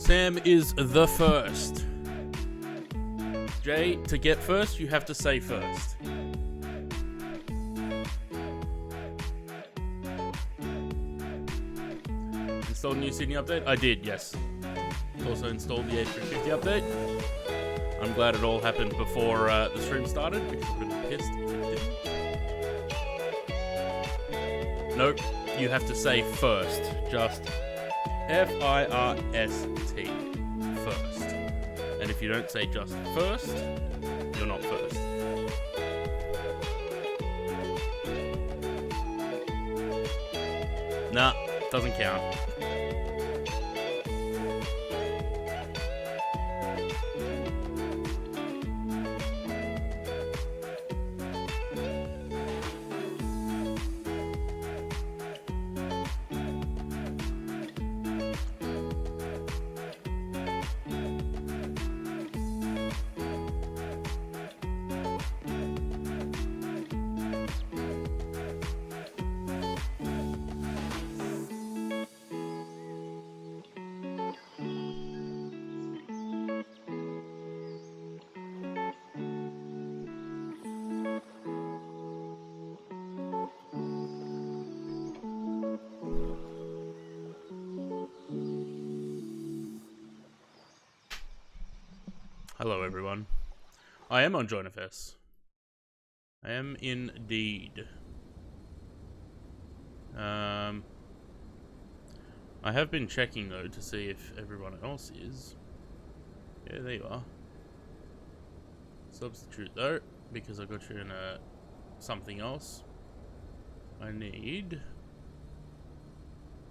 Sam is the first. Jay, to get first, you have to say first. Installed new Sydney update? I did, yes. Also installed the A350 update. I'm glad it all happened before the stream started, because I would have been pissed if it didn't. Nope, you have to say first. Just F-I-R-S-T. First. And if you don't say just first, you're not first. Nah, doesn't count. Hello everyone. I am on JoinFS. I am indeed. I have been checking though to see if everyone else is. Yeah, there you are. Substitute though, because I got you in something else. I need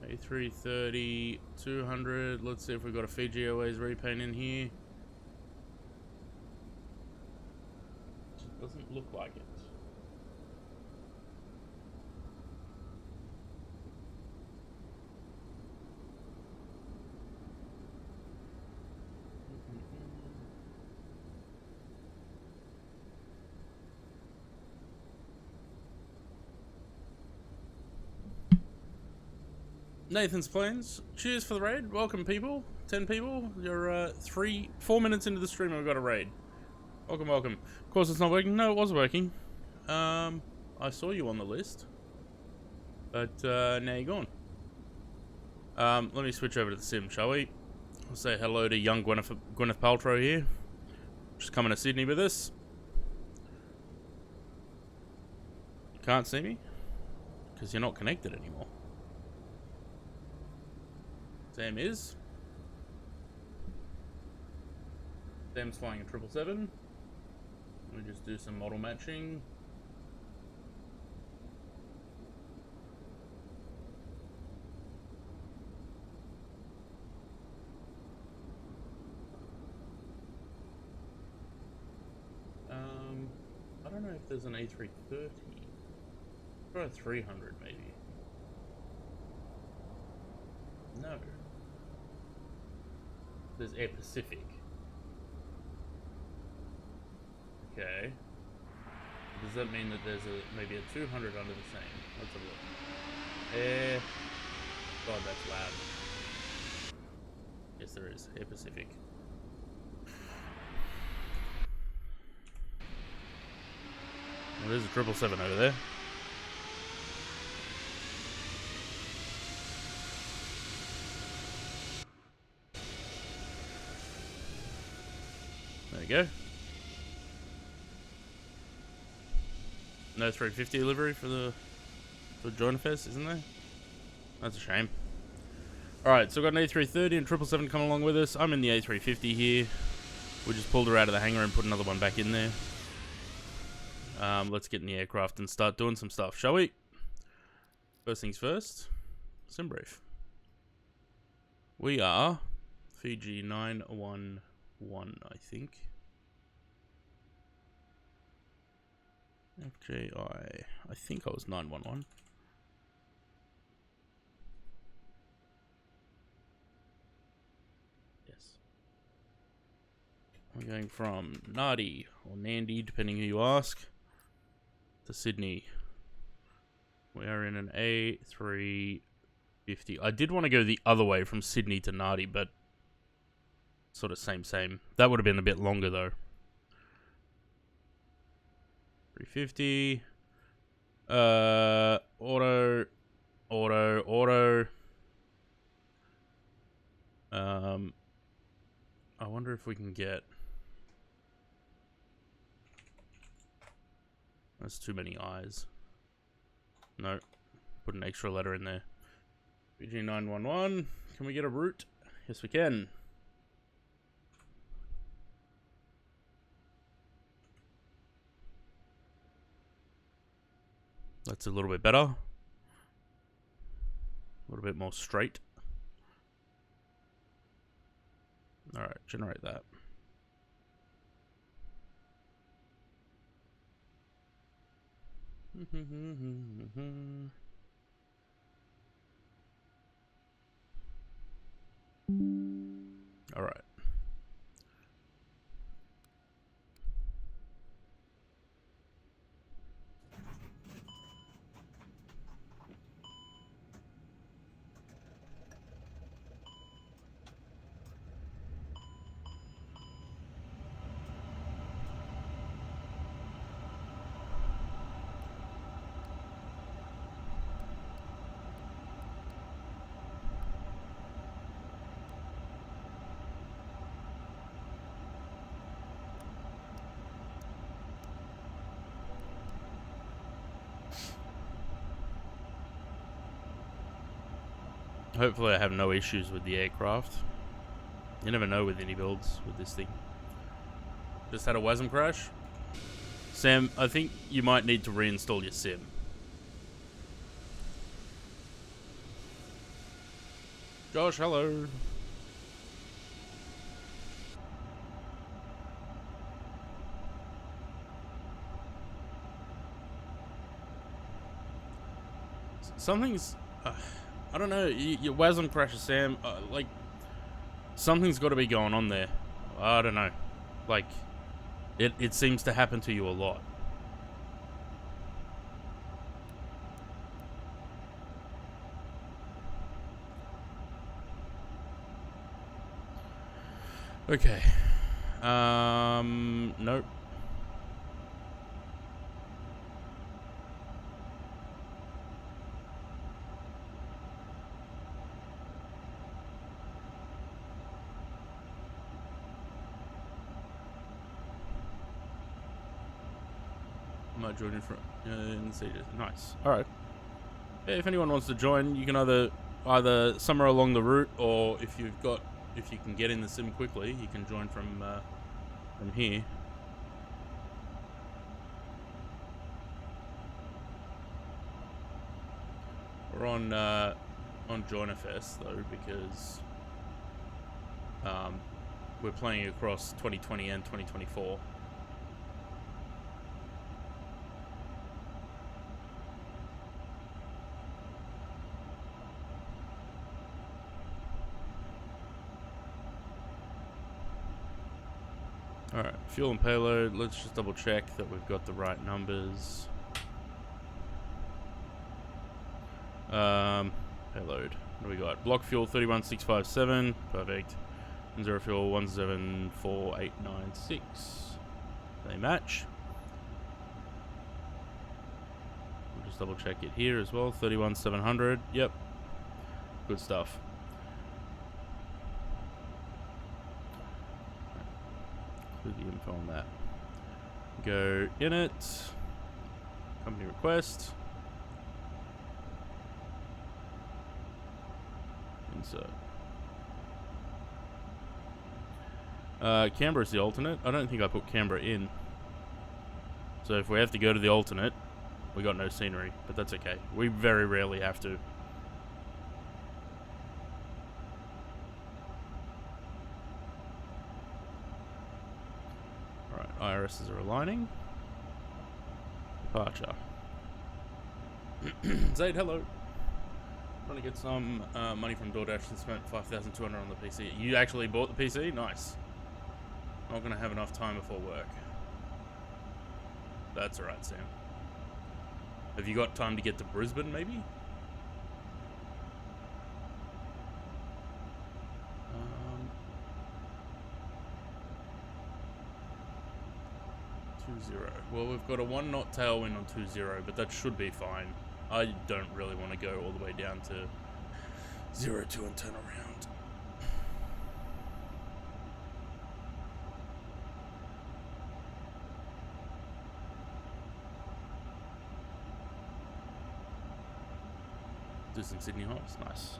A330, 200. Let's see if we've got a Fiji Airways repaint in here. Doesn't look like it. Nathan's Planes. Cheers for the raid. Welcome people. 10 people. You're 4 minutes into the stream and we've got a raid. Welcome, welcome. Of course it's not working. No, it was working. I saw you on the list. But now you're gone. Let me switch over to the sim, shall we? I'll say hello to young Gwyneth Paltrow here. Just coming to Sydney with us. Can't see me? Because you're not connected anymore. Sam is. Sam's flying a 777. Let me just do some model matching. I don't know if there's an A330. Or a 300 maybe. No. There's Air Pacific. Okay. Does that mean that there's maybe a 200 under the same? Let's have a look. Air. God, that's loud. Yes, there is. Air Pacific. Well, there's a 777 over there. There you go. No 350 delivery for JoinFS, isn't there? That's a shame. Alright, so we've got an A330 and 777 coming along with us. I'm in the A350 here. We just pulled her out of the hangar and put another one back in there. Let's get in the aircraft and start doing some stuff, shall we? First things first, sim brief. We are Fiji 911, I think. FJI, I think I was 911. Yes. We're going from NAN-SYD, or NAN-SYD, depending who you ask, to Sydney. We are in an A350. I did want to go the other way from Sydney to NAN-SYD, but Sort of same. That would have been a bit longer though. 350. Auto. I wonder if we can get... That's too many eyes. No. Put an extra letter in there. Fiji 911. Can we get a route? Yes, we can. That's a little bit better. A little bit more straight. Alright, generate that. Alright. Hopefully I have no issues with the aircraft. You never know with any builds with this thing. Just had a WASM crash. Sam, I think you might need to reinstall your sim. Josh, hello. Something's... I don't know, your WASM crashes, Sam. Like, something's got to be going on there. I don't know. Like, it seems to happen to you a lot. Okay. Nope. Might join in from nice. All right. Yeah, if anyone wants to join, you can either somewhere along the route, or if you can get in the sim quickly, you can join from here. We're on JoinerFest though, because we're playing across 2020 and 2024. Alright, fuel and payload. Let's just double check that we've got the right numbers. Payload. What do we got? Block fuel 31657. Perfect. And zero fuel 174896. They match. We'll just double check it here as well. 31700. Yep. Good stuff. The info on that. Go in it. Company request. Insert. Canberra's the alternate. I don't think I put Canberra in. So if we have to go to the alternate, we got no scenery, but that's okay. We very rarely have to. IRSs are aligning. Departure. Zaid, hello. Trying to get some money from DoorDash and spent $5,200 on the PC. You actually bought the PC? Nice. Not going to have enough time before work. That's alright, Sam. Have you got time to get to Brisbane, maybe? 20. Well, we've got a 1 knot tailwind on 20, but that should be fine. I don't really want to go all the way down to 02 and turn around. Do some Sydney hops, nice.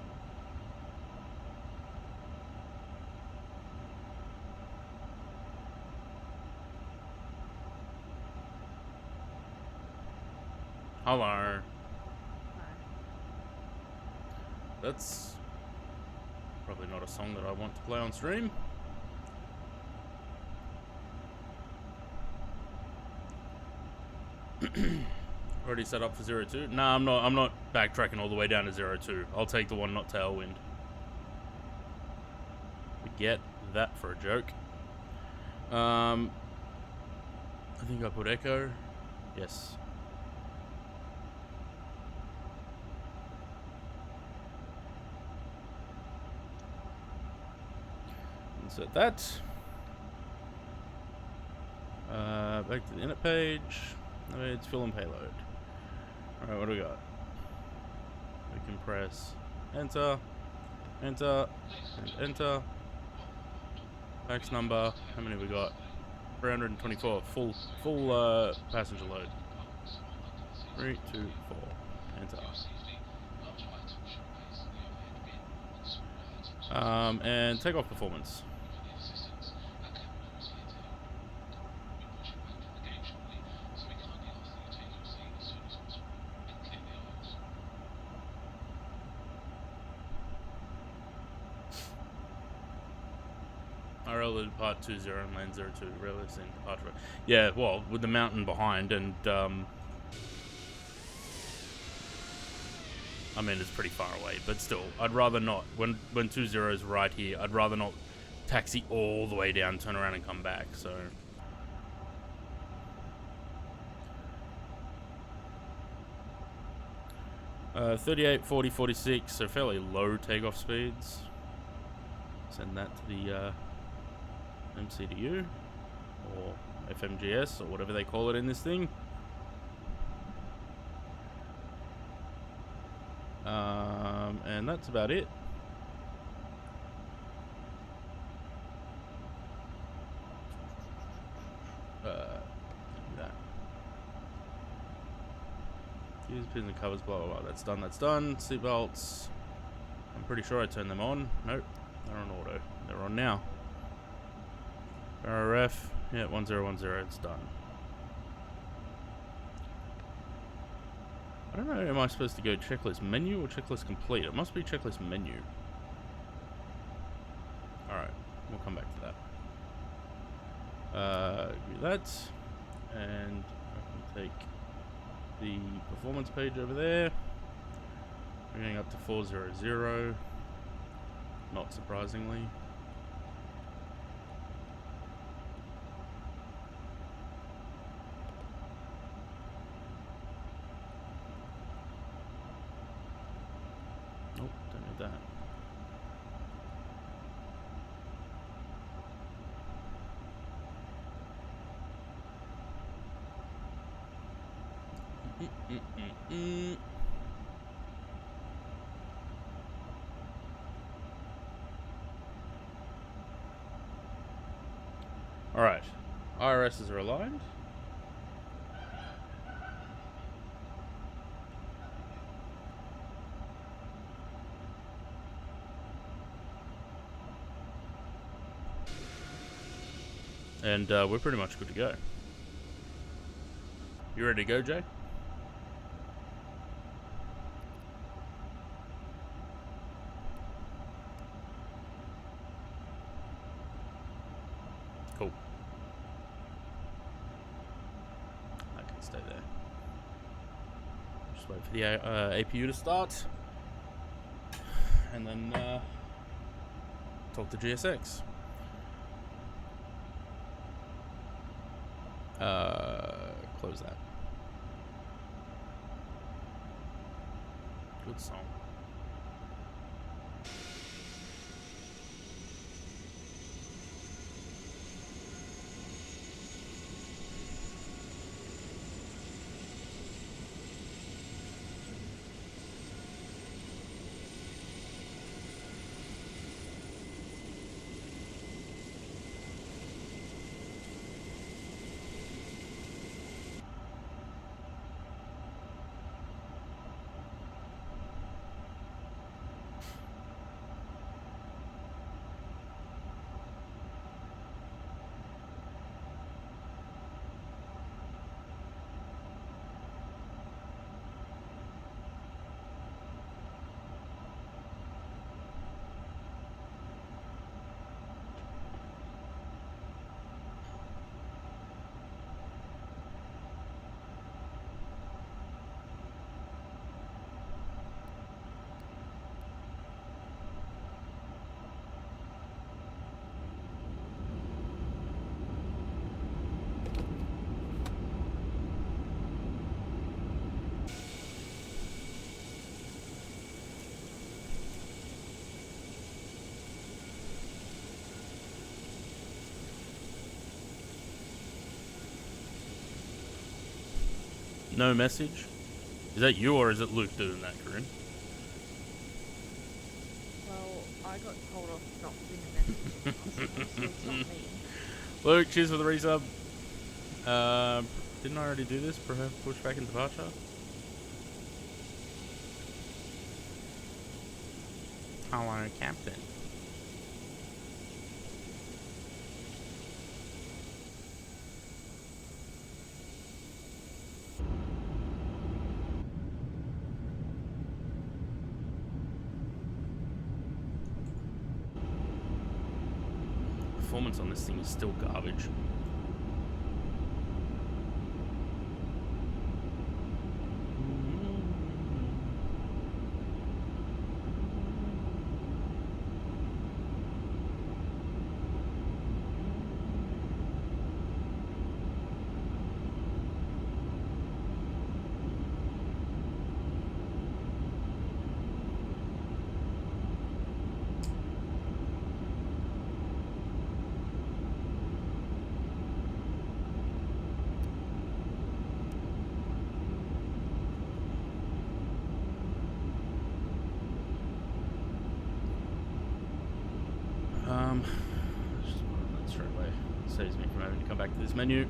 Hello. Hi. That's probably not a song that I want to play on stream. Already set up for 02? Nah, I'm not backtracking all the way down to 02. I'll take the 1 knot tailwind. We get that for a joke. I think I put echo. Yes. Insert that. Back to the init page. It's fill and payload. Alright, what do we got? We can press enter, enter, and enter. Max number. How many we got? 324. Full passenger load. 3, 2, 4. Enter. And take off performance. RL depart 20 and lane 02, release in departure. Yeah, well, with the mountain behind and, I mean, it's pretty far away, but still, I'd rather not. When 20 is right here, I'd rather not taxi all the way down, turn around and come back, so. 38, 40, 46, so fairly low takeoff speeds. Send that to the MCDU or FMGS or whatever they call it in this thing. And that's about it. That. Use pins and covers, blah blah blah. That's done. That's done. Seatbelts. I'm pretty sure I turned them on. Nope, they're on auto. They're on now. RRF. Yeah, 1010. It's done. I don't know, am I supposed to go checklist menu or checklist complete? It must be checklist menu. Alright, we'll come back to that. Do that. And I can take the performance page over there. We're going up to 400, not surprisingly. Nope, don't need that. Alright, IRSs are aligned. And we're pretty much good to go. You ready to go, Jay? Cool. I can stay there. Just wait for the APU to start. And then talk to GSX. Close that. Good song. No message? Is that you or is it Luke doing that, Corinne? Well, I got told off not putting a message in, so it's not me. Luke, cheers for the resub. Didn't I already do this? Perhaps push back in departure? Hello, Captain. Performance on this thing is still garbage. Just put that straight away. Saves me from having to come back to this menu.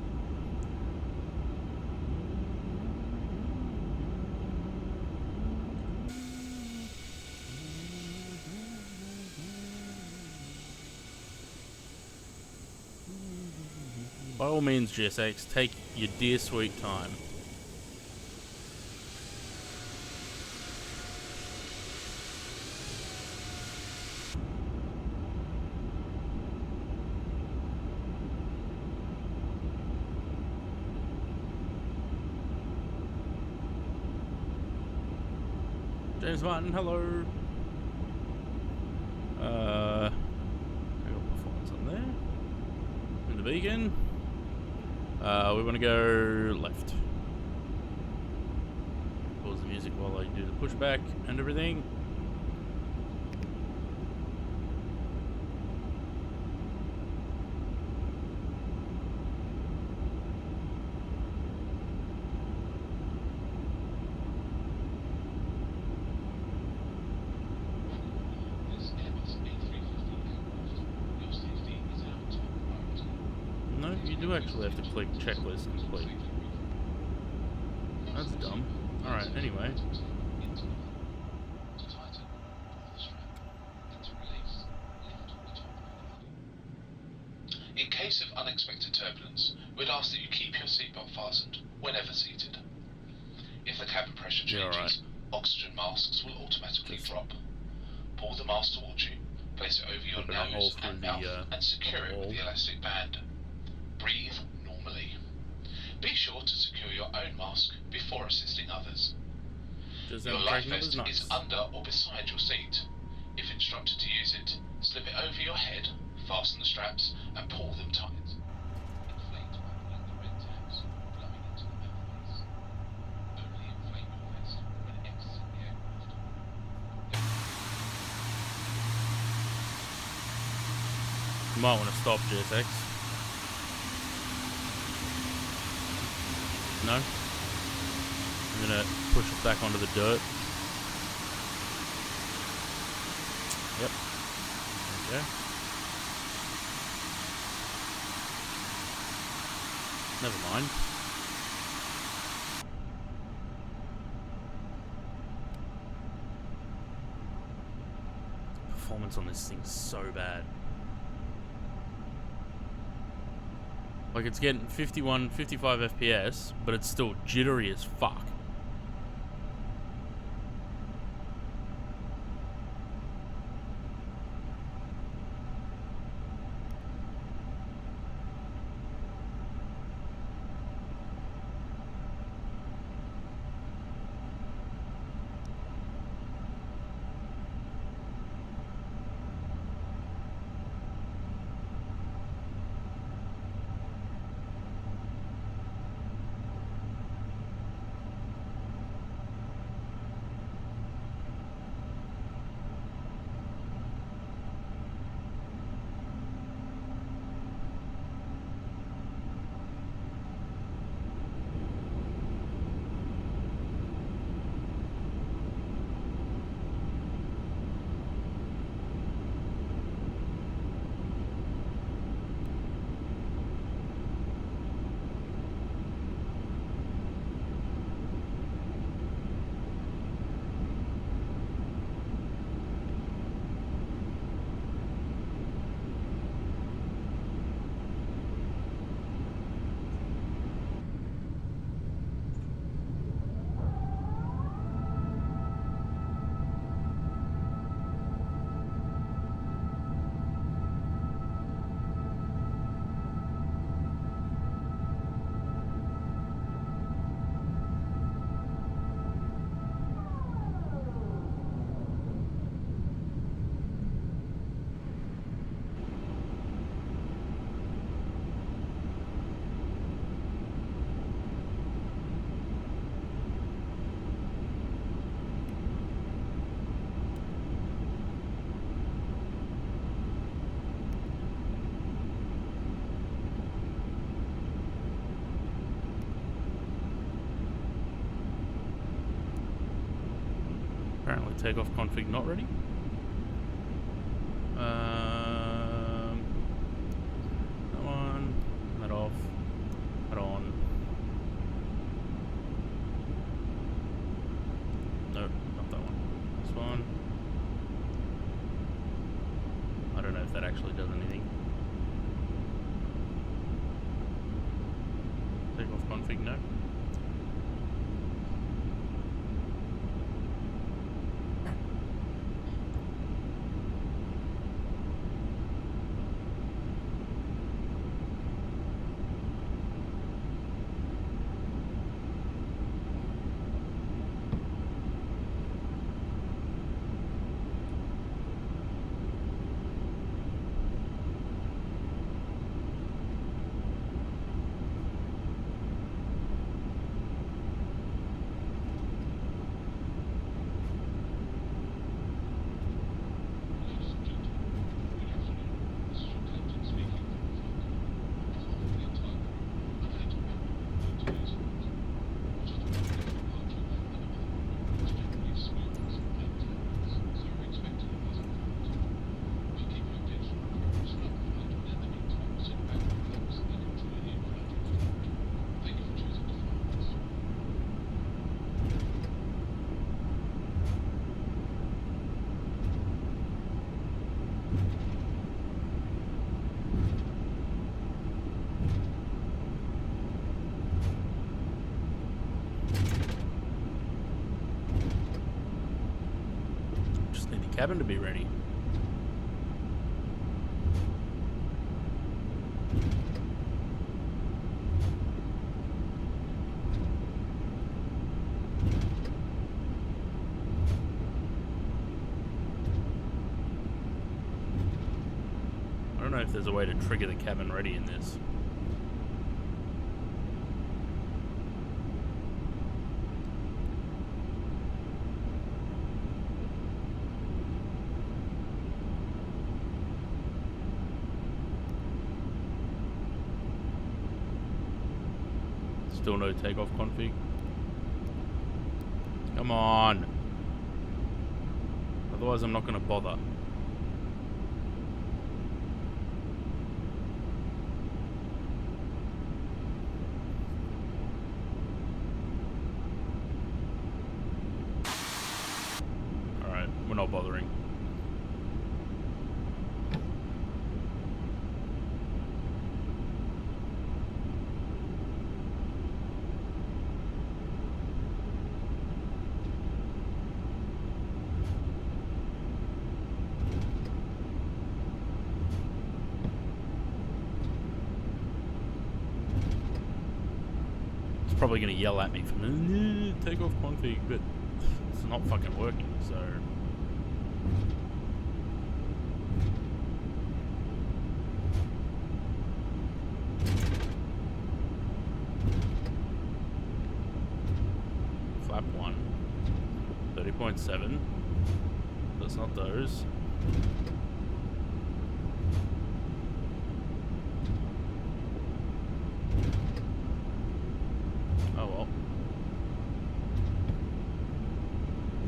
By all means, GSX, take your dear sweet time. James Martin, hello. I got performance on there. In the beacon. We want to go left. Pause the music while I do the pushback and everything. No, you do actually have to click checklist complete. That's dumb. Alright, anyway. In case of unexpected turbulence, we'd ask that you keep your seatbelt fastened whenever seated. If the cabin pressure changes, oxygen masks will automatically drop. Pull the mask towards you, place it over your nose and mouth, and secure it with the elastic band. Breathe normally. Be sure to secure your own mask before assisting others. Your life vest is under or beside your seat. If instructed to use it, slip it over your head, fasten the straps, and pull them tight. Inflate by pulling the red tabs, blowing into the mouthpiece. Only inflate your vest when exiting the aircraft. You might want to stop, GSX. No? I'm gonna push it back onto the dirt. Yep. Okay. Never mind. Performance on this thing's so bad. Like, it's getting 51, 55 FPS, but it's still jittery as fuck. takeoff config not ready. That one, that off, that on. Nope, not that one. This one. I don't know if that actually does anything. Takeoff config, no. Cabin to be ready. I don't know if there's a way to trigger the cabin ready in this. Still no takeoff config. Come on. Otherwise I'm not going to bother. Alright, we're not bothering. Probably going to yell at me for takeoff config, but it's not fucking working, so flap 1 30.7. That's not those.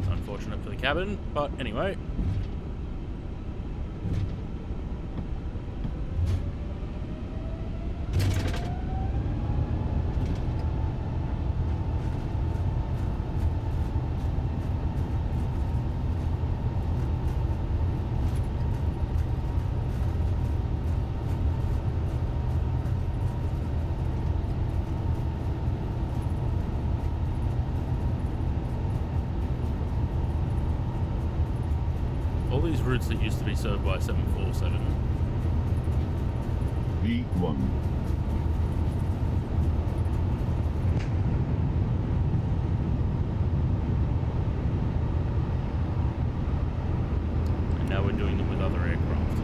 Unfortunate for the cabin, but anyway. All these routes that used to be served by 747. V1. And now we're doing them with other aircraft.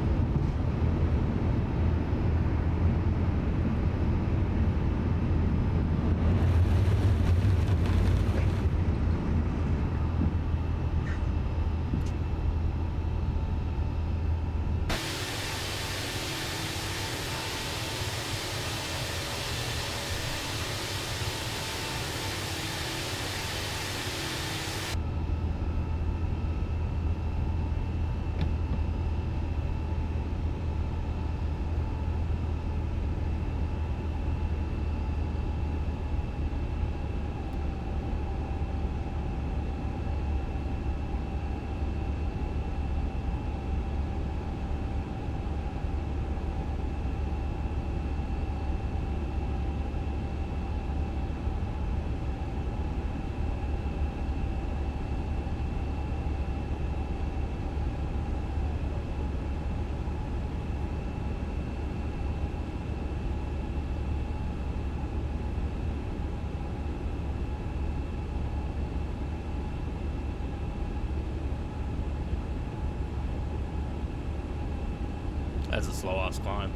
That's a slow ass climb.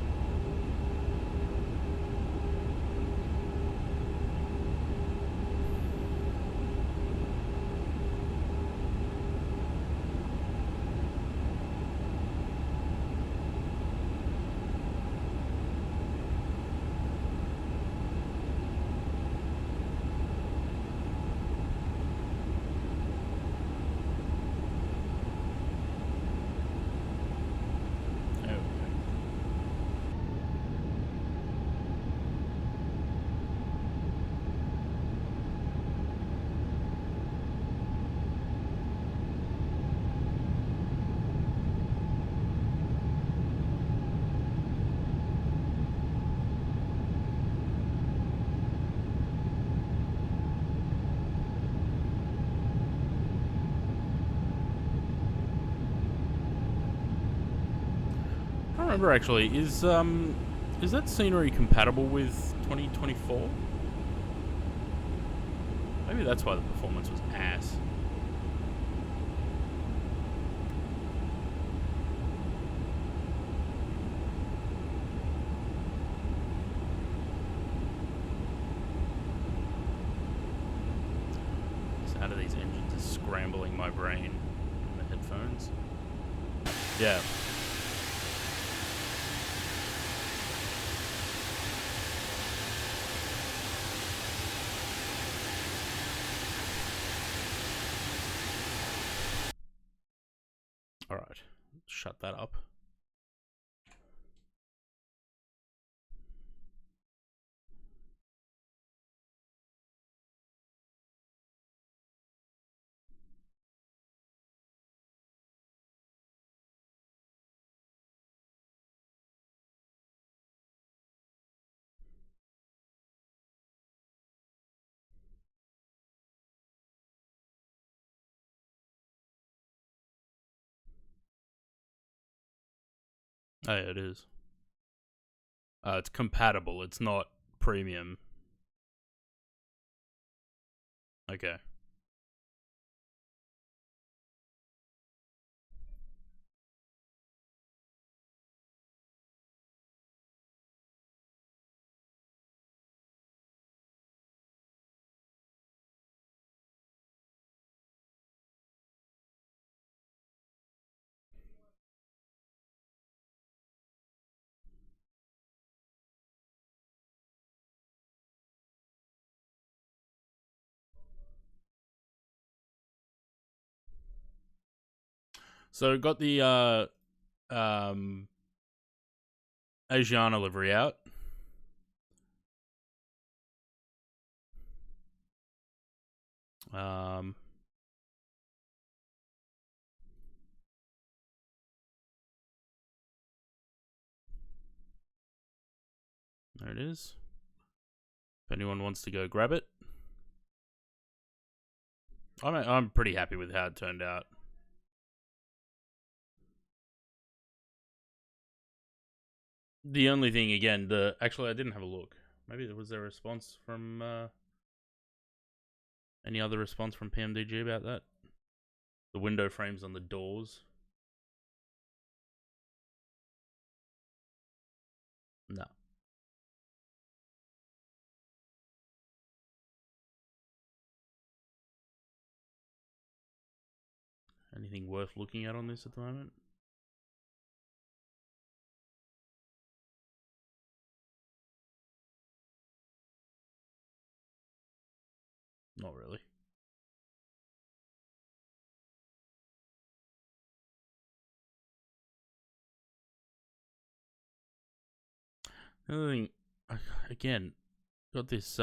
I don't remember actually. Is that scenery compatible with 2024? Maybe that's why the performance was ass. The sound of these engines is scrambling my brain in the headphones. Yeah. Alright, shut that up. Oh yeah, it is. It's compatible, it's not premium. Okay. So got the Asiana livery out. There it is. If anyone wants to go grab it. I'm pretty happy with how it turned out. The only thing, again, actually I didn't have a look. Maybe was there a response from any other response from PMDG about that? The window frames on the doors. No. Anything worth looking at on this at the moment? Not really. Another thing, again, got this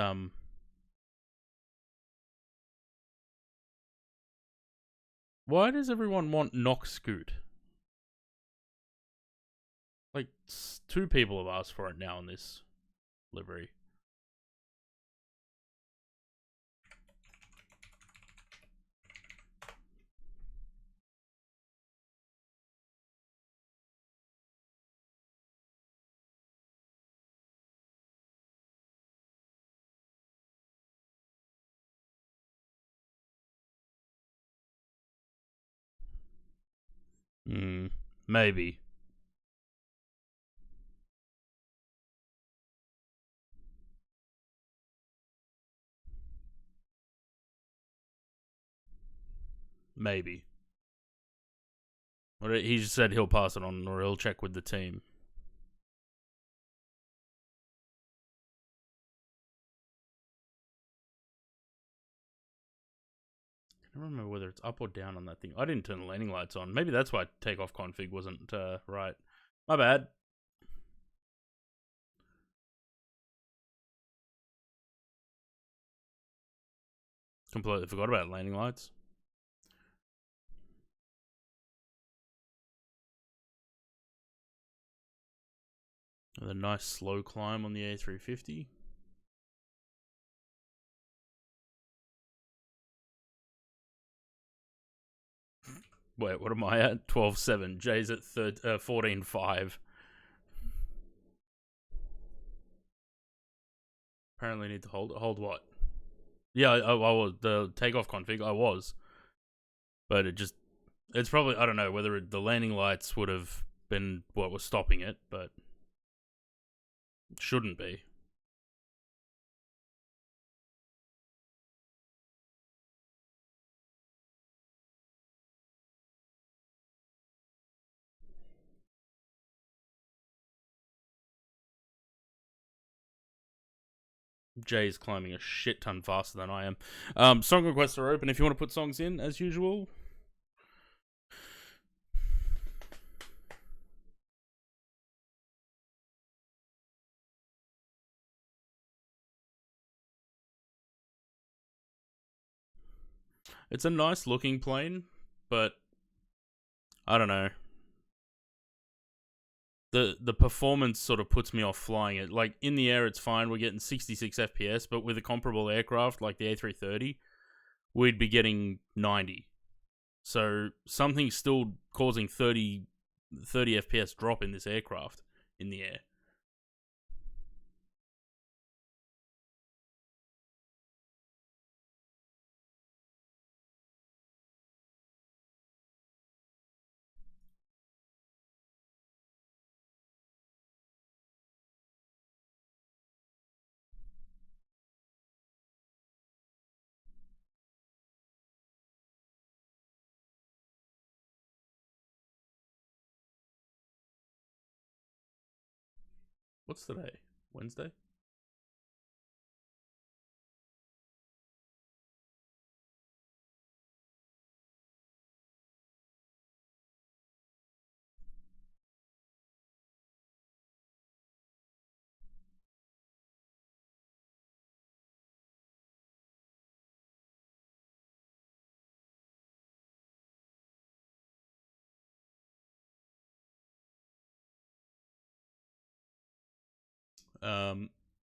why does everyone want knock scoot? Like, 2 people have asked for it now in this livery. Maybe. Maybe. But he just said he'll pass it on, or he'll check with the team. I don't remember whether it's up or down on that thing. I didn't turn the landing lights on. Maybe that's why takeoff config wasn't right. My bad. Completely forgot about landing lights. And a nice slow climb on the A350. Wait, what am I at? 12.7. Jay's at 14.5. Apparently need to hold what? Yeah, I was the takeoff config. I was, but it's probably, I don't know whether the landing lights would have been what was stopping it, but it shouldn't be. Jay's climbing a shit ton faster than I am. Song requests are open if you want to put songs in, as usual. It's a nice looking plane, but I don't know. The performance sort of puts me off flying it. Like, in the air, it's fine. We're getting 66 FPS, but with a comparable aircraft like the A330, we'd be getting 90. So something's still causing 30 FPS drop in this aircraft in the air. What's today? Wednesday?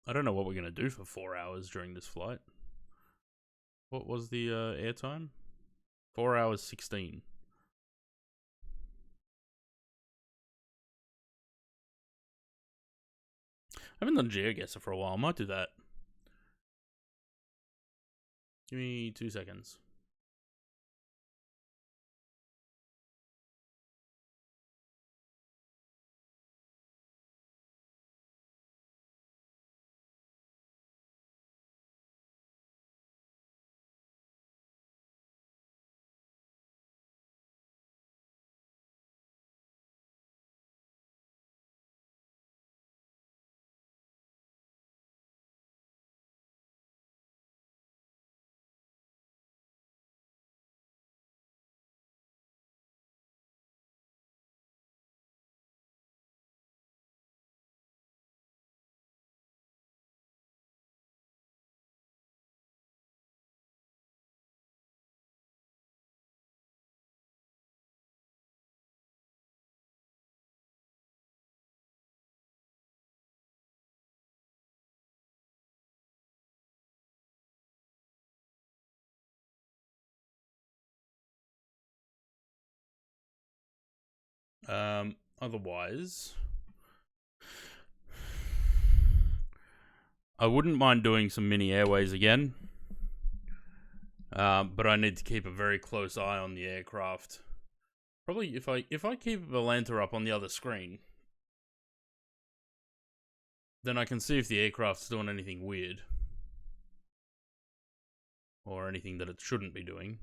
I don't know what we're gonna do for 4 hours during this flight. What was the airtime? 4 hours 16. I haven't done GeoGuessr for a while. I might do that. Give me 2 seconds. Otherwise, I wouldn't mind doing some mini airways again. But I need to keep a very close eye on the aircraft. Probably if I keep Valanta up on the other screen, then I can see if the aircraft's doing anything weird. Or anything that it shouldn't be doing.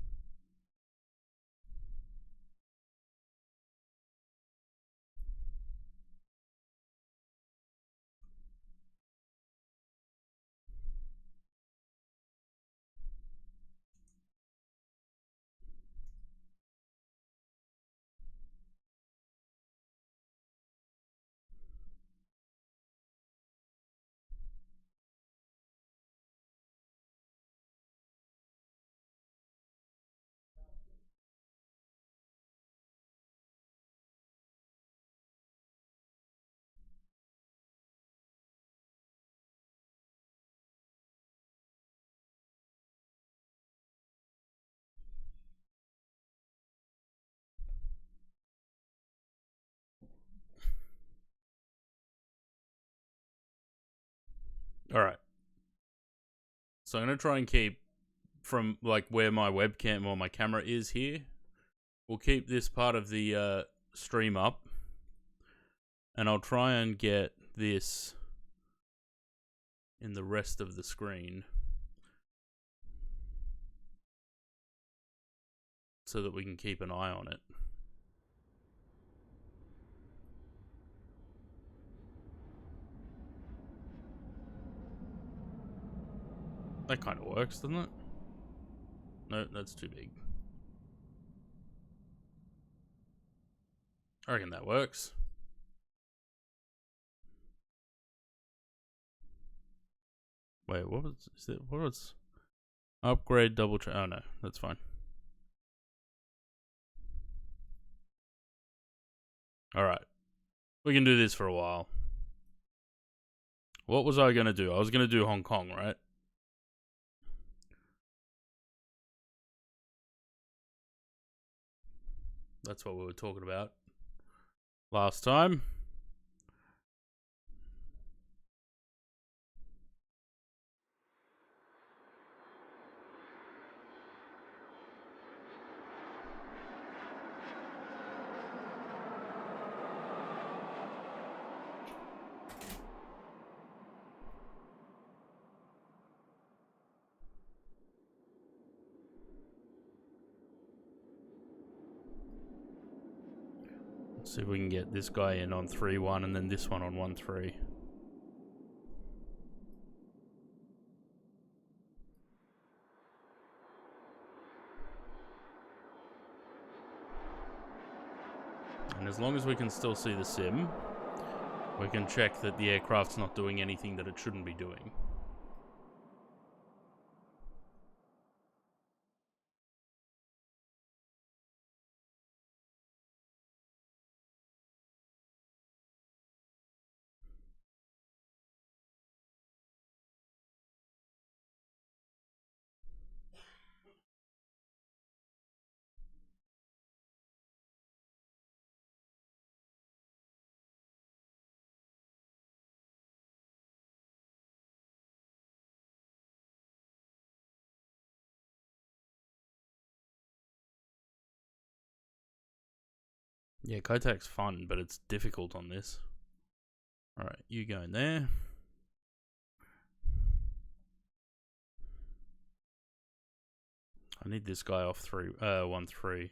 Alright. So I'm going to try and keep from like where my webcam or my camera is here. We'll keep this part of the stream up. And I'll try and get this in the rest of the screen. So that we can keep an eye on it. That kind of works, doesn't it? No, that's too big. I reckon that works. Wait, what was it? What was upgrade double track? Oh no, that's fine. Alright. We can do this for a while. What was I going to do? I was going to do Hong Kong, right? That's what we were talking about last time. See if we can get this guy in on 3-1 and then this one on 1-3. And as long as we can still see the sim, we can check that the aircraft's not doing anything that it shouldn't be doing. Yeah, Kotak's fun, but it's difficult on this. Alright, you go in there. I need this guy off 1-3.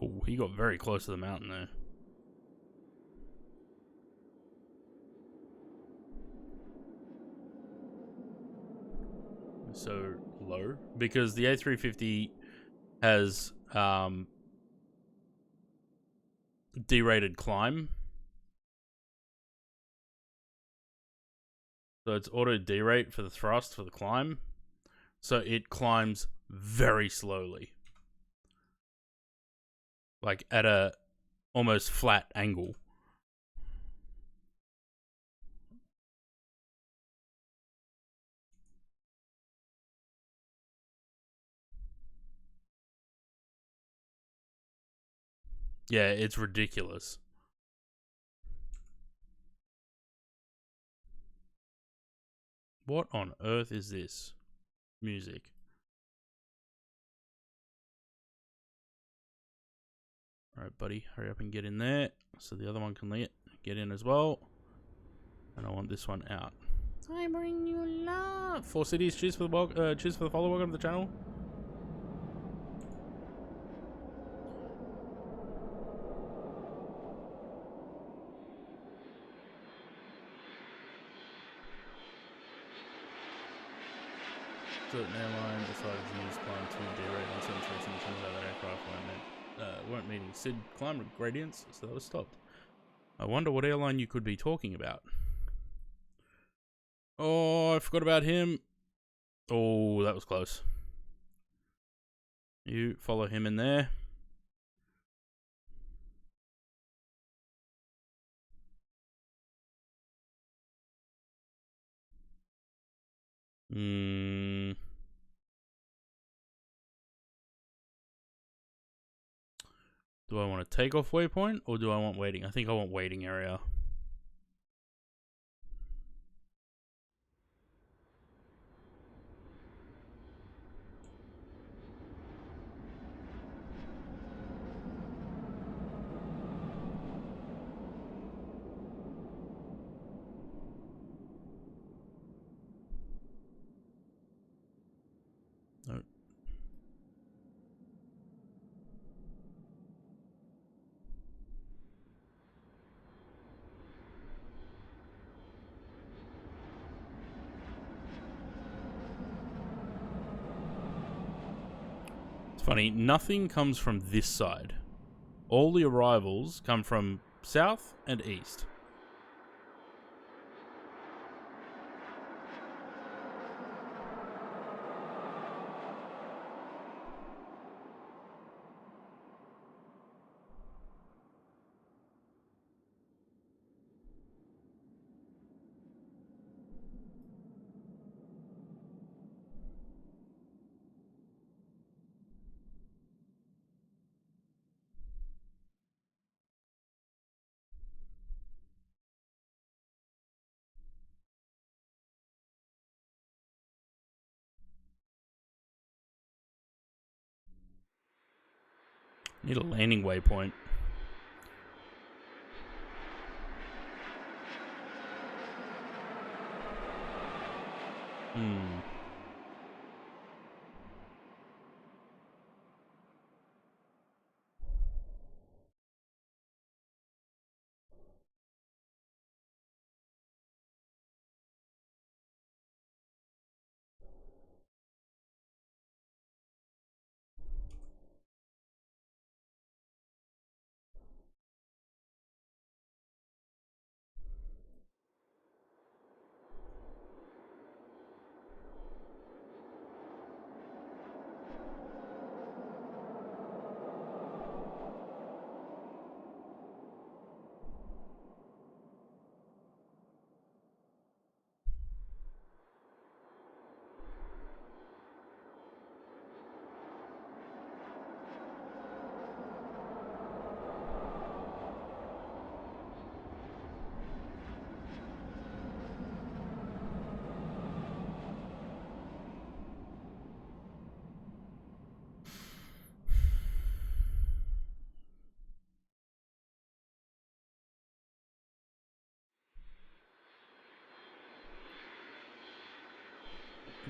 Oh, he got very close to the mountain there. So low because the A350 has derated climb. So it's auto derate for the thrust for the climb. So it climbs very slowly. like at a almost flat angle. Yeah, it's ridiculous. What on earth is this music? Alright, buddy, hurry up and get in there so the other one can get in as well. And I want this one out. I bring you love. 4 Cities, cheers for the follow, welcome to the channel. Certain airline decided to use climb to derate on 737 and turns out that aircraft weren't meeting SID climb gradients, so that was stopped. I wonder what airline you could be talking about. Oh, I forgot about him. Oh, that was close. You follow him in there. Do I want a takeoff waypoint or do I want waiting? I think I want waiting area. No. It's funny, nothing comes from this side. All the arrivals come from south and east. Need a landing waypoint.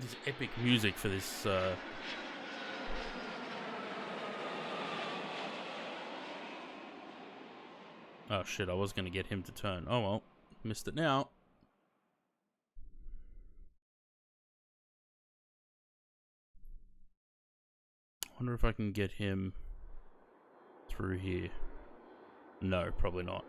This epic music for this. Oh shit! I was gonna get him to turn. Oh well, missed it now. Wonder if I can get him through here. No, probably not.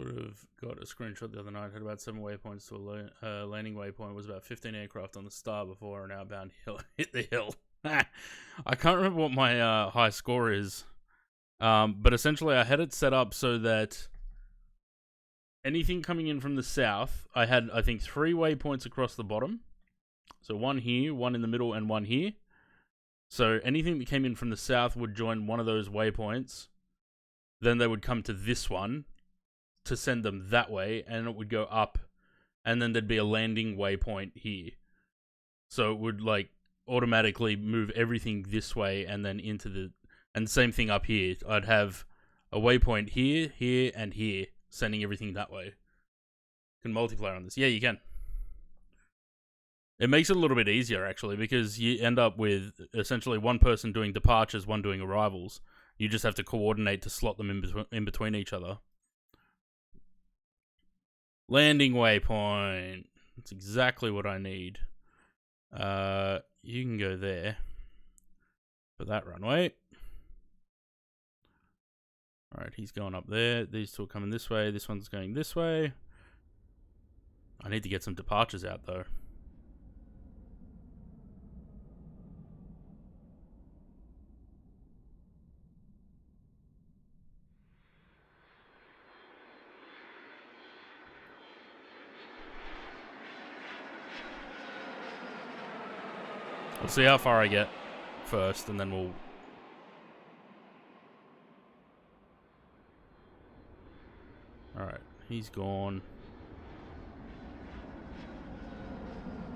Sort of got a screenshot the other night. Had about 7 waypoints to a landing waypoint. Was about 15 aircraft on the star before an outbound hill hit the hill. I can't remember what my high score is, but essentially I had it set up so that anything coming in from the south, I had, I think, 3 waypoints across the bottom. So 1 here, 1 in the middle, and 1 here. So anything that came in from the south would join one of those waypoints. Then they would come to this one to send them that way, and it would go up, and then there'd be a landing waypoint here. So it would like automatically move everything this way and then into the, and same thing up here. I'd have a waypoint here, here, and here, sending everything that way. Can multiplayer on this? Yeah, you can. It makes it a little bit easier actually, because you end up with essentially one person doing departures, one doing arrivals. You just have to coordinate to slot them in between each other. Landing waypoint. That's exactly what I need. You can go there for that runway. Alright, he's going up there. These two are coming this way. This one's going this way. I need to get some departures out though. We'll see how far I get first, and then we'll... Alright, he's gone.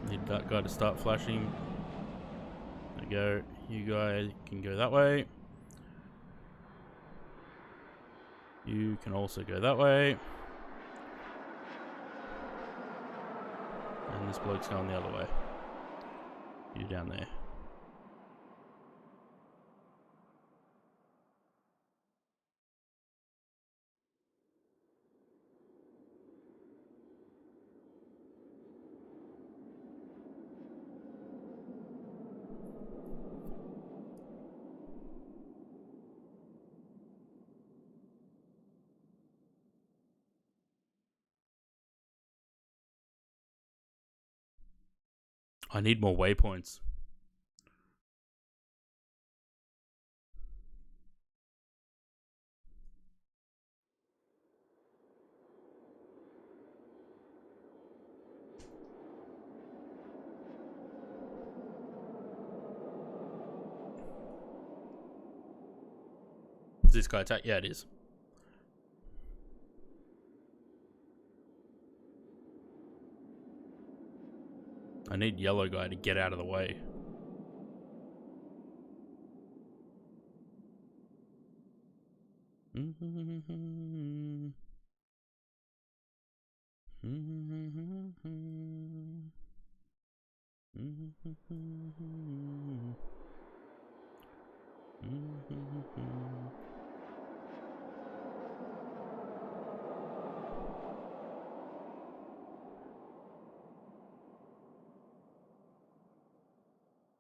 Need that guy to start flashing. There you go. You guys can go that way. You can also go that way. And this bloke's going the other way. You down there. I need more waypoints. Is this guy attack? Yeah, it is. I need yellow guy to get out of the way.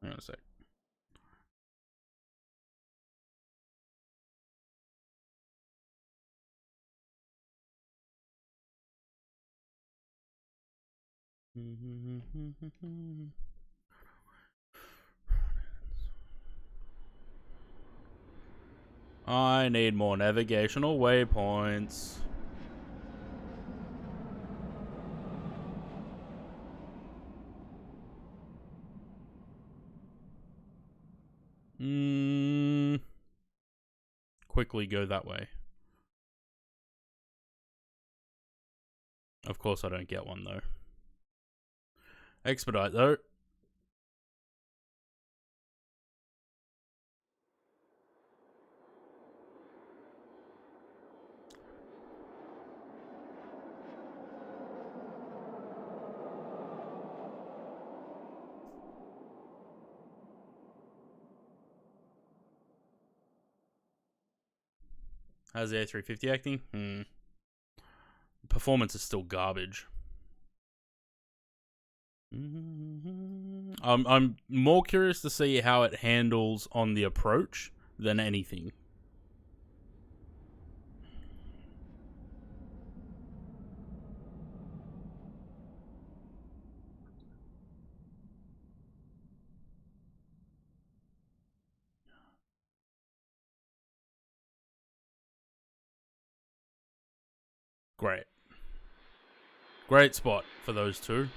Hang on a sec. I need more navigational waypoints. Quickly go that way. Of course I don't get one though. Expedite though. How's the A350 acting? Performance is still garbage. I'm more curious to see how it handles on the approach than anything. Great. Great spot for those two.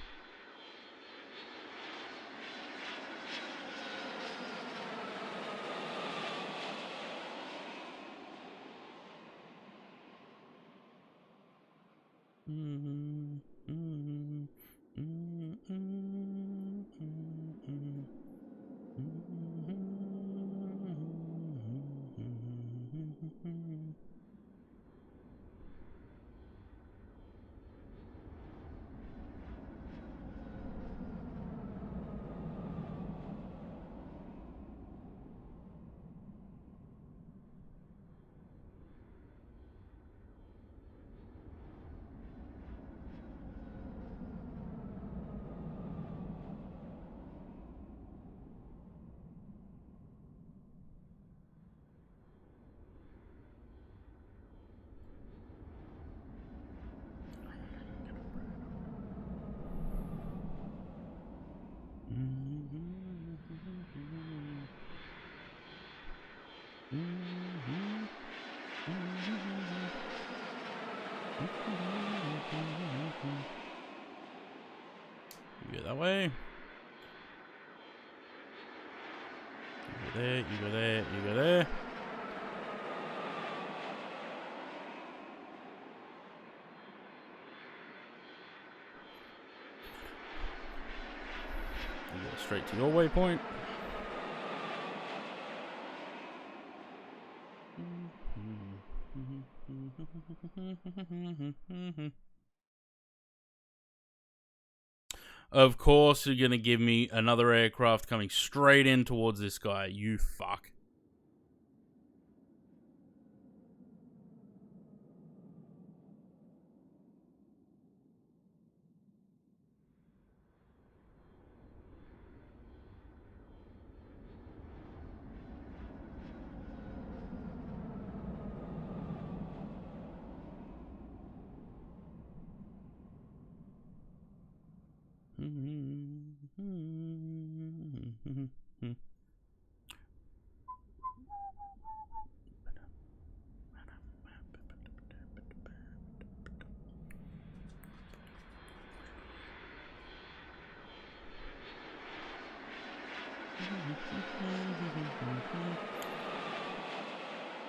You go that way. You go there, you go there, you go there. You go straight to your waypoint. Of course, you're going to give me another aircraft coming straight in towards this guy. You fuck.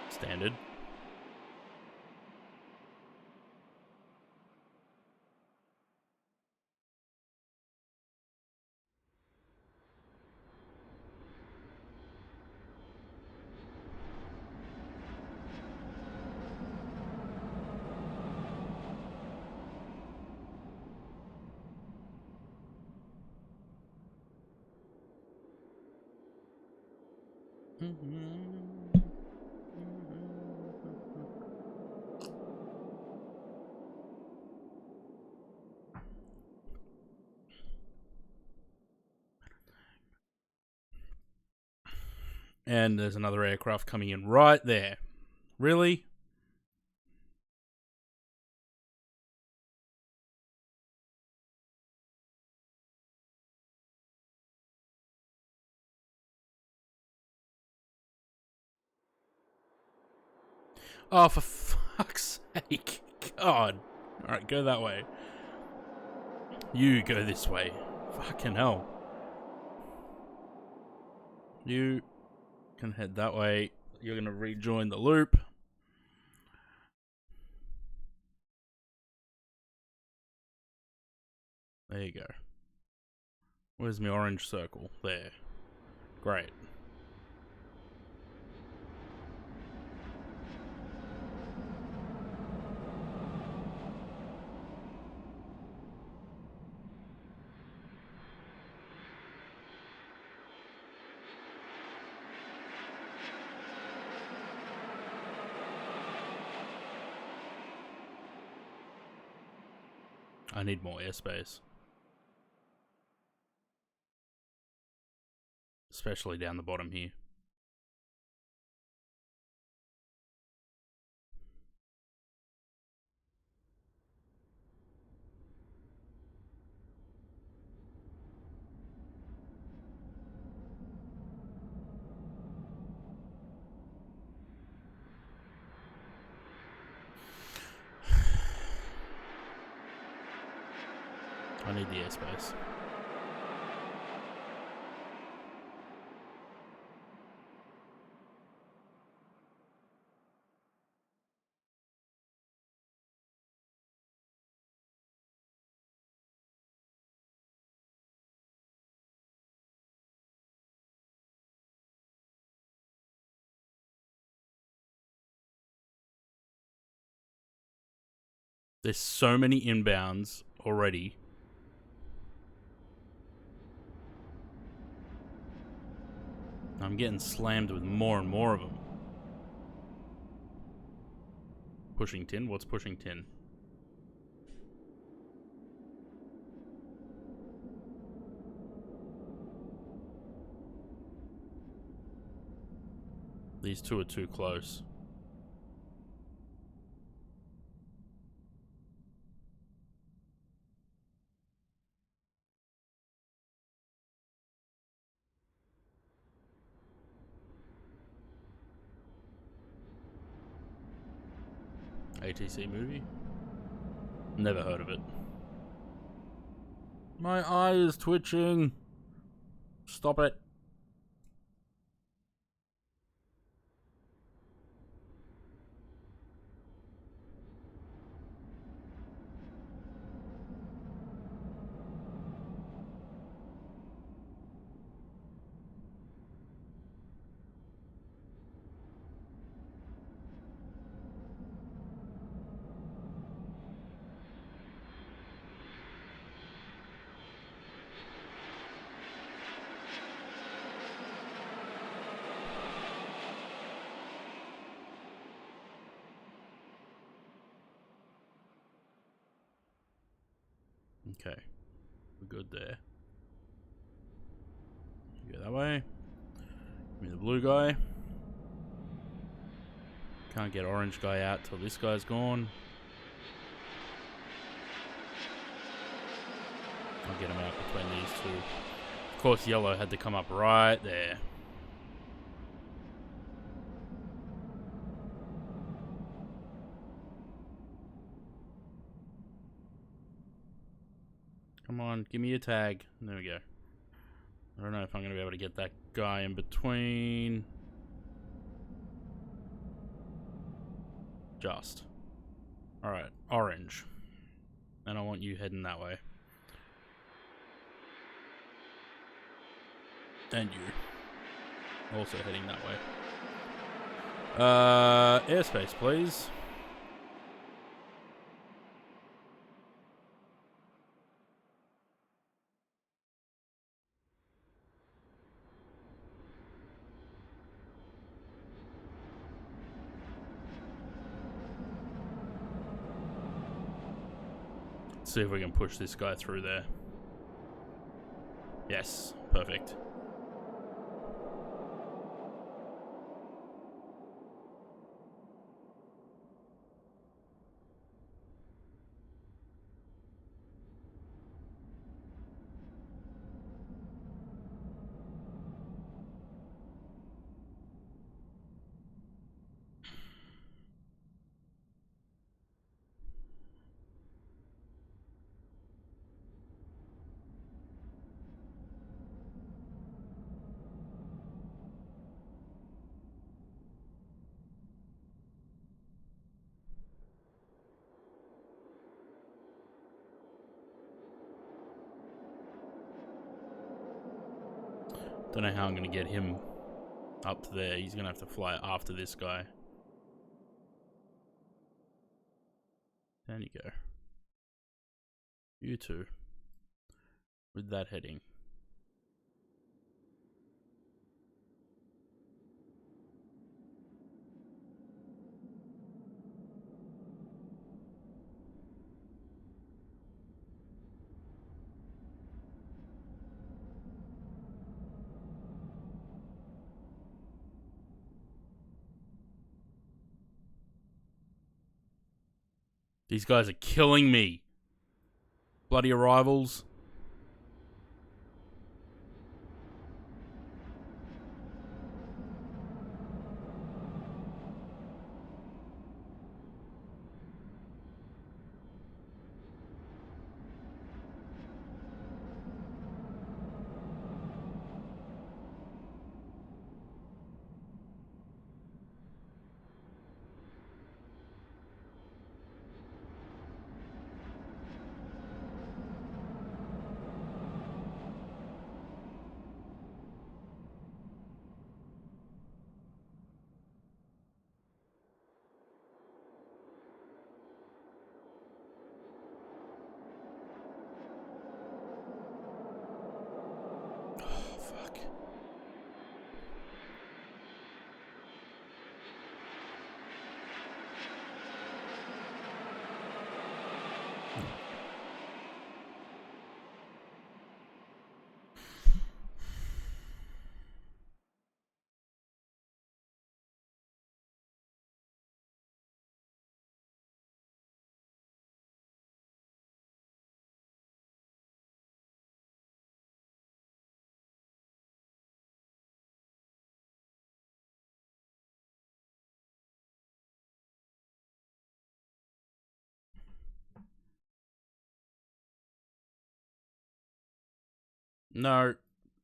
Standard. And there's another aircraft coming in right there. Really? Oh, for fuck's sake. God. Alright, go that way. You go this way. Fucking hell. You can head that way. You're going to rejoin the loop. There you go. Where's my orange circle? There. Great. I need more airspace. Especially down the bottom here. I need the airspace. There's so many inbounds already. I'm getting slammed with more and more of them. Pushing tin? What's pushing tin? These two are too close. ATC movie? Never heard of it. My eye is twitching. Stop it. Okay. We're good there. You go that way. Give me the blue guy. Can't get orange guy out till this guy's gone. I'll get him out between these two. Of course, yellow had to come up right there. Come on, give me a tag. There we go. I don't know if I'm going to be able to get that guy in between. Just. Alright, orange. And I want you heading that way. And you. Also heading that way. Airspace, please. Let's see if we can push this guy through there. Yes, perfect. Don't know how I'm going to get him up to there. He's going to have to fly after this guy. Down you go. You two. With that heading. These guys are killing me. Bloody arrivals. fuck. No,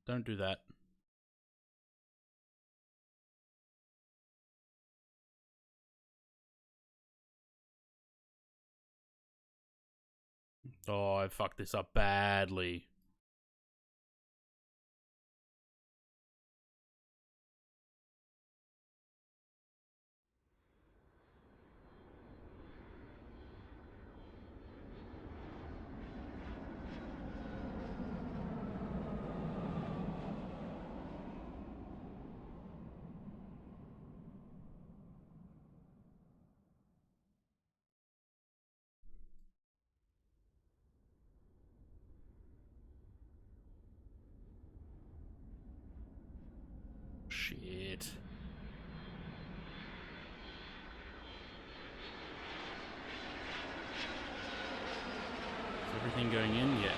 don't do that. Oh, I fucked this up badly. Shit. Is everything going in? Yes.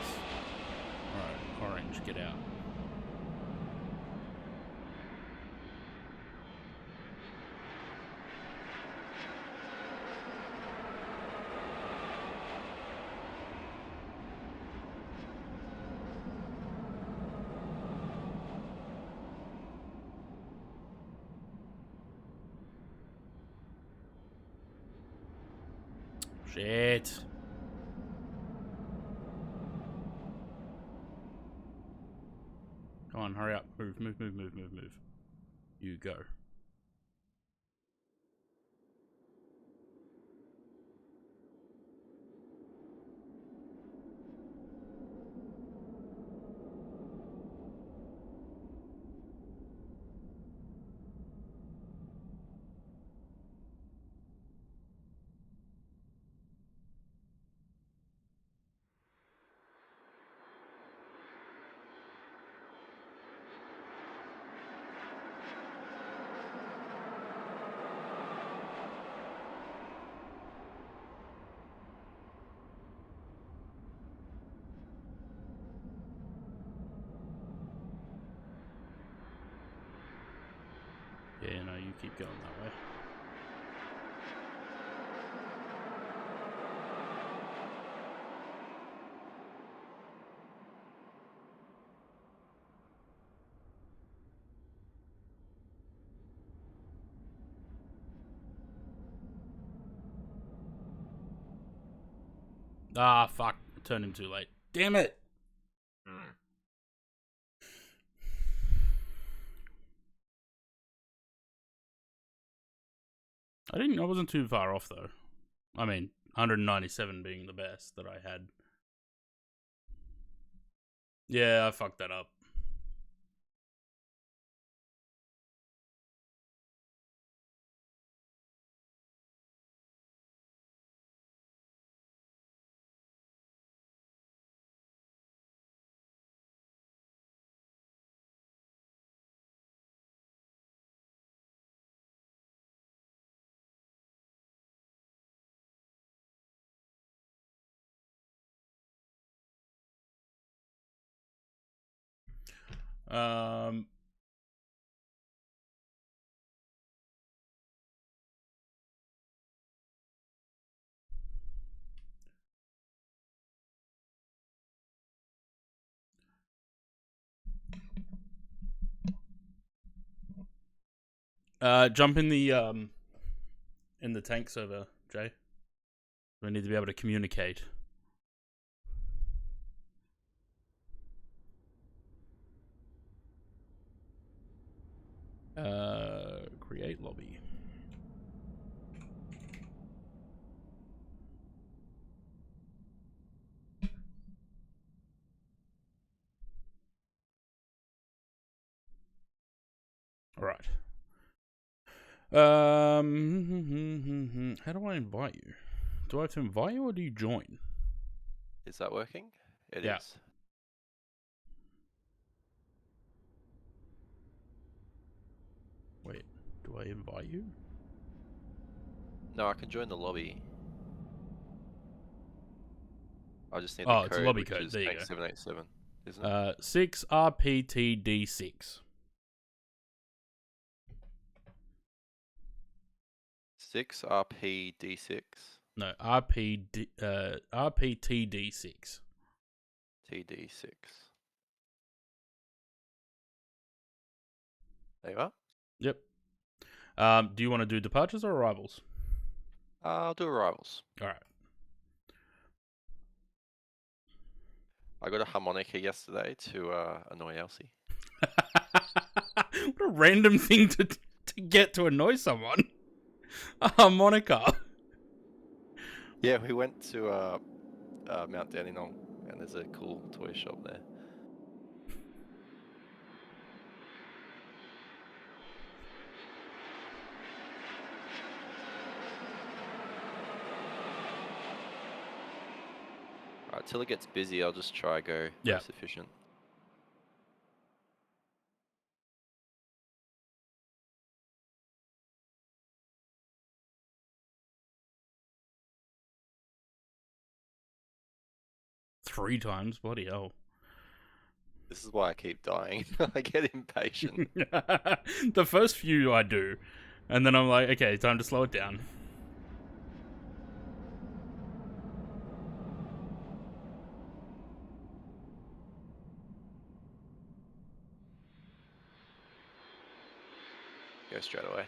Alright, orange, get out. Shit. Come on, hurry up. Move, move, move, move, move, move. You go. Yeah, no, you keep going that way. Ah, fuck. I turned him too late. Damn it! I wasn't too far off though. I mean, 197 being the best that I had. Yeah, I fucked that up. Um, jump in the tank server, Jay. We need to be able to communicate. Create lobby. All right. How do I invite you? Do I have to invite you or do you join? Is that working? It Yeah. is. Wait, do I invite you? No, I can join the lobby. I just need the Oh, it's a code, lobby which code. is There you go. 8787, isn't it? 6RPTD6. 6RPD6. No, RPTD6. TD6. There you are. Yep. Do you want to do departures or arrivals? I'll do arrivals. All right. I got a harmonica yesterday to annoy Elsie. What a random thing to get to annoy someone. A harmonica. Yeah, we went to Mount Dandenong, and there's a cool toy shop there. Alright, till it gets busy, I'll just try go Yeah. most efficient. Three times, bloody hell. This is why I keep dying. I get impatient. The first few I do, and then I'm like, okay, time to slow it down. Go straight away.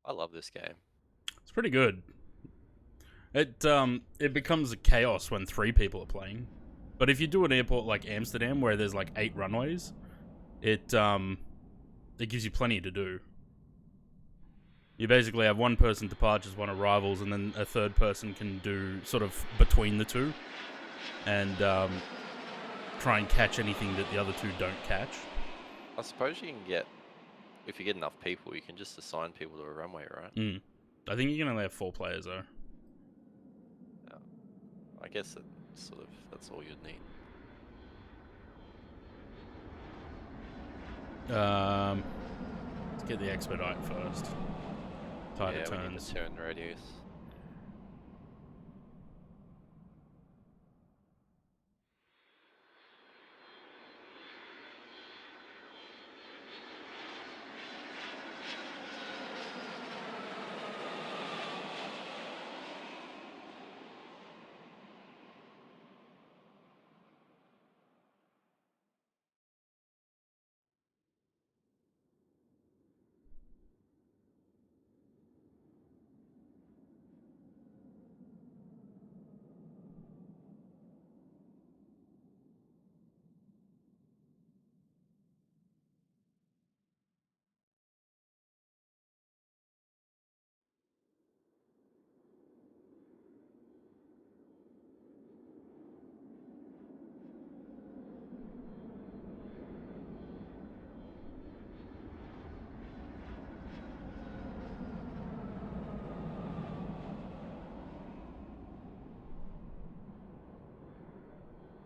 I love this game. It's pretty good. It becomes a chaos when three people are playing. But if you do an airport like Amsterdam where there's like 8 runways, it gives you plenty to do. You basically have one person departures, one arrivals, and then a third person can do sort of between the two and try and catch anything that the other two don't catch. I suppose you can get, if you get enough people, you can just assign people to a runway, right? I think you can only have 4 players though. Yeah. I guess that's all you'd need. Let's get the expedite first. Tighter Yeah, we need turns. the turn radius.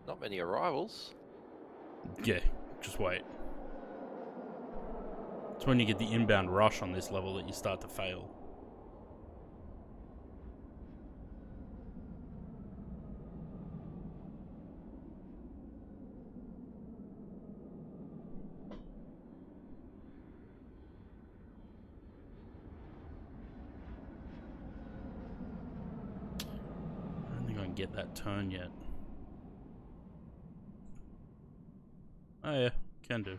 Not many arrivals. Yeah, just wait. It's when you get the inbound rush on this level that you start to fail. I don't think I can get that turn yet. Oh yeah, can do.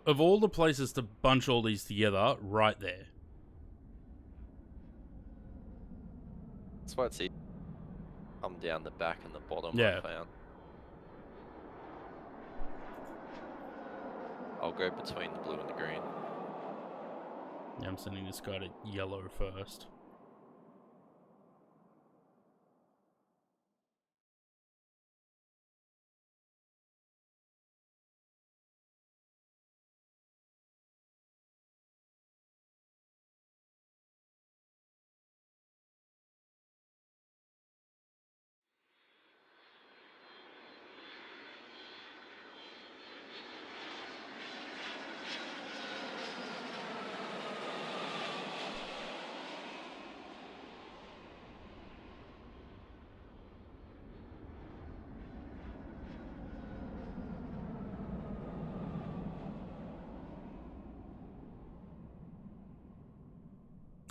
Of all the places to bunch all these together, right there. That's why it's easy. Come down the back and the bottom. Yeah. I found. I'll go between the blue and the green. Yeah, I'm sending this guy to yellow first.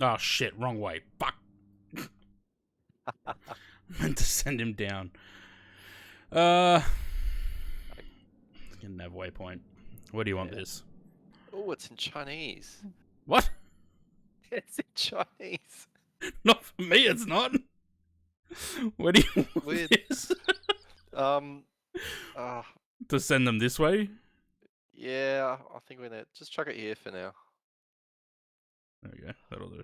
Oh shit, wrong way. Fuck. Meant to send him down. Get nav waypoint. Where do you want this? Oh, it's in Chinese. What? It's in Chinese. Not for me, it's not. Where do you want Weird. this? To send them this way? Yeah, I think we're gonna just chuck it here for now. There we go, that'll do.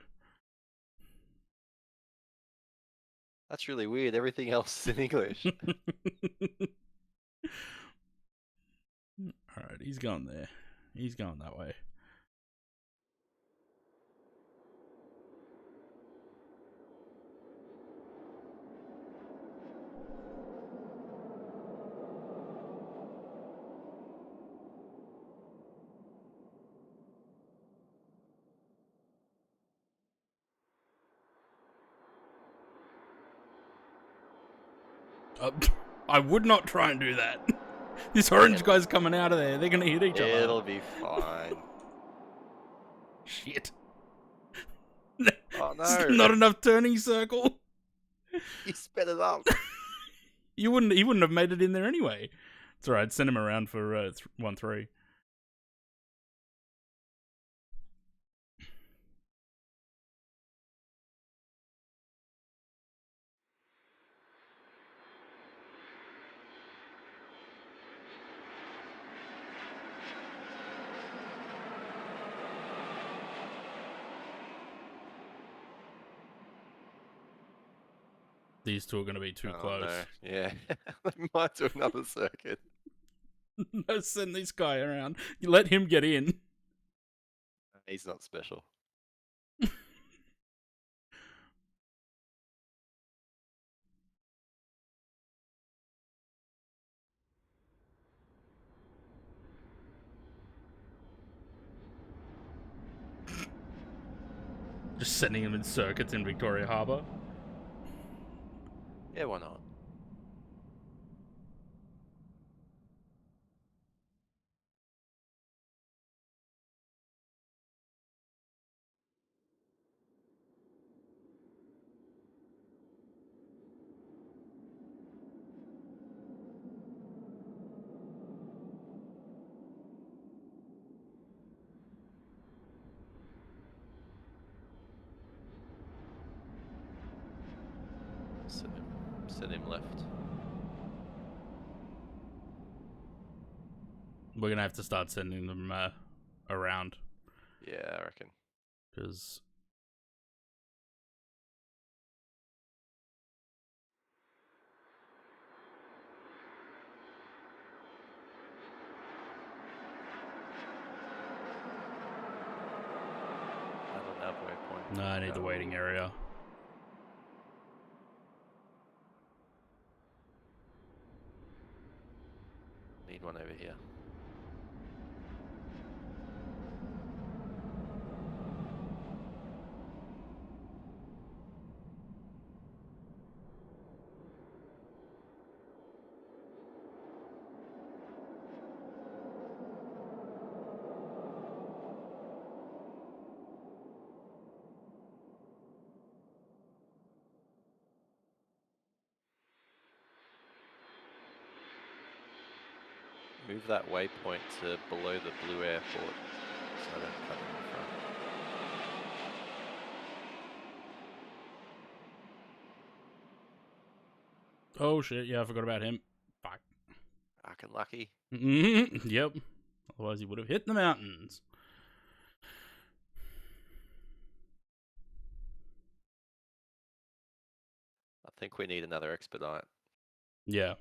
That's really weird. Everything else is in English. Alright, he's going there. He's going that way. I would not try and do that. This orange guy's coming out of there. They're gonna hit each other. It'll be fine. Shit. Oh It's no! not enough turning circle. He sped it up. He wouldn't have made it in there anyway. It's alright. Send him around for 1-3. These two are going to be too close. No. Yeah, they might do another circuit. No, send this guy around. You let him get in. He's not special. Just sending him in circuits in Victoria Harbour. Yeah, why not? Send him left. We're going to have to start sending them around. Yeah, I reckon. Because... Another waypoint. No, I need the waiting area. Need one over here. Move that waypoint to below the blue airport so I don't cut them in front. Oh shit, yeah, I forgot about him. Fuck. Fucking lucky. Yep. Otherwise he would have hit the mountains. I think we need another expedite. Yeah.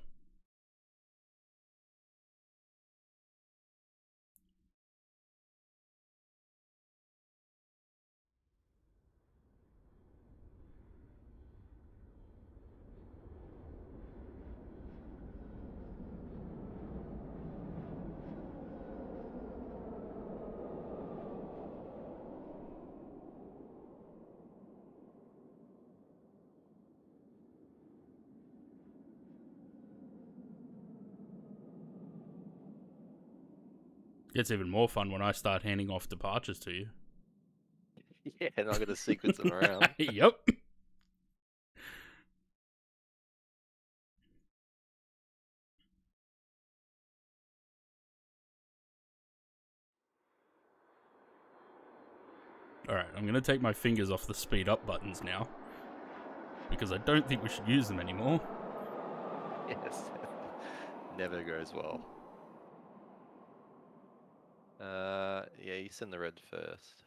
Gets even more fun when I start handing off departures to you. Yeah, and I'm gonna sequence them around. Yep. Alright, I'm going to take my fingers off the speed up buttons now. Because I don't think we should use them anymore. Yes. Never goes well. Yeah, you send the red first.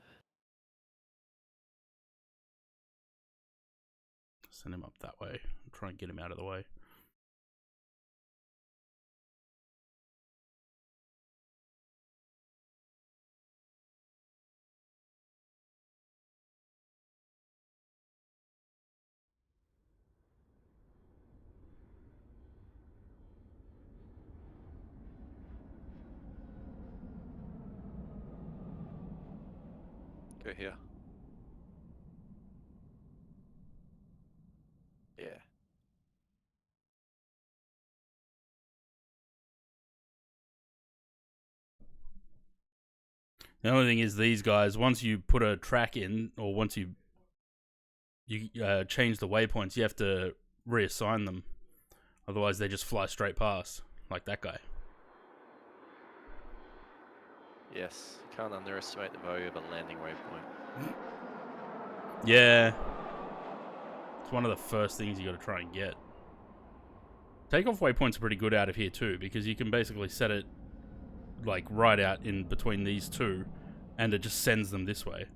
Send him up that way. Try and get him out of the way. Go here. Yeah. The only thing is these guys, once you put a track in, or once you change the waypoints, you have to reassign them. Otherwise they just fly straight past. Like that guy. Yes. You can't underestimate the value of a landing waypoint. Yeah. It's one of the first things you got to try and get. Takeoff waypoints are pretty good out of here too, because you can basically set it like right out in between these two, and it just sends them this way.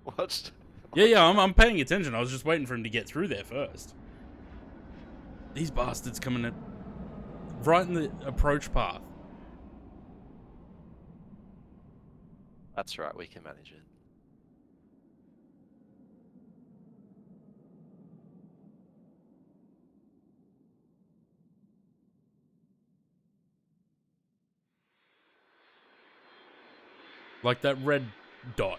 What? Yeah, I'm paying attention. I was just waiting for him to get through there first. These bastards coming in right in the approach path. That's right, we can manage it. Like that red dot.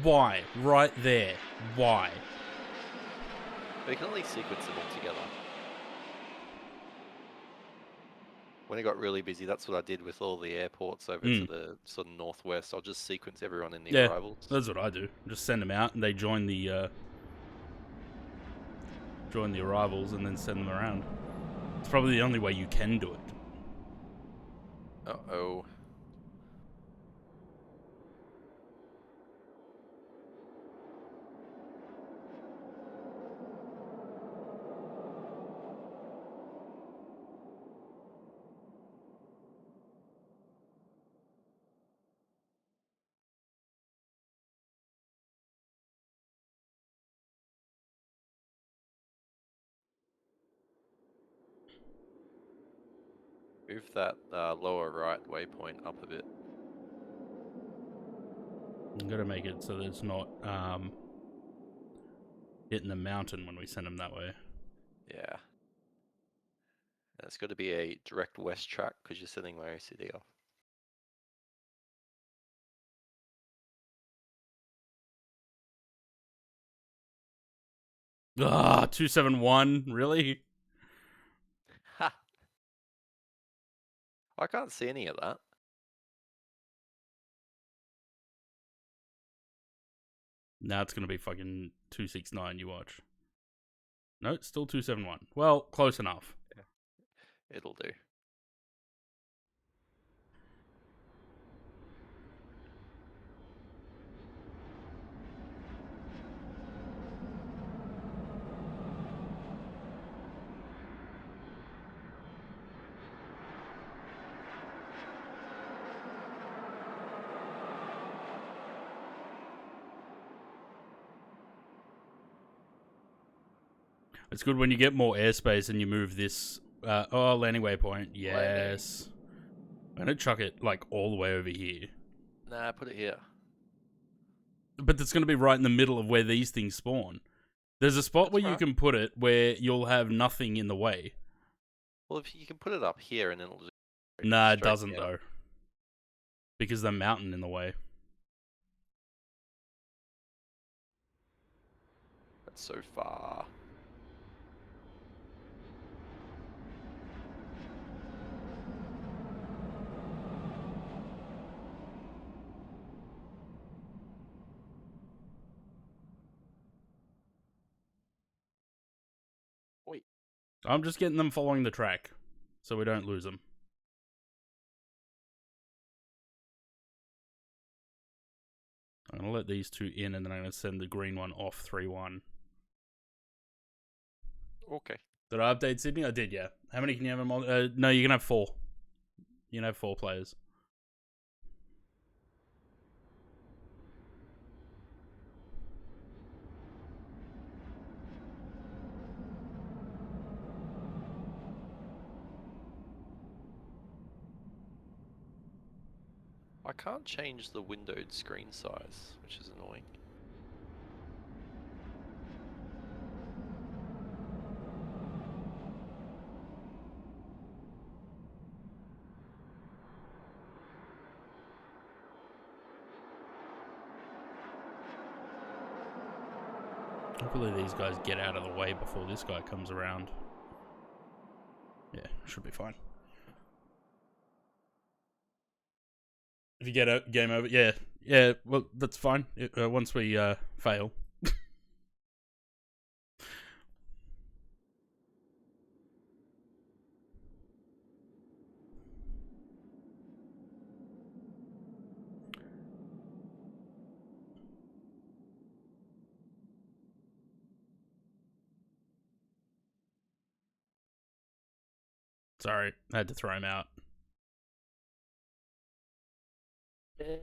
Why? Right there. Why? We can only sequence them all together. When it got really busy, that's what I did with all the airports over to the sort of northwest. I'll just sequence everyone in the arrivals. That's what I do. Just send them out, and they join the arrivals, and then send them around. It's probably the only way you can do it. Uh-oh. Move that lower right waypoint up a bit. I'm gonna make it so that it's not hitting the mountain when we send them that way. Yeah. And it's got to be a direct west track because you're sending my OCD off. Ah, 271, really? Ha! I can't see any of that. Now it's gonna be fucking 269, you watch. No, it's still 271. Well, close enough. Yeah. It'll do. It's good when you get more airspace and you move this. Landing waypoint. Yes. I'm gonna chuck it like all the way over here. Nah, put it here. But it's gonna be right in the middle of where these things spawn. There's a spot where you can put it where you'll have nothing in the way. Well, if you can put it up here and then it'll just... Nah, it doesn't though. Because the mountain in the way. That's so far. Wait. I'm just getting them following the track, so we don't lose them. I'm going to let these two in, and then I'm going to send the green one off 3-1. Okay. Did I update Sydney? I did, yeah. How many can you have in no, you can have 4. You can have 4 players. I can't change the windowed screen size, which is annoying. Hopefully these guys get out of the way before this guy comes around. Yeah, should be fine. If you get a game over, yeah, well, that's fine. Once we fail. Sorry, I had to throw him out. Yeah.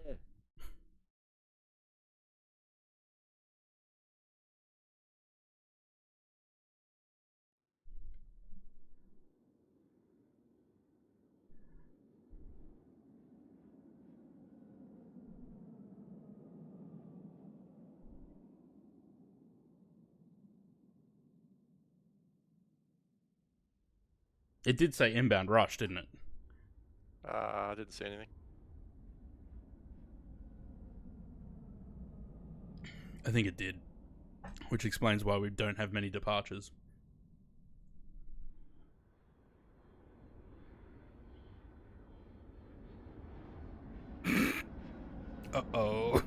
It did say inbound rush, didn't it? I didn't see anything. I think it did. Which explains why we don't have many departures. Uh-oh.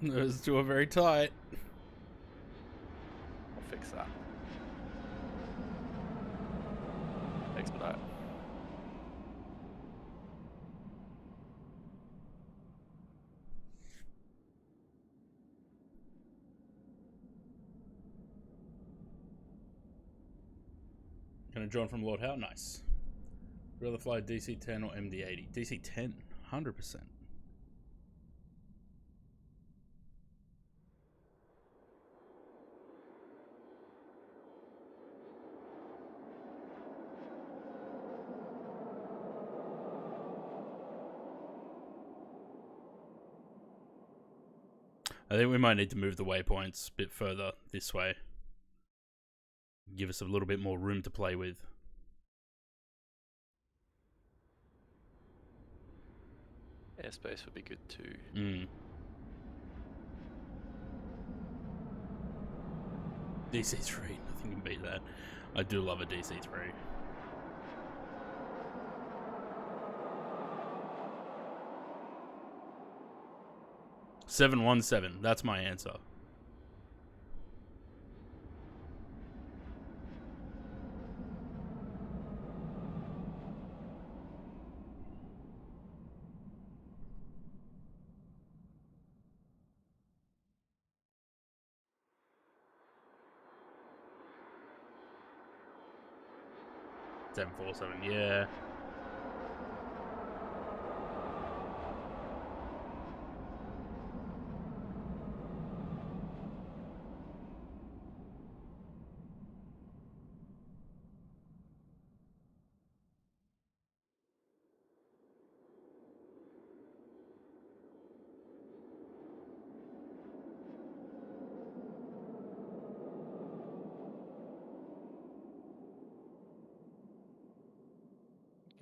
Those two are very tight. I'll fix that. Thanks for that. Gonna join from Lord Howe? Nice. Rather fly DC-10 or MD-80? DC-10, 100%. I think we might need to move the waypoints a bit further this way. Give us a little bit more room to play with. Airspace would be good too. DC-3, nothing can beat that. I do love a DC-3. $717, that's my answer. $747, yeah.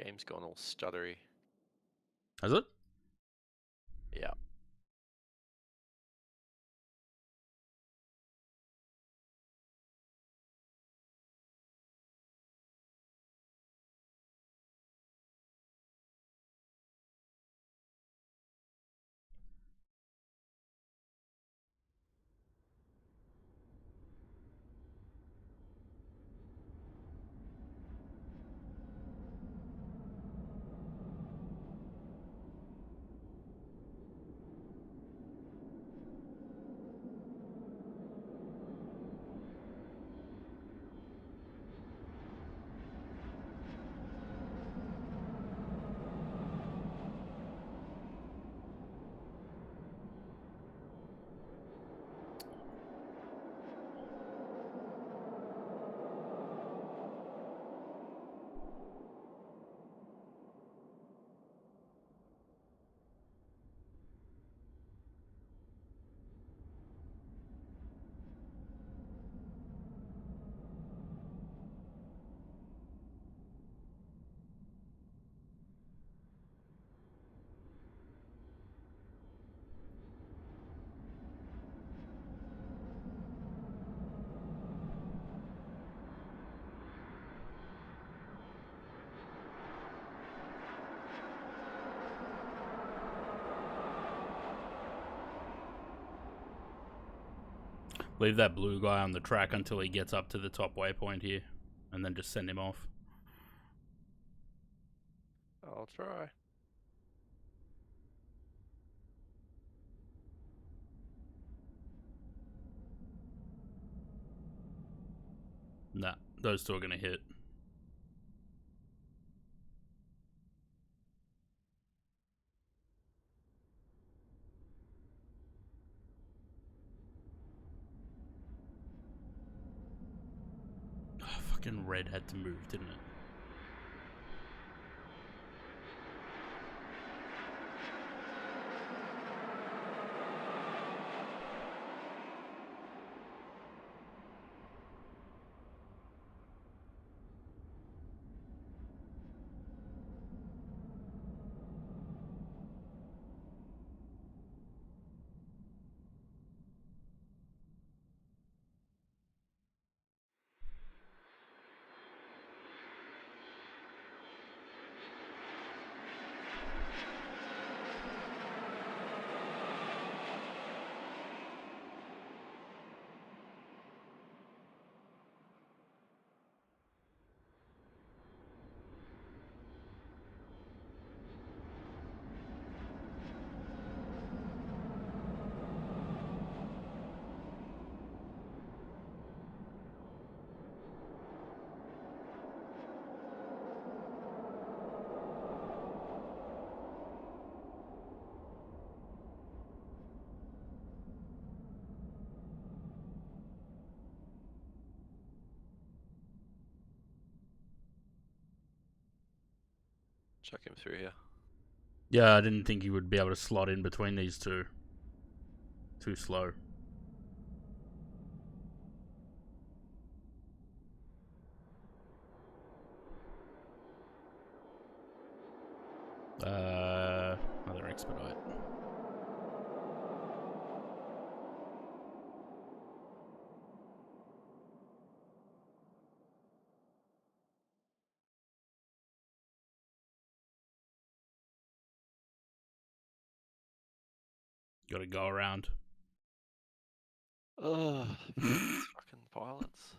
Game's gone all stuttery. Has it? Yeah. Leave that blue guy on the track until he gets up to the top waypoint here, and then just send him off. I'll try. Nah, those two are gonna hit. Oh, fucking red had to move, didn't it? Chuck him through here. Yeah, I didn't think he would be able to slot in between these two. Too slow. Another expedite. Gotta go around. Ugh, fucking pilots.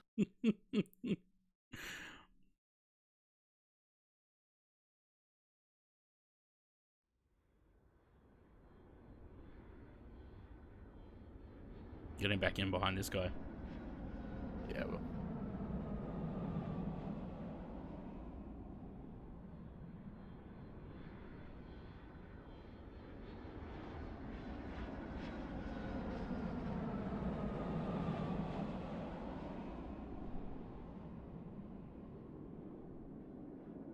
Getting back in behind this guy. Yeah, well.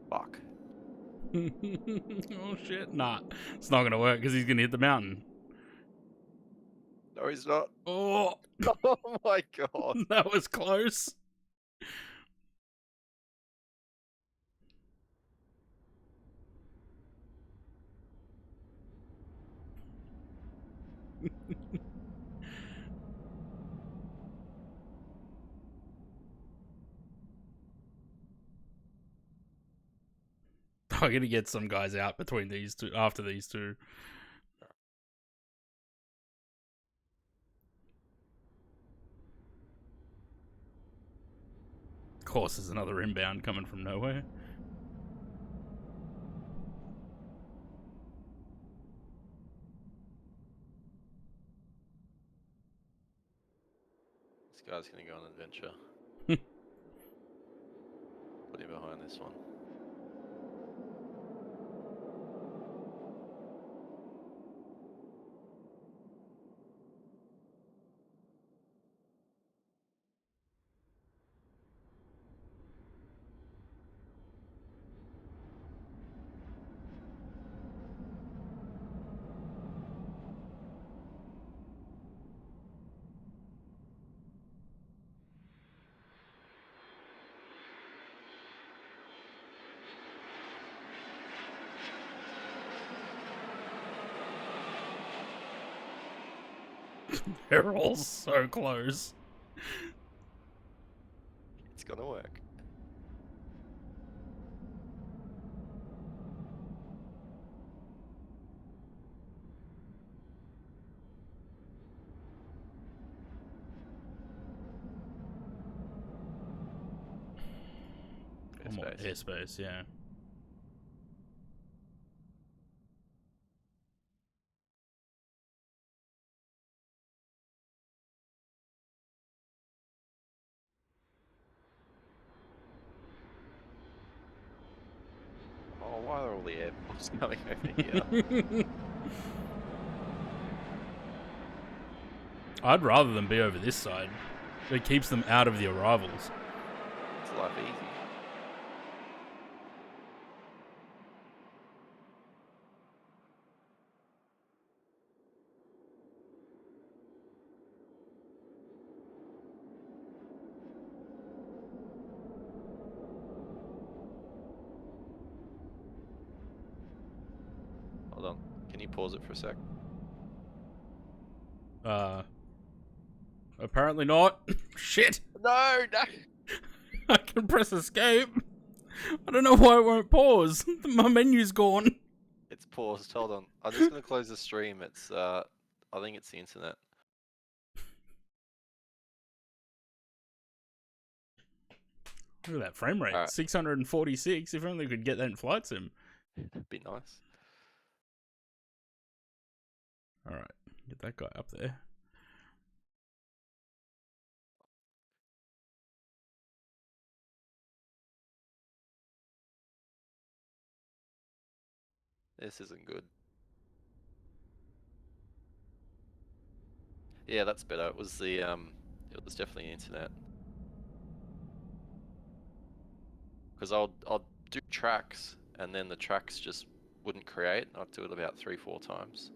Fuck. Oh shit. Nah, it's not gonna work because he's gonna hit the mountain. No, he's not. Oh, Oh my god. that was close. I'm gonna get some guys out between these two, after these two. Of course, there's another inbound coming from nowhere. This guy's gonna go on an adventure. Put him behind this one. They're all so close. It's gonna work. More airspace, yeah. Oh, why are all the airports coming over here? I'd rather them be over this side. It keeps them out of the arrivals. It's life easy. Hold on. Can you pause it for a sec? Apparently not. Shit! No, no! I can press escape. I don't know why it won't pause. My menu's gone. It's paused. Hold on. I'm just gonna close the stream. It's I think it's the internet. Look at that frame rate. Alright. 646. If only we could get that in Flight Sim. It'd be nice. Alright. Get that guy up there. This isn't good. Yeah, that's better. It was the it was definitely internet. Because I'll do tracks and then the tracks just wouldn't create. I'd do it about 3-4 times.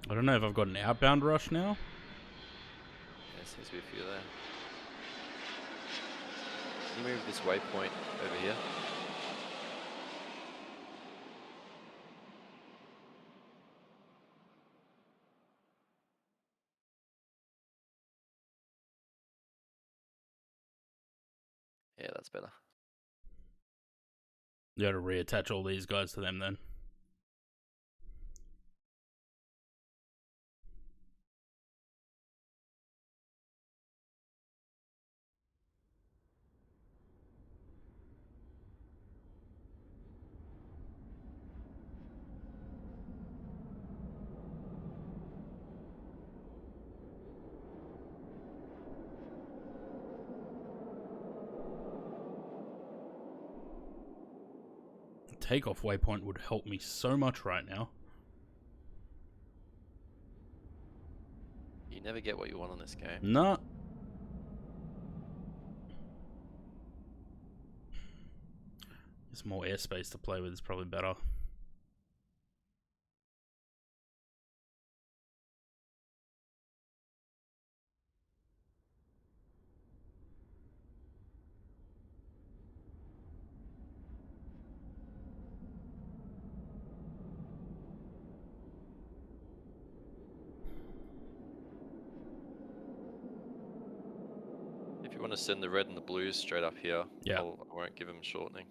I don't know if I've got an outbound rush now. Yeah, seems to be a few there. Can you move this waypoint over here? Yeah, that's better. You gotta reattach all these guys to them then. Takeoff waypoint would help me so much right now. You never get what you want on this game. Nah. There's more airspace to play with is probably better. If you want to send the red and the blues straight up here, Yeah. I won't give them shortening.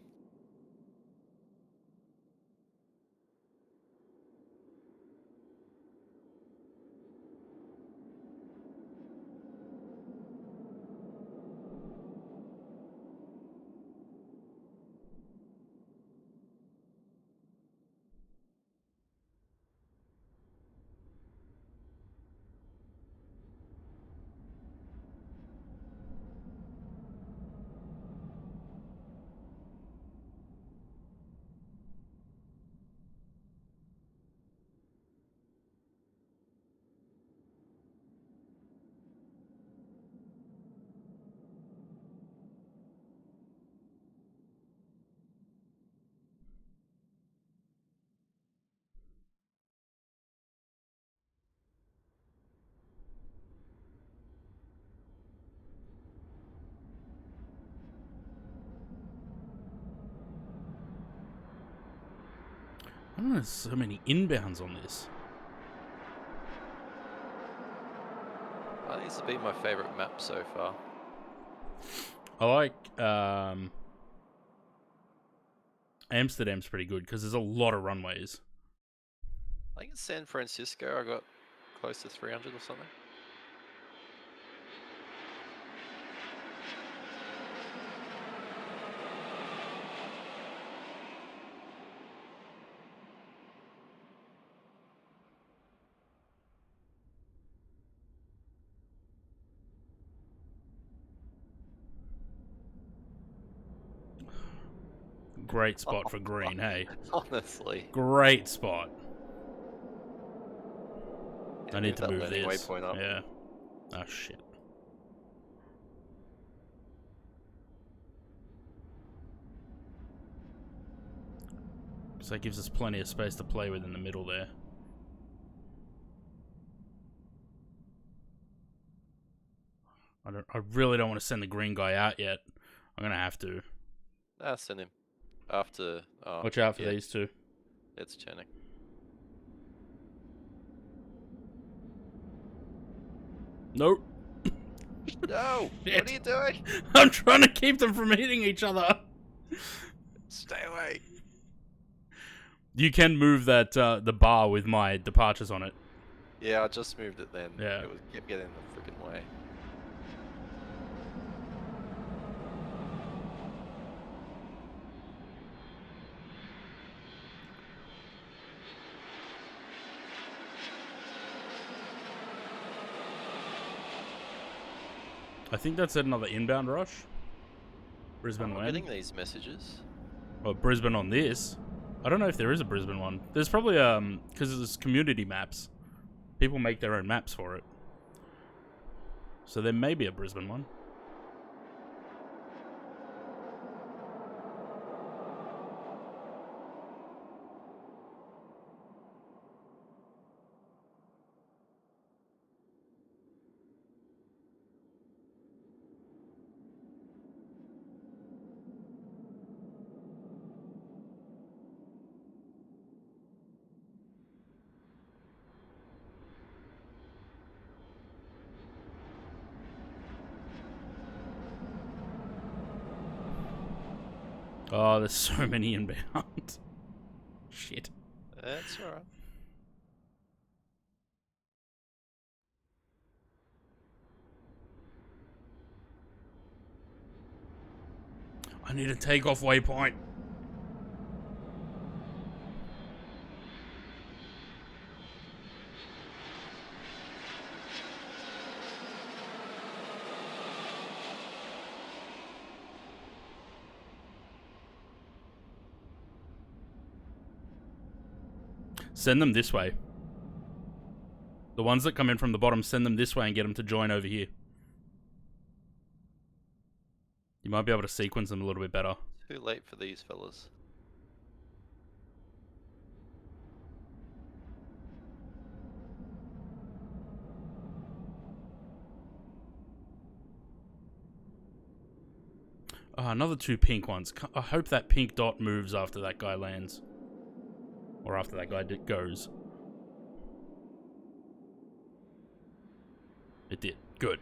I don't know, there's so many inbounds on this. I think this has been my favourite map so far. I like Amsterdam's pretty good because there's a lot of runways. I think in San Francisco I got close to 300 or something. Great spot for green, hey? Honestly. Great spot. Yeah, I need to that move landing this. waypoint up. Yeah. Oh, shit. So that gives us plenty of space to play with in the middle there. I really don't want to send the green guy out yet. I'm gonna have to. Send him. After... Oh, Watch out for yeah, these two. it's turning. Nope. No! What are you doing? I'm trying to keep them from hitting each other. Stay away! You can move that the bar with my departures on it. Yeah, I just moved it then. Yeah. It kept getting in the freaking way. I think that's another inbound rush. Brisbane I'm when? getting these messages. Oh, Brisbane on this. I don't know if there is a Brisbane one. There's probably because there's community maps. People make their own maps for it. So there may be a Brisbane one. Oh, there's so many inbound. Shit. That's alright. I need a takeoff waypoint. Send them this way. The ones that come in from the bottom, send them this way and get them to join over here. You might be able to sequence them a little bit better. Too late for these fellas. Oh, another two pink ones. I hope that pink dot moves after that guy lands. Or after that guy goes. It did. Good.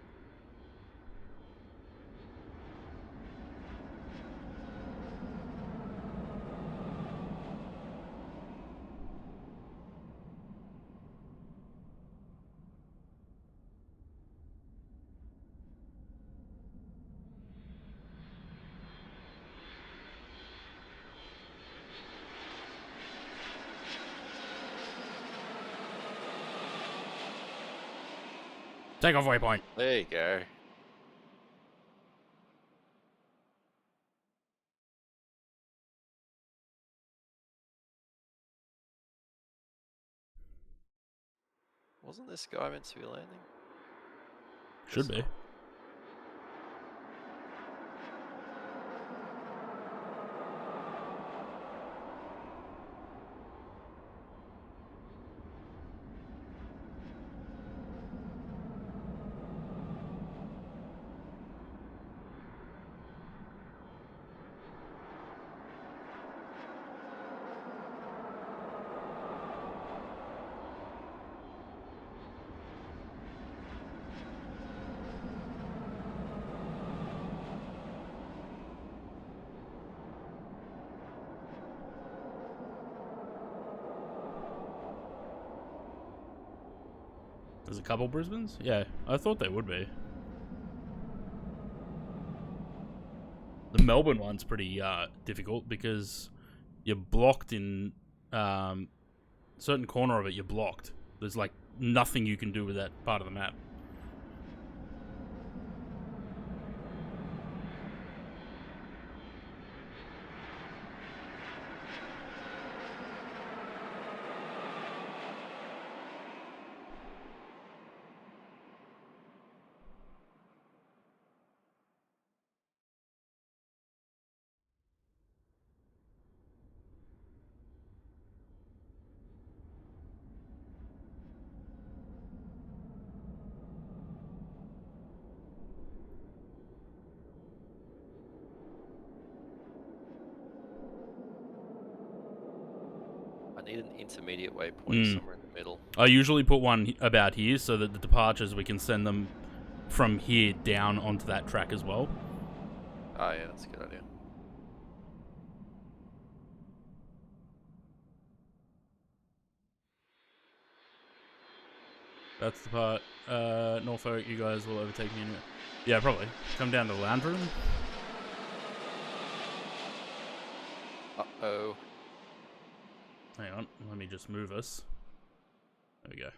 Take off waypoint. There you go. Wasn't this guy meant to be landing? Should be. There's a couple Brisbanes? Yeah, I thought they would be. The Melbourne one's pretty difficult because you're blocked in certain corner of it. You're blocked. There's like nothing you can do with that part of the map. I need an intermediate waypoint somewhere in the middle. I usually put one about here so that the departures, we can send them from here down onto that track as well. Oh yeah, that's a good idea. That's the part. Norfolk, you guys will overtake me anyway. Yeah, probably. Come down to the lounge room. Uh-oh. Hang on, let me just move us. There we go.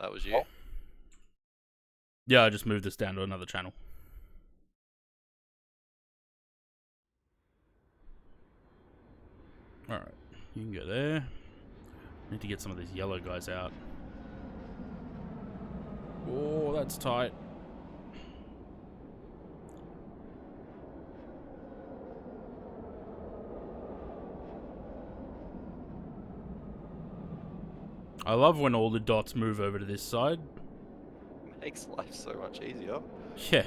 That was you? Yeah, I just moved this down to another channel. Alright, you can go there. Need to get some of these yellow guys out. Oh, that's tight. I love when all the dots move over to this side. Makes life so much easier. Yeah.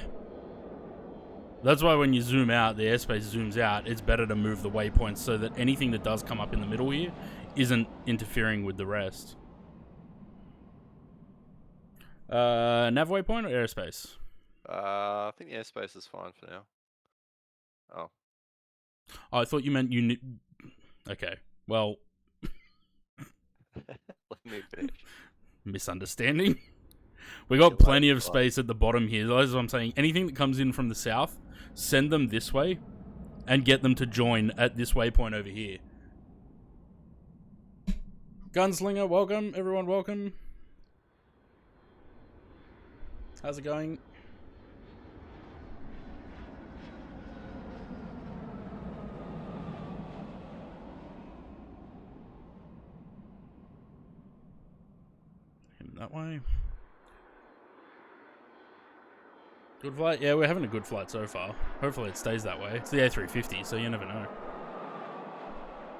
That's why when you zoom out, the airspace zooms out, it's better to move the waypoints so that anything that does come up in the middle here isn't interfering with the rest. Nav waypoint or airspace? I think the airspace is fine for now. Oh. Oh, I thought you meant you... Okay, well... Let me finish. Misunderstanding. We got plenty of space at the bottom here. That's what I'm saying. Anything that comes in from the south, send them this way and get them to join at this waypoint over here. Gunslinger, welcome. Everyone, welcome. How's it going? Him that way. Good flight? Yeah, we're having a good flight so far. Hopefully it stays that way. It's the A350, so you never know.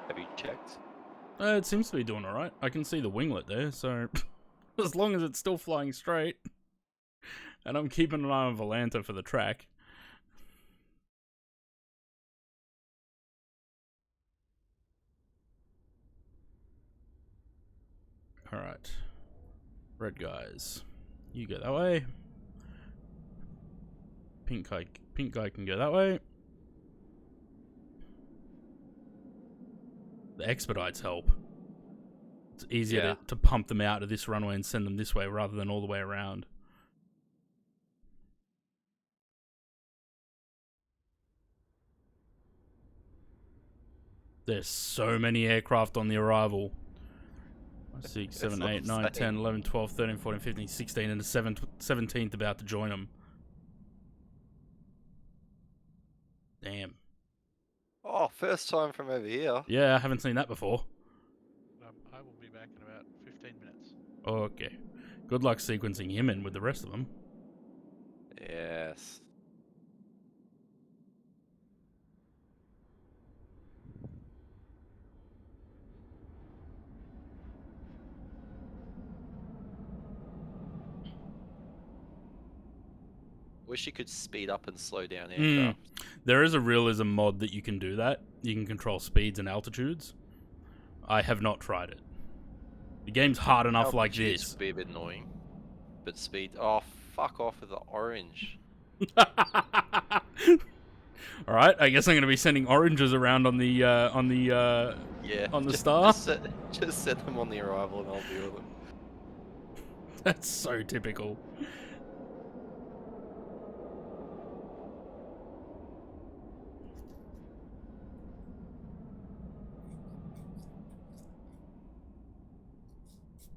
Have you checked? It seems to be doing alright. I can see the winglet there, so as long as it's still flying straight. And I'm keeping an eye on Volanta for the track. Alright. Red guys. You go that way. Pink guy can go that way. The expedites help. It's easier to pump them out of this runway and send them this way rather than all the way around. There's so many aircraft on the arrival. 6, That's 7, what 8, I'm 9, 10, saying. 11, 12, 13, 14, 15, 16, and the 17th about to join them. Damn. Oh, first time from over here. Yeah, I haven't seen that before. I will be back in about 15 minutes. Okay. Good luck sequencing him in with the rest of them. Yes. Wish you could speed up and slow down aircraft. There is a realism mod that you can do that. You can control speeds and altitudes. I have not tried it. The game's hard enough like Altitudes this. would be a bit annoying. But speed... Oh, fuck off with the orange. Alright, I guess I'm going to be sending oranges around on the Yeah. on the star. Just set them on the arrival and I'll deal with them. That's so typical.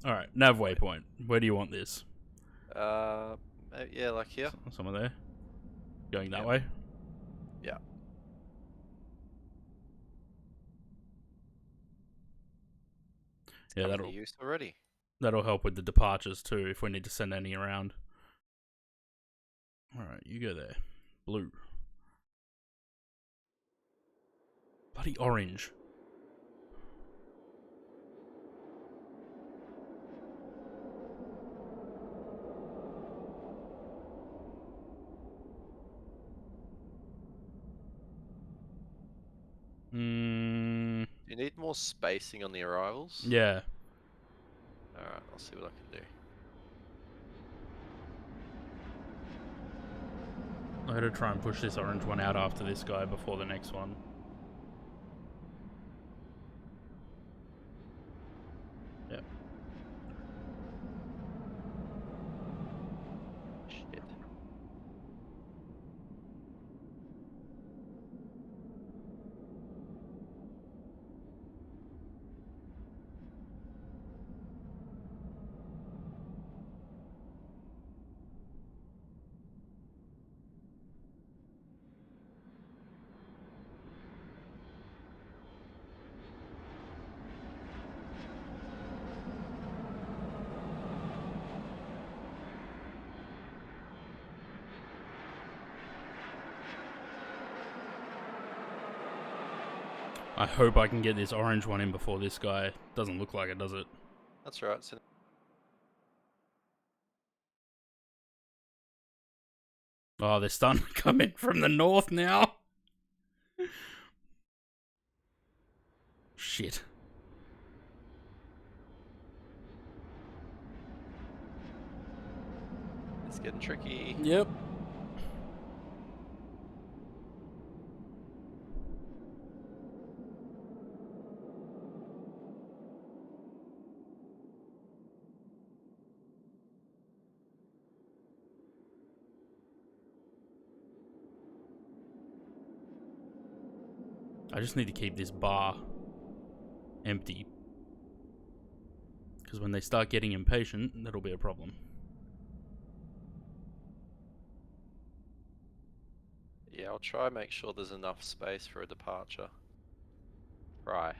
Alright, nav waypoint. Where do you want this? Yeah, like here. Somewhere there. Going that Yep. way? Yeah. Yeah, Coming to use already. that'll help with the departures too, if we need to send any around. Alright, you go there. Blue. Bloody orange. You need more spacing on the arrivals? Yeah. Alright, I'll see what I can do. I gotta try and push this orange one out after this guy before the next one. Yep. Shit. I hope I can get this orange one in before this guy. Doesn't look like it, does it? That's right. So Oh, they're starting to come in from the north now. Shit. it's getting tricky. Yep. I just need to keep this bar empty. Because when they start getting impatient, that'll be a problem. Yeah, I'll try and make sure there's enough space for a departure. Right.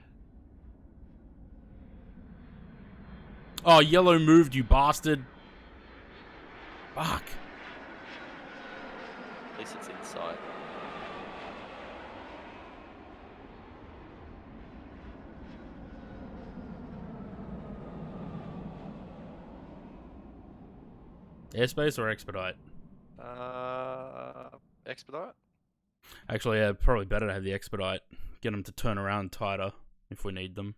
Oh, yellow moved, you bastard. Fuck. At least it's inside. Airspace or expedite? Expedite? Actually, yeah, probably better to have the expedite. Get them to turn around tighter if we need them.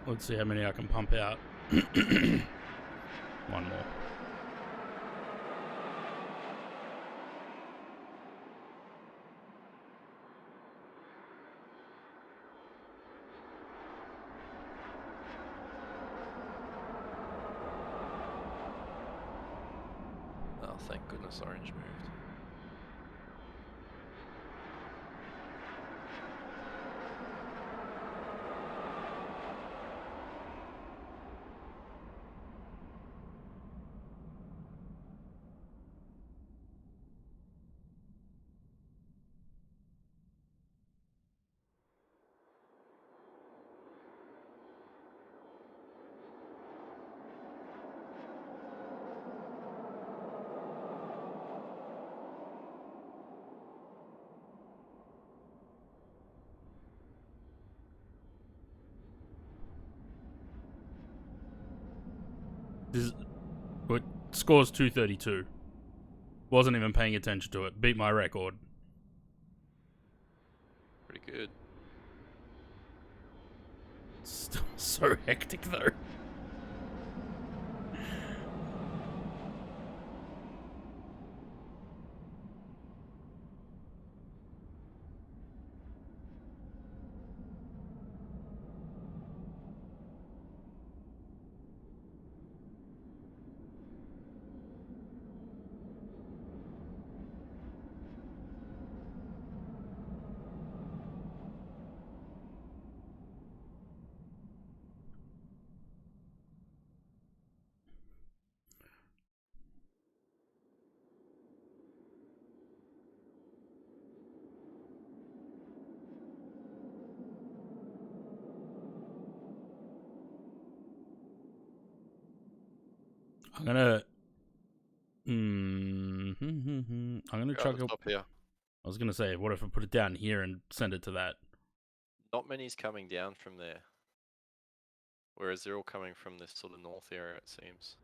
Let's see how many I can pump out. One more. Oh, thank goodness orange moved. But scores 232. Wasn't even paying attention to it. Beat my record. Pretty good. Still so hectic though. I'm gonna. I'm gonna chuck up. Stop here. I was gonna say, what if I put it down here and send it to that? Not many's coming down from there. Whereas they're all coming from this sort of north area, it seems.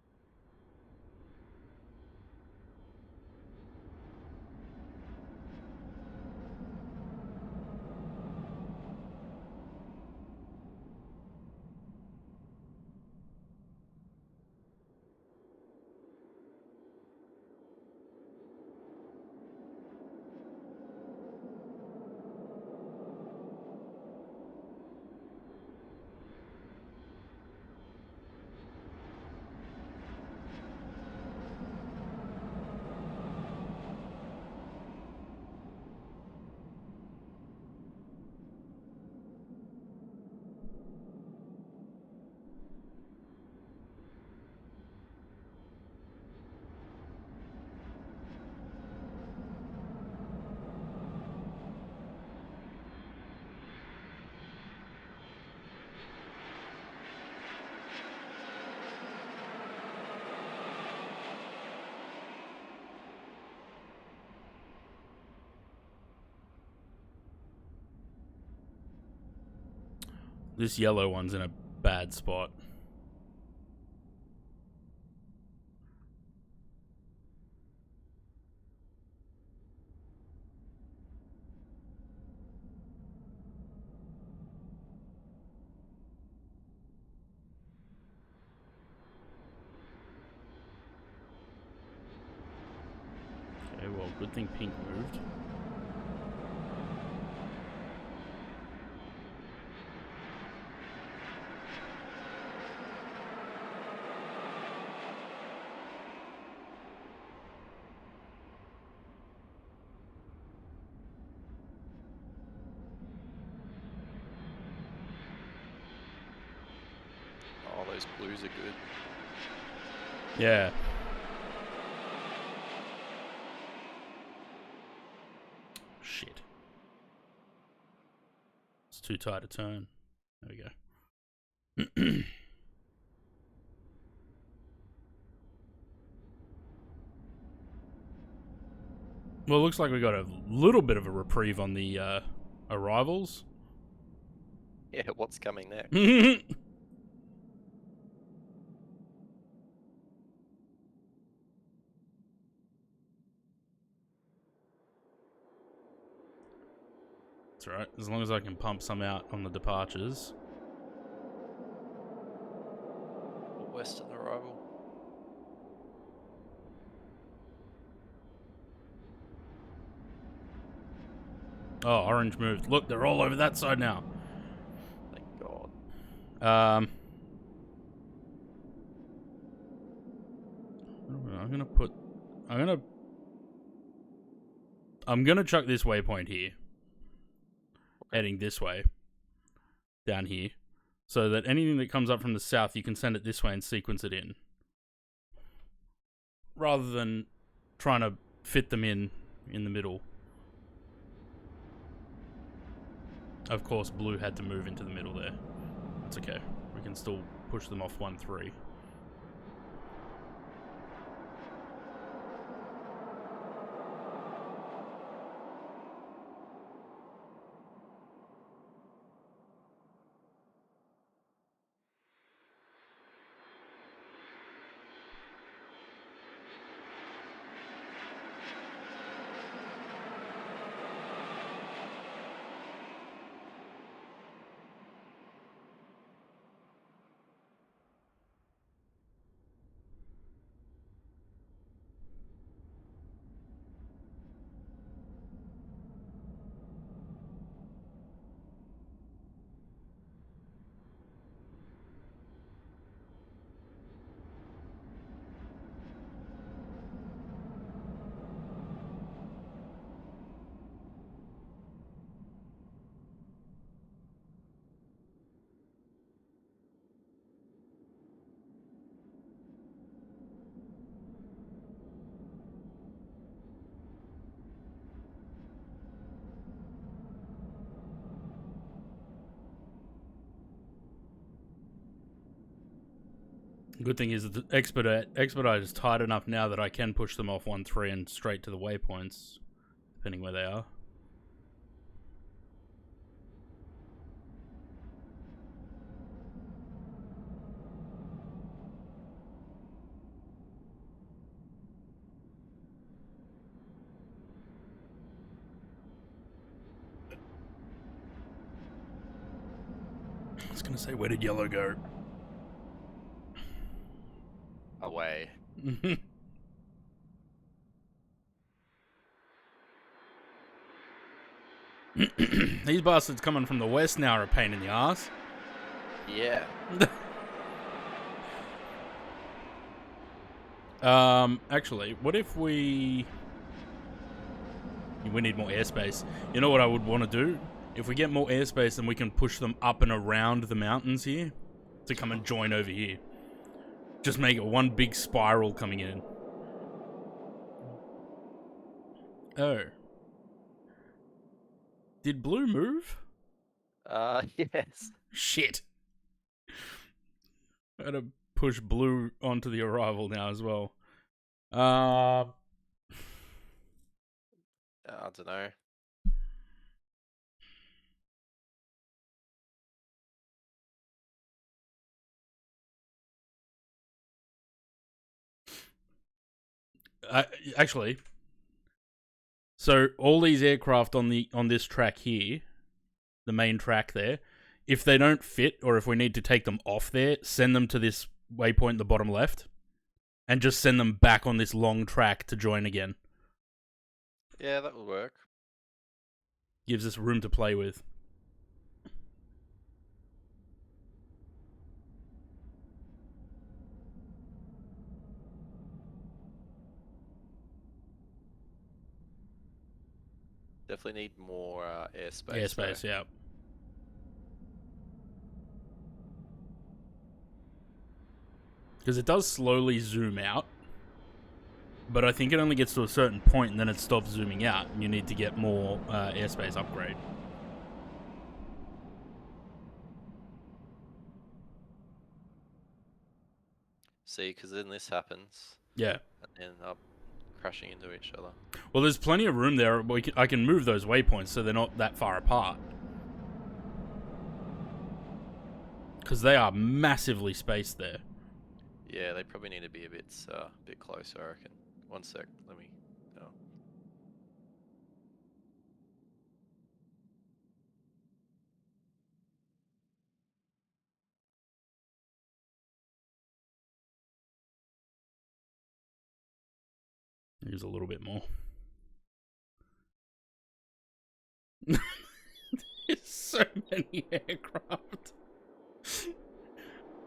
This yellow one's in a bad spot. Okay, well, good thing pink moved. Oh, those blues are good. Yeah. Shit. It's too tight a turn. There we go. Well, it looks like we got a little bit of a reprieve on the arrivals. Yeah, what's coming next? That's right. As long as I can pump some out on the departures. Oh, orange moved. Look, they're all over that side now. Thank God. I'm gonna chuck this waypoint here. Heading this way. Down here. So that anything that comes up from the south, you can send it this way and sequence it in. Rather than trying to fit them in the middle. Of course, blue had to move into the middle there. That's okay. We can still push them off 1-3. Good thing is that the expedite is tight enough now that I can push them off 1-3 and straight to the waypoints, depending where they are. I was gonna say, where did yellow go? Away. These bastards coming from the west now are a pain in the ass. Yeah. Actually, what if we need more airspace? You know what I would want to do? If we get more airspace, then we can push them up and around the mountains here to come and join over here. Just make it one big spiral coming in. Oh. Did blue move? Yes. Shit. I gotta push blue onto the arrival now as well. I don't know. Actually, so all these aircraft on this track here, the main track there, if they don't fit or if we need to take them off there, send them to this waypoint in the bottom left and just send them back on this long track to join again. Yeah, that will work. Gives us room to play with. Definitely need more airspace. Airspace, yeah. Because it does slowly zoom out. But I think it only gets to a certain point and then it stops zooming out. And you need to get more airspace upgrade. See, because then this happens. Yeah. And then up crashing into each other. Well, there's plenty of room there. I can move those waypoints so they're not that far apart. Because they are massively spaced there. Yeah, they probably need to be a bit closer, I reckon. One sec, let me... Oh. Use a little bit more. So many aircraft.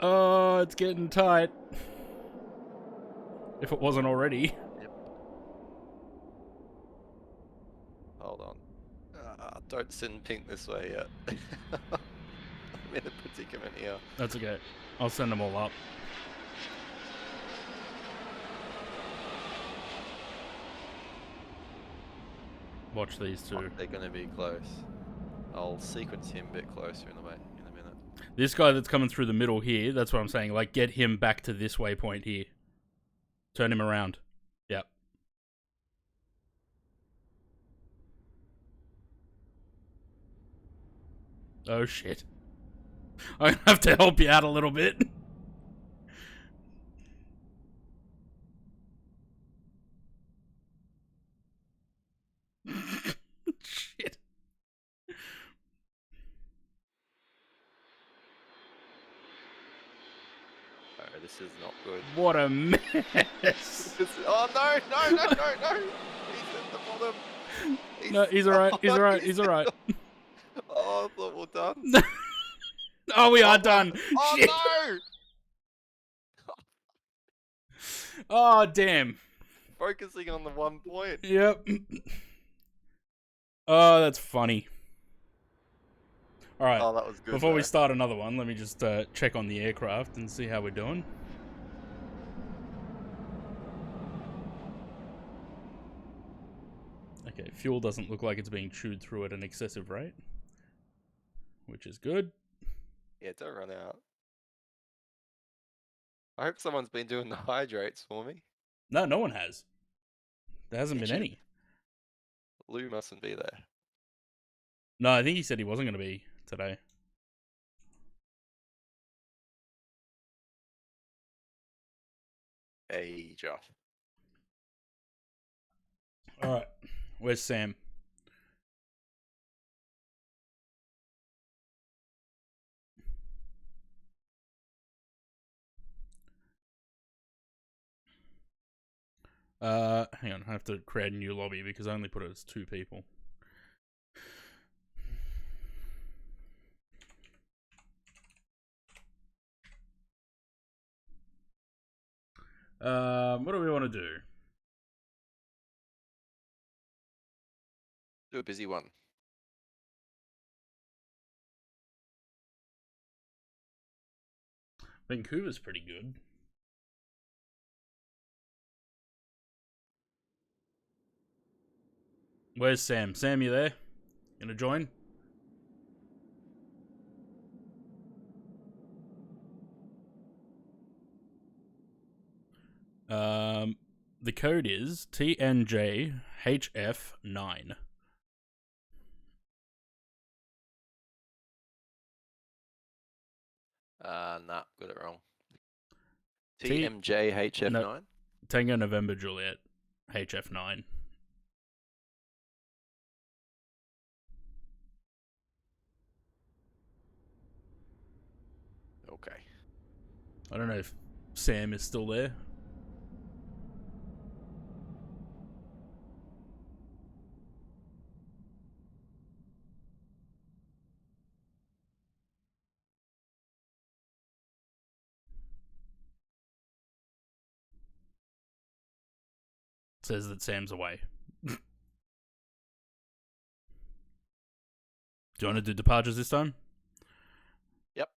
Oh, it's getting tight. If it wasn't already. Hold on. Don't send pink this way yet. I'm in a predicament here. That's okay. I'll send them all up. Watch these two. They're going to be close. I'll sequence him a bit closer in a minute. This guy that's coming through the middle here, that's what I'm saying. Like, get him back to this waypoint here. Turn him around. Yep. Oh, shit. I'm gonna have to help you out a little bit. Shit. Oh, this is not good. What a mess. Oh, no. He's at the bottom. No, he's alright. He's alright. He's alright. Oh, I thought we're done. Oh, we are done. Oh, Shit. no! Oh, damn. Focusing on the 1 point. Yep. Oh, that's funny. Alright. Oh, that was good. Before we start another one, let me just check on the aircraft and see how we're doing. Okay, fuel doesn't look like it's being chewed through at an excessive rate, which is good. Yeah, don't run out. I hope someone's been doing the hydrates for me. No, no one has. There hasn't been any. Lou mustn't be there. No, I think he said he wasn't going to be today. Hey, Josh. Alright, where's Sam? Hang on, I have to create a new lobby because I only put it as 2 people. What do we want to do? Do a busy one. Vancouver's pretty good. Where's Sam? Sam, you there? Gonna join? The code is TNJHF9. Nah, got it wrong. TMJHF9? No. Tango November Juliet HF9. Okay. I don't know if Sam is still there. Says that Sam's away. Do you want to do departures this time? Yep.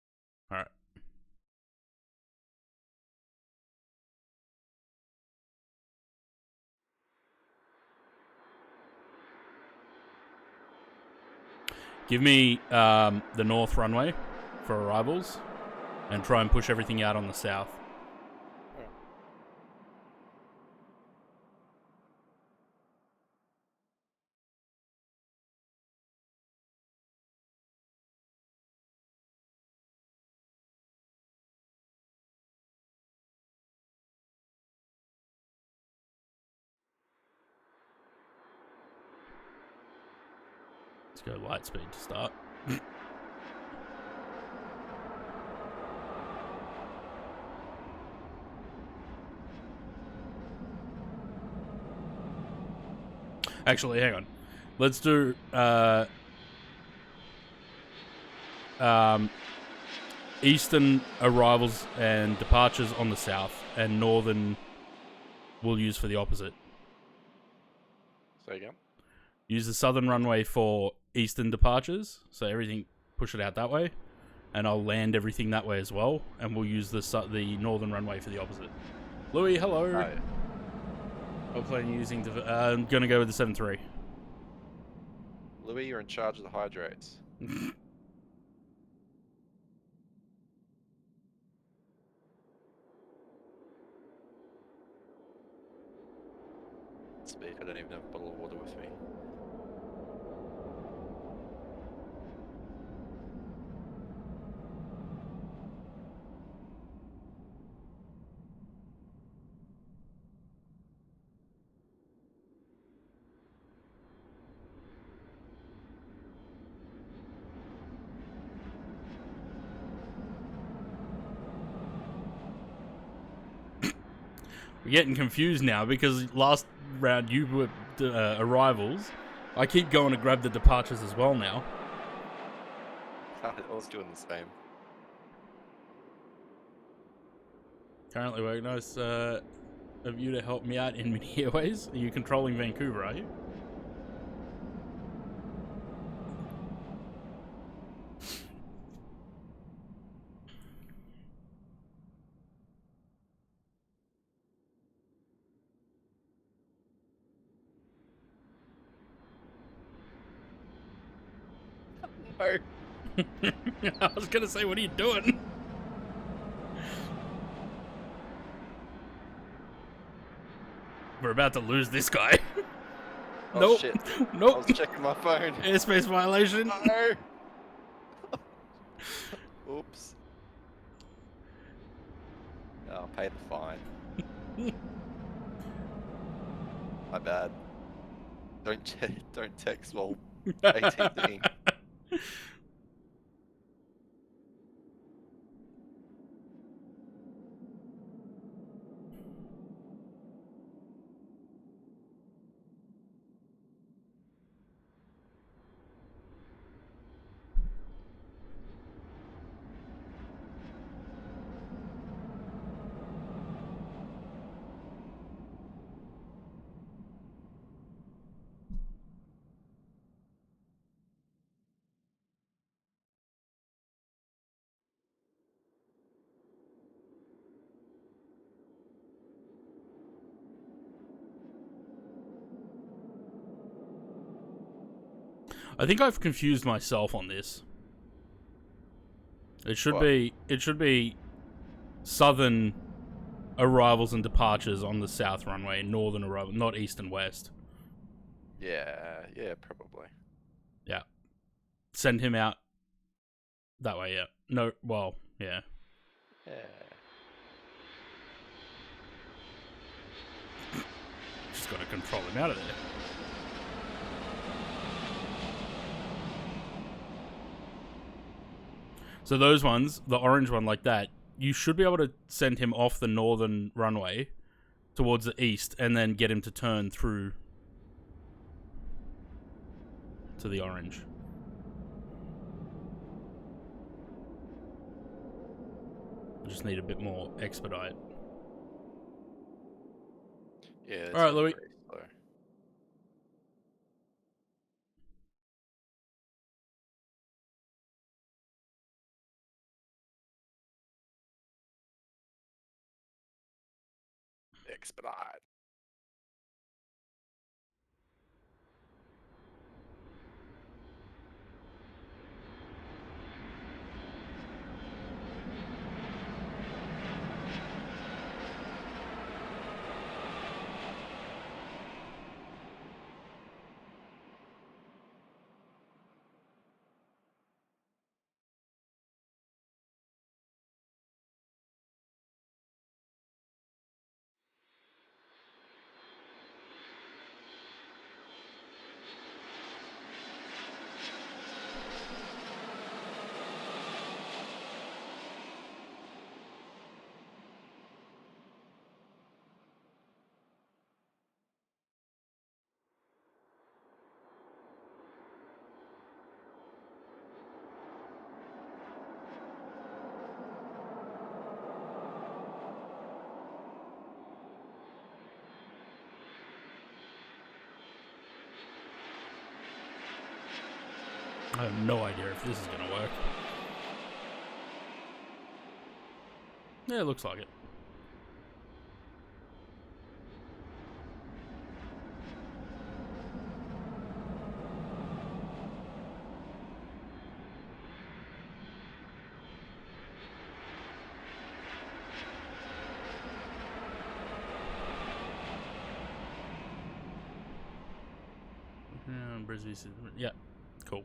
Alright. Give me the north runway for arrivals and try and push everything out on the south. Let's go light speed to start. Actually, hang on. Let's do eastern arrivals and departures on the south, and northern we'll use for the opposite. So again. Use the southern runway for eastern departures, so everything push it out that way, and I'll land everything that way as well, and we'll use the northern runway for the opposite. Louis, hello. Hi. I'm planning using. I'm gonna go with the 7-3. Louis, you're in charge of the hydrates. Speak. I don't even have a bottle of water with me. We're getting confused now because last round you were arrivals. I keep going to grab the departures as well now. I was doing the same. Currently working. Nice of you to help me out in Mini Airways. Are you controlling Vancouver, are you? No. I was gonna say, what are you doing? We're about to lose this guy. Oh Nope. shit. Nope. I was checking my phone. Airspace violation. No. Oops. I'll pay the fine. My bad. Don't text while ATDing. I think I've confused myself on this. It should What? be southern arrivals and departures on the south runway, northern arrival, not east and west. Yeah, probably. Yeah. Send him out that way, yeah. No, well, yeah. Yeah. Just gotta control him out of there. So those ones, the orange one like that, you should be able to send him off the northern runway towards the east and then get him to turn through to the orange. I just need a bit more expedite. Yeah. All right, Louis. Slow. Expedite. I have no idea if this is going to work. Yeah, it looks like it. Brisbane, yeah, cool.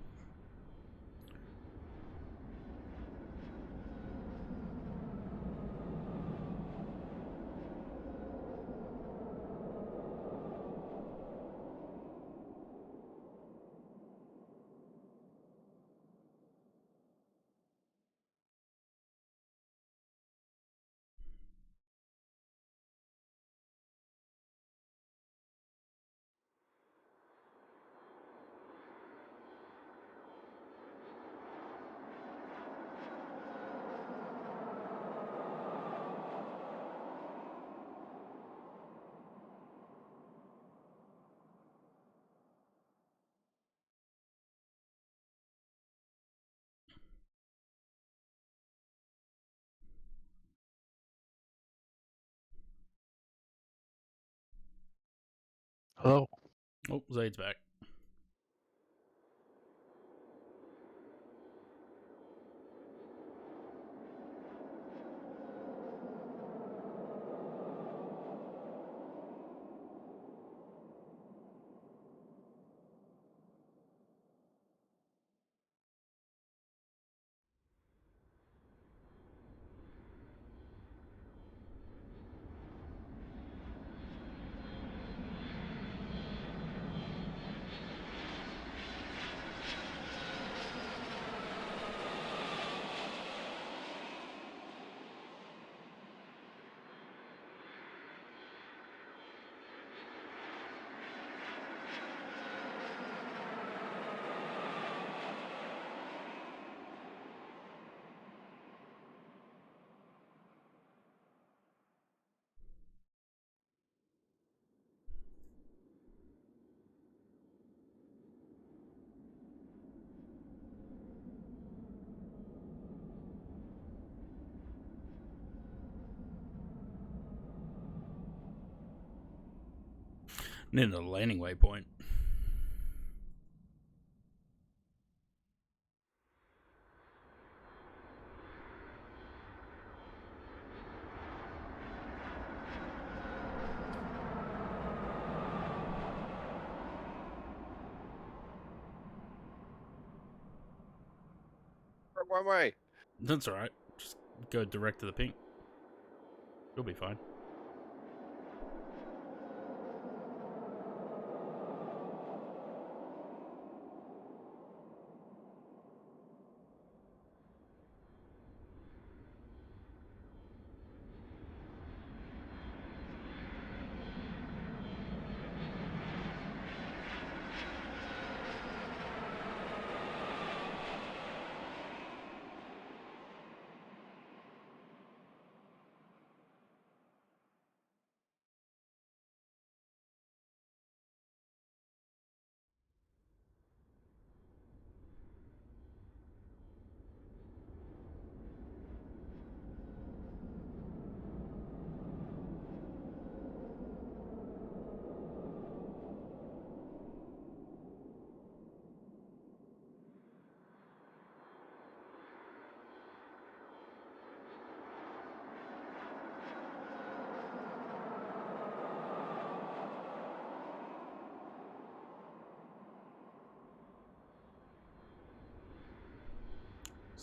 Hello. Oh, Zaid's back. Near the landing waypoint. One way. That's alright. Just go direct to the pink. You'll be fine.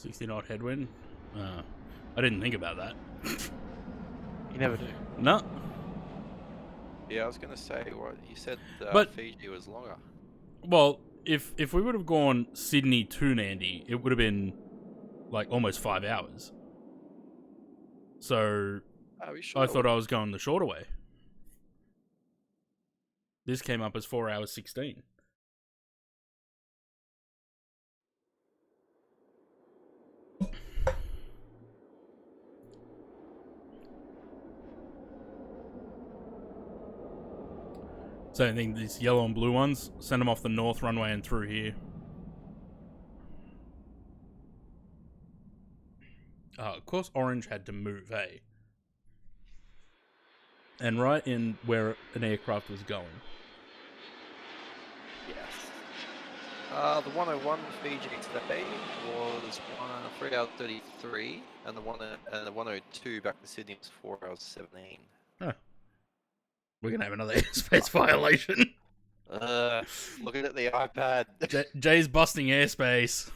$60 knot headwind. I didn't think about that. You never do. No. Yeah, I was going to say, what you said But- Fiji was longer. Well, if we would have gone Sydney to Nandi, it would have been like almost 5 hours. So Are we sure? I thought I was going the shorter way. This came up as 4 hours 16. So I think these yellow and blue ones, send them off the north runway and through here. course Orange had to move, hey? And right in where an aircraft was going. Yes. The 101 Fiji today was 3 hours 33, and the 102 back to Sydney was 4 hours 17. Huh. We're gonna have another airspace violation. Looking at the iPad. Jay's busting airspace.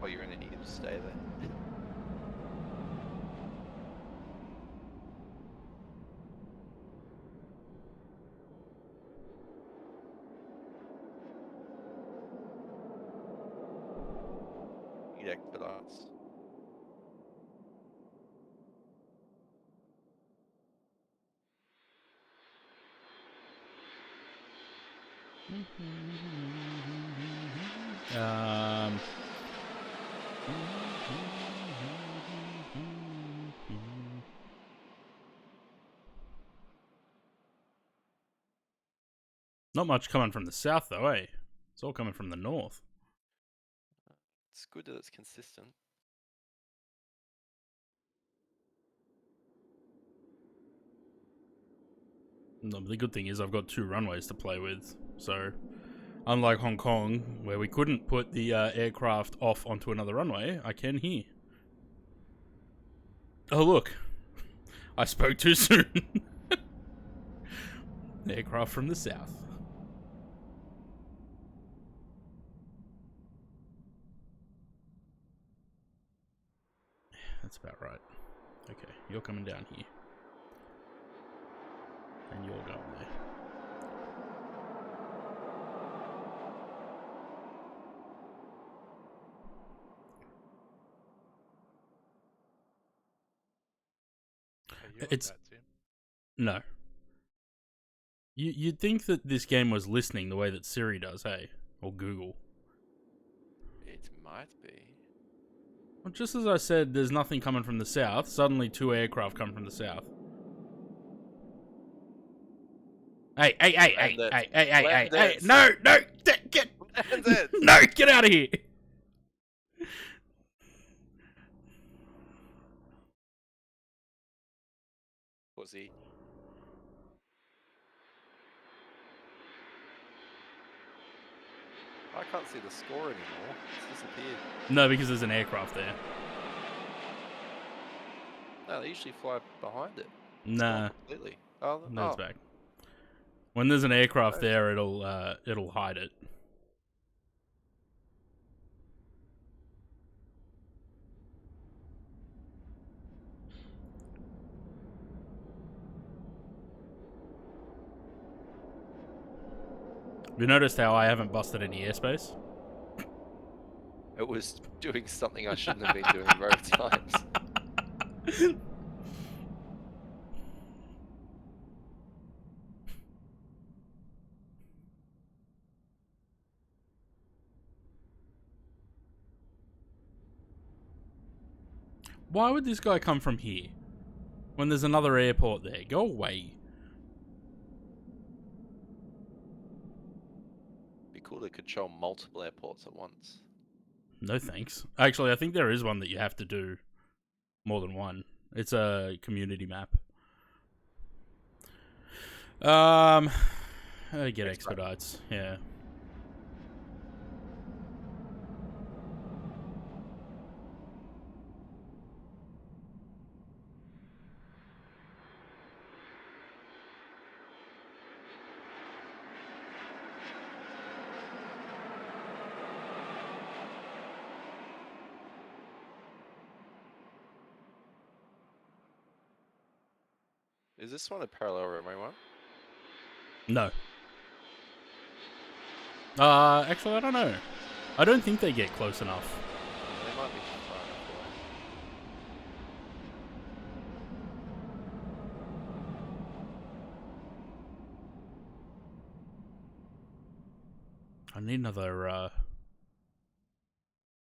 Oh, you're gonna need to stay there. Need expedites. Not much coming from the south, though, eh? It's all coming from the north. It's good that it's consistent. No, but the good thing is I've got 2 runways to play with, so unlike Hong Kong, where we couldn't put the aircraft off onto another runway, I can here. Oh, look. I spoke too soon. Aircraft from the south. That's about right. Okay, you're coming down here. And you're going there. It's that, Tim. No. You'd think that this game was listening the way that Siri does, hey? Or Google. It might be. Well, just as I said, there's nothing coming from the south. Suddenly 2 aircraft come from the south. Hey! No! Get! No! Get out of here! Pussy. I can't see the score anymore. It's disappeared. No, because there's an aircraft there. No, they usually fly behind it. It's Nah. gone completely. Oh, No, it's back. When there's an aircraft there, it'll hide it. Have you noticed how I haven't busted any airspace? It was doing something I shouldn't have been doing both times. Why would this guy come from here? When there's another airport there. Go away. Be cool to control multiple airports at once. No thanks. Actually, I think there is one that you have to do more than one. It's a community map. Get expedites. Yeah. Is this one a parallel runway one? No. Actually, I don't know. I don't think they get close enough. They might be far enough away. I need another,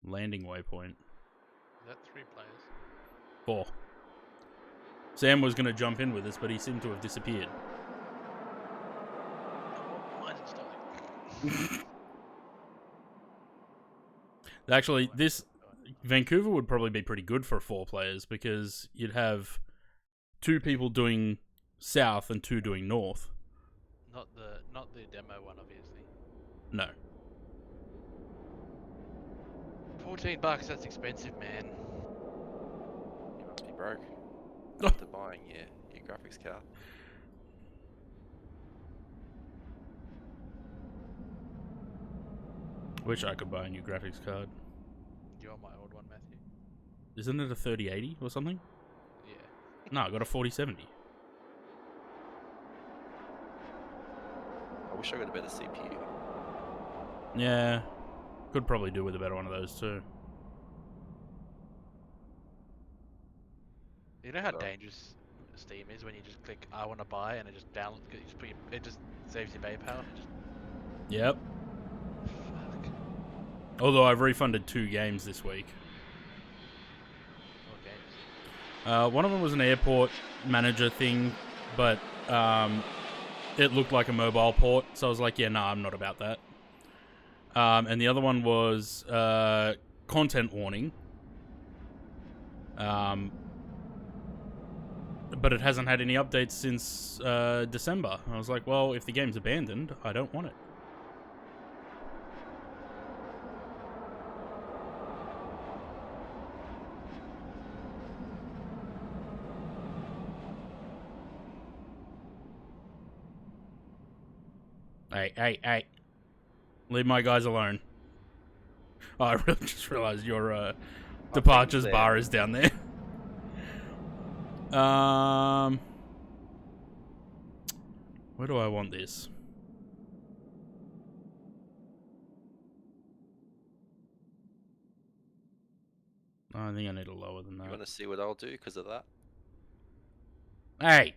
landing waypoint. Is that 3 players? 4. Sam was going to jump in with us, but he seemed to have disappeared. Oh, mine's installing. Actually, this Vancouver would probably be pretty good for 4 players because you'd have 2 people doing south and 2 doing north. Not the demo one, obviously. No. $14, that's expensive, man. You must be broke after buying your graphics card. Wish I could buy a new graphics card. You're my old one, Matthew. Isn't it a 3080 or something? Yeah. No, I got a 4070. I wish I got a better CPU. Yeah. Could probably do with a better one of those too. You know how So- dangerous Steam is when you just click I want to buy and it just downloads. It just saves your PayPal. Yep. Fuck. Although I've refunded 2 games this week. What games? One of them was an airport manager thing, but it looked like a mobile port, so I was like, yeah, nah, I'm not about that. And the other one was content warning. But it hasn't had any updates since December. I was like, well, if the game's abandoned, I don't want it. Hey. Leave my guys alone. Oh, I really just realized your departures there. bar is down there. Where do I want this? Oh, I think I need it lower than You that. want to see what I'll do because of that? Hey!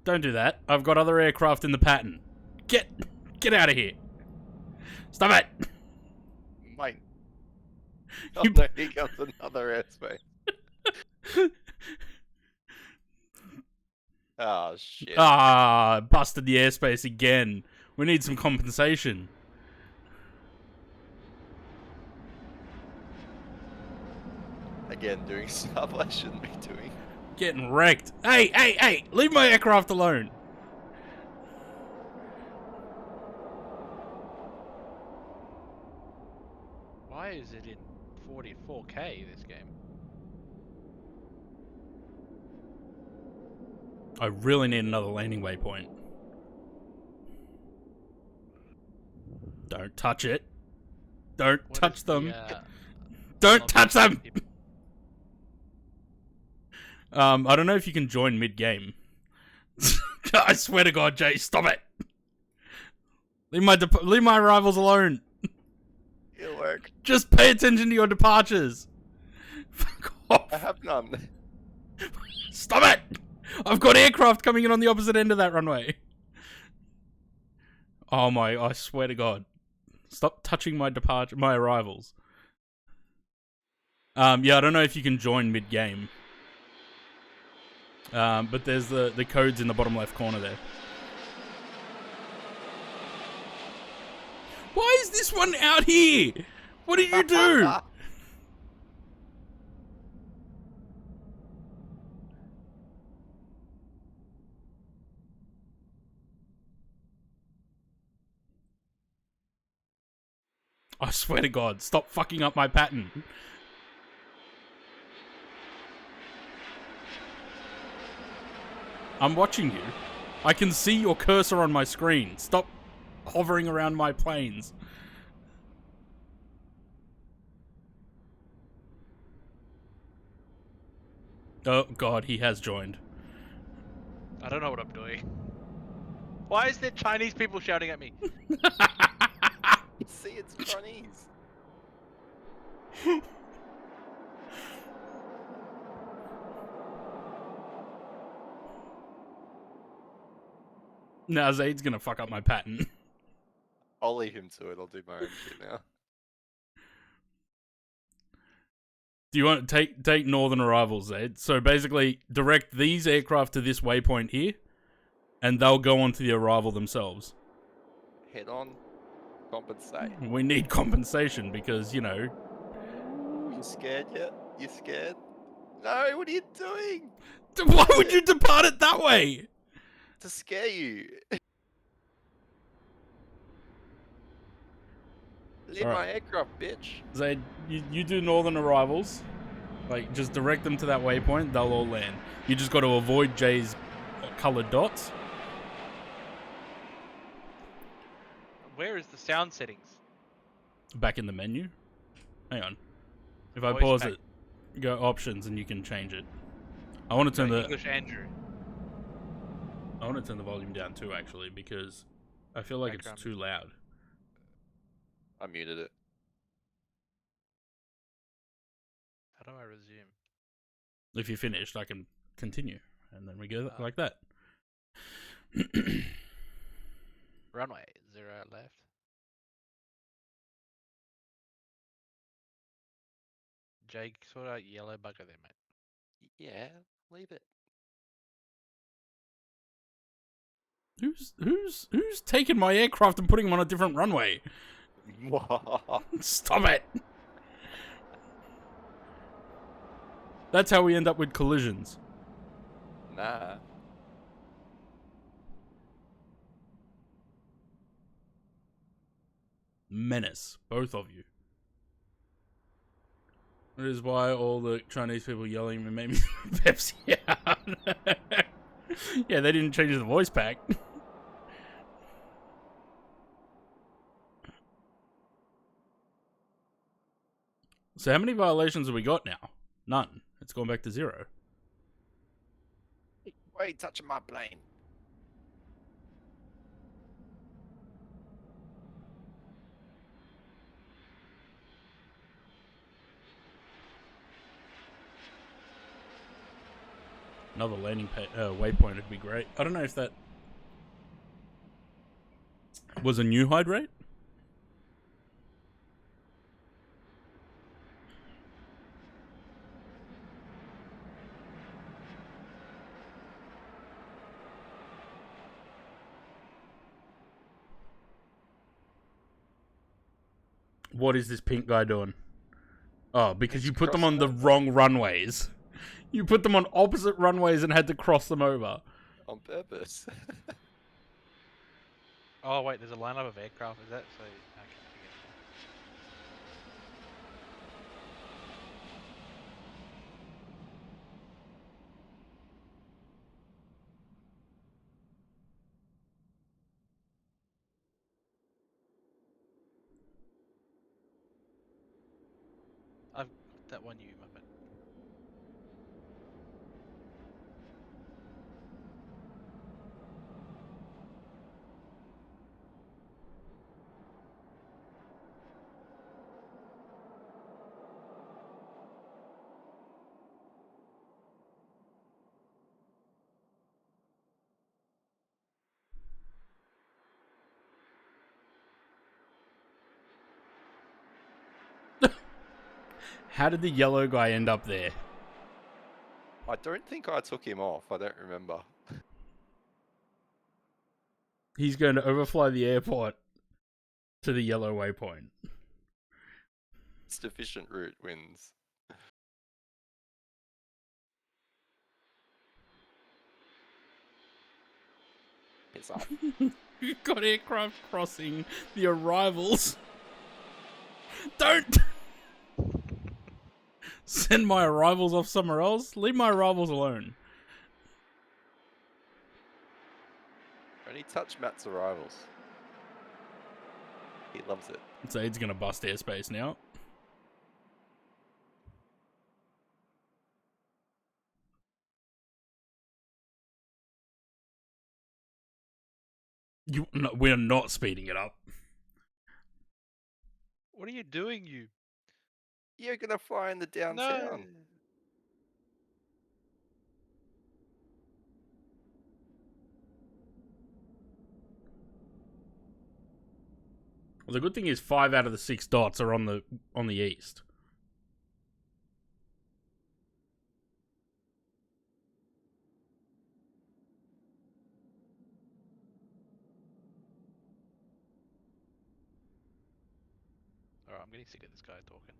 Don't do that. I've got other aircraft in the pattern. Get out of here. Stop it! Mate. Oh You- no, here comes another airspace. Oh shit. Ah, busted the airspace again. We need some compensation. Again, doing stuff I shouldn't be doing. Getting wrecked. Hey! Leave my aircraft alone. Why is it in 44K this game? I really need another landing waypoint. Don't touch it. Don't What touch is them. the, Don't touch them! people- I don't know if you can join mid-game. I swear to God, Jay, stop it. Leave my rivals alone. It'll work. Just pay attention to your departures. Fuck off. I have none. Stop it! I've got aircraft coming in on the opposite end of that runway. Oh my, I swear to God. Stop touching my arrivals. Yeah, I don't know if you can join mid-game. But there's the codes in the bottom left corner there. Why is this one out here? What did you do? I swear to God, stop fucking up my pattern. I'm watching you. I can see your cursor on my screen. Stop hovering around my planes. Oh God, he has joined. I don't know what I'm doing. Why is there Chinese people shouting at me? See, it's Chinese. Now Zaid's gonna fuck up my pattern. I'll leave him to it. I'll do my own shit now. Do you want to take northern arrivals, Zaid? So basically, direct these aircraft to this waypoint here, and they'll go on to the arrival themselves. Head on. Compensate. We need compensation because, you know, scared yet? You scared? No, what are you doing? Why would you depart it that way? To scare you. Leave Alright. my aircraft, bitch. Zaid, you do northern arrivals. Like, just direct them to that waypoint, they'll all land. You just got to avoid Jay's coloured dots. Where is the sound settings? Back in the menu. Hang on. If I Voice pause pack. it, go options and you can change it. I want to turn the English Andrew. I want to turn the volume down too, actually, because I feel like Background it's too loud. I muted it. How do I resume? If you're finished, I can continue, and then we go like that. Runway 0 left. Jake, sort out yellow bugger there, mate. Yeah, leave it. Who's taking my aircraft and putting them on a different runway? Stop it! That's how we end up with collisions. Nah. Menace, both of you. That is why all the Chinese people yelling at me made me Pepsi out. Yeah, they didn't change the voice pack. So how many violations have we got now? None. It's gone back to 0. Why are you touching my plane? Another landing waypoint would be great. I don't know if that was a new hide rate. What is this pink guy doing? Oh, because He's you put them on crossing the over. wrong runways. You put them on opposite runways and had to cross them over. On purpose. Oh wait, there's a lineup of aircraft. Is that so? Okay, I've got that one you muppet. How did the yellow guy end up there? I don't think I took him off. I don't remember. He's going to overfly the airport to the yellow waypoint. It's efficient route wins. It's up. You've got aircraft crossing the arrivals. Don't send my arrivals off somewhere else. Leave my arrivals alone. Only touch Matt's arrivals. He loves it. Zaid's gonna bust airspace now. No, we're not speeding it up. What are you doing, you? You're gonna fly in the downtown. Well, the good thing is 5 out of the 6 dots are on the east. Alright, I'm getting sick of this guy talking.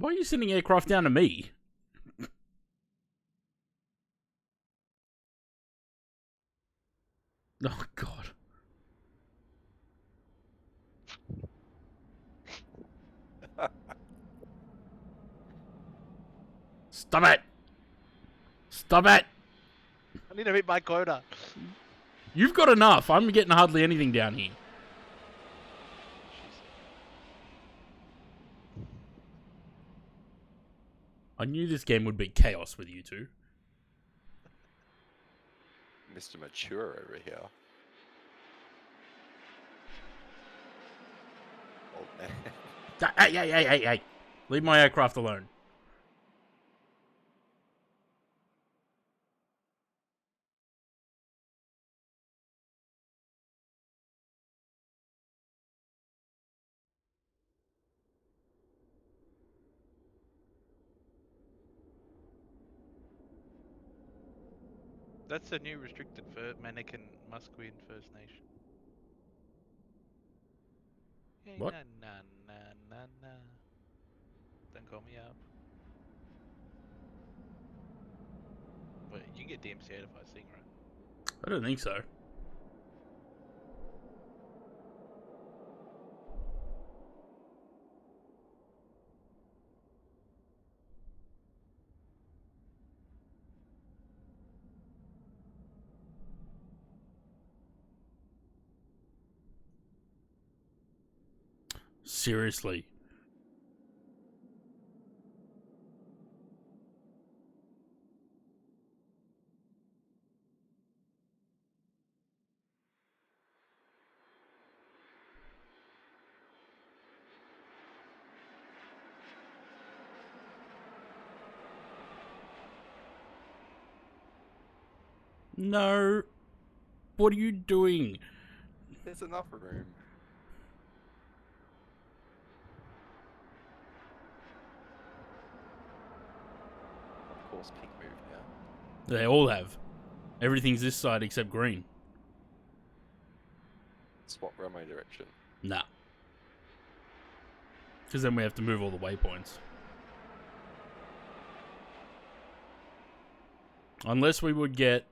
Why are you sending aircraft down to me? Oh, God. Stop it! Stop it! I need to meet my quota. You've got enough. I'm getting hardly anything down here. I knew this game would be chaos with you two. Mr. Mature over here. Old man. Hey. Leave my aircraft alone. That's a new restricted for Manican Musqueam First Nation. Hey, What? Na. Don't call me up. But you can get DMCA'd if I sing, right? I don't think so. Seriously. No. What are you doing? There's enough room. Of course, pink move now. They all have. Everything's this side except green. Swap runway direction. Nah. Because then we have to move all the waypoints. Unless we would get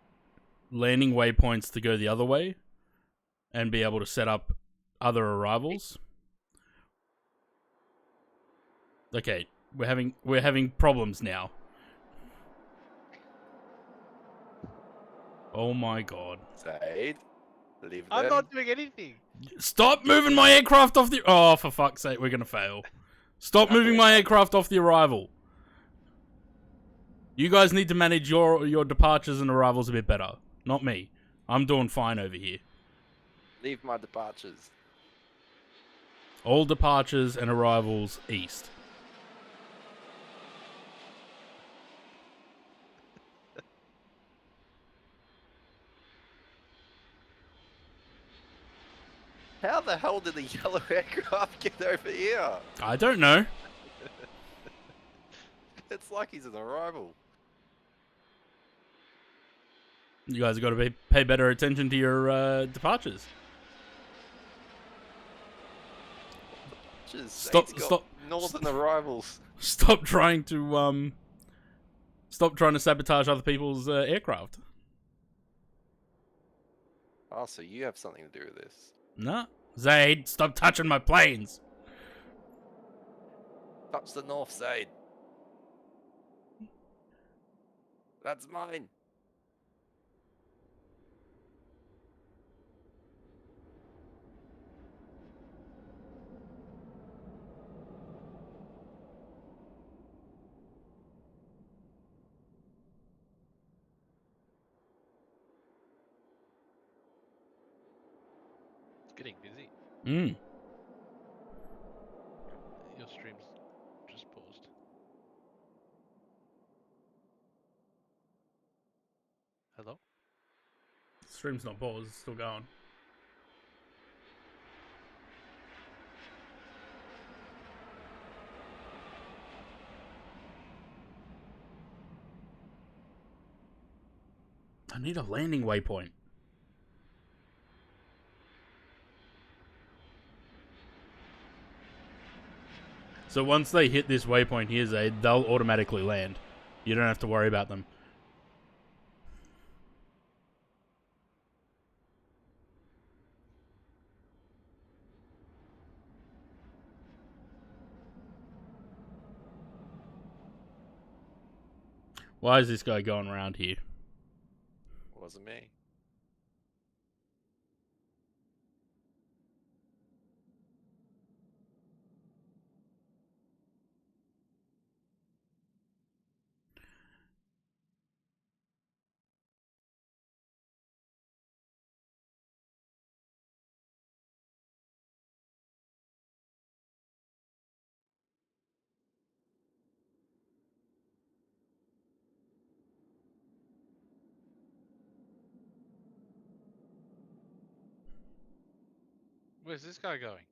landing waypoints to go the other way and be able to set up other arrivals. Okay, we're having problems now. Oh my god. Zaid, leave them. I'm not doing anything. Stop moving my aircraft off the... Oh, for fuck's sake, we're gonna fail. Stop moving my aircraft off the arrival. You guys need to manage your departures and arrivals a bit better. Not me. I'm doing fine over here. Leave my departures. All departures and arrivals east. How the hell did the yellow aircraft get over here? I don't know. It's like he's an arrival. You guys have got to pay better attention to your departures. Just Stop. Northern arrivals. Stop trying to sabotage other people's aircraft. Oh, so you have something to do with this. Nah. Zaid, stop touching my planes. Touch the north side. That's mine. It's getting busy. Mm. Your stream's just paused. Hello? Stream's not paused, it's still going. I need a landing waypoint. So once they hit this waypoint here, Zaid, they'll automatically land. You don't have to worry about them. Why is this guy going around here? Wasn't me. Where's this guy going?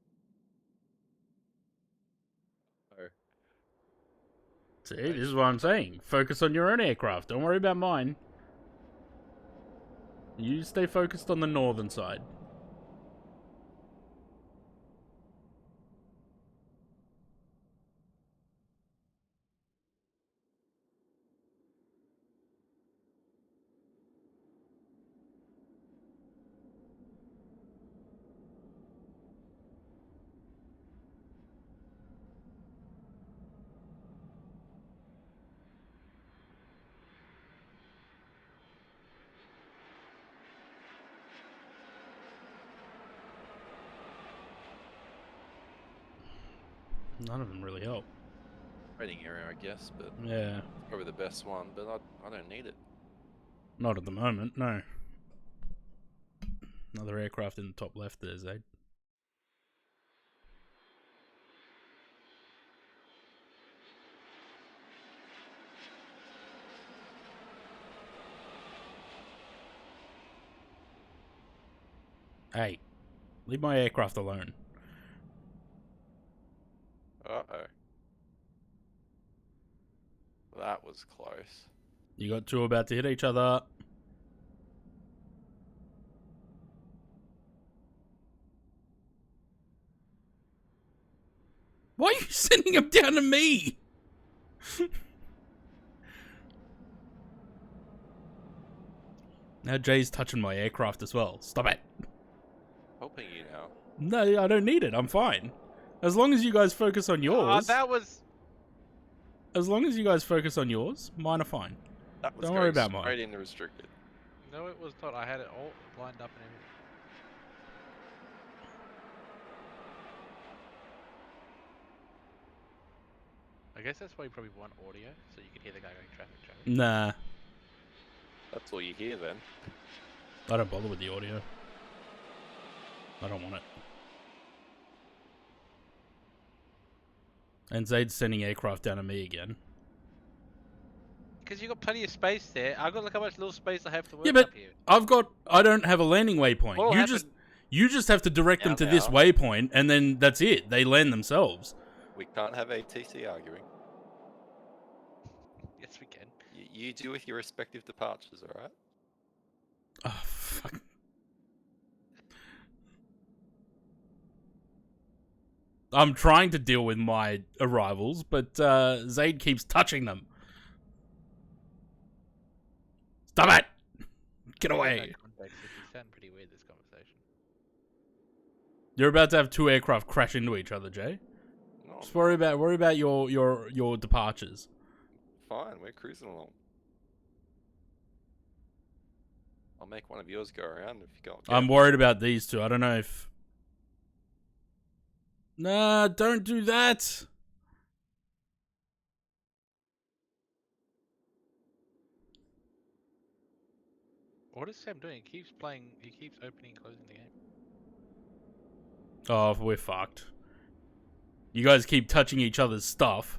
Oh. See, this is what I'm saying. Focus on your own aircraft. Don't worry about mine. You stay focused on the northern side. None of them really help. Rating area, I guess, but Yeah. probably the best one, but I don't need it. Not at the moment, no. Another aircraft in the top left there, Zaid. Hey, leave my aircraft alone. Uh-oh. That was close. You got two about to hit each other. Why are you sending them down to me? Now Jay's touching my aircraft as well. Stop it. Helping you now. No, I don't need it. I'm fine. As long as you guys focus on yours. That was... As long as you guys focus on yours, mine are fine. That was Don't going worry about mine. straight into restricted. No, it was not. I had it all lined up and everything. I guess that's why you probably want audio, so you can hear the guy going traffic. Nah, That's all you hear then. I don't bother with the audio. I don't want it. And Zaid's sending aircraft down to me again. Because you got plenty of space there. I've got look how much little space I have to work Yeah, but up here. I don't have a landing waypoint. What'll You just have to direct them to this waypoint, and then that's it. They land themselves. We can't have ATC arguing. Yes, we can. You do with your respective departures, alright? Oh, fuck. I'm trying to deal with my arrivals, but Zaid keeps touching them. Stop it! Get away! You sound pretty weird, this conversation. You're about to have two aircraft crash into each other, Jay. No, Just worry about your departures. fine, we're cruising along. I'll make one of yours go around if you go. I'm worried about these two. I don't know if... Nah, don't do that! What is Sam doing? He keeps playing. He keeps opening and closing the game. Oh, we're fucked. You guys keep touching each other's stuff.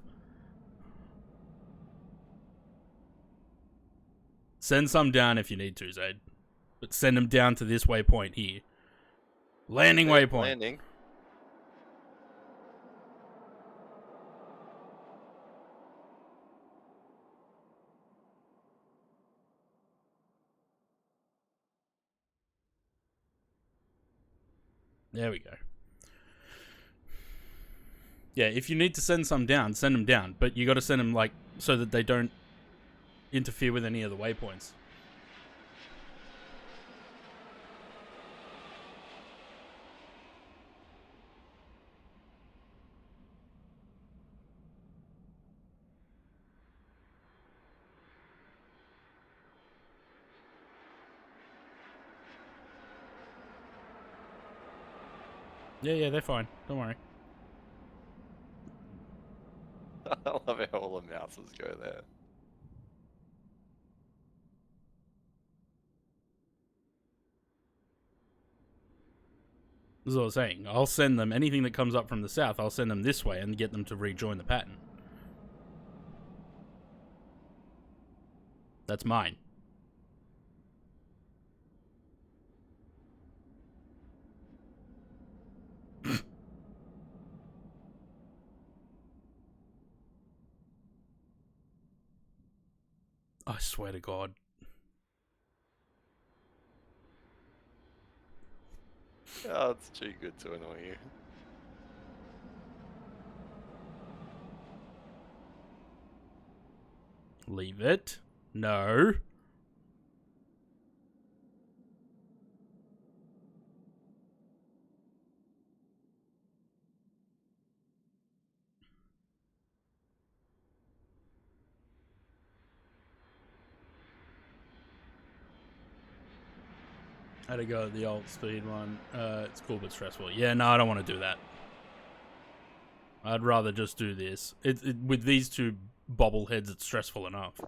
Send some down if you need to, Zaid. But send them down to this waypoint here. Landing waypoint. Landing. There we go. Yeah, if you need to send some down, send them down. But you got to send them, like, so that they don't interfere with any of the waypoints. Yeah, they're fine. Don't worry. I love how all the mouses go there. This is what I was saying. I'll send them anything that comes up from the south. I'll send them this way and get them to rejoin the pattern. That's mine. I swear to God. Oh, it's too good to annoy you. Leave it. No. I had to go at the old speed one. It's cool but stressful. Yeah, no, I don't want to do that. I'd rather just do this. With these two bobbleheads, it's stressful enough.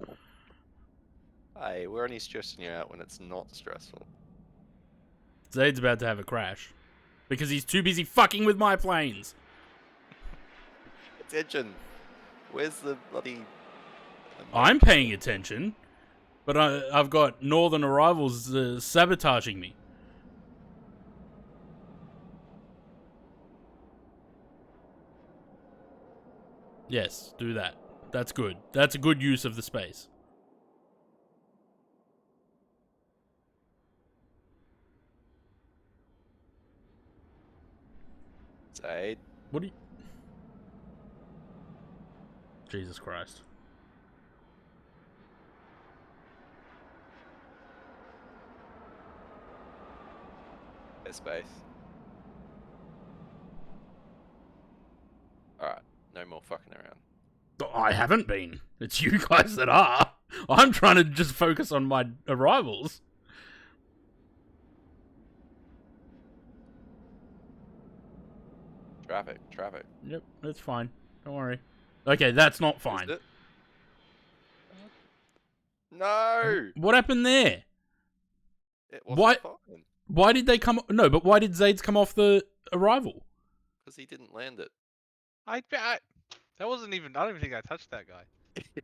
Hey, we're only stressing you out when it's not stressful. Zaid's about to have a crash. Because he's too busy fucking with my planes. Attention! Where's the bloody... I'm paying attention. But I've got northern arrivals sabotaging me. Yes, do that. That's good. That's a good use of the space. Zaid. What do you... Jesus Christ. Space. Alright, no more fucking around. I haven't been. It's you guys that are. I'm trying to just focus on my arrivals. Traffic. Yep, that's fine. Don't worry. Okay, that's not fine. Is it? No! What happened there? It wasn't What? fine. Why did they come... No, but why did Zaid's come off the arrival? Because he didn't land it. That wasn't even. I don't even think I touched that guy.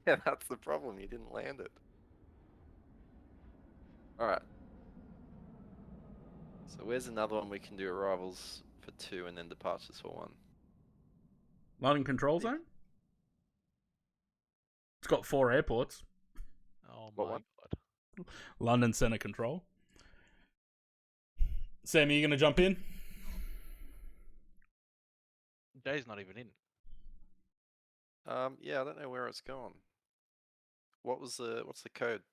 Yeah, that's the problem. You didn't land it. Alright. So where's another one we can do arrivals for 2 and then departures for 1? London Control Zone? It's got 4 airports. Oh What my one? god. London Centre Control. Sam, are you going to jump in? Jay's not even in. Yeah, I don't know where it's gone. What's the code?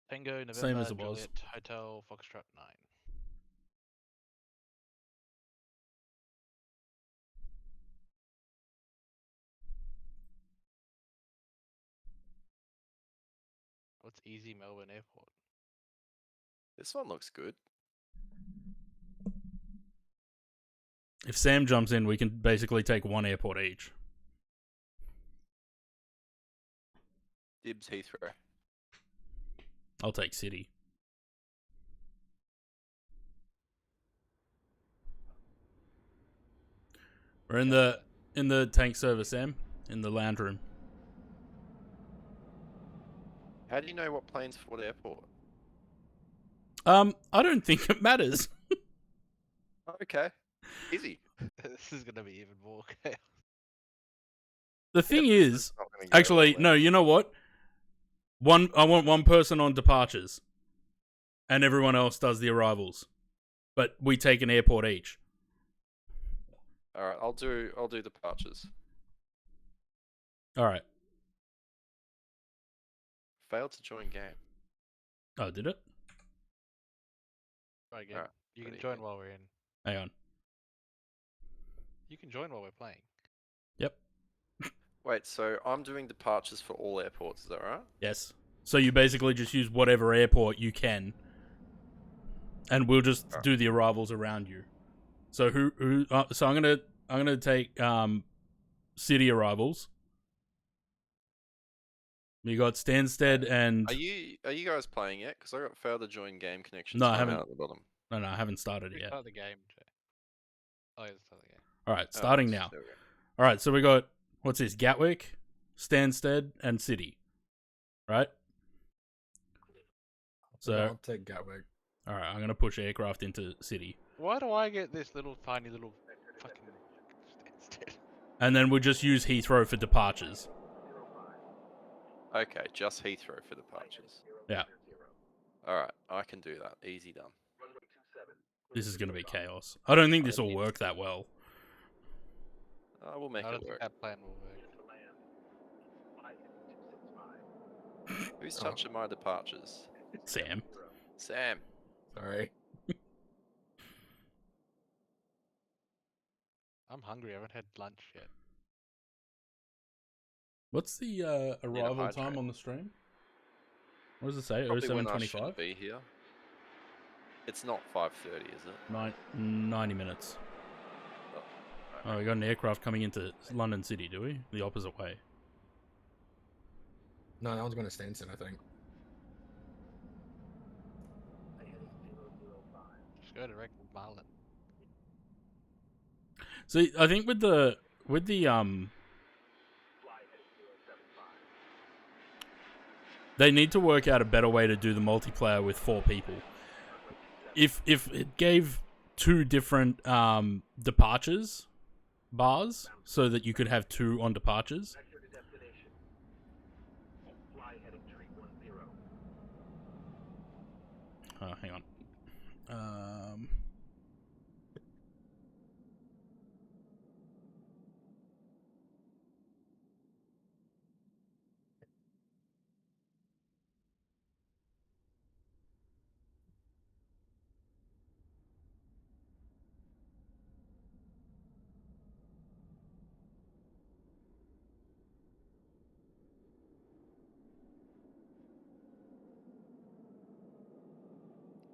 Tango, November, Same as it was. Juliet, Hotel, Foxtrot 9. What's Easy Melbourne Airport? This one looks good. If Sam jumps in, we can basically take 1 airport each. Dibs Heathrow. I'll take City. We're in the tank service, Sam. In the lounge room. How do you know what plane's for what airport? I don't think it matters. Okay. Easy. This is gonna be even more chaos. The thing is, Not gonna go actually, well no, you know what? I want one person on departures. And everyone else does the arrivals. But we take an airport each. All right, I'll do departures. All right. Failed to join game. Oh, did it? Right, again. Alright, You can ready, join again. while we're in. Hang on. You can join while we're playing. Yep. Wait, so I'm doing departures for all airports, is that right? Yes. So you basically just use whatever airport you can, and we'll just do the arrivals around you. So so I'm gonna take city arrivals. You got Stansted and Are you guys playing yet? Because I got failed to join game connection No, I timeout haven't. at the bottom. no, I haven't started it yet. Start the game. Oh, yeah, start the game. All right, Oh, starting now. there we go. All right, so we got what's this? Gatwick, Stansted, and City. Right. So I'll take Gatwick. all right, I'm gonna push aircraft into City, Why do I get this little tiny little fucking instead? and then we'll just use Heathrow for departures. Okay, just Heathrow for departures. Yeah. Alright, I can do that. Easy done. This is gonna be chaos. I don't think this will work that well. We'll make I it don't think work. that plan will work. Who's touching my departures? Sam. Sam. Sorry. I'm hungry. I haven't had lunch yet. What's the arrival hydrate. time on the stream? What does it say? Probably when I 07:25? shouldn't be here. It's not 5:30, is it? 90 minutes. Oh, we got an aircraft coming into London City, do we? The opposite way. No, that one's going to Stanson, I think. Just go direct Marlin. See, I think with the they need to work out a better way to do the multiplayer with 4 people. If it gave 2 different departures bars so that you could have 2 on departures. Oh, hang on.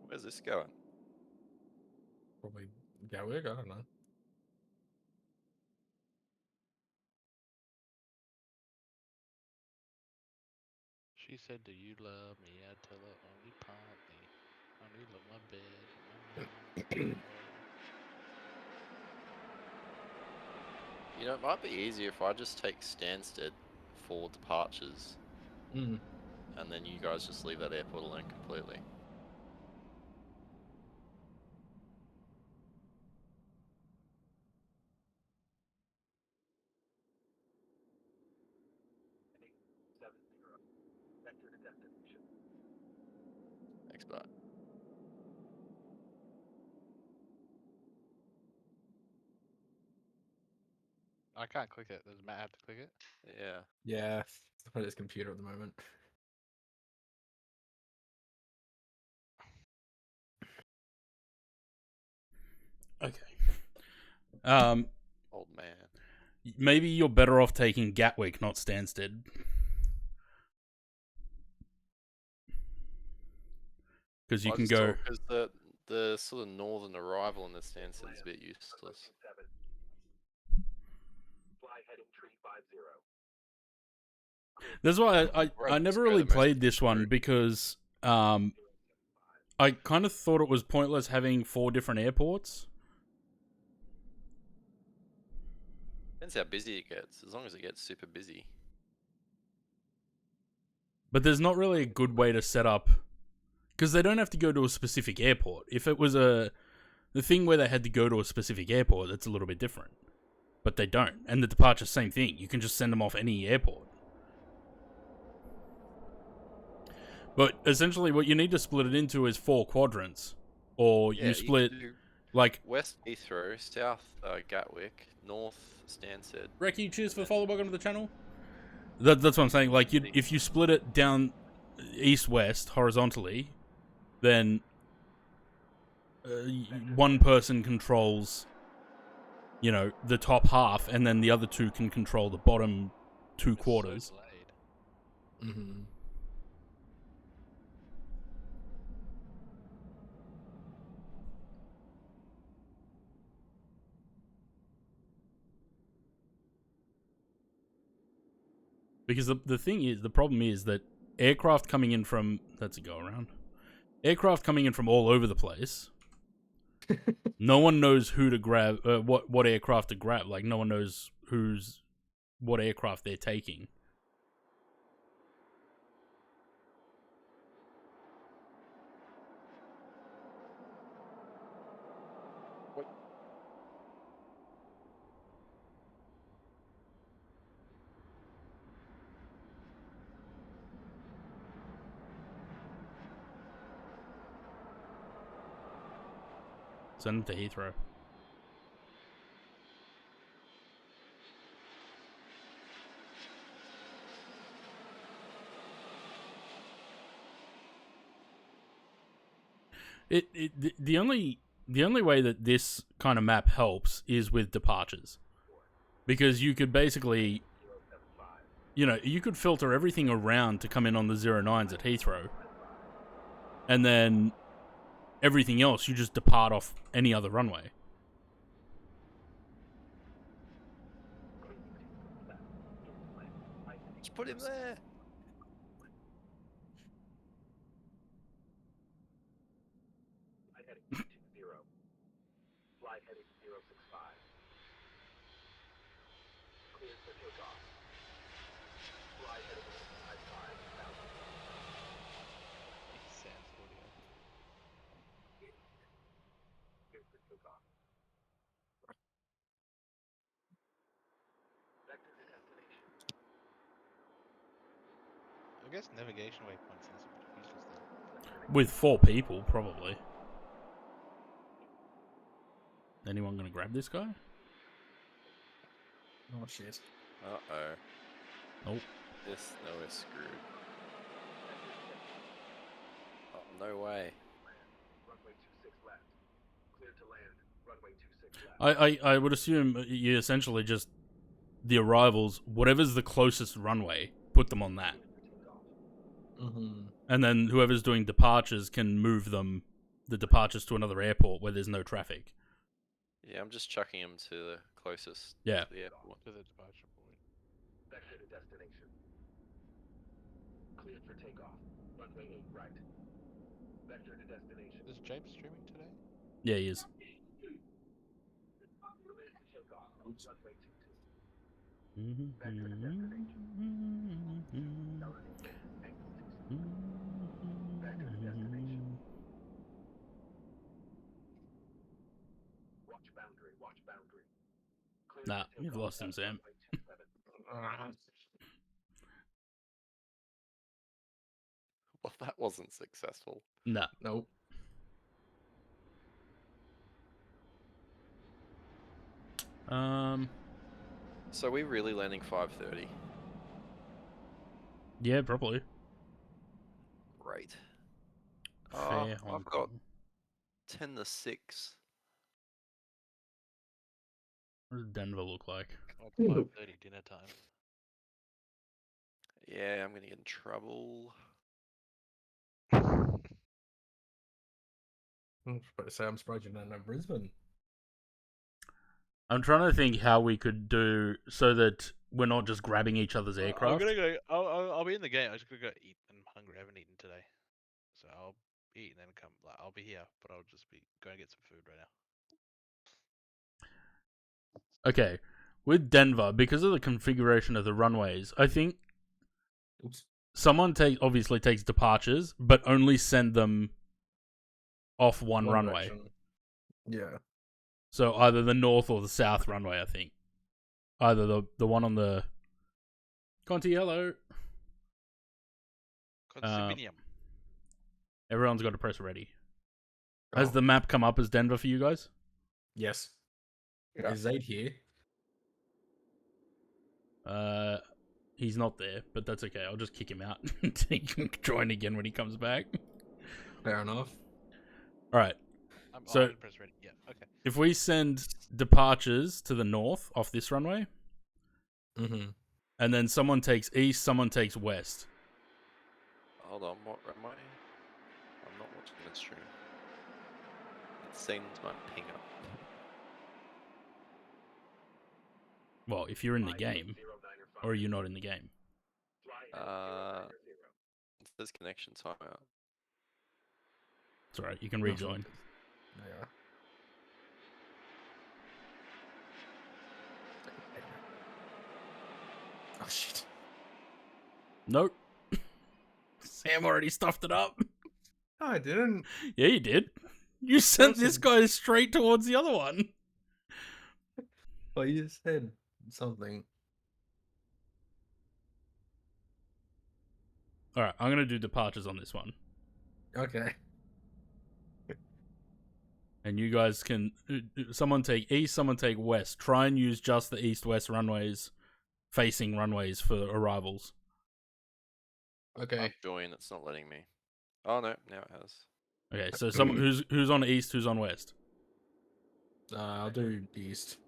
Where's this going? Probably Gatwick, I don't know. She said, "Do you love me?" I tell her only partly. Only love my bed. You know, it might be easier if I just take Stansted for departures, Mm. and then you guys just leave that airport alone completely. Thanks, bye. I can't click it. Does Matt have to click it? Yeah. Yeah, it's on his computer at the moment. Okay. Old man. Maybe you're better off taking Gatwick, not Stansted. Because you can go. Because the sort of northern arrival in the Stansted is a bit useless. That's why I Right, never let's go really the most played this one route. because I kind of thought it was pointless having 4 different airports. Depends how busy it gets. As long as it gets super busy. But there's not really a good way to set up because they don't have to go to a specific airport. If it was the thing where they had to go to a specific airport, that's a little bit different. But they don't, and the departure, same thing. You can just send them off any airport. But essentially, what you need to split it into is 4 quadrants, or Yeah, you split. Like, West Heathrow, South Gatwick, North Stansted. Reki, cheers for the follow. Welcome to the channel. That's what I'm saying. Like, if you split it down east-west horizontally, then one person controls, the top half, and then the other two can control the bottom two quarters. So delayed. Mm-hmm. Because the problem is that aircraft coming in from, that's a go around. Aircraft coming in from all over the place. No one knows who to grab, what aircraft to grab. Like, no one knows what aircraft they're taking. Send them to Heathrow. The only way that this kind of map helps is with departures, because you could basically, you could filter everything around to come in on the 09s at Heathrow, and then everything else you just depart off any other runway. Just put him there. Sans audio. I guess navigation waypoints is a bit useless then. With 4 people, probably. Anyone gonna grab this guy? Oh shit. Uh-oh. Nope. We're screwed. Oh, no way. I would assume you essentially just, the arrivals, whatever's the closest runway, put them on that. Mm-hmm. And then whoever's doing departures can move the departures to another airport where there's no traffic. Yeah, I'm just chucking him to the closest Yeah. to the airport. To the departure point. Vector to destination. Cleared for takeoff. Runway 8 right. Vector to destination. Is James streaming today? Yeah, he is. Cleared to takeoff. Runway 22. Vector to destination. Vector to destination. Watch boundary. Watch boundary. Cleared Nah, to you've takeoff. lost him, Sam. Runway 27. Well, that wasn't successful. Nah. Nope. So we really landing 5:30? Yeah, probably. Great. Fair Hong I've got Kong. 10 to 6. What does Denver look like? Oh, it's 5:30 dinner time. Yeah, I'm gonna get in trouble. I'm surprised you don't know Brisbane. I'm trying to think how we could do so that we're not just grabbing each other's I'm aircraft. gonna go. I'll be in the game. I'm just gonna go eat. I'm hungry. I haven't eaten today, so I'll eat and then come. Like, I'll be here, but I'll just be going to get some food right now. Okay, with Denver, because of the configuration of the runways, I think Oops. someone obviously takes departures, but only send them off one runway. Direction. Yeah. So either the north or the south runway, I think. Either the one on the Conti, hello. Condominium. Everyone's got to press ready. Has Oh. the map come up as Denver for you guys? Yes. Yeah. Is Zaid here? He's not there, but that's okay. I'll just kick him out. He can join again when he comes back. Fair enough. All right. I So didn't press ready. Yeah. Okay. if we send departures to the north off this runway, Mm-hmm. and then someone takes east, someone takes west. Hold on, what am I? I'm not watching the stream. It sends my ping up. Well, if you're in the Fly game, 09 or are you not in the game? Fly It says connection timeout. It's all right. You can rejoin. Yeah. Oh shit. Nope. Sam already stuffed it up. No, I didn't. Yeah, you did. You sent this Listen. guy straight towards the other one. Well, you said something. All right, I'm gonna do departures on this one, Okay. and you guys can. Someone take east, someone take west. Try and use just the east-west runways, facing runways for arrivals. Okay. I've joined, it's not letting me. Oh no, now it has. Okay, so someone who's on east, who's on west. I'll do east.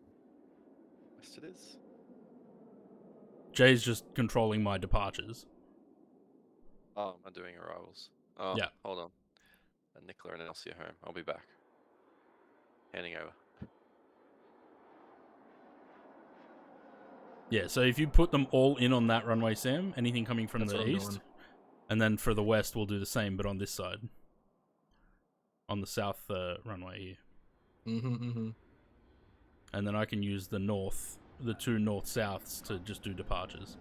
Yes, it is. Jay's just controlling my departures. Oh, I'm doing arrivals. Oh, Yeah. hold on. And Nicola and Elsie are home. I'll be back. Handing over. Yeah, so if you put them all in on that runway, Sam, anything coming from That's the what I'm east, doing. and then for the west, we'll do the same, but on this side. On the south runway here. Mm-hmm. And then I can use the north, the two north-souths to just do departures.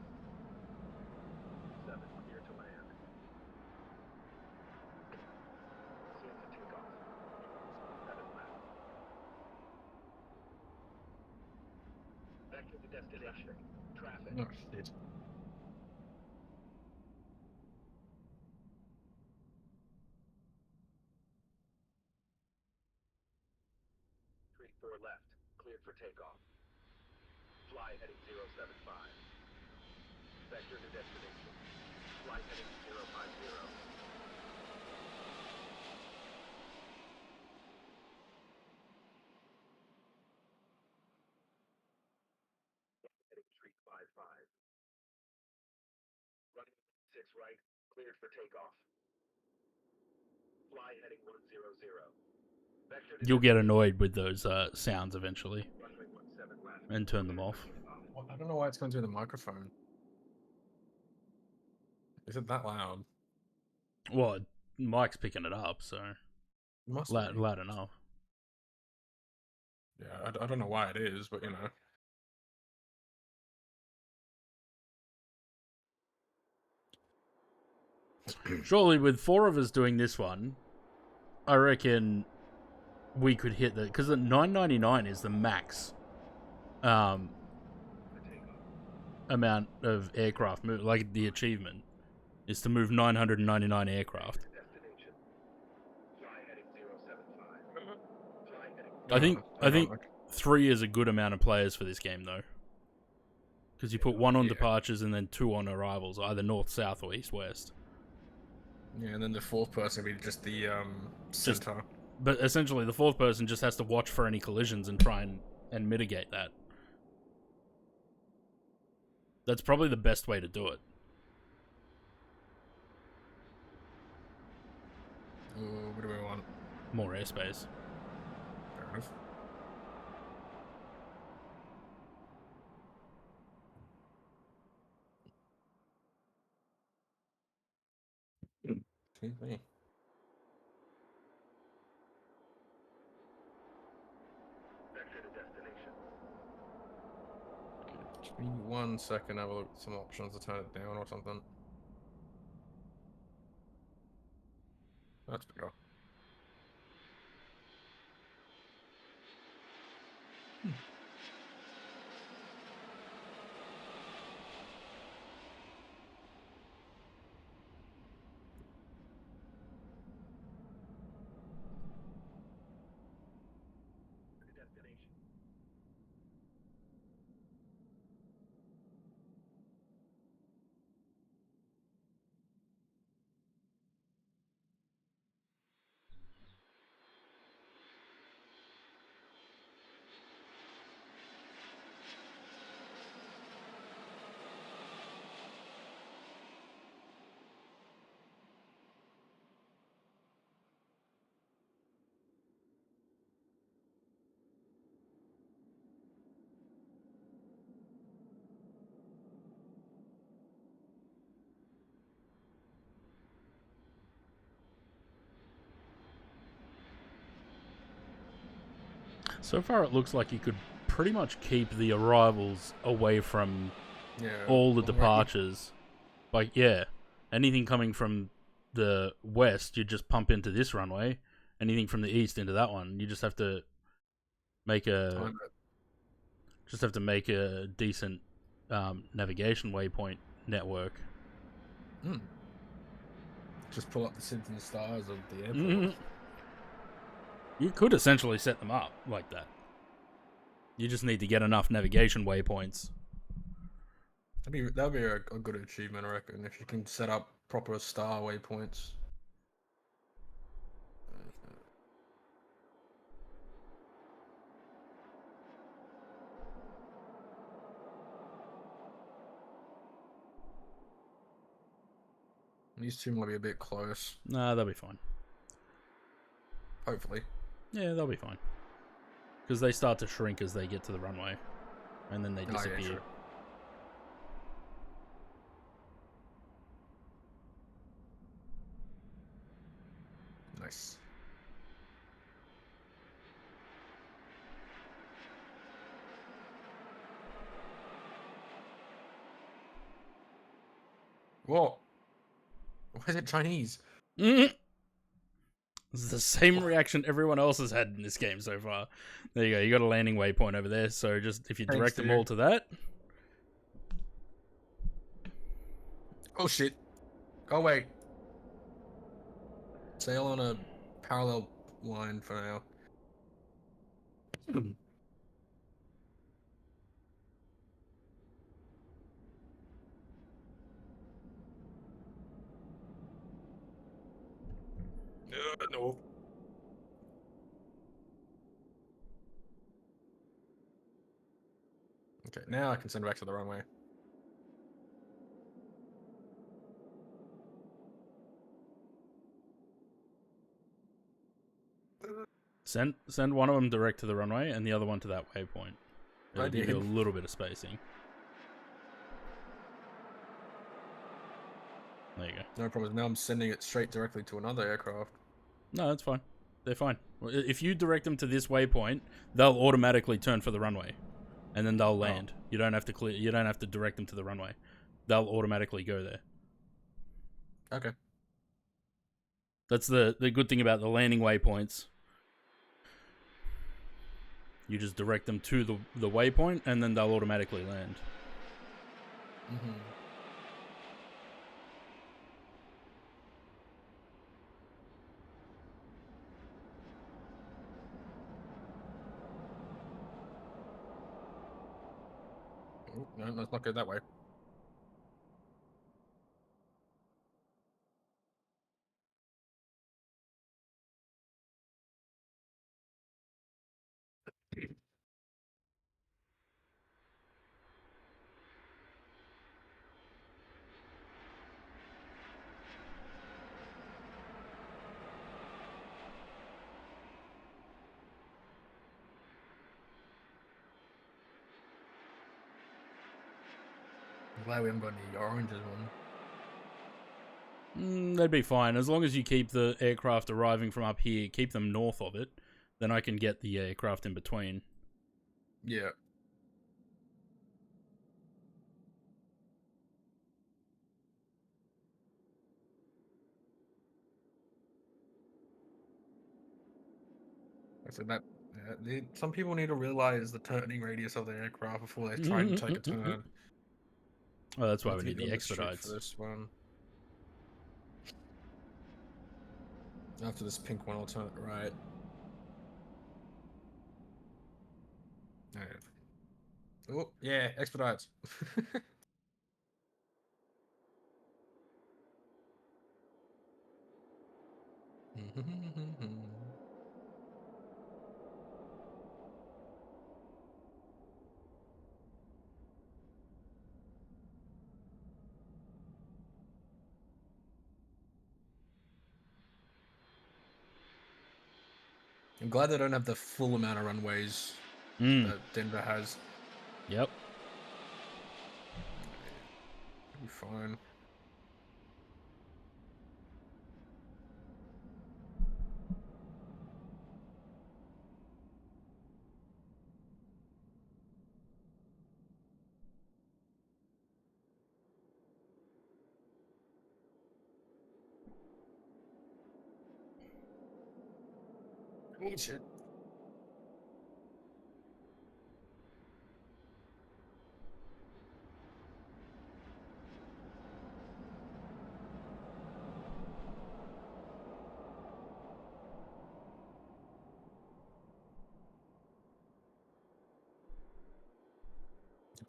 7 clear to land. Clear for takeoff. 7 left. Back to the destination. Traffic. Oh shit. Three 4 left. Cleared for takeoff. Fly heading 075. Vector to destination. Fly heading 050. Heading street 55. Running 6 right. Cleared for takeoff. Fly heading 100. Vector to You'll get annoyed with those sounds eventually, runway 17 left. and turn them off. Well, I don't know why it's going through the microphone. Is it that loud? Well, Mike's picking it up, so It must loud, be. loud enough. Yeah, I don't know why it is, but you know. Surely, with 4 of us doing this one, I reckon we could hit the, because the 999 is the max amount of aircraft move, like the achievement is to move 999 aircraft. Destination. Fly heading 075. Fly heading I think 3 is a good amount of players for this game though, because you put 1 on Yeah. departures and then 2 on arrivals, either north, south, or east, west. Yeah, and then the fourth person would be just the center. But essentially, the 4th person just has to watch for any collisions and try and mitigate that. That's probably the best way to do it. What do we want? More airspace. Fair enough. Excuse me. Vector to destination. Give me 1 second, have a look at some options to turn it down or something. That's better. So far, it looks like you could pretty much keep the arrivals away from Yeah. all the long way. departures. Like, yeah, anything coming from the west, you just pump into this runway. Anything from the east into that one, you just have to make a decent navigation waypoint network. Just pull up the Simpson stars of the airport. Mm-hmm. You could essentially set them up like that. You just need to get enough navigation waypoints. That'd be a good achievement, I reckon, if you can set up proper star waypoints. These two might be a bit close. Nah, they'll be fine. Hopefully. Yeah, they'll be fine. Because they start to shrink as they get to the runway. And then they disappear. Yeah, sure. Nice. Whoa. Why is it Chinese? Mm-hmm. This is the same reaction everyone else has had in this game so far. There you go. You got a landing waypoint over there. So just if you direct them all to that. Oh shit. Go away. Sail on a parallel line for now. No. Okay, now I can send back to the runway. Send one of them direct to the runway and the other one to that waypoint. It'll give you a little bit of spacing. There you go. No problem. Now I'm sending it straight directly to another aircraft. No, that's fine. They're fine. If you direct them to this waypoint, they'll automatically turn for the runway, and then they'll land. Oh. You don't have to clear. You don't have to direct them to the runway. They'll automatically go there. Okay. That's the good thing about the landing waypoints. You just direct them to the waypoint, and then they'll automatically land. Mm-hmm. Oh, no, let's not go that way. I'm glad we haven't got any oranges on. They'd be fine as long as you keep the aircraft arriving from up here. Keep them north of it, then I can get the aircraft in between. Yeah. I said that. Some people need to realize the turning radius of the aircraft before they try and take a turn. Oh, that's why we need the expedites. For this one. After this pink one, I'll turn it right. Oh, yeah, expedites. I'm glad they don't have the full amount of runways that Denver has. Yep. It'll be fine. Eat shit.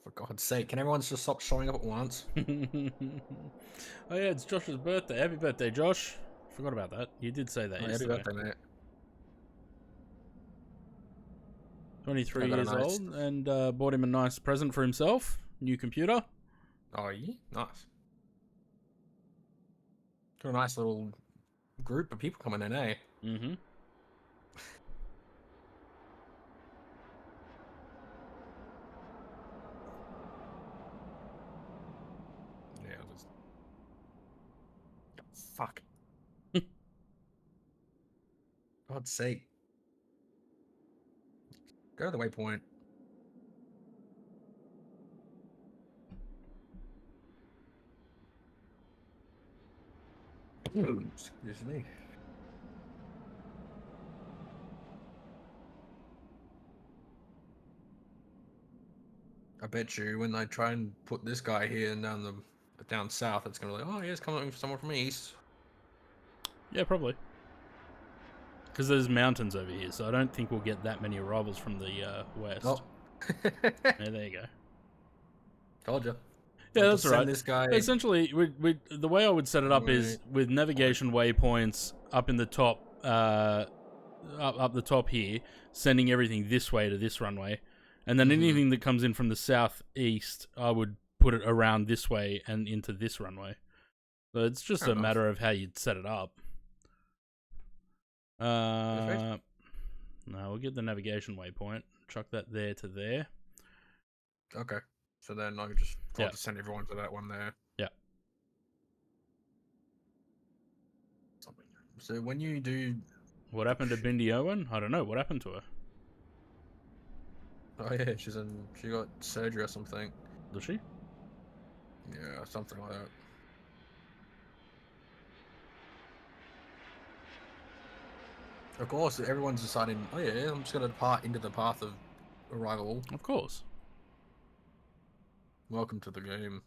For God's sake, can everyone just stop showing up at once? Oh yeah, it's Josh's birthday. Happy birthday, Josh. Forgot about that. You did say that Oh, happy yesterday. birthday, mate. 23 I got a years nice- old, and bought him a nice present for himself. New computer. Oh, yeah? Nice. Got a nice little group of people coming in, eh? Mm-hmm. Yeah, just... Fuck. God's sake. Go to the waypoint. Excuse me. I bet you when I try and put this guy here and down south, it's gonna be like, oh, yeah, it's coming someone from east. Yeah, probably. Because there's mountains over here, so I don't think we'll get that many arrivals from the west. Oh. Yeah, there you go. Told you. Yeah, I'll that's just send right. this guy. Essentially, the way I would set it up is with navigation waypoints up in the top, up the top here, sending everything this way to this runway, and then anything that comes in from the southeast, I would put it around this way and into this runway. So it's just Fair a enough. matter of how you'd set it up. No, we'll get the navigation waypoint. Chuck that there to there. Okay. So then I could just Yeah. to send everyone to that one there. Yeah. So when you do... What happened to Bindi Owen? I don't know. What happened to her? Oh yeah, she got surgery or something. Does she? Yeah, something like that. Of course, everyone's deciding, oh yeah, I'm just going to depart into the path of arrival. Of course. Welcome to the game.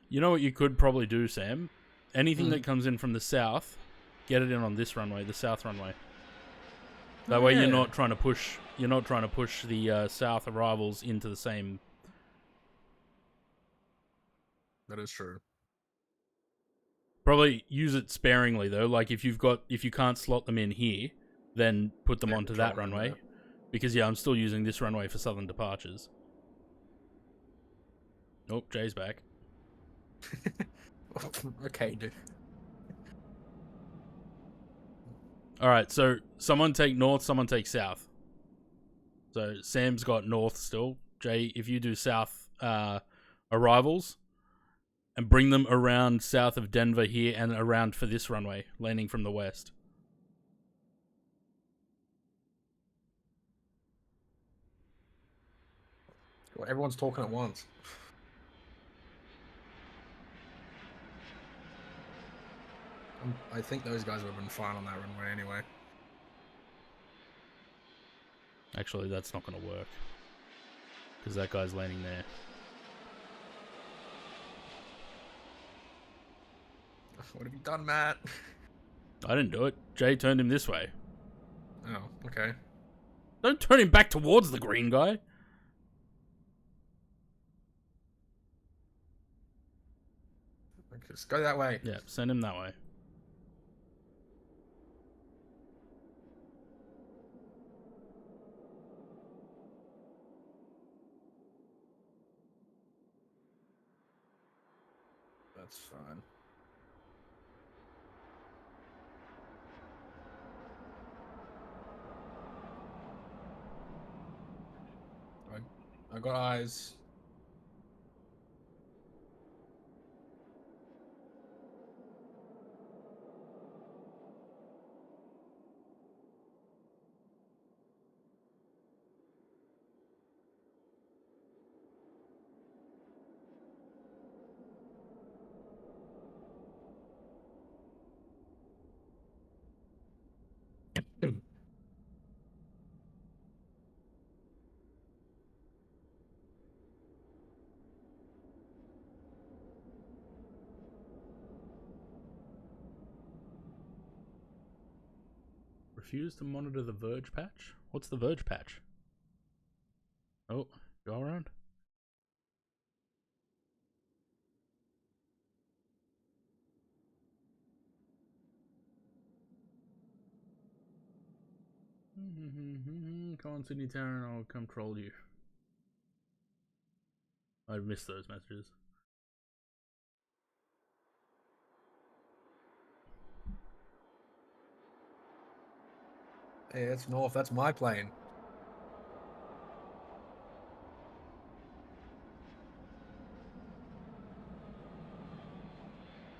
You know what you could probably do, Sam? Anything that comes in from the south, get it in on this runway, the south runway. That way you're not trying to push. You're not trying to push the south arrivals into the same. That is true. Probably use it sparingly though. Like if you can't slot them in here, then put them onto that runway. Because yeah, I'm still using this runway for southern departures. Oh, Jay's back. Okay, dude. Alright, so someone take north, someone take south. So Sam's got north still. Jay, if you do south arrivals, and bring them around south of Denver here and around for this runway, landing from the west. Well, everyone's talking at once. I think those guys would have been fine on that runway anyway. Actually, that's not going to work. Because that guy's landing there. What have you done, Matt? I didn't do it. Jay turned him this way. Oh, okay. Don't turn him back towards the green guy. Just go that way. Yeah, send him that way. That's fine. I got eyes. Refuse to monitor the verge patch? What's the verge patch? Oh, go around. Come on, Sydney Tower, and I'll come troll you. I've missed those messages. Hey, that's north. That's my plane.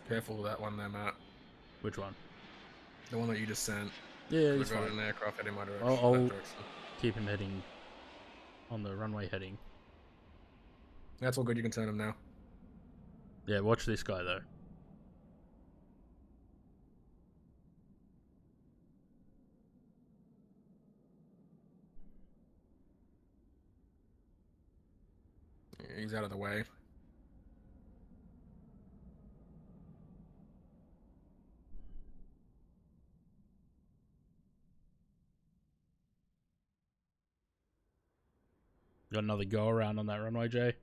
Careful with that one there, Matt. Which one? The one that you just sent. Yeah, I've he's got fine. an aircraft heading my direction. I'll that direction. keep him heading on the runway heading. That's all good. You can turn him now. Yeah, watch this guy though. He's out of the way. Got another go around on that runway, Jay.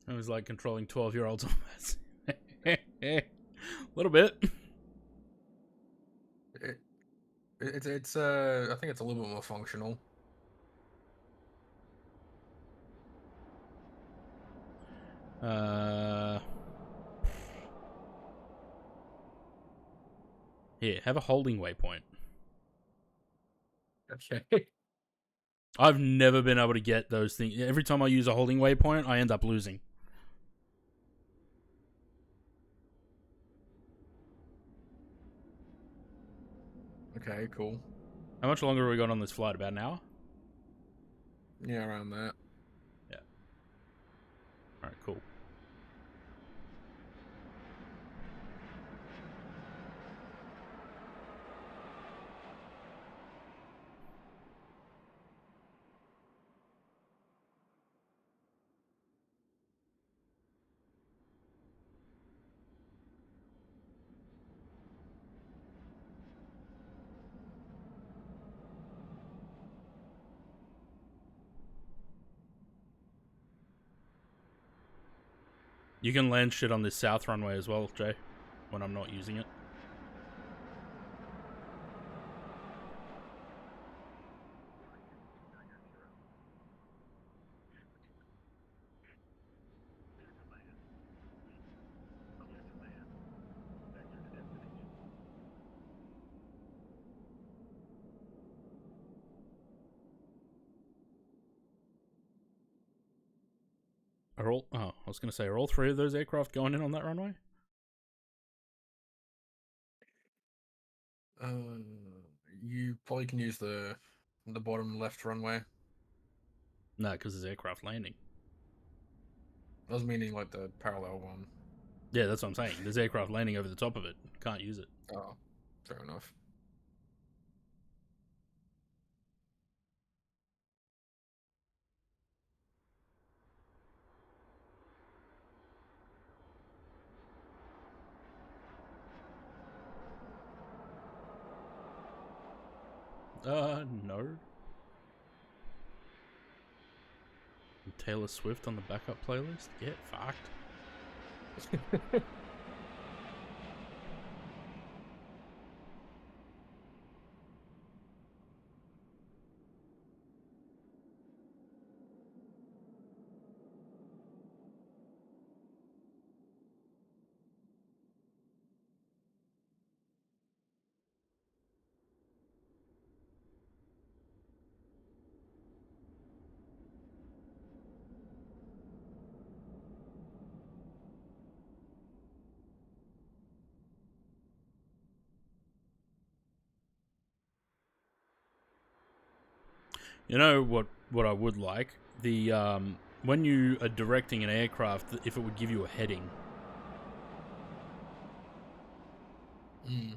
It was like controlling 12-year-olds almost. A little bit. It's I think it's a little bit more functional. Here, have a holding waypoint. Okay. I've never been able to get those things. Every time I use a holding waypoint, I end up losing. Okay, cool. How much longer have we got on this flight? About an hour? Yeah, around that. Yeah. Alright, cool. You can land shit on this south runway as well, Jay, when I'm not using it. Are all? Oh, I was gonna say, are all three of those aircraft going in on that runway? You probably can use the bottom left runway. No, because there's aircraft landing. I was meaning like the parallel one. Yeah, that's what I'm saying. There's aircraft landing over the top of it. Can't use it. Oh, fair enough. No. Taylor Swift on the backup playlist? Get fucked. You know what I would like? The when you are directing an aircraft, if it would give you a heading. Mm.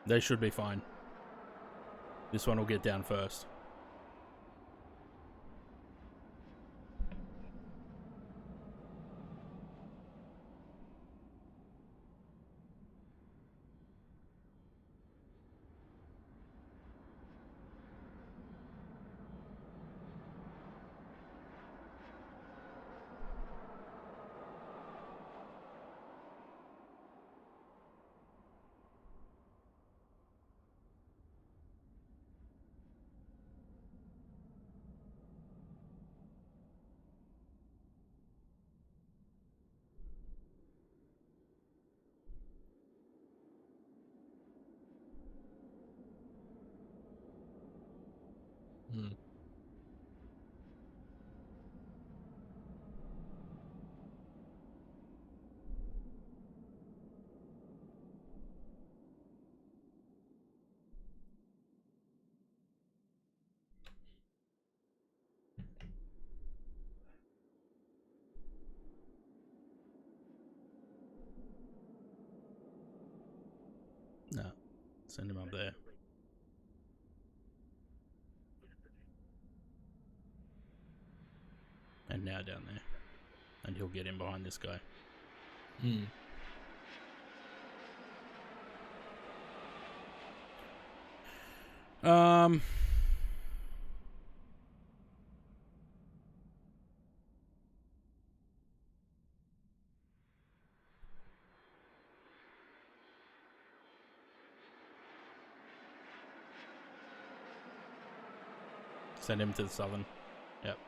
They should be fine. This one will get down first. Mm. No, send him up there. And now down there. And he'll get in behind this guy. Mm. Um... Send him to the southern. Yep.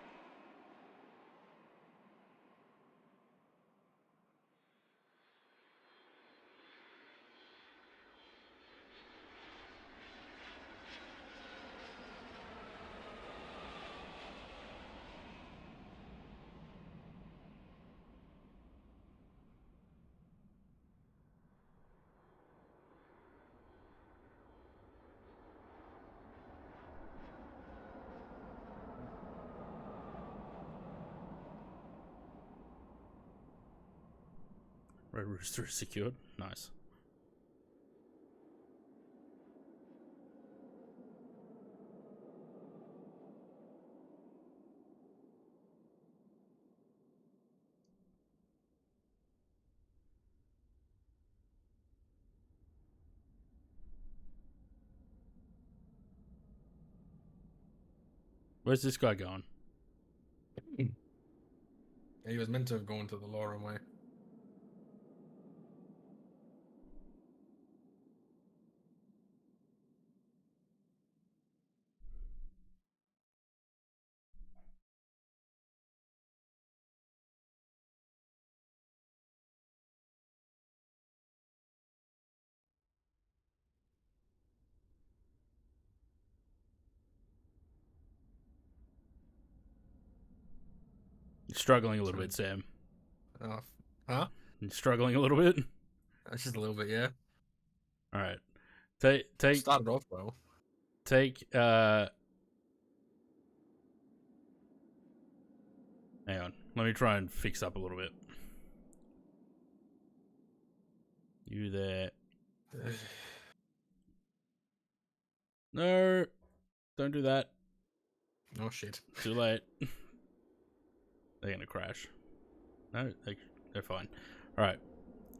Red Rooster is secured. Nice. Where's this guy going? He was meant to have gone to the lower way. You're struggling a little bit, Sam. Oh, Huh? You're struggling a little bit. That's just a little bit, yeah. All right. Take Started off well. take. Hang on. Let me try and fix up a little bit. You there? No, don't do that. Oh shit. Too late. They're gonna crash. No, they're fine. All right,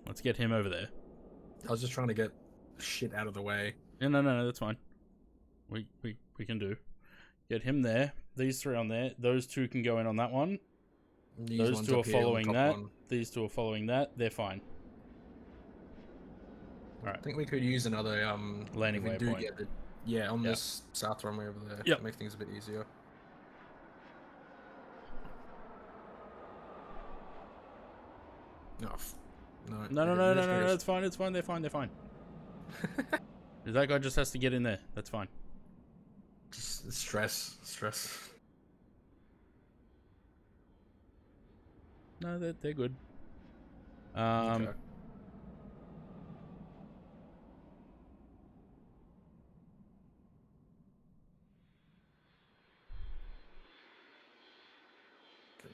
let's get him over there. I was just trying to get shit out of the way. No, that's fine. We can do. Get him there. These three on there. Those two can go in on that one. These Those ones two are up here on the following top that. one. These two are following that. They're fine. I Alright. think we could use another Landing if we do waypoint. get the on Yep. this south runway over there. Yep. Make things a bit easier. No. No. It's fine. It's fine. They're fine. That guy just has to get in there. That's fine. Just stress. No, they're good. Okay.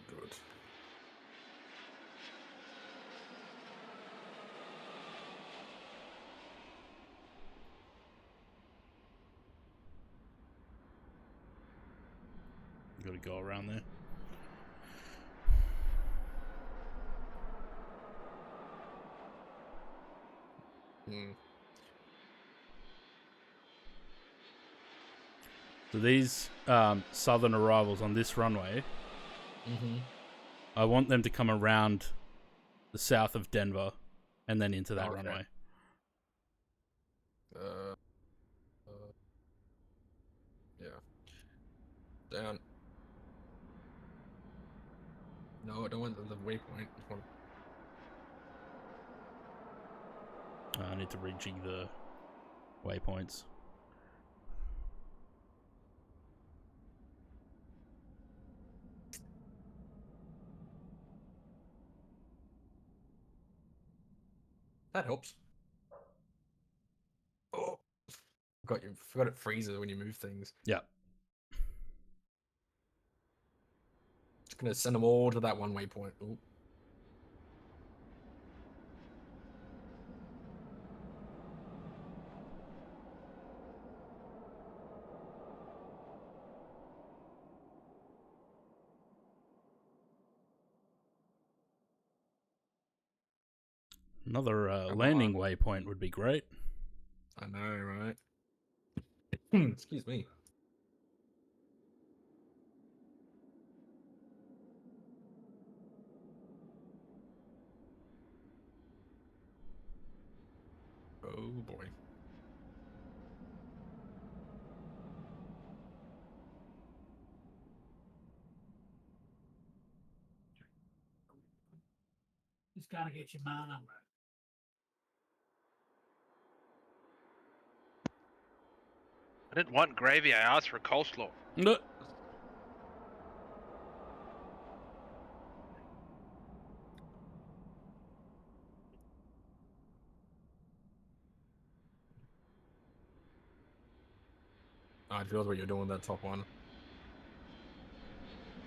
Good. Got to go around there. Hmm. So these southern arrivals on this runway, I want them to come around the south of Denver and then into that Okay. runway. Yeah. Down. No, I don't want the waypoint. I want... I need to rejig the waypoints. That helps. Oh, forgot it freezes when you move things. Yeah. Just gonna send them all to that one waypoint. Ooh. Another Come landing on. waypoint would be great. I know, right? Excuse me. Oh boy. Just gotta get your mind on I didn't want gravy. I asked for coleslaw. No. I feel what you're doing with that top one.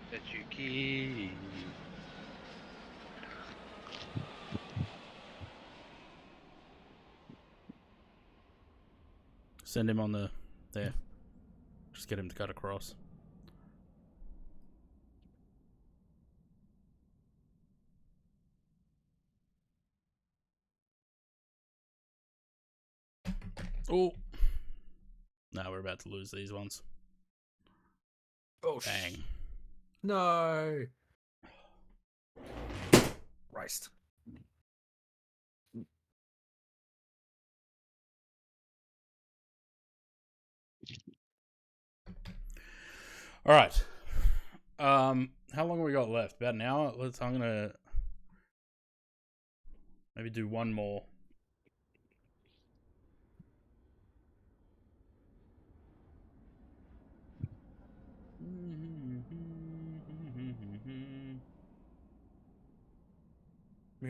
That you keep. Send him on the there. Just get him to cut across. Oh. Now we're about to lose these ones. Oh, Bang. No. Christ. All right. How long have we got left? About an hour. I'm gonna maybe do one more.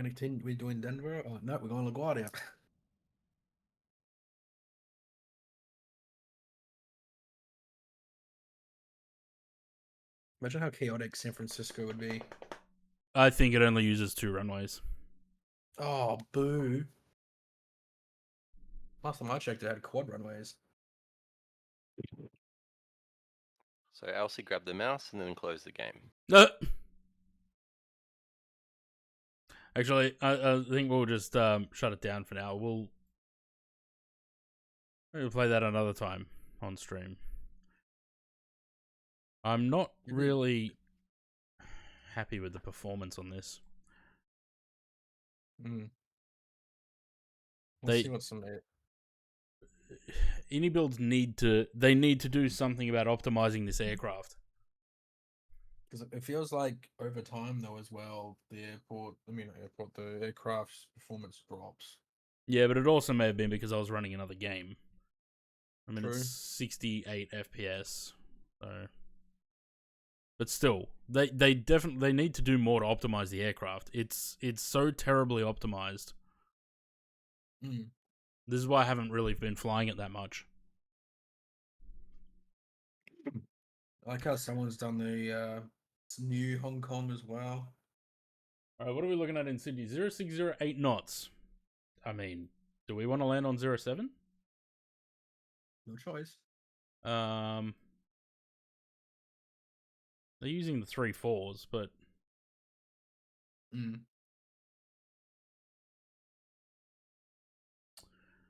going to continue. We're doing Denver. Oh, no, we're going to LaGuardia. Imagine how chaotic San Francisco would be. I think it only uses 2 runways. Oh, boo. Last time I checked, it had quad runways. So Elsie grabbed the mouse and then closed the game. Actually, I think we'll just shut it down for now. We'll play that another time on stream. I'm not really happy with the performance on this. Let's see what's some. Any builds need to do something about optimizing this aircraft. Because it feels like over time, though, as well, the aircraft's performance drops. Yeah, but it also may have been because I was running another game. I mean, True. it's 68 FPS, so. But still, they definitely need to do more to optimize the aircraft. It's so terribly optimized. This is why I haven't really been flying it that much. I like how someone's done the new Hong Kong as well. Alright, what are we looking at in Sydney? 0608 knots. I mean, do we want to land on 07? No choice. They're using the 3-4s, but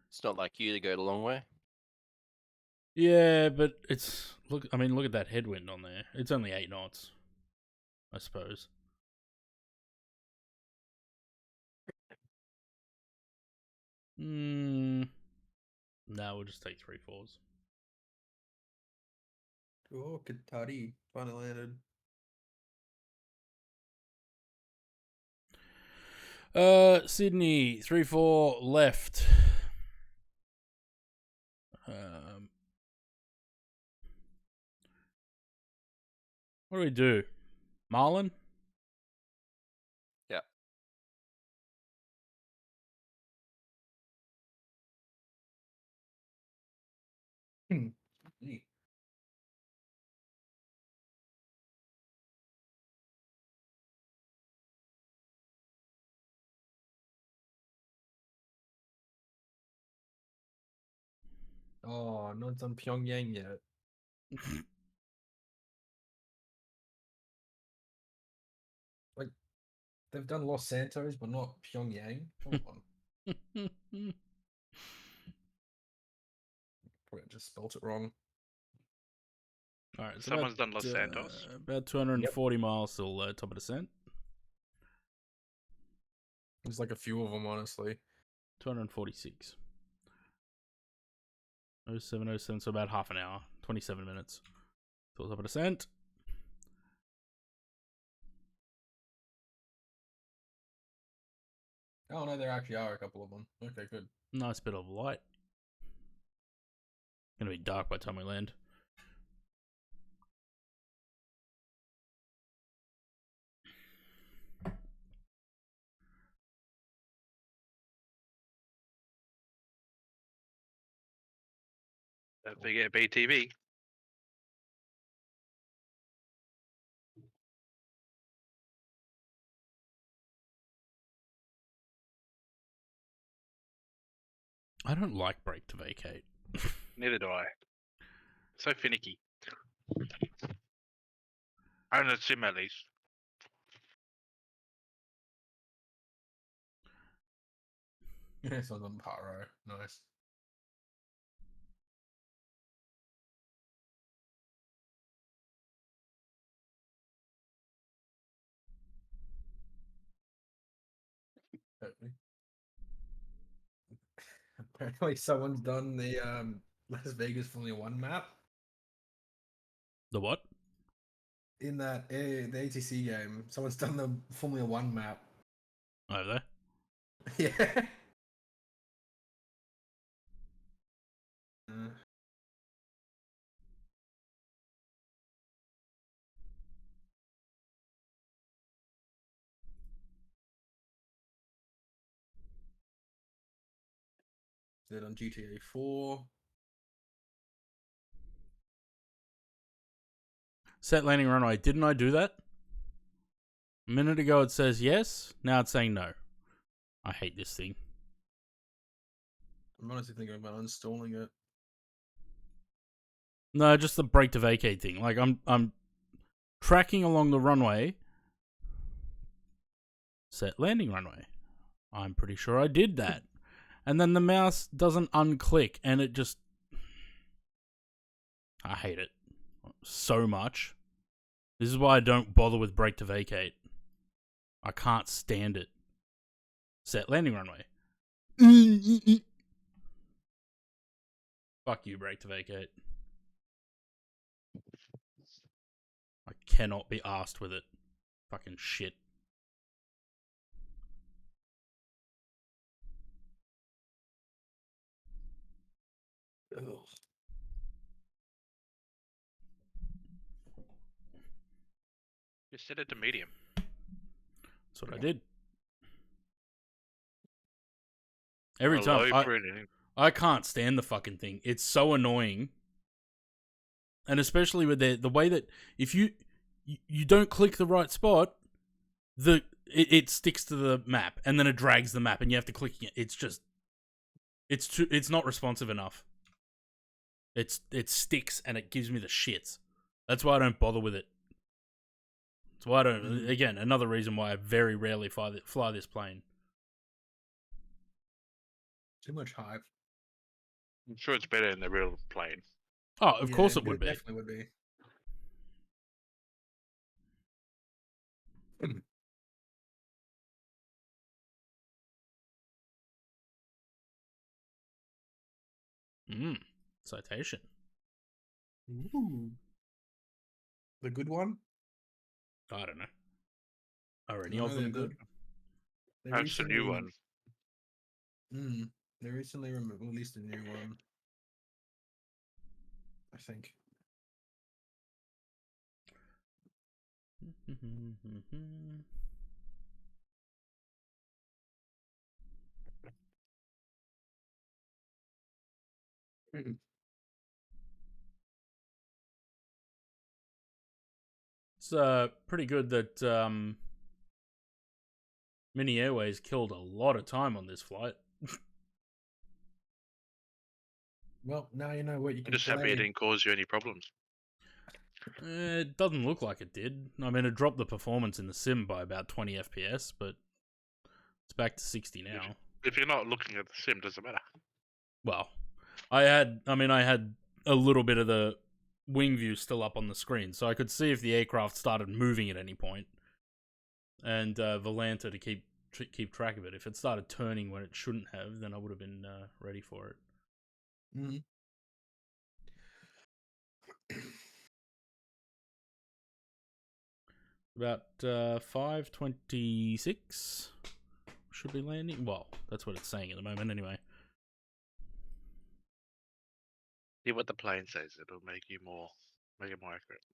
It's not like you to go the long way. yeah, but it's look at that headwind on there. It's only 8 knots, I suppose. No, we'll just take 3-4s. Oh, Qatari finally landed. Sydney 3-4 left. What do we do? Marlin? Yeah. Oh, not done Pyongyang yet. Like, they've done Los Santos, but not Pyongyang. Come on. Probably just spelt it wrong. Alright, so Someone's done Los Santos. About 240 miles till top of descent. There's like a few of them, honestly. 246. 0707, so about half an hour. 27 minutes. Till top of descent. Oh no, there actually are a couple of them. Okay, good. Nice bit of light. Gonna be dark by the time we land. Don't forget BTV. I don't like break to vacate. Neither do I. So finicky. On a sim at least. It's on Paro. Nice. Apparently, someone's done the Las Vegas Formula One map The what? in that the ATC game. Someone's done the Formula One map. Over there? Yeah. did on GTA 4. Set landing runway. Didn't I do that? A minute ago it says yes. Now it's saying no. I hate this thing. I'm honestly thinking about uninstalling it. No, just the brake to vacate thing. Like I'm tracking along the runway. Set landing runway. I'm pretty sure I did that. And then the mouse doesn't unclick and it just... I hate it so much. This is why I don't bother with brake to vacate. I can't stand it. Set landing runway. Fuck you, brake to vacate. I cannot be arsed with it. Fucking shit. Ugh. Just set it to medium. That's what I did. Every Or time. low for anything. I can't stand the fucking thing. It's so annoying. And especially with the way that if you don't click the right spot, it sticks to the map and then it drags the map and you have to click it. It's just it's not responsive enough. It sticks and it gives me the shits. That's why I don't bother with it. That's why I don't. Again, another reason why I very rarely fly this plane. Too much hype. I'm sure it's better in the real plane. Oh, of course it would be. Definitely would be. Citation. Ooh. The good one? I don't know. Are any No, of them good? That's the new one. They recently released a new one. I think. It's pretty good that Mini Airways killed a lot of time on this flight. Well, now you know what you I'm can just happy it play. didn't cause you any problems. It doesn't look like it did. I mean, it dropped the performance in the sim by about 20 FPS, but it's back to 60 now. If you're not looking at the sim, it doesn't matter. Well, I had a little bit of the wing view still up on the screen, so I could see if the aircraft started moving at any point, and Volanta to keep track of it. If it started turning when it shouldn't have, then I would have been ready for it. About 5:26 should be landing. Well, that's what it's saying at the moment, anyway. See what the plane says. It'll make it more accurate.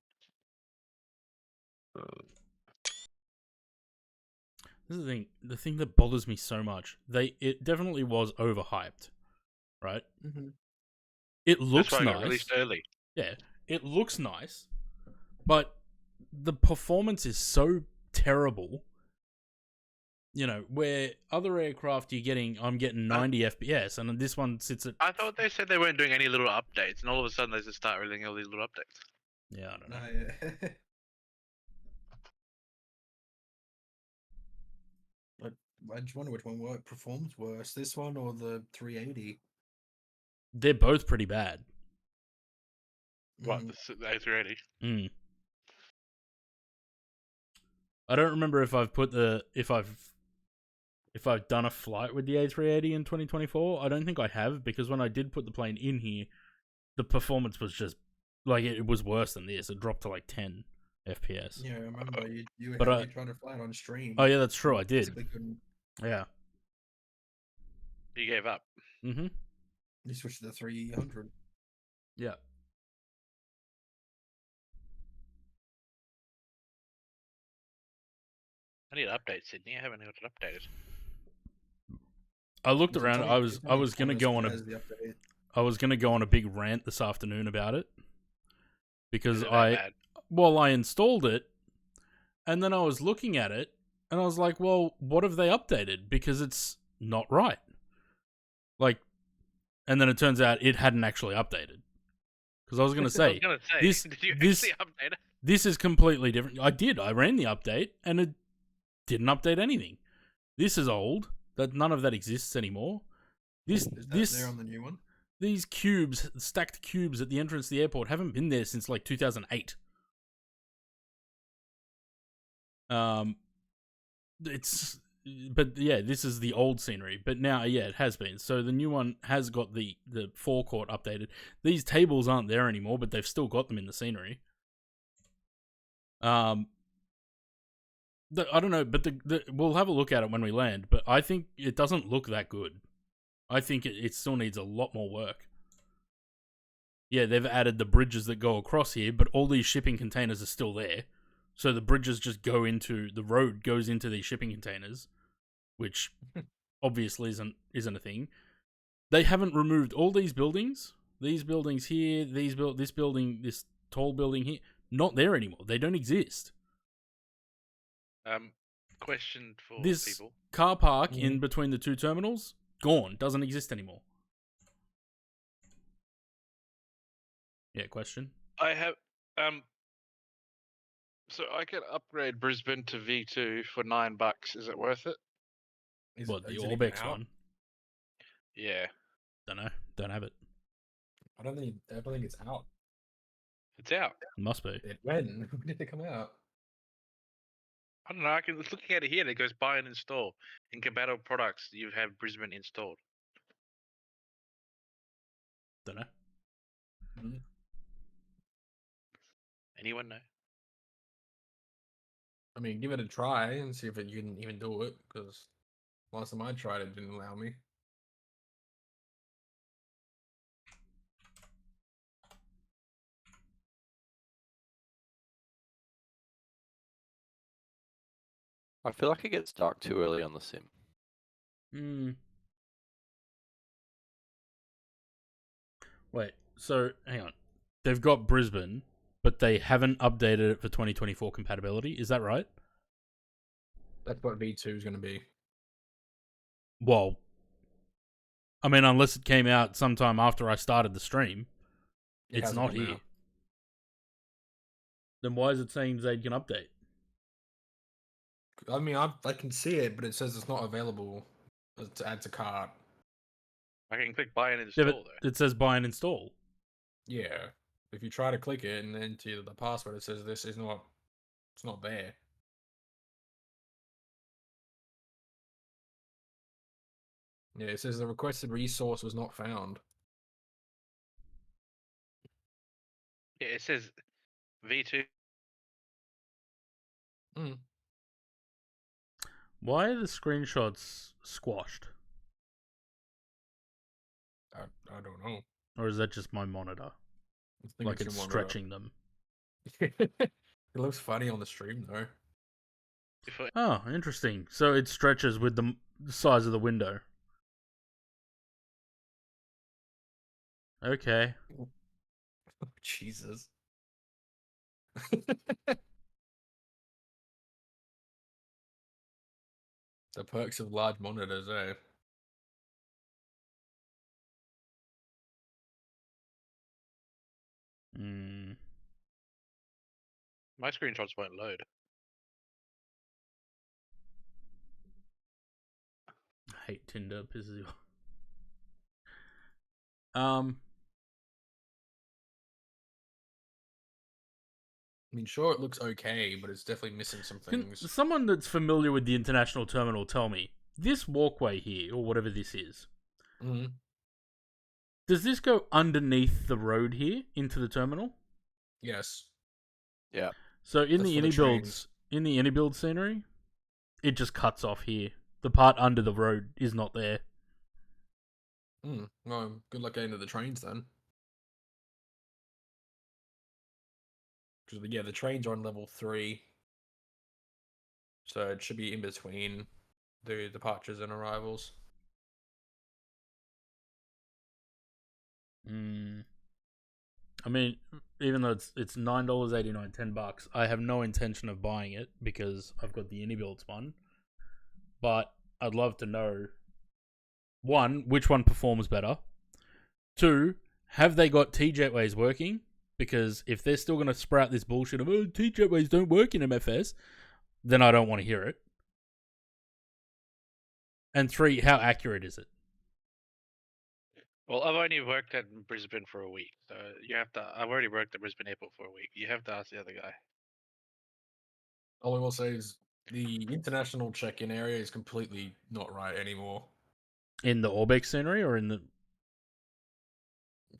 This is the thing. The thing that bothers me so much. It definitely was overhyped, right? It looks That's why nice. it got released early. Yeah, it looks nice, but the performance is so terrible. You know, where other aircraft I'm getting 90 FPS, and this one sits at... I thought they said they weren't doing any little updates, and all of a sudden they just start releasing all these little updates. Yeah, I don't know. Yeah. I just wonder which one performs worse, this one or the 380. They're both pretty bad. What, the A380? I don't remember if I've done a flight with the A380 in 2024. I don't think I have, because when I did put the plane in here, the performance was just like it was worse than this. It dropped to like 10 FPS. Yeah, I remember you tried to fly it on stream. Oh yeah, that's true. I did. Yeah. You gave up. Mm-hmm. You switched to the 300. Yeah. I need to update Sydney. I haven't got it updated. I looked It's around. I was gonna go on the update. I was gonna go on a big rant this afternoon about it because Is it that bad? I installed it and then I was looking at it and I was like, well, what have they updated? Because it's not right. Like, and then it turns out it hadn't actually updated. Because I was gonna I say was gonna say, this did you this actually update it? this is completely different. I did. I ran the update and it didn't update anything. This is old. That none of that exists anymore. Is that there on the new one? These cubes, stacked cubes at the entrance to the airport, haven't been there since like 2008. But yeah, this is the old scenery. But now, yeah, it has been. So the new one has got the forecourt updated. These tables aren't there anymore, but they've still got them in the scenery. I don't know, but we'll have a look at it when we land. But I think it doesn't look that good. I think it still needs a lot more work. Yeah, they've added the bridges that go across here, but all these shipping containers are still there. So the bridges just go into the road, goes into these shipping containers, which obviously isn't a thing. They haven't removed all these buildings. These buildings here, this building, this tall building here, not there anymore. They don't exist. Question for This people. car park in between the two terminals, gone, doesn't exist anymore. Yeah, question. I have so I could upgrade Brisbane to V2 for $9. Is it worth it? What, the is it even Orbex out? one? Yeah, Don't know. Don't have it. I don't think it's out. it's out. Must be. When? When did it come out? I don't know. I can looking at it here. And it goes buy and install. In compatible products, you have Brisbane installed. Don't know. Mhm. Anyone know? I mean, give it a try and see if you can even do it. Because last time I tried, it didn't allow me. I feel like it gets dark too early on the sim. Wait, so hang on. They've got Brisbane, but they haven't updated it for 2024 compatibility. Is that right? That's what V2 is going to be. Well, I mean, unless it came out sometime after I started the stream, it's not here. Out. Then why is it saying they can update? I mean, I can see it, but it says it's not available to add to cart. I can click buy and install Yeah, but it says buy and install. Yeah. If you try to click it and then enter the password, it says it's not there. Yeah, it says the requested resource was not found. Yeah, it says V2. Why are the screenshots squashed? I don't know. Or is that just my monitor? Like it's stretching them. It looks funny on the stream though. Oh, interesting. So it stretches with the size of the window. Okay. Oh, Jesus. The perks of large monitors, eh? My screenshots won't load. I hate Tinder. Pisses you off. I mean, sure, it looks okay, but it's definitely missing some Can things. someone that's familiar with the international terminal tell me, this walkway here, or whatever this is, does this go underneath the road here into the terminal? Yes. Yeah. So in the AnyBuild scenery, it just cuts off here. The part under the road is not there. Well, good luck getting to the trains then. Because yeah, the trains are on level 3, so it should be in between the departures and arrivals. Mm. I mean, even though it's $9.89, $10, I have no intention of buying it because I've got the Unibuilds one. But I'd love to know, one, which one performs better. Two, have they got T-Jetways working? Because if they're still going to sprout this bullshit of, T-Jetways don't work in MFS, then I don't want to hear it. And three, how accurate is it? Well, I've only worked at Brisbane for a week, so you have to. I've already worked at Brisbane Airport for a week. You have to ask the other guy. All I will say is the international check-in area is completely not right anymore. In the Orbex scenery or in the...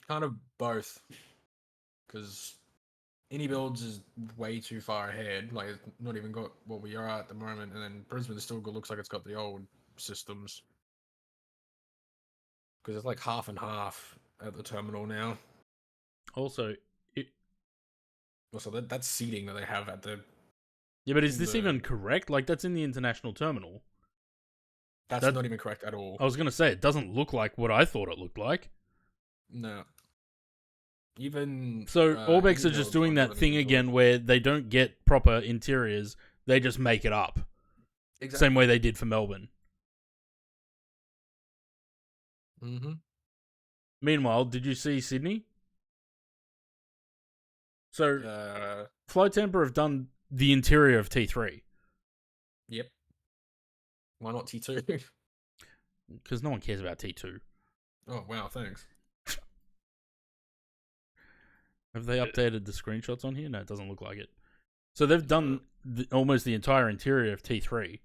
Kind of both. Because Builds is way too far ahead. Like, it's not even got what we are at the moment. And then Brisbane still looks like it's got the old systems. Because it's like half and half at the terminal now. Also, Also, that's seating that they have at the... Yeah, but is this even correct? Like, that's in the international terminal. That's not even correct at all. I was going to say, it doesn't look like what I thought it looked like. No. Even... So, Orbex are just doing that thing again where they don't get proper interiors, they just make it up. Exactly. Same way they did for Melbourne. Mm-hmm. Meanwhile, did you see Sydney? So, Flight Temper have done the interior of T3. Yep. Why not T2? Because no one cares about T2. Oh, wow, thanks. Have they updated the screenshots on here? No, it doesn't look like it. So they've done almost the entire interior of T3.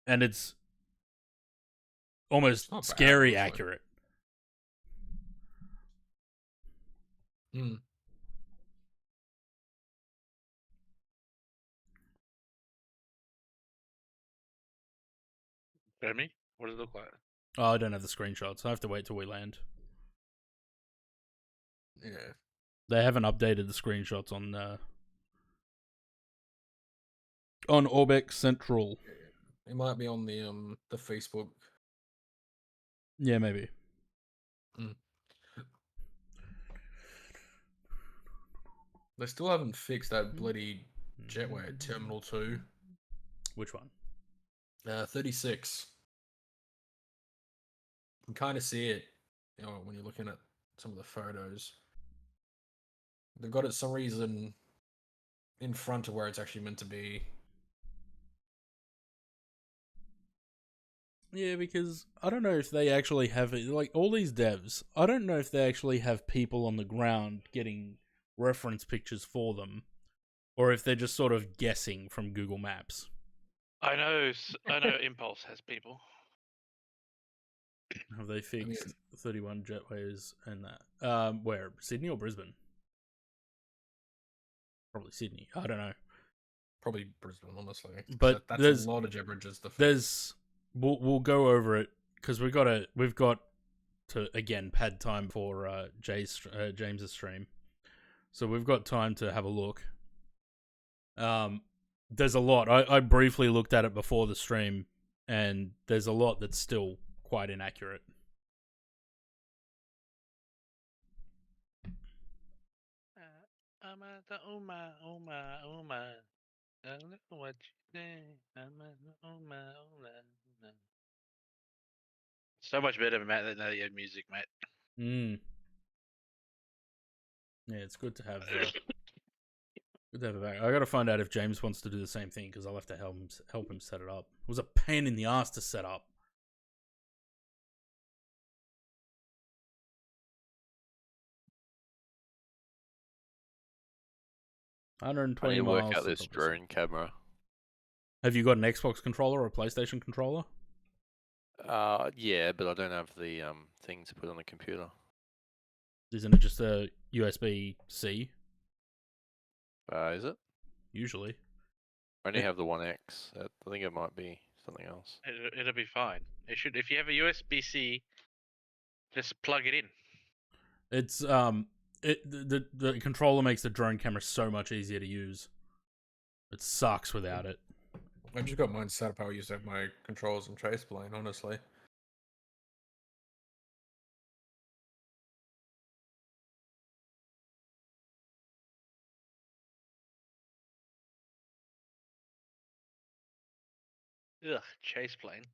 And it's almost scary accurate. Hmm. Jeremy, what does it look like? Oh, I don't have the screenshots. I have to wait till we land. Yeah. They haven't updated the screenshots on Orbex Central. It might be on the Facebook. Yeah, maybe. Mm. They still haven't fixed that bloody jetway at Terminal 2. Which one? 36. You can kind of see it, when you're looking at some of the photos. They've got it some reason in front of where it's actually meant to be. Yeah, because I don't know if they actually have it. Like, all these devs, I don't know if they actually have people on the ground getting reference pictures for them, or if they're just sort of guessing from Google Maps. I know Impulse has people. Have they fixed 31 jetways and that? Where? Sydney or Brisbane? Probably Sydney. I don't know. Probably Brisbane, honestly. But that's a lot of jet bridges to fix. We'll go over it because we've got to again pad time for James's stream, so we've got time to have a look. There's a lot. I briefly looked at it before the stream, and there's a lot that's still quite inaccurate. I'm at the oh my. I don't know what you think. I'm at the oh my. So much better, Matt, than the music, mate. Yeah, it's good to have. Good to have it back. I got to find out if James wants to do the same thing because I'll have to help him set it up. It was a pain in the ass to set up. I need 120 to miles. work out this drone camera. Have you got an Xbox controller or a PlayStation controller? Yeah, but I don't have the thing to put on the computer. Isn't it just a USB-C? Is it? Usually. I only have the One X. I think it might be something else. It'll be fine. It should. If you have a USB-C, just plug it in. It's the controller makes the drone camera so much easier to use. It sucks without it. I just got mine set up how I used to have my controls and trace plane, honestly. Ugh, chase plane.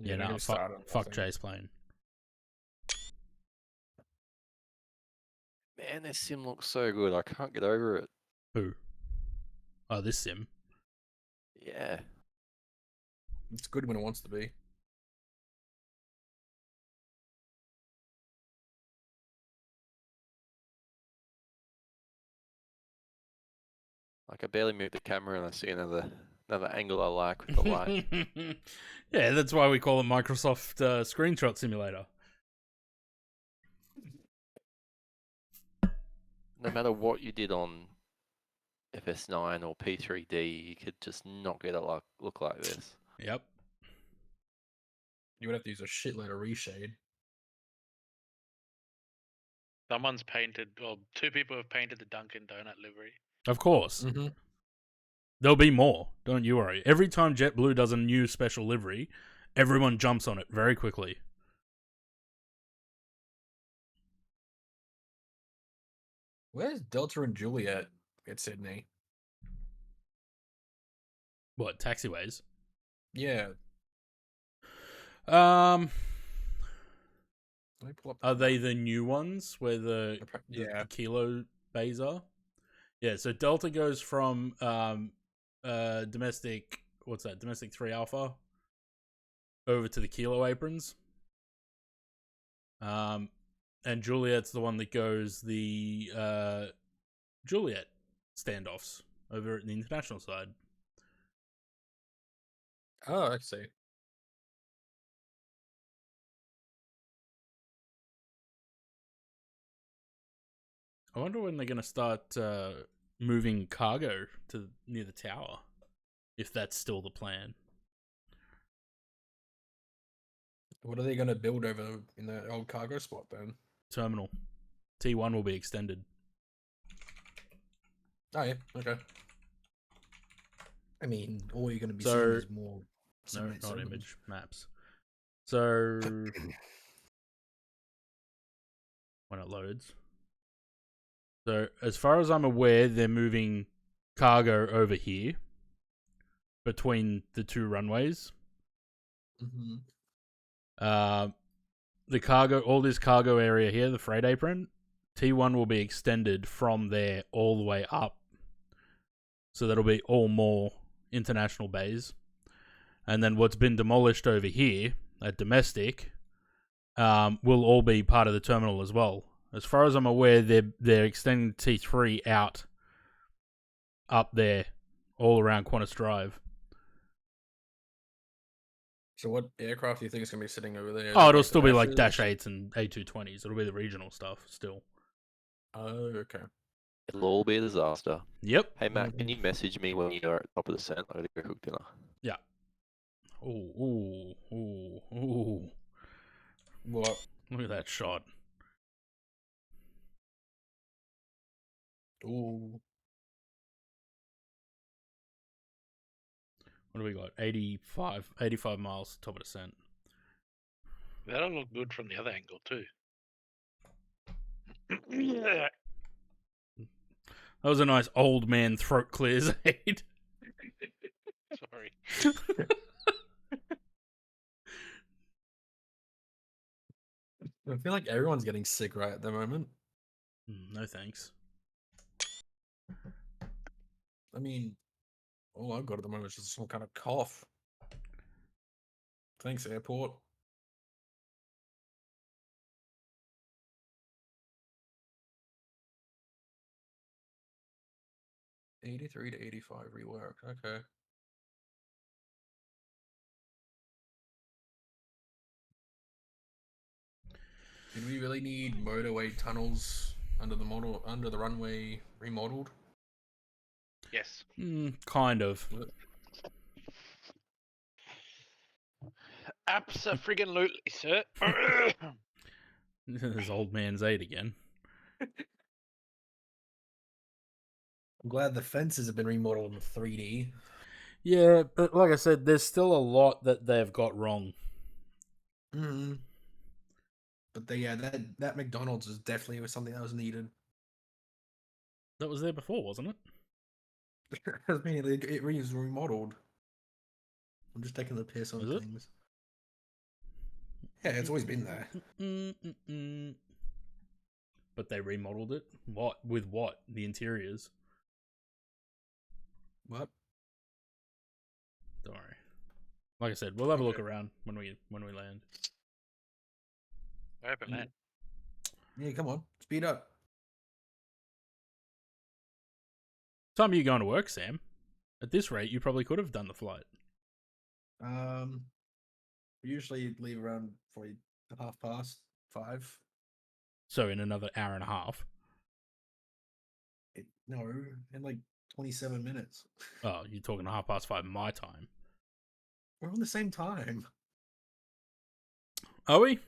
Yeah, don't get no, me started on fuck that thing. chase plane. Man, this sim looks so good. I can't get over it. Who? Oh, this sim. Yeah. It's good when it wants to be. Like I barely move the camera and I see another angle I like with the light. Yeah, that's why we call it Microsoft Screenshot Simulator. No matter what you did on FS9 or P3D, you could just not get it look like this. Yep. You would have to use a shitload of reshade. Someone's painted, or two people have painted the Dunkin' Donut livery. Of course. Mm-hmm. There'll be more. Don't you worry. Every time JetBlue does a new special livery, everyone jumps on it very quickly. Where's Delta and Juliet at Sydney? What, taxiways? Yeah. Let me pull up the Are they map. the new ones where the Yeah. kilo bays are? Yeah, so Delta goes from domestic, what's that? Domestic 3 Alpha over to the kilo aprons. And Juliet's the one that goes the Juliet standoffs over at the international side. Oh, I see. I wonder when they're going to start moving cargo to near the tower, if that's still the plan. What are they going to build over in the old cargo spot then? Terminal. T1 will be extended. Oh, yeah. Okay. I mean, all you're going to be So- seeing is more No, cement not cylinders. image. Maps. So, when it loads. So, as far as I'm aware, they're moving cargo over here between the two runways. Mm-hmm. The cargo, all this cargo area here, the freight apron, T1 will be extended from there all the way up. So that'll be all more international bays. And then what's been demolished over here at domestic will all be part of the terminal as well. As far as I'm aware, they're extending T3 out up there, all around Qantas Drive. So what aircraft do you think is going to be sitting over there? Oh, it'll still be like Dashes? Dash 8s and A220s. It'll be the regional stuff still. Oh, okay. It'll all be a disaster. Yep. Hey Matt, can you message me when you're at top of the scent? I gotta go cook dinner. Yeah. Ooh. What? Look at that shot. Ooh. What do we got? 85 miles, top of descent. That'll look good from the other angle too. That was a nice old man throat clear, Zaid. Sorry. I feel like everyone's getting sick right at the moment. No thanks. I mean, all I've got at the moment is just some kind of cough. Thanks, airport. $83 to $85 rework. Okay. Did we really need motorway tunnels under the runway remodeled? Yes. Kind of. Abso-friggin-lutely, sir. There's old man Zaid again. I'm glad the fences have been remodeled in 3D. Yeah, but like I said, there's still a lot that they've got wrong. Mm-hmm. But that McDonald's is definitely something that was needed. That was there before, wasn't it? I mean, it was remodeled. I'm just taking the piss on Is it? things. Yeah, it's always been there. But they remodeled it. What with what? The interiors. What? Don't worry. Like I said, we'll have a look Okay. around when we land. We're open, man. Yeah, come on, speed up. Time are you going to work, Sam? At this rate, you probably could have done the flight. We usually leave around 5:30. So in another hour and a half. No, in like 27 minutes. Oh, you're talking 5:30 my time. We're on the same time. Are we?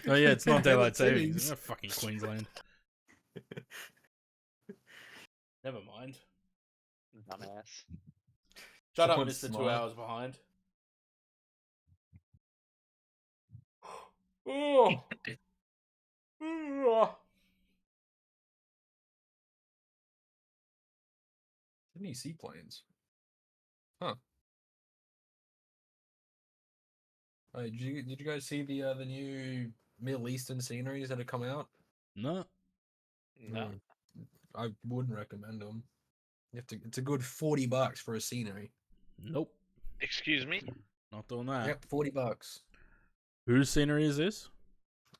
Oh yeah, it's not daylight savings. savings. Oh, fucking Queensland. Never mind. Dumbass. Shut up, Someone's Mr. 2 smart. hours behind. Oh. Any seaplanes? Huh. Did you guys see the new Middle Eastern sceneries that have come out? No. No. I wouldn't recommend them. It's a good $40 for a scenery. Nope. Excuse me? Not doing that. Yep, $40. Whose scenery is this?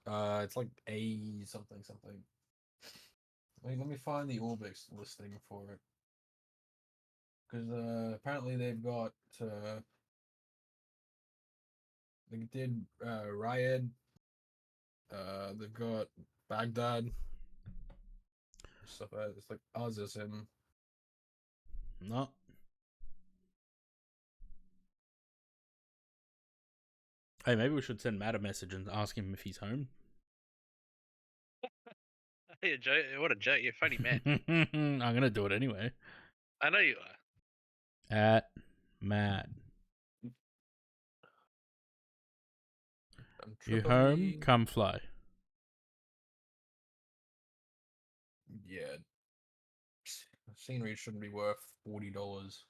It's like a something. Wait, let me find the Orbix listing for it. Because apparently they've got they did Riyadh. They've got Baghdad. Stuff like that. It's like Aziz and No. Hey, maybe we should send Matt a message and ask him if he's home. Hey, Joe, what a joke. You're a funny man. I'm gonna do it anyway. I know you are. At Matt. You home? Come fly. Yeah. Scenery shouldn't be worth $40.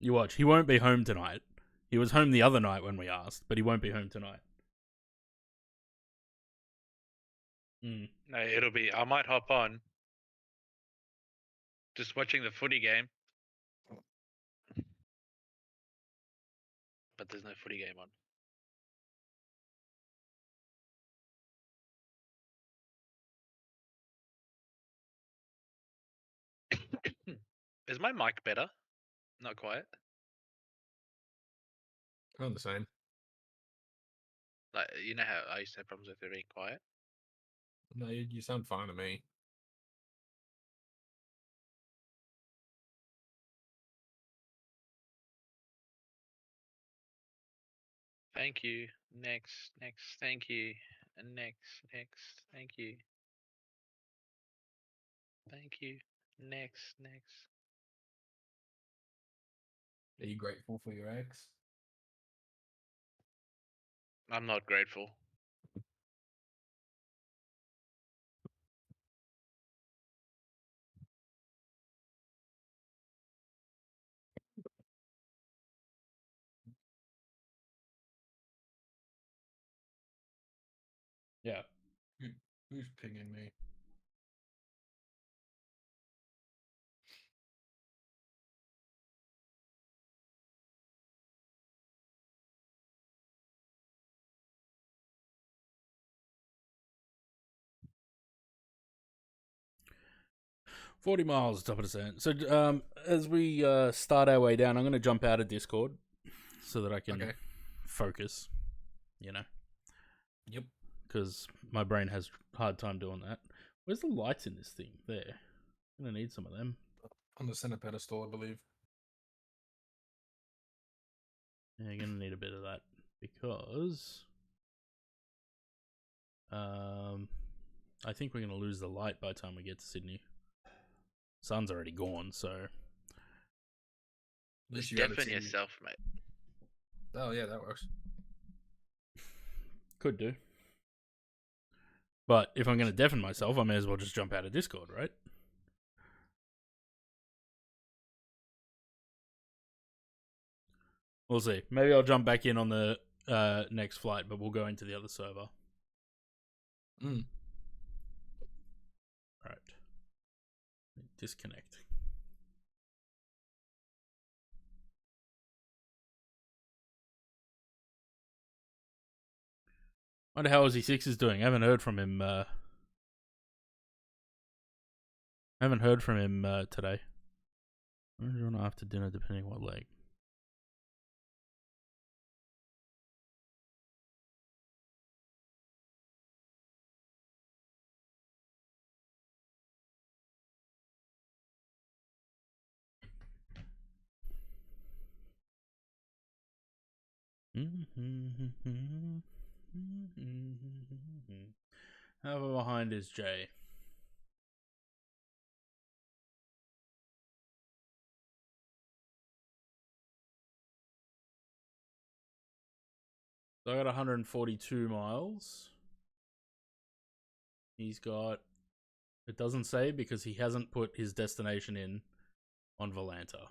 You watch. He won't be home tonight. He was home the other night when we asked, but he won't be home tonight. No, it'll be. I might hop on. Just watching the footy game. But there's no footy game on. Is my mic better? Not quiet. Not the same. Like, you know how I used to have problems with it being quiet? No, you sound fine to me. Thank you. Next. Thank you. And next. Thank you. Thank you. Next. Are you grateful for your ex? I'm not grateful. Yeah. Who's pinging me? $40 top of the cent. So, as we start our way down, I'm going to jump out of Discord so that I can focus. You know. Yep. Because my brain has a hard time doing that. Where's the lights in this thing? There. I'm going to need some of them. On the center pedestal, I believe. Yeah, you're going to need a bit of that. Because I think we're going to lose the light by the time we get to Sydney. Sun's already gone, so... Just deafen yourself, mate. Oh yeah, that works. Could do. But if I'm going to deafen myself, I may as well just jump out of Discord, right? We'll see. Maybe I'll jump back in on the next flight, but we'll go into the other server. Mm. Alright. Disconnect. Wonder how Aussie Six is doing. I haven't heard from him. Today. Or do you want after dinner, depending what leg? How far behind is Jay? So I got 142 miles. He's got... It doesn't say because he hasn't put his destination in on Volanta.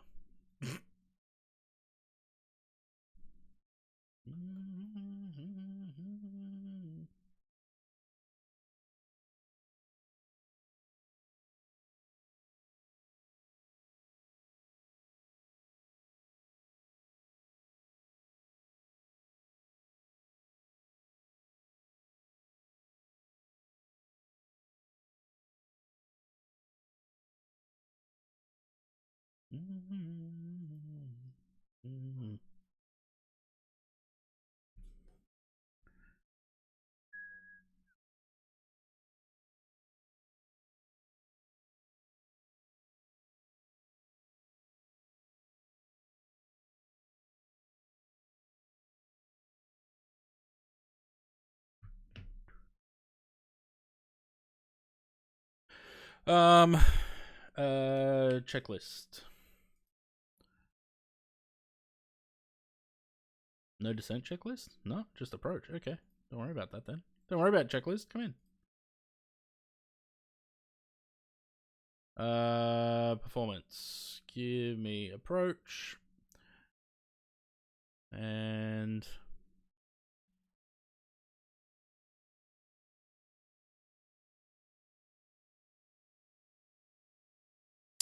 Um, checklist. No descent checklist? No, just approach. Okay, don't worry about that then. Don't worry about checklist. Come in. Performance. Give me approach. And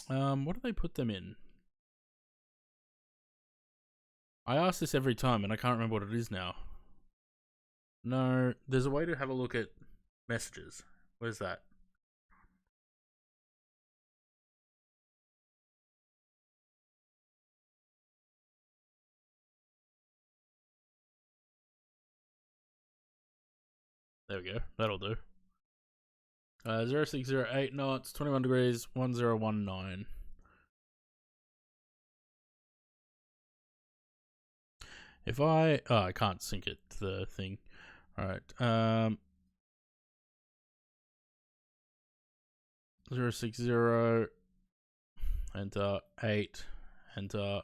what do they put them in? I ask this every time and I can't remember what it is now. No, there's a way to have a look at messages. Where's that? There we go. That'll do. 0608 knots, 21 degrees, 1019. If I can't sync it to the thing. Alright. 060 enter 8 enter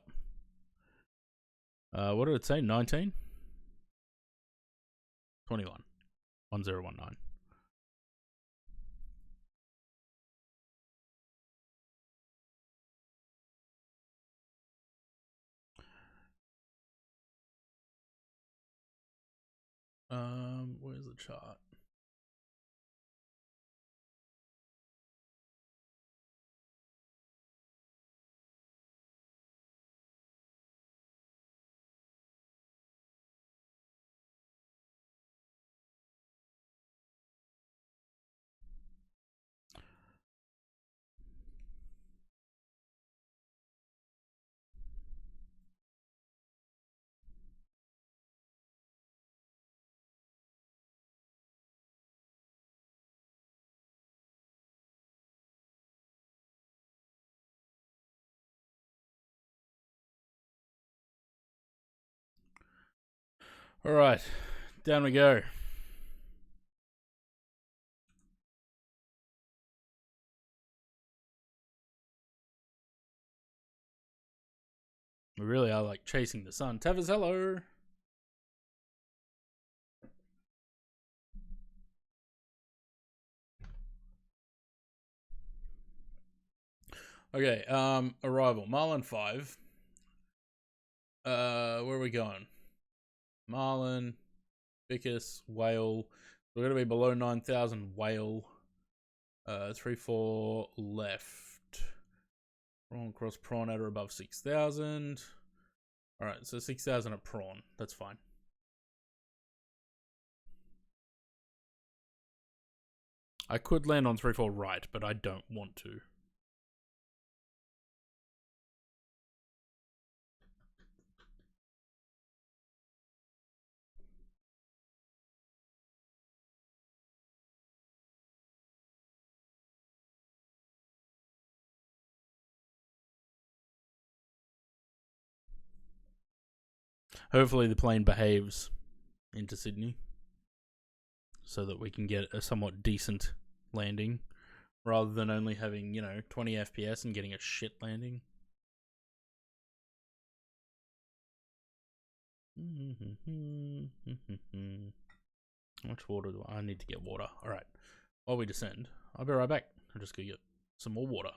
what did it say? 19? 21. 1019. Where's the chart? Alright, down we go. We really are like chasing the sun. Tavers, hello. Okay, arrival. Marlin 5. Where are we going? Marlin, Vicus, Whale. We're going to be below 9,000 Whale. 3-4 left. Prawn cross prawn at or above 6,000. Alright, so 6,000 at prawn. That's fine. I could land on 3-4 right, but I don't want to. Hopefully the plane behaves into Sydney so that we can get a somewhat decent landing rather than only having, 20 FPS and getting a shit landing. How much water do I need to get water? Alright. While we descend, I'll be right back. I'm just going to get some more water.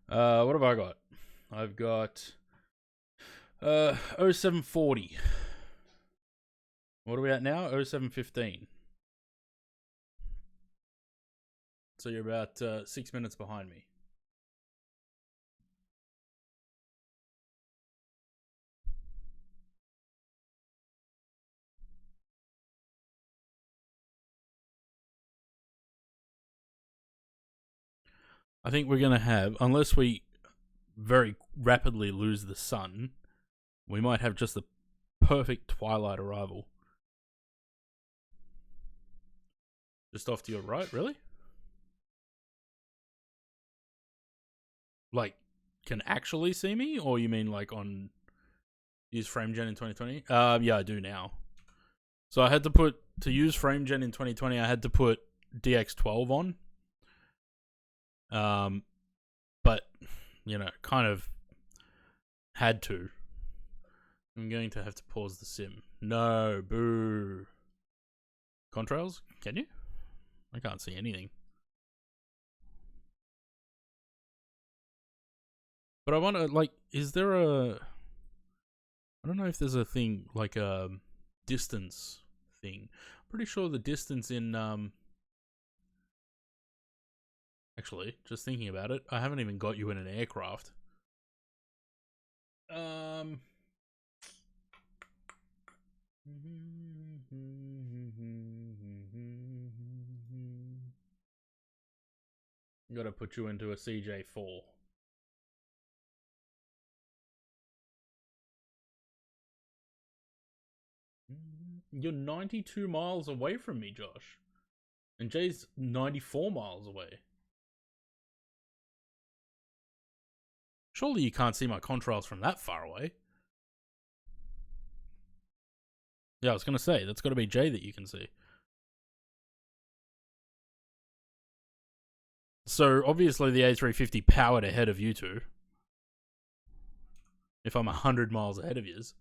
What have I got? I've got 0740. What are we at now? 0715. So you're about 6 minutes behind me. I think we're going to have, unless we very rapidly lose the sun, we might have just the perfect twilight arrival. Just off to your right, really? Like, can actually see me? Or you mean like on use FrameGen in 2020? Yeah, I do now. So I had to use FrameGen in 2020, I had to put DX12 on. But, kind of had to. I'm going to have to pause the sim. No, boo. Contrails? Can you? I can't see anything. But I wonder, is there a... I don't know if there's a thing, like a distance thing. I'm pretty sure the distance in... Actually, just thinking about it, I haven't even got you in an aircraft. Gotta put you into a CJ4. You're 92 miles away from me, Josh. And Jay's 94 miles away. Surely you can't see my contrails from that far away. Yeah, I was going to say, that's got to be J that you can see. So, obviously, the A350 powered ahead of you two. If I'm 100 miles ahead of yous.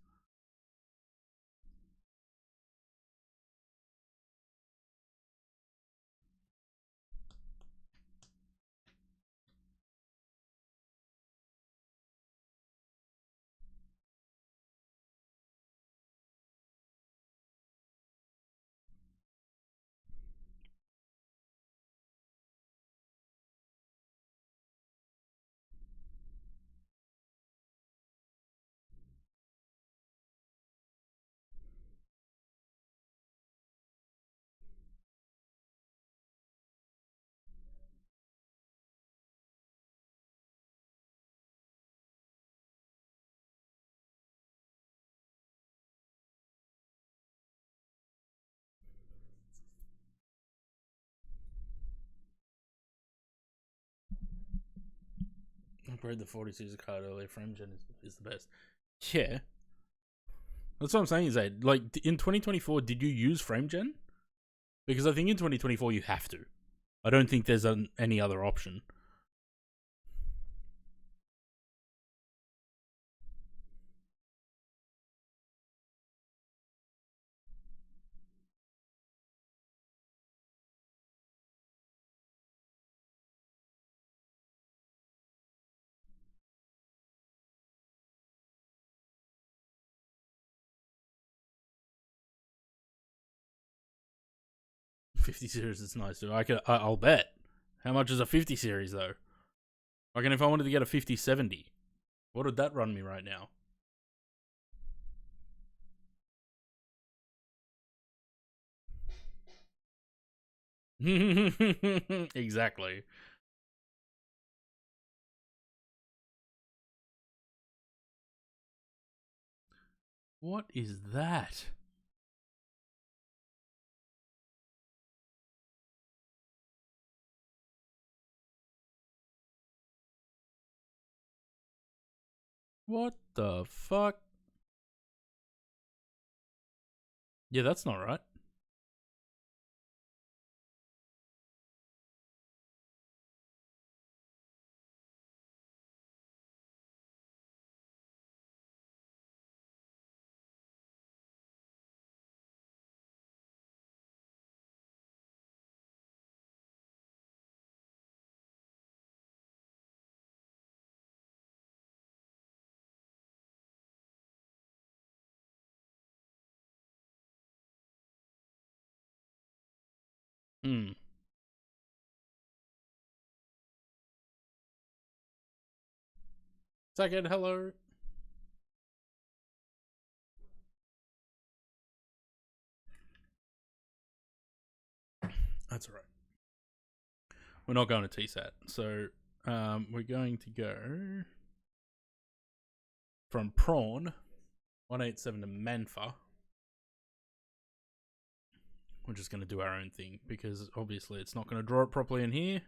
Upgrade the 40 series card earlier. Frame gen is the best. Yeah. That's what I'm saying, Zaid. Like, in 2024, did you use frame gen? Because I think in 2024 you have to. I don't think there's any other option. '50 series is nice too. I'll bet. How much is a 50 series though? Like, if I wanted to get a 5070, what would that run me right now? Exactly. What is that? What the fuck? Yeah, that's not right. Hmm. Second, hello. That's all right. We're not going to TSAT. So we're going to go from Prawn 187 to Manfa. We're just going to do our own thing because obviously it's not going to draw it properly in here.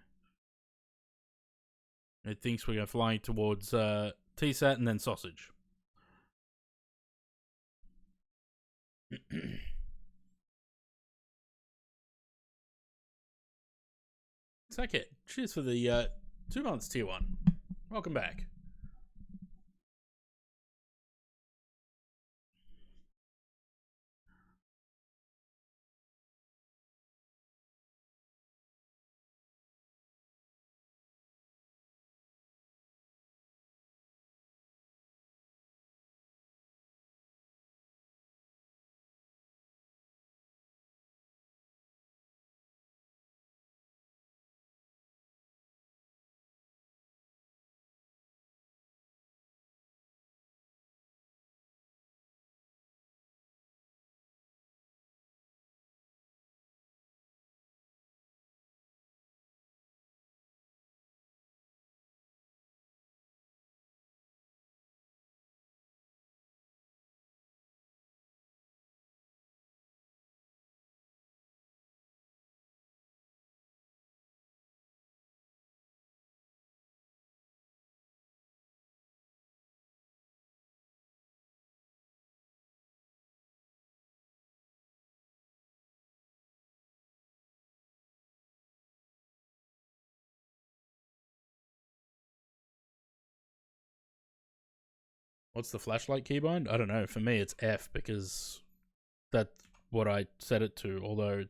It thinks we're going to fly towards TSAT and then Sausage. Sackett, cheers for the 2 months tier 1. Welcome back. What's the flashlight keybind? I don't know. For me, it's F because that's what I set it to, although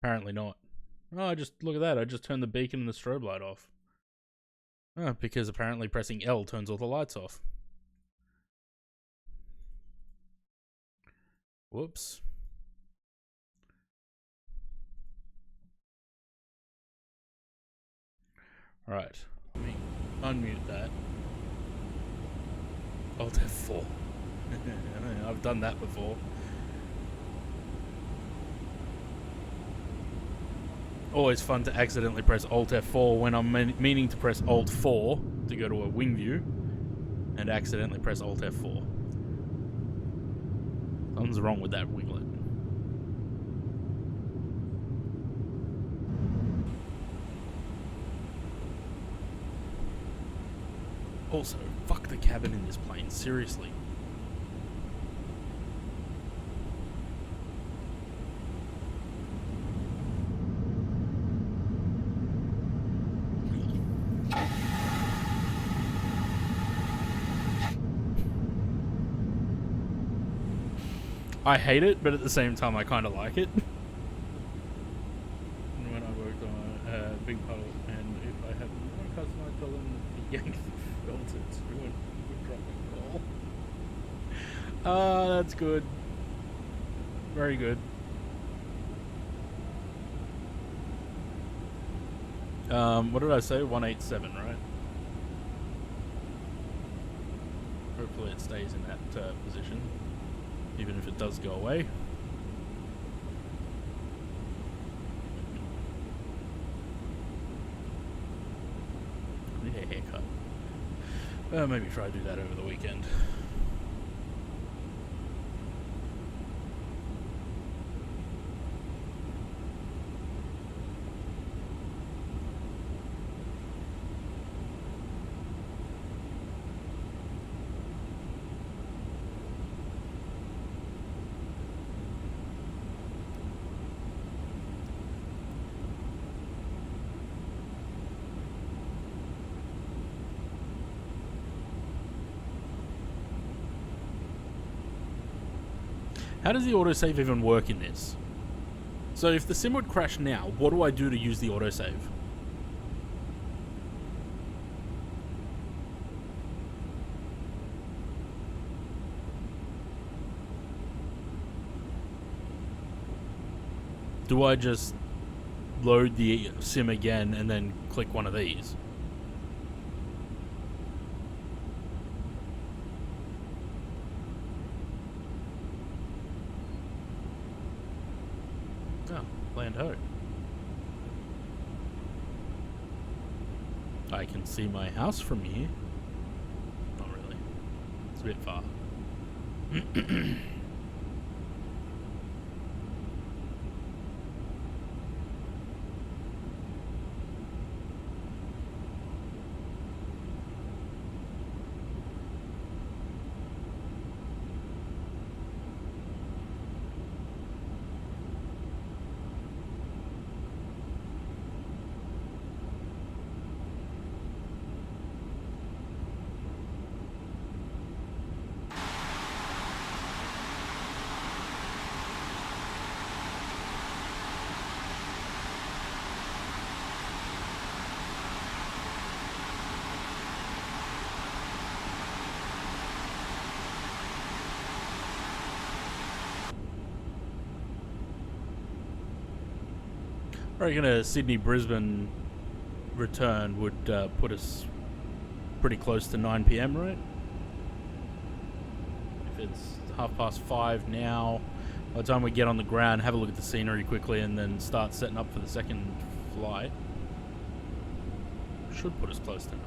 apparently not. Oh, I just, look at that. I just turned the beacon and the strobe light off. Oh, because apparently pressing L turns all the lights off. Whoops. Alright, let me unmute that. Alt F4. I've done that before. Always fun to accidentally press Alt F4 when I'm meaning to press Alt 4 to go to a wing view and accidentally press Alt F4. Something's wrong with that winglet. Also, fuck the cabin in this plane, seriously. I hate it, but at the same time I kind of like it. When I worked on a big puddle, and if I had one customer, I told them to yank the filter through and would drop a call. Ah, that's good. Very good. What did I say? 187, right? Hopefully it stays in that position, even if it does go away. I need a haircut. Maybe try to do that over the weekend. How does the autosave even work in this? So if the sim would crash now, what do I do to use the autosave? Do I just load the sim again and then click one of these? Land ho. I can see my house from here. Not really. It's a bit far. I reckon a Sydney-Brisbane return would put us pretty close to 9 PM, right? If it's 5:30 now, by the time we get on the ground, have a look at the scenery quickly, and then start setting up for the second flight, should put us close to 9.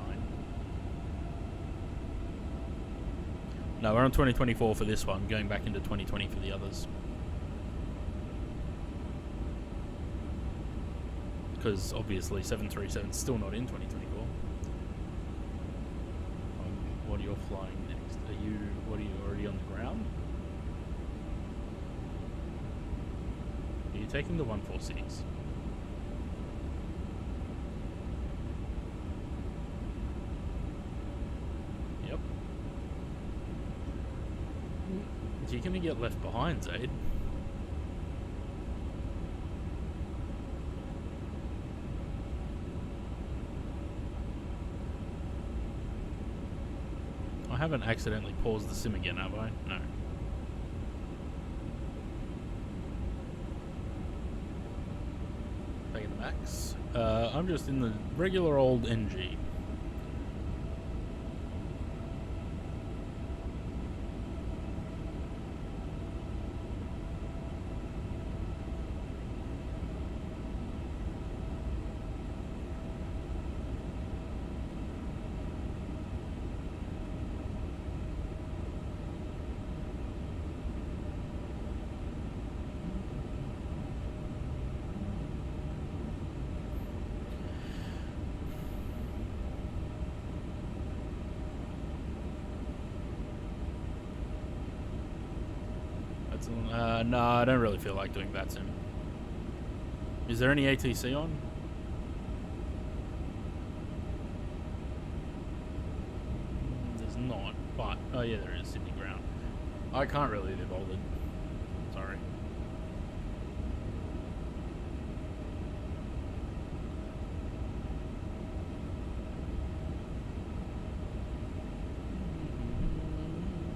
No, we're on 2024 for this one, going back into 2020 for the others. Because obviously 737 is still not in 2024. What are you flying next? What are you already on the ground? Are you taking the 146? Yep. You're gonna get left behind, Zaid. I haven't accidentally paused the sim again, have I? No. Taking the max. I'm just in the regular old NG. No, I don't really feel like doing that sim. Is there any ATC on? There's not, but... Oh yeah, there is, Sydney Ground. I can't really be bothered. Sorry.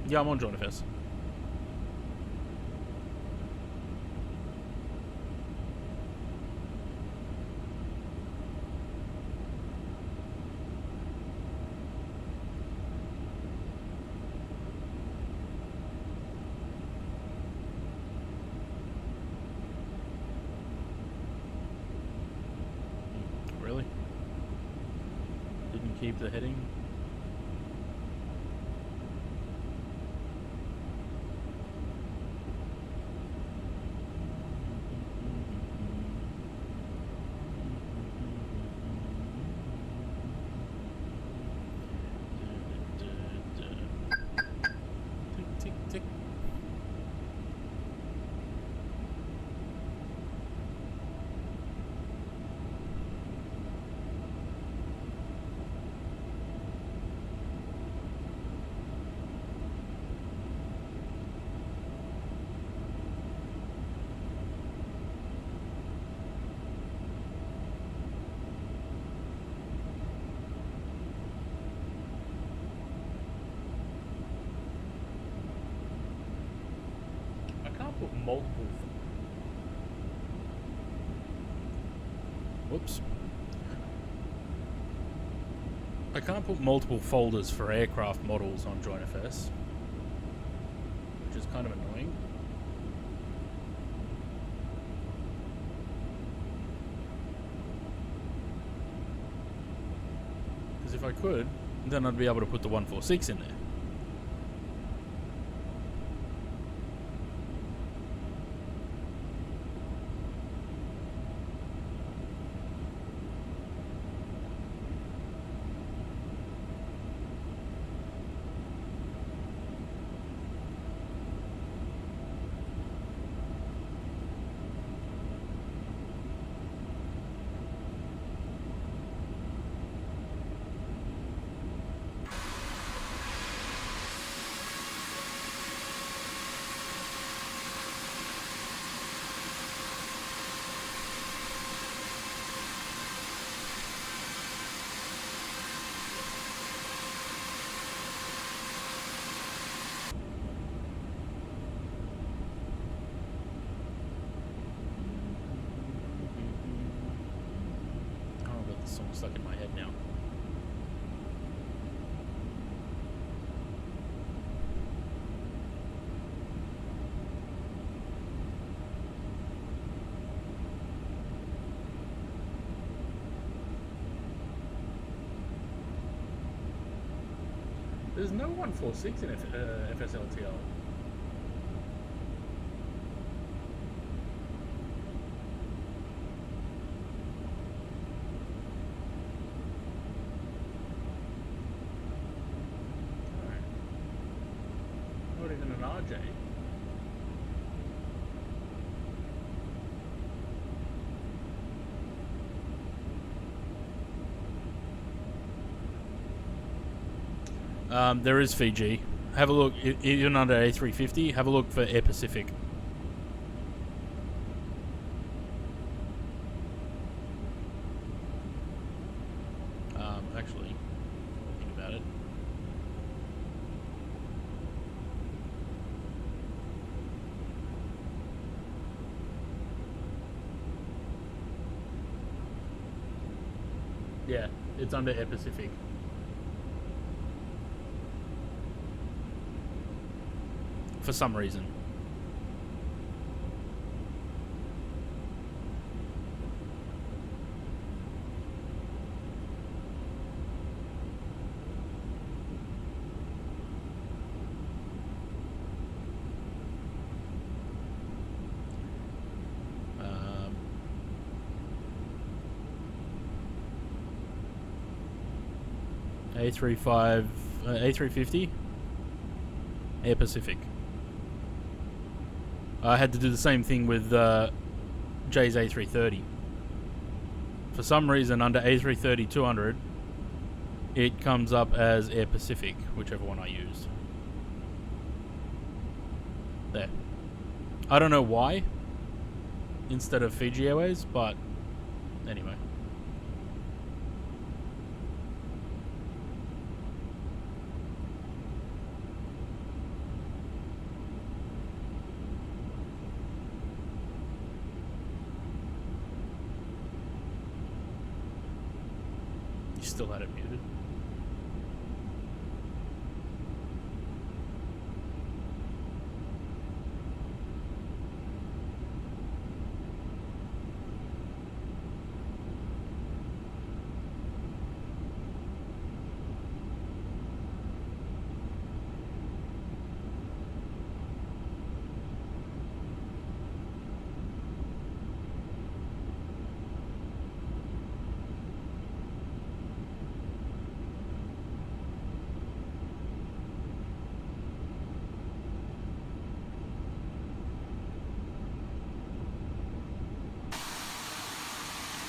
Yeah, I'm on Joint FS. Really? Didn't keep the heading? Tick, tick, tick. I can't put multiple. Whoops. I can't put multiple folders for aircraft models on Joint FS, which is kind of annoying. Because if I could, then I'd be able to put the 146 in there. Song stuck in my head now. There's no 146 in FSLTL. Not even an RJ. There is Fiji. have a look. Even under A350, have a look for Air Pacific. Actually, think about it. Yeah, it's under Air Pacific. For some reason. A350, Air Pacific. I had to do the same thing with Jay's A330. For some reason, under A330-200, it comes up as Air Pacific, whichever one I used. There. I don't know why, instead of Fiji Airways, but anyway. You still had it muted.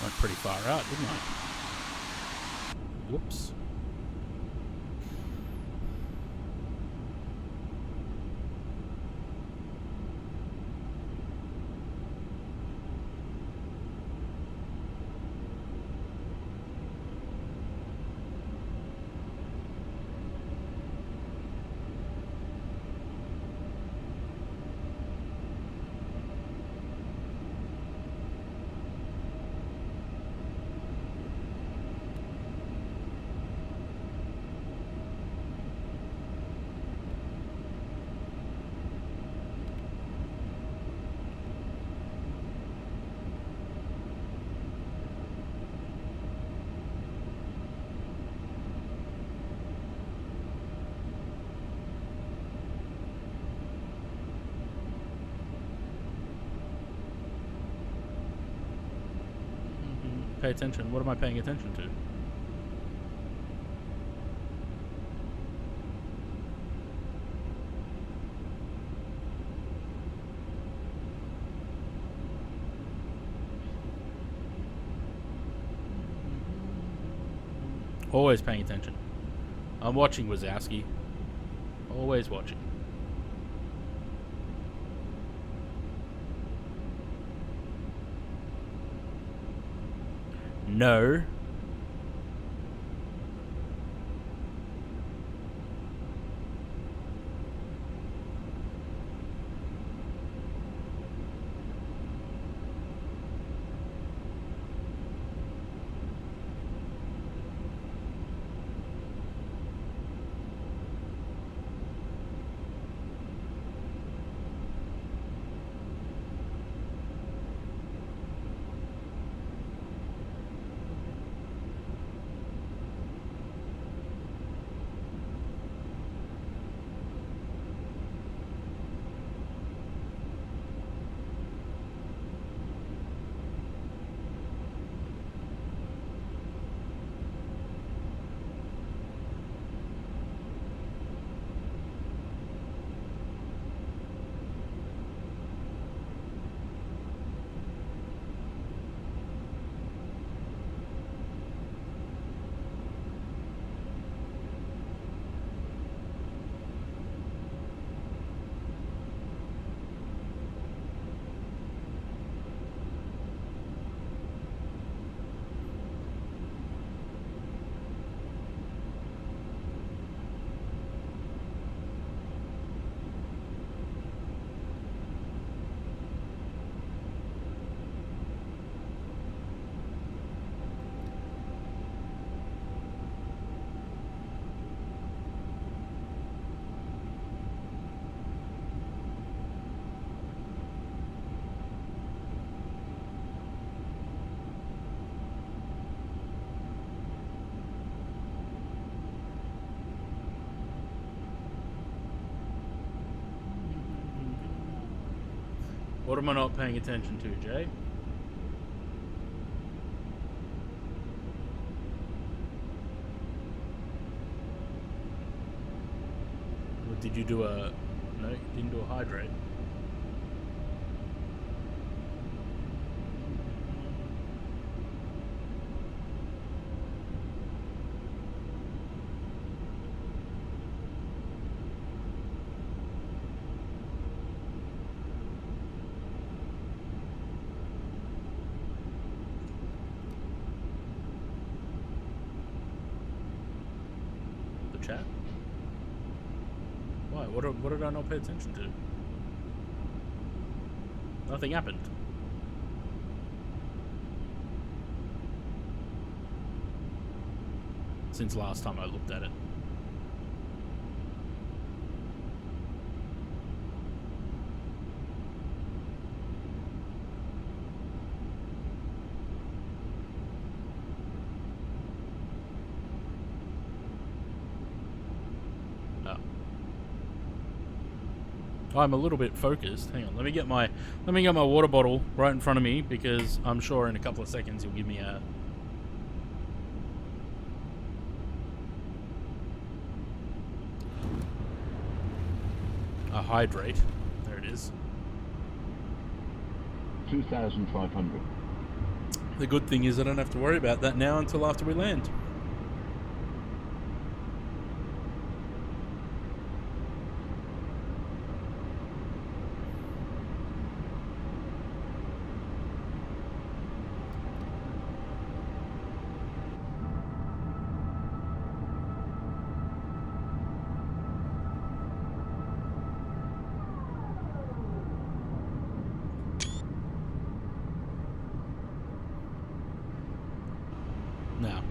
Went pretty far out, didn't I? Whoops. Pay attention. What am I paying attention to? Always paying attention. I'm watching Wazowski. Always watching. No. What am I not paying attention to, Jay? Or did you do a... No, you didn't do a hydrate. Chat? Why? What did I not pay attention to? Nothing happened. Since last time I looked at it. I'm a little bit focused. Hang on, let me get my water bottle right in front of me, because I'm sure in a couple of seconds you'll give me a hydrate. There it is. 2,500. The good thing is I don't have to worry about that now until after we land. Now,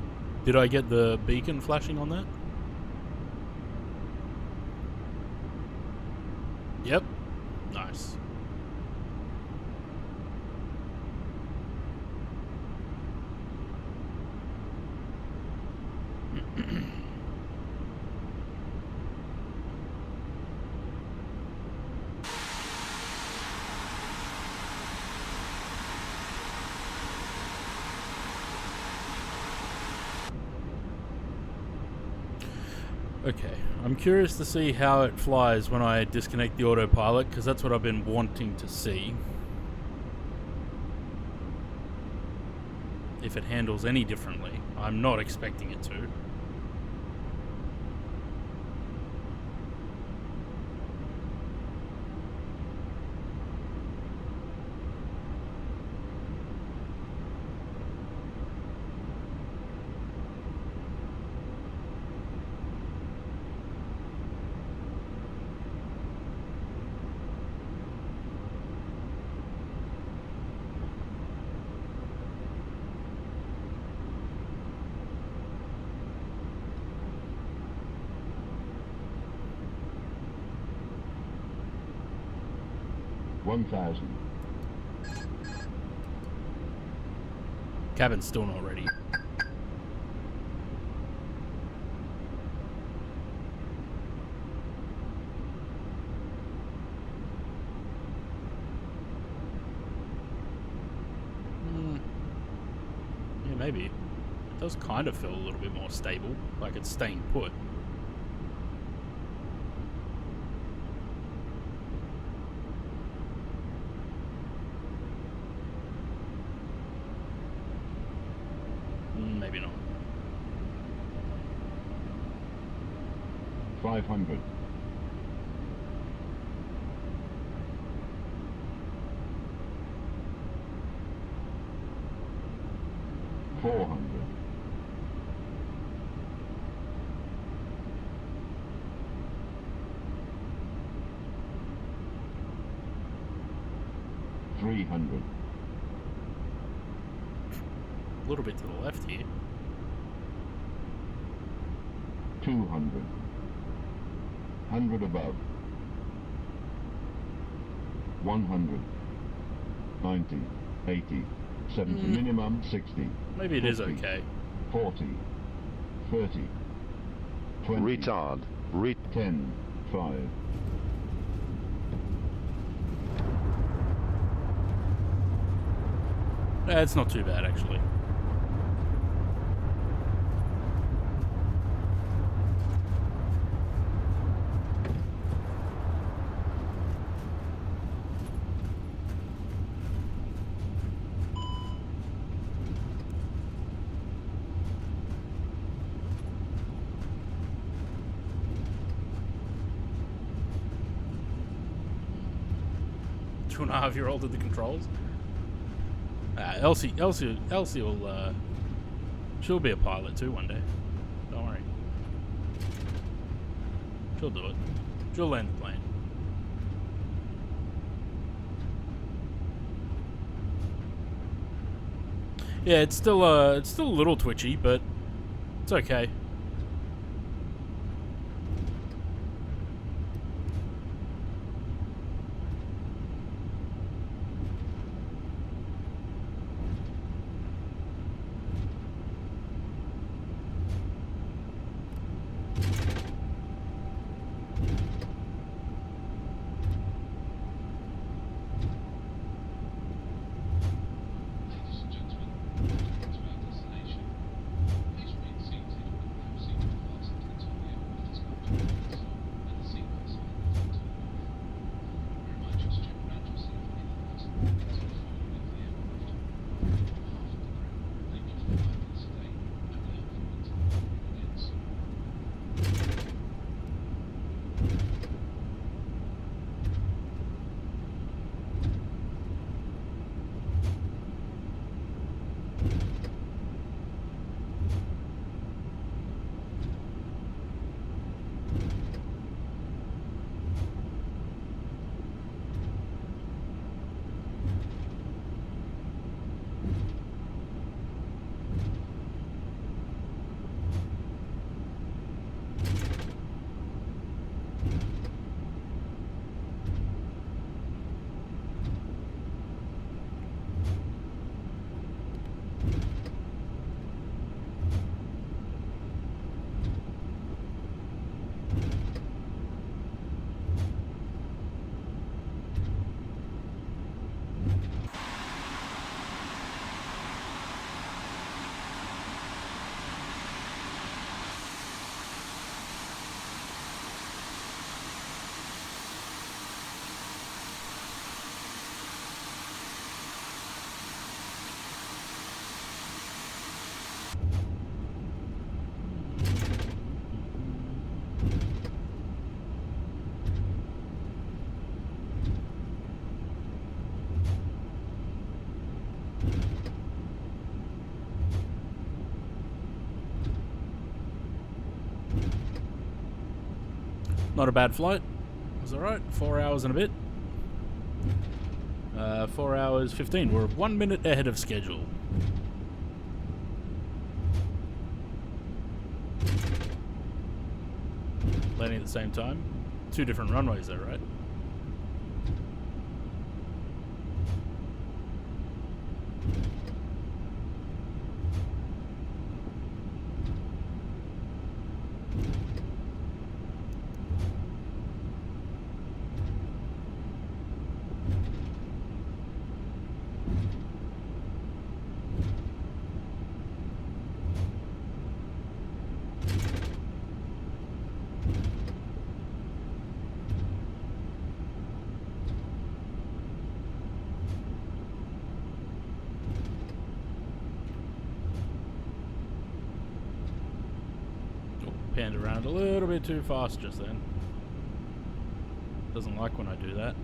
did I get the beacon flashing on that? Yep. Nice. Okay, I'm curious to see how it flies when I disconnect the autopilot, because that's what I've been wanting to see. If it handles any differently. I'm not expecting it to. Cabin's still not ready. Yeah, maybe. It does kind of feel a little bit more stable, like it's staying put. Maybe not. 500. 400. 300. A little bit to the left here. 200. 100 above. 100. 90. 80. 70. Minimum 60. Maybe it 50, is okay. 40. 30. 20. Retard. 10. 5. It's not too bad, actually. Two-and-a-half-year-old at the controls. Elsie will, she'll be a pilot too one day. Don't worry. She'll do it. She'll land the plane. Yeah, it's still a little twitchy, but it's okay. Ladies and gentlemen, welcome to our destination. Please remain seated and have seatbelt fastened until the aircraft has come to a full stop and the seatbelt sign has been turned off. We remind you to check around yourself and any person pockets before you leave the aircraft. On behalf of the crew, thank you for flying with us today, and we look forward to having you again soon. Not a bad flight. It was alright. 4 hours and a bit. 4 hours 15. We're 1 minute ahead of schedule. Landing at the same time. 2 different runways though, right? Panned around a little bit too fast just then. Doesn't like when I do that.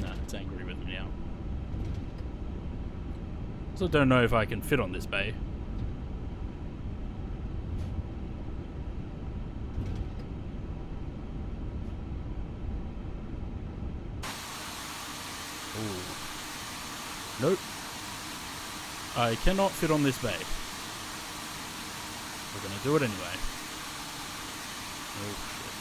Nah, it's angry with me now. So don't know if I can fit on this bay. Nope. I cannot fit on this bay. We're gonna do it anyway. Oh shit.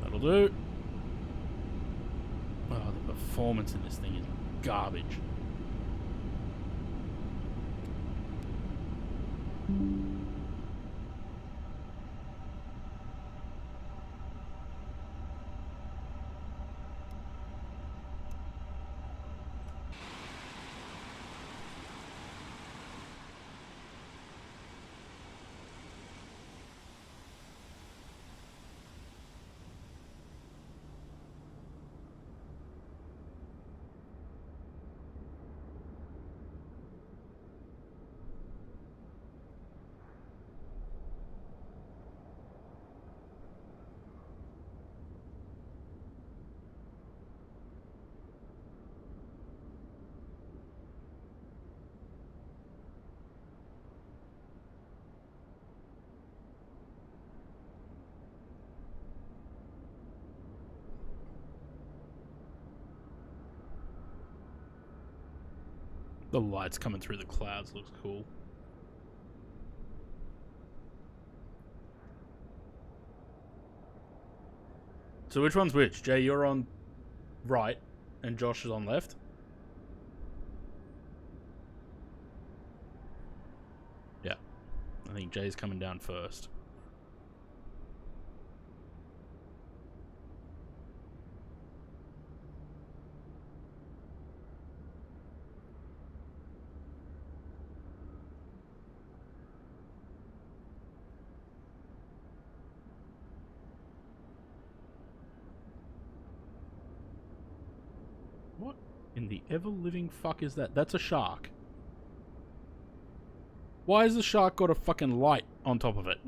That'll do. Oh, the performance in this thing is garbage. The lights coming through the clouds looks cool. So which one's which? Jay, you're on right, and Josh is on left? Yeah. I think Jay's coming down first. What in the ever-living fuck is that? That's a shark. Why has the shark got a fucking light on top of it?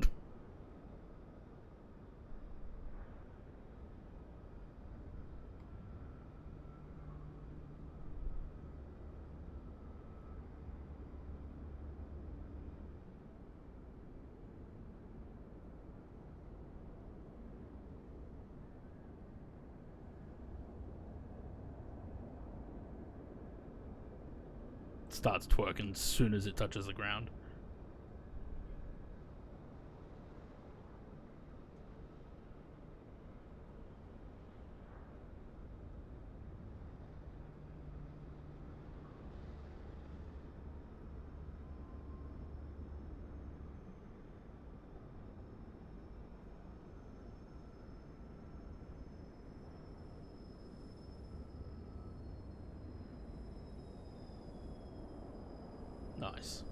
Starts twerking as soon as it touches the ground. Nice.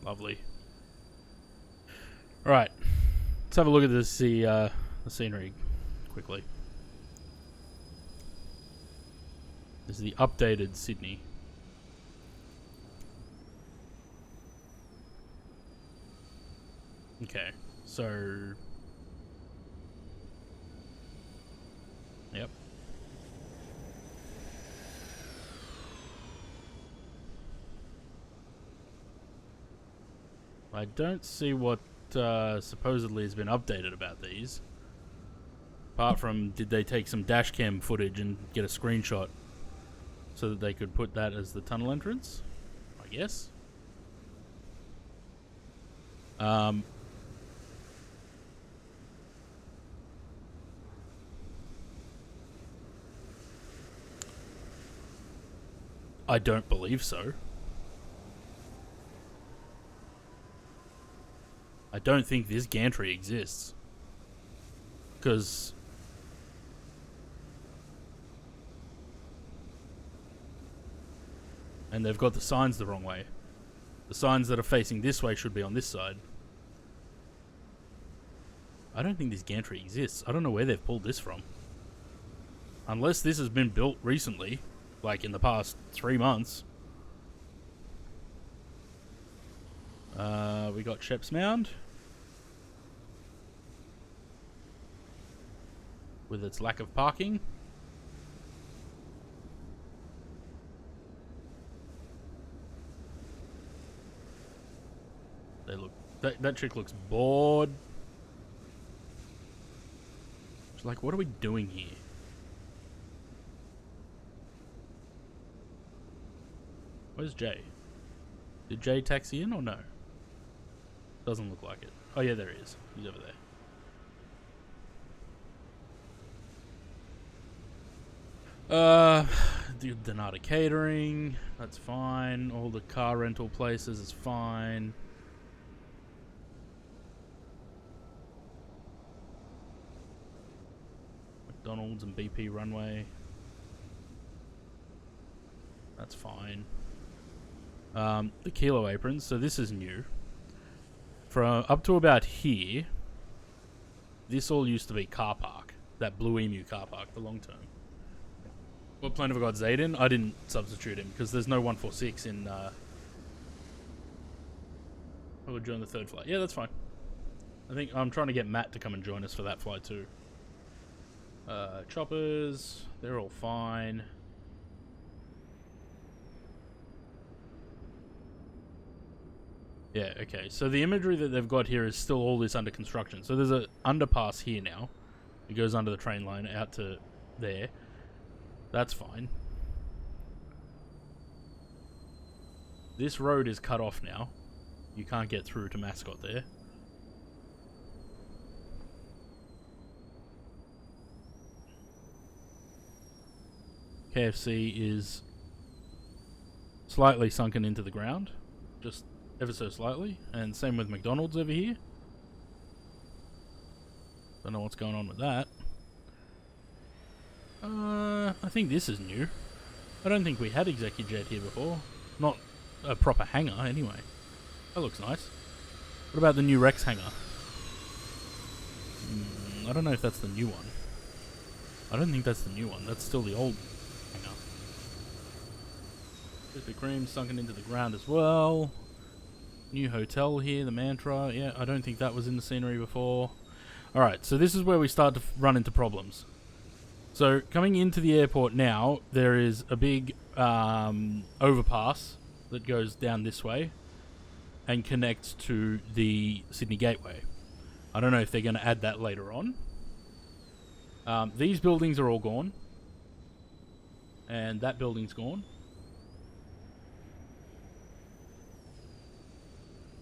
Lovely. Alright. Let's have a look at this, the scenery quickly. This is the updated Sydney. Okay, so... Yep. I don't see what supposedly has been updated about these. Apart from, did they take some dash cam footage and get a screenshot so that they could put that as the tunnel entrance? I guess. I don't believe so. I don't think this gantry exists. Because... And they've got the signs the wrong way. The signs that are facing this way should be on this side. I don't think this gantry exists. I don't know where they've pulled this from. Unless this has been built recently, like in the past 3 months. We got Shep's Mound. With its lack of parking. That chick looks bored. She's like, what are we doing here? Where's Jay? Did Jay taxi in or no? Doesn't look like it. Oh yeah, there he is. He's over there. The Donata Catering, that's fine. All the car rental places is fine. McDonald's and BP Runway. That's fine. The Kilo Aprons, so this is new. From up to about here, this all used to be car park. That Blue Emu car park, the long term. What plane have I got Zayd in? I didn't substitute him because there's no 146 in. I would join the third flight. Yeah, that's fine. I think I'm trying to get Matt to come and join us for that flight too. Choppers, they're all fine. Yeah, okay. So the imagery that they've got here is still all this under construction. So there's a underpass here now. It goes under the train line out to there. That's fine. This road is cut off now. You can't get through to Mascot there. KFC is slightly sunken into the ground. Just ever so slightly. And same with McDonald's over here. Don't know what's going on with that. I think this is new. I don't think we had ExecuJet here before. Not a proper hangar, anyway. That looks nice. What about the new Rex hangar? I don't know if that's the new one. I don't think that's the new one. That's still the old hangar. Krispy Kreme sunken into the ground as well. New hotel here, the Mantra. Yeah, I don't think that was in the scenery before. Alright, so this is where we start to run into problems. So, coming into the airport now, there is a big overpass that goes down this way and connects to the Sydney Gateway. I don't know if they're going to add that later on. These buildings are all gone. And that building's gone.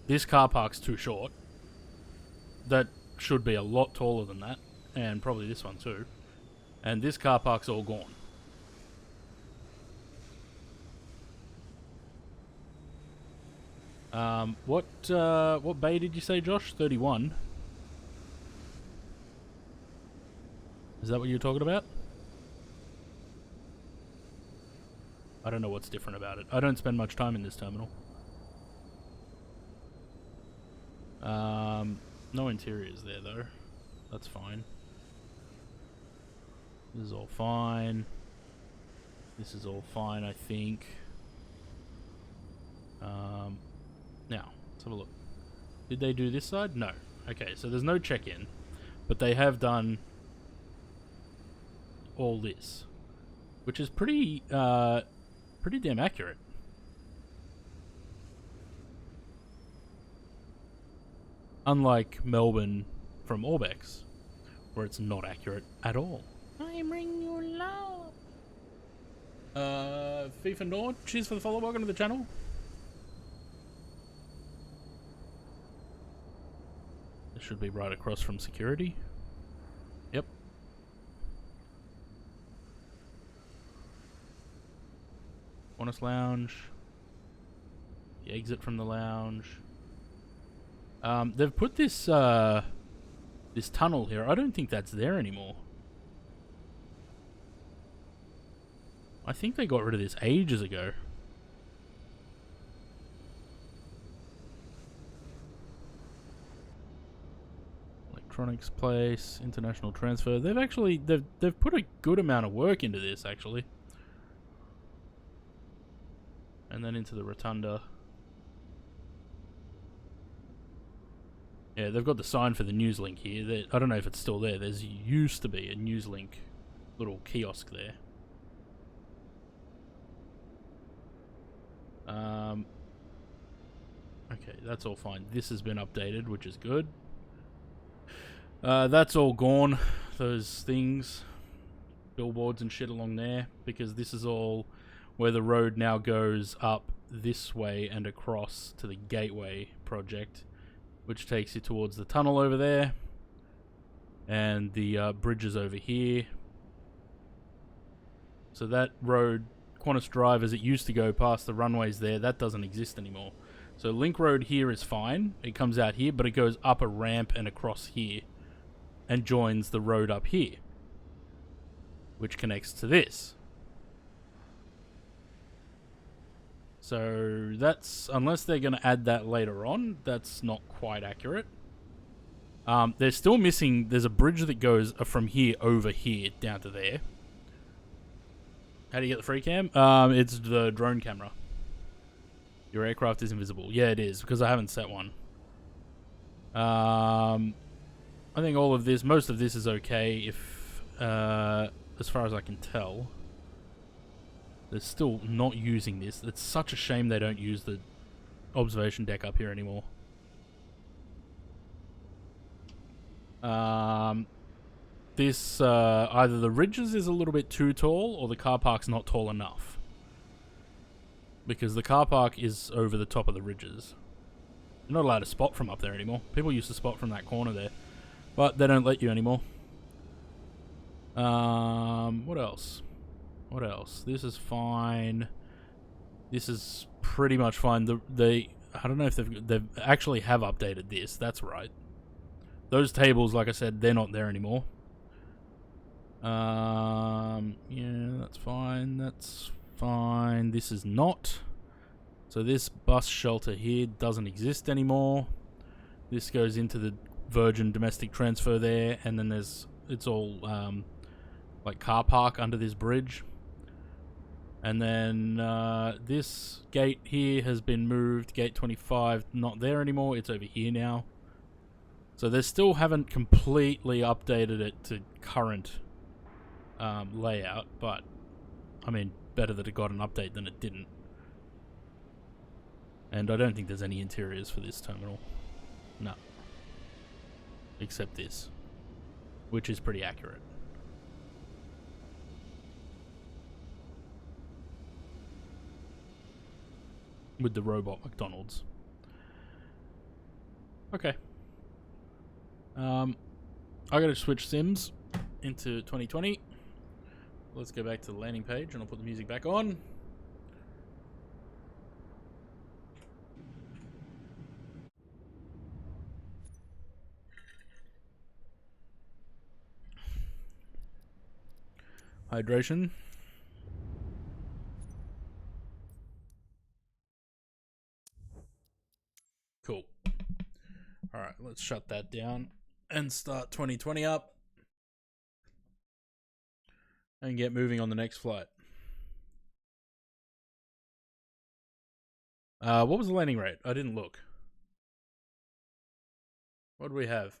This car park's too short. That should be a lot taller than that. And probably this one too. And this car park's all gone. What bay did you say, Josh? 31. Is that what you're talking about? I don't know what's different about it. I don't spend much time in this terminal. No interiors there though. That's fine. This is all fine. This is all fine, I think. Now, let's have a look. Did they do this side? No. Okay, so there's no check-in, but they have done all this, which is pretty damn accurate. Unlike Melbourne from Orbex, where it's not accurate at all. I bring you love. FIFA Nord, cheers for the follow. Welcome to the channel. This should be right across from security. Yep. Qantas Lounge. The exit from the lounge. They've put this this tunnel here. I don't think that's there anymore. I think they got rid of this ages ago. Electronics place, international transfer. They've actually they've put a good amount of work into this actually. And then into the rotunda. Yeah, they've got the sign for the Newslink here. I don't know if it's still there. There's used to be a Newslink little kiosk there. Okay, that's all fine. This has been updated, which is good. That's all gone. Those things, billboards and shit along there, because this is all where the road now goes up this way and across to the Gateway project, which takes you towards the tunnel over there, and the bridges over here. So that road, Qantas Drive, as it used to go past the runways there, that doesn't exist anymore. So Link Road here is fine. It comes out here, but it goes up a ramp and across here and joins the road up here, which connects to this. So that's, unless they're going to add that later on, that's not quite accurate. They're still missing, there's a bridge that goes from here over here down to there. How do you get the free cam? It's the drone camera. Your aircraft is invisible. Yeah, it is, because I haven't set one. I think all of this, most of this is okay, if, as far as I can tell. They're still not using this. It's such a shame they don't use the observation deck up here anymore. This, either the ridges is a little bit too tall, or the car park's not tall enough. Because the car park is over the top of the ridges. You're not allowed to spot from up there anymore. People used to spot from that corner there, but they don't let you anymore. What else? What else? This is fine. This is pretty much fine. I don't know if they've actually have updated this. That's right. Those tables, like I said, they're not there anymore. Yeah, that's fine. That's fine. This is not. So this bus shelter here doesn't exist anymore. This goes into the Virgin domestic transfer there, and then it's all like car park under this bridge. And then this gate here has been moved. Gate 25, not there anymore. It's over here now. So they still haven't completely updated it to current layout, but I mean, better that it got an update than it didn't. And I don't think there's any interiors for this terminal. No. Except this, which is pretty accurate. With the robot McDonald's. Okay. I gotta switch sims into 2020. Let's go back to the landing page and I'll put the music back on. Hydration. Cool. Alright, let's shut that down and start 2020 up. And get moving on the next flight. What was the landing rate? I didn't look. What do we have?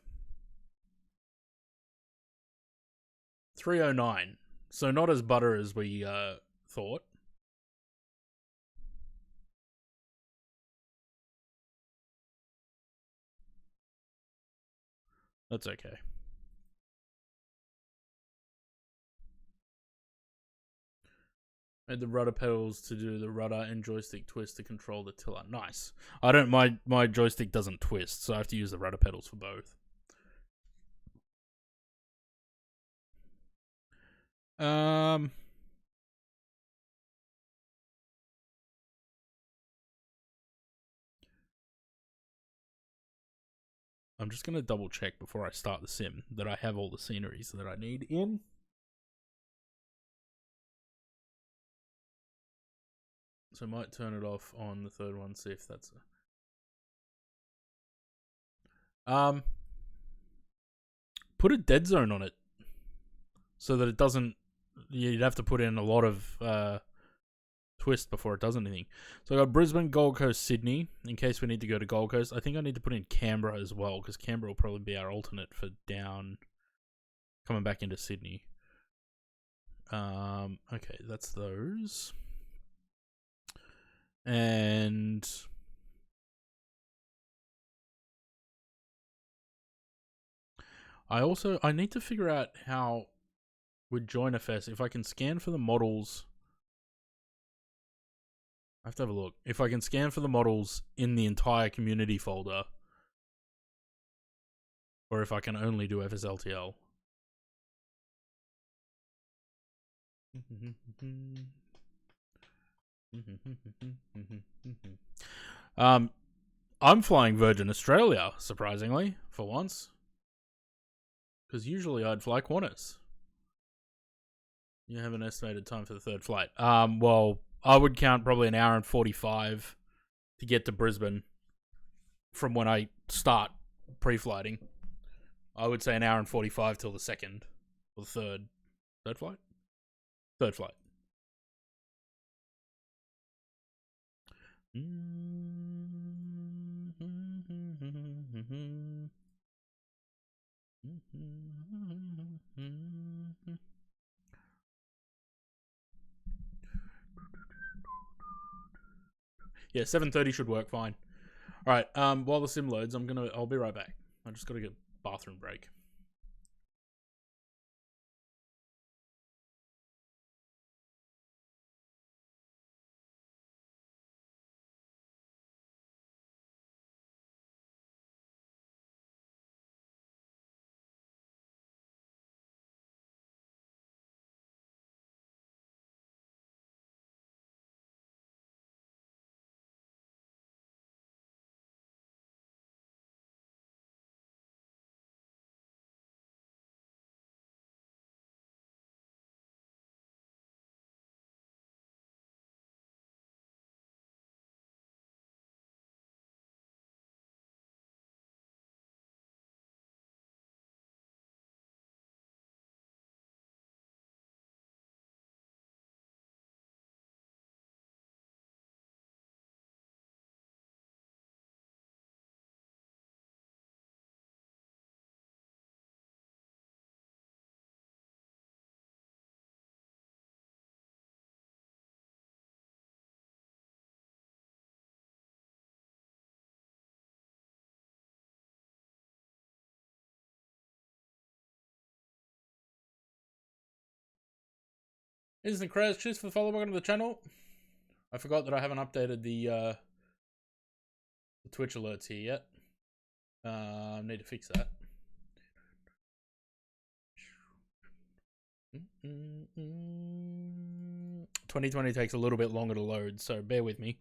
309. So not as butter as we thought. That's okay. Made the rudder pedals to do the rudder and joystick twist to control the tiller. Nice. I don't. My joystick doesn't twist, so I have to use the rudder pedals for both. I'm just gonna double check before I start the sim that I have all the sceneries that I need in. So I might turn it off on the third one, see if that's put a dead zone on it so that it doesn't, you'd have to put in a lot of twist before it does anything. So I got Brisbane, Gold Coast, Sydney, in case we need to go to Gold Coast. I think I need to put in Canberra as well, because Canberra will probably be our alternate for down, coming back into Sydney. Okay, that's those. And I need to figure out how with JoinFS if I can scan for the models. I have to have a look. If I can scan for the models in the entire community folder, or if I can only do FSLTL. I'm flying Virgin Australia, surprisingly, for once. Because usually I'd fly Qantas. You have an estimated time for the third flight. Well, I would count probably an hour and 45 to get to Brisbane from when I start pre-flighting. I would say an hour and 45 till the second or the third. Third flight? Third flight. Yeah, 7:30 should work fine. All right. While the sim loads, I'll be right back. I just gotta get a bathroom break. Instant Crash, cheers for the follow. Welcome to the channel. I forgot that I haven't updated the Twitch alerts here yet. Need to fix that. 2020 takes a little bit longer to load, so bear with me.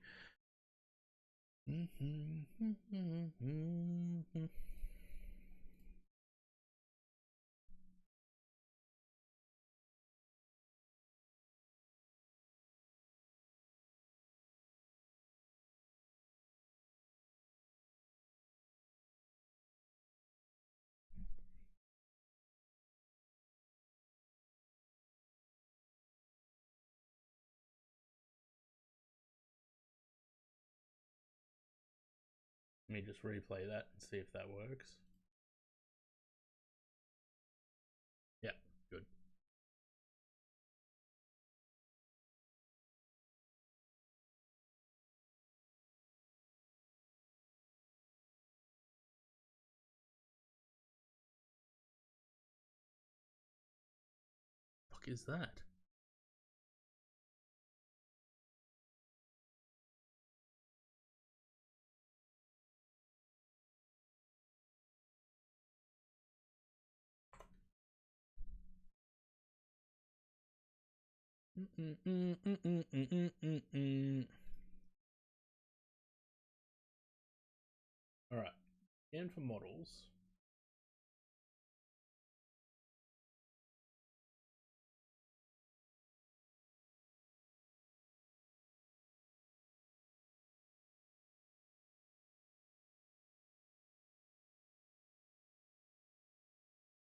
Let me just replay that and see if that works. Yeah, good. Fuck is that? All right, and for models.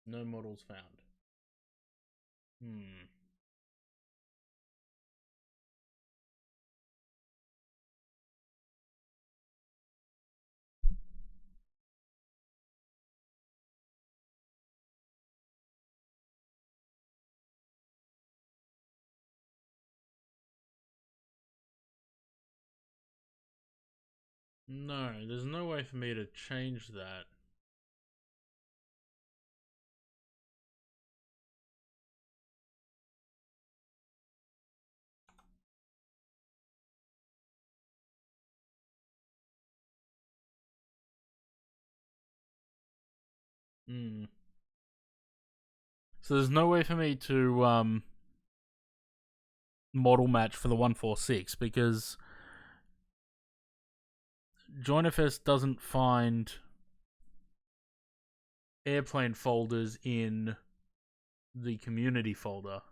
No models found. No, there's no way for me to change that. Hmm. So there's no way for me to model match for the 146 because JoinFS doesn't find airplane folders in the community folder.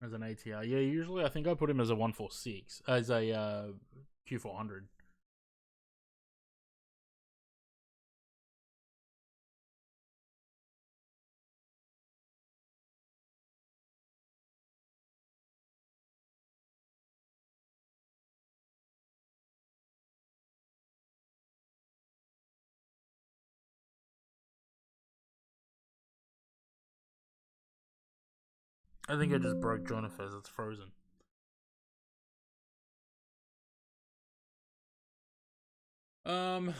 As an ATR. Yeah, usually I think I put him as a 146, as a Q400. I think I just broke JoinFS, it's frozen. Um,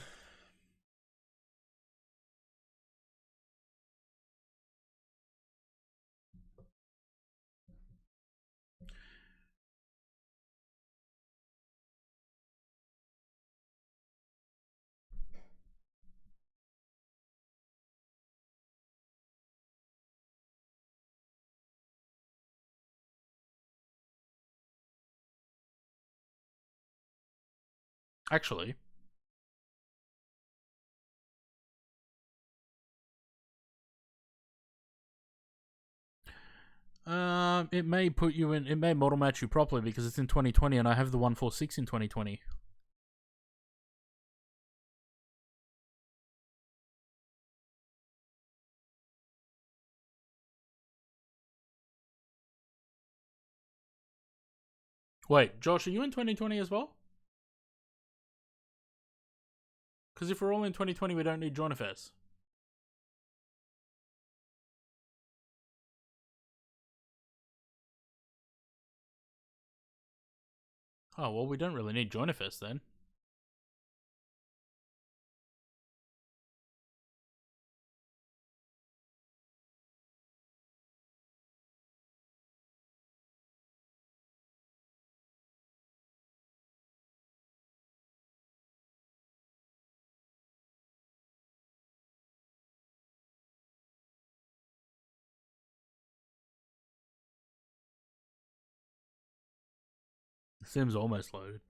actually, it may put you in. It may model match you properly because it's in 2020, and I have the 146 in 2020. Wait, Josh, are you in 2020 as well? Because if we're all in 2020, we don't need JoinFS. Oh well, we don't really need JoinFS then. The sim's almost loaded.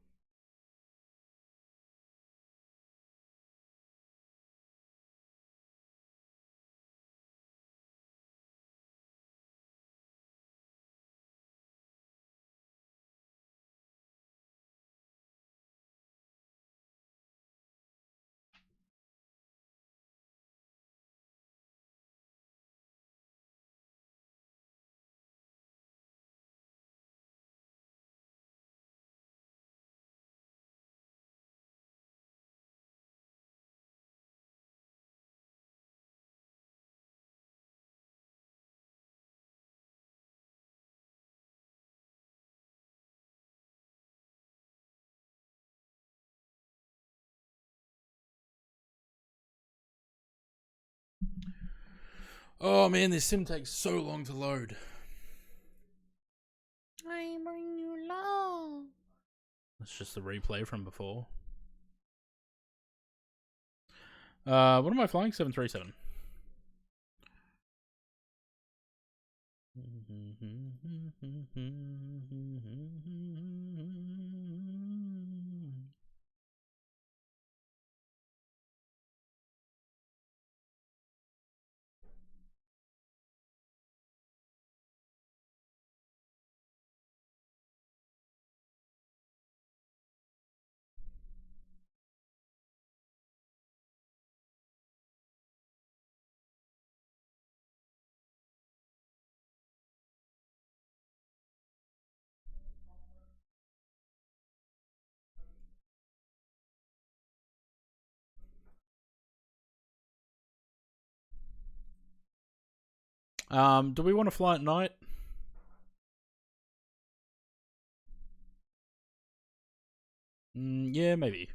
Oh man, this sim takes so long to load. I bring you love. That's just the replay from before. What am I flying? 737. Do we want to fly at night? Yeah, maybe.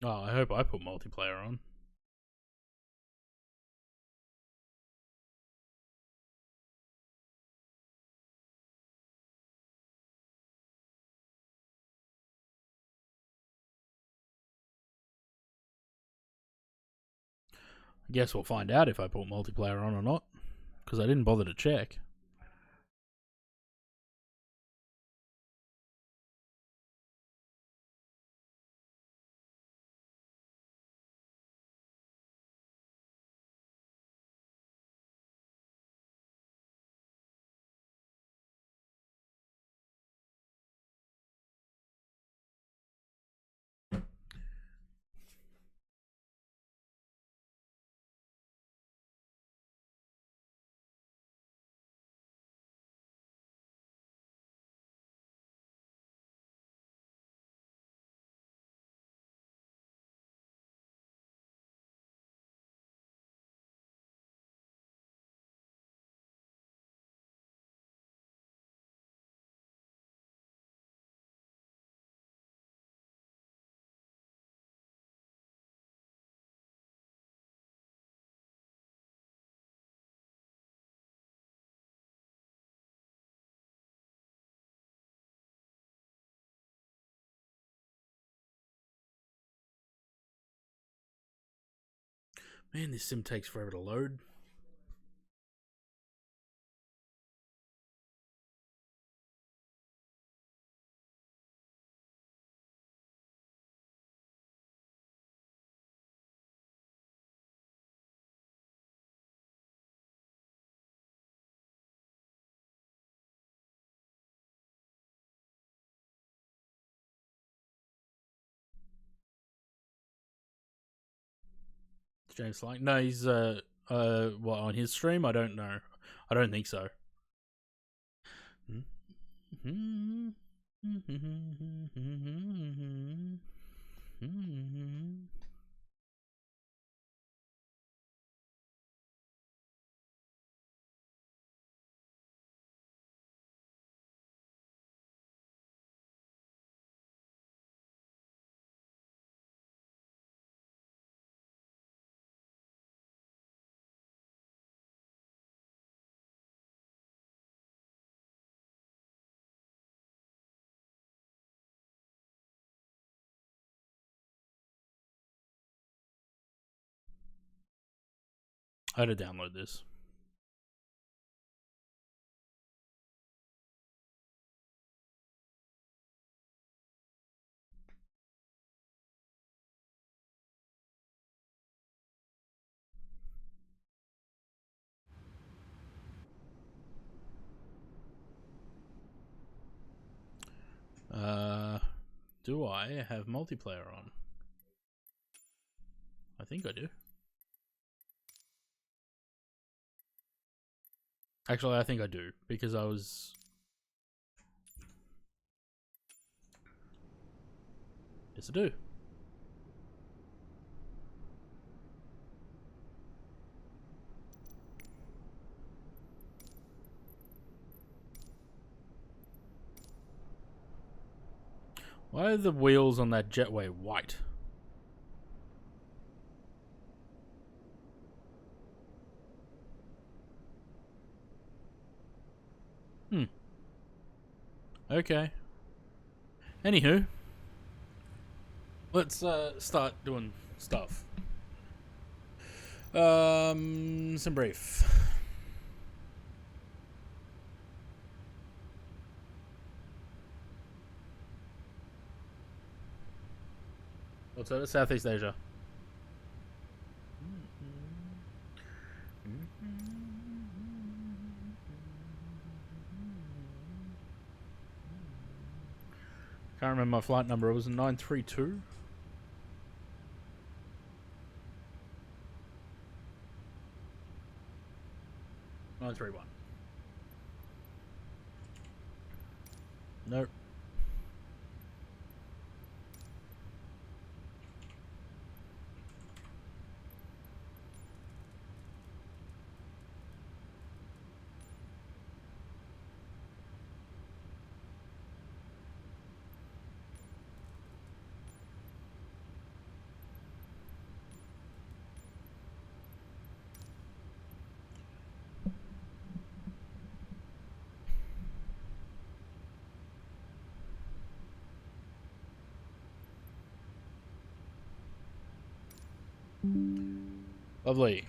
Oh, I hope I put multiplayer on. I guess we'll find out if I put multiplayer on or not, because I didn't bother to check. Man, this sim takes forever to load. James like, no, he's what, on his stream? I don't know. I don't think so. I had to download this. Do I have multiplayer on? I think I do. Actually, I think I do, because I was... Yes, I do. Why are the wheels on that jetway white? Okay. Anywho, let's start doing stuff. Some brief. What's over Southeast Asia? Can't remember my flight number. It was a 932. Nope. Lovely.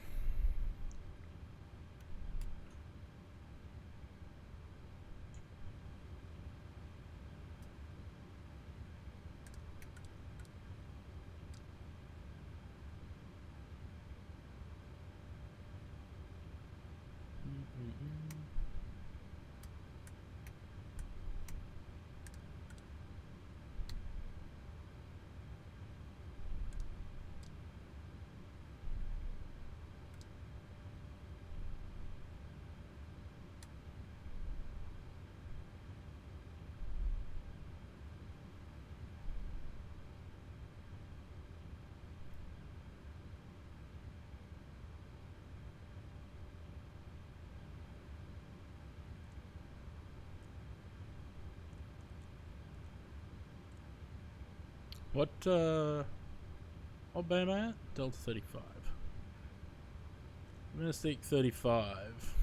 What bay am I at? Delta 35. Domestic 35.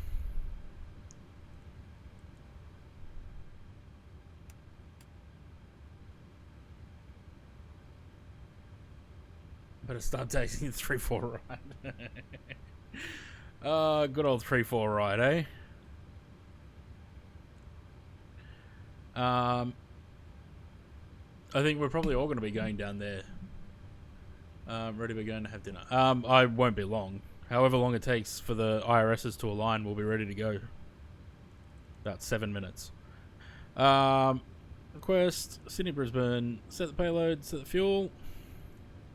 Better start taking the 3-4 ride. Good old 3-4 ride, eh? I think we're probably all going to be going down there. Ready, we're going to have dinner. I won't be long. However long it takes for the IRSs to align, we'll be ready to go. About 7 minutes. Request, Sydney, Brisbane. Set the payload, set the fuel.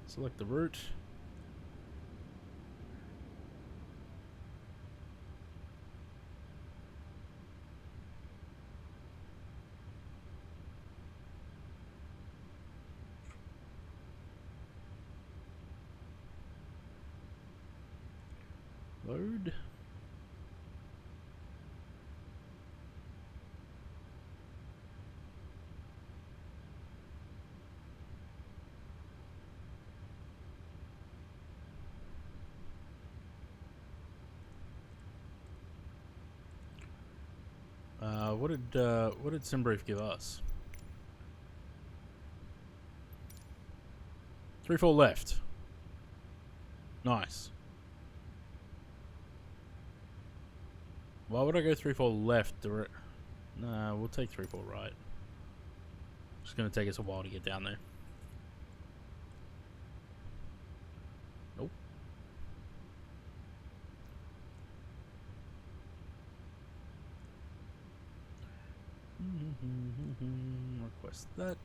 Select the route. Load. What did SimBrief give us? 3-4 left. Nice. Why would I go 3-4 left? Nah, we'll take 3-4 right. It's gonna take us a while to get down there. Nope. Request that.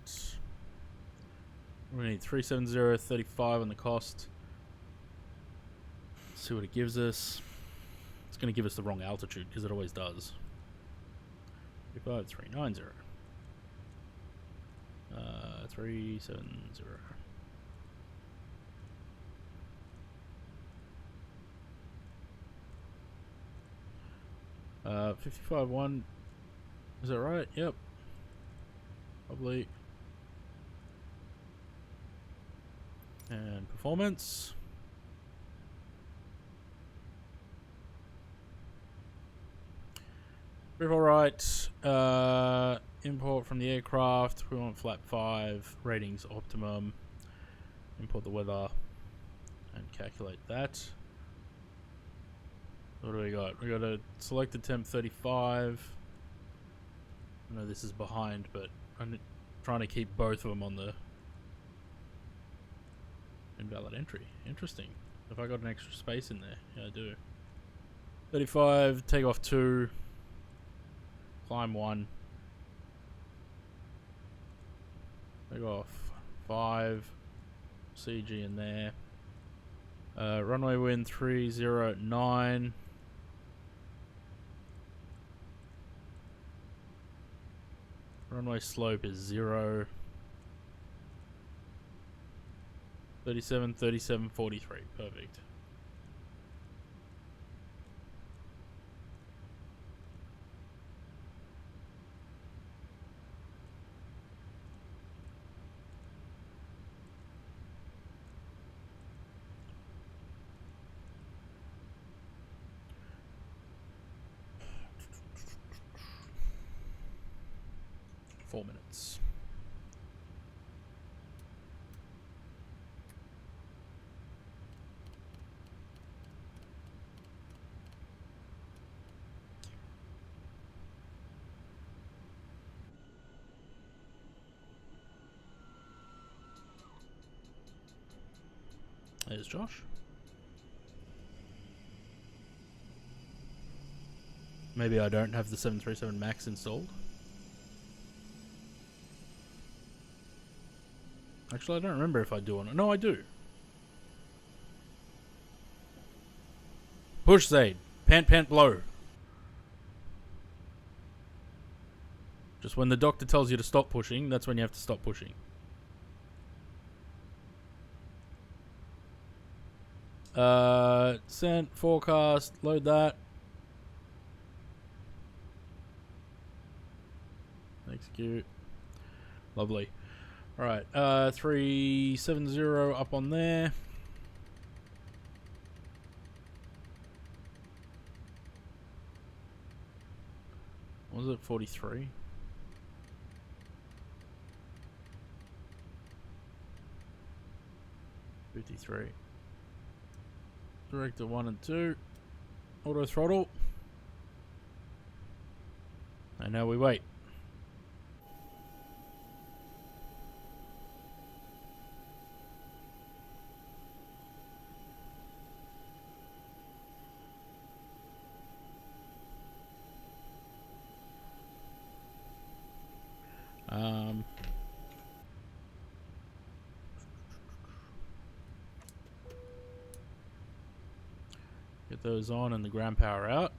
We need 370.35 on the cost. Let's see what it gives us. It's going to give us the wrong altitude because it always does. 35390. 370. 55.1. Is that right? Yep. Probably. And performance. All right. Import from the aircraft. We want flap 5. Ratings optimum. Import the weather. And calculate that. What do we got? We got a selected temp 35. I know this is behind, but I'm trying to keep both of them on the invalid entry. Interesting. Have I got an extra space in there? Yeah, I do. 35, take off 2, climb 1, take off 5, CG in there. Runway wind 309. Runway slope is 0. 37, 37, 43. Perfect. Four minutes. There's Josh. Maybe I don't have the 737 MAX installed. Actually, I don't remember if I do or not. No, I do. Push, Zaid. Pant, pant, blow. Just when the doctor tells you to stop pushing, that's when you have to stop pushing. Sent, forecast, load that. Execute. Lovely. Alright, 370 up on there. What was it, 43? Director 1 and 2. Auto throttle. And now we wait. Get those on and the ground power out.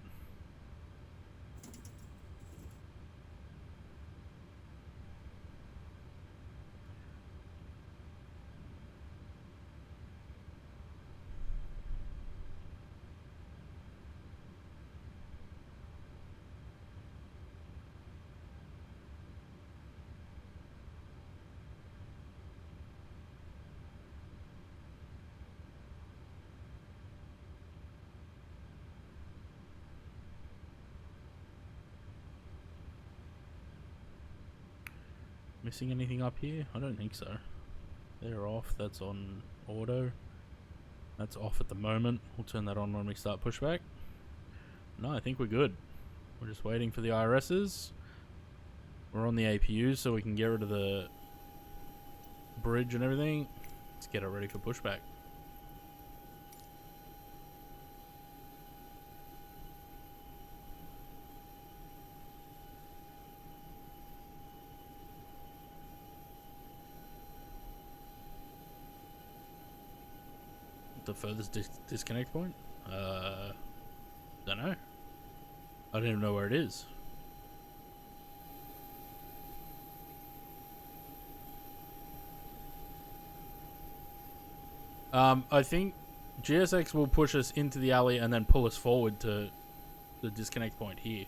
Missing anything up here? I don't think so. They're off. That's on auto. That's off at the moment. We'll turn that on when we start pushback. No, I think we're good. We're just waiting for the IRSs. We're on the APUs so we can get rid of the bridge and everything. Let's get it ready for pushback. The furthest disconnect point? Don't know. I don't even know where it is. I think GSX will push us into the alley and then pull us forward to the disconnect point here.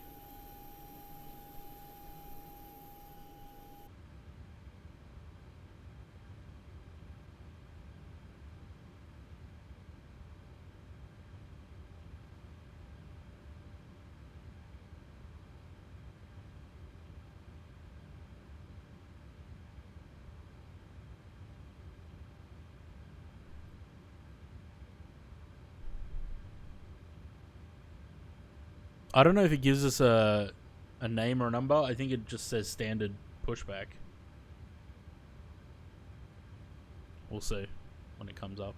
I don't know if it gives us a name or a number. I think it just says standard pushback. We'll see when it comes up.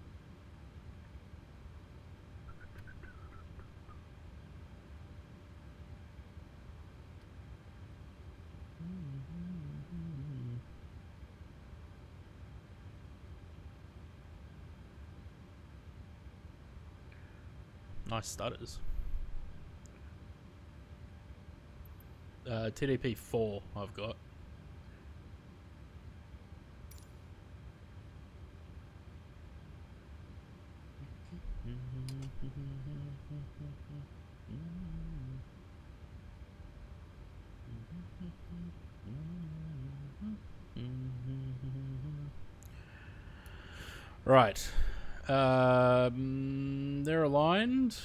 Nice stutters. TDP 4 I've got. Right. They're aligned.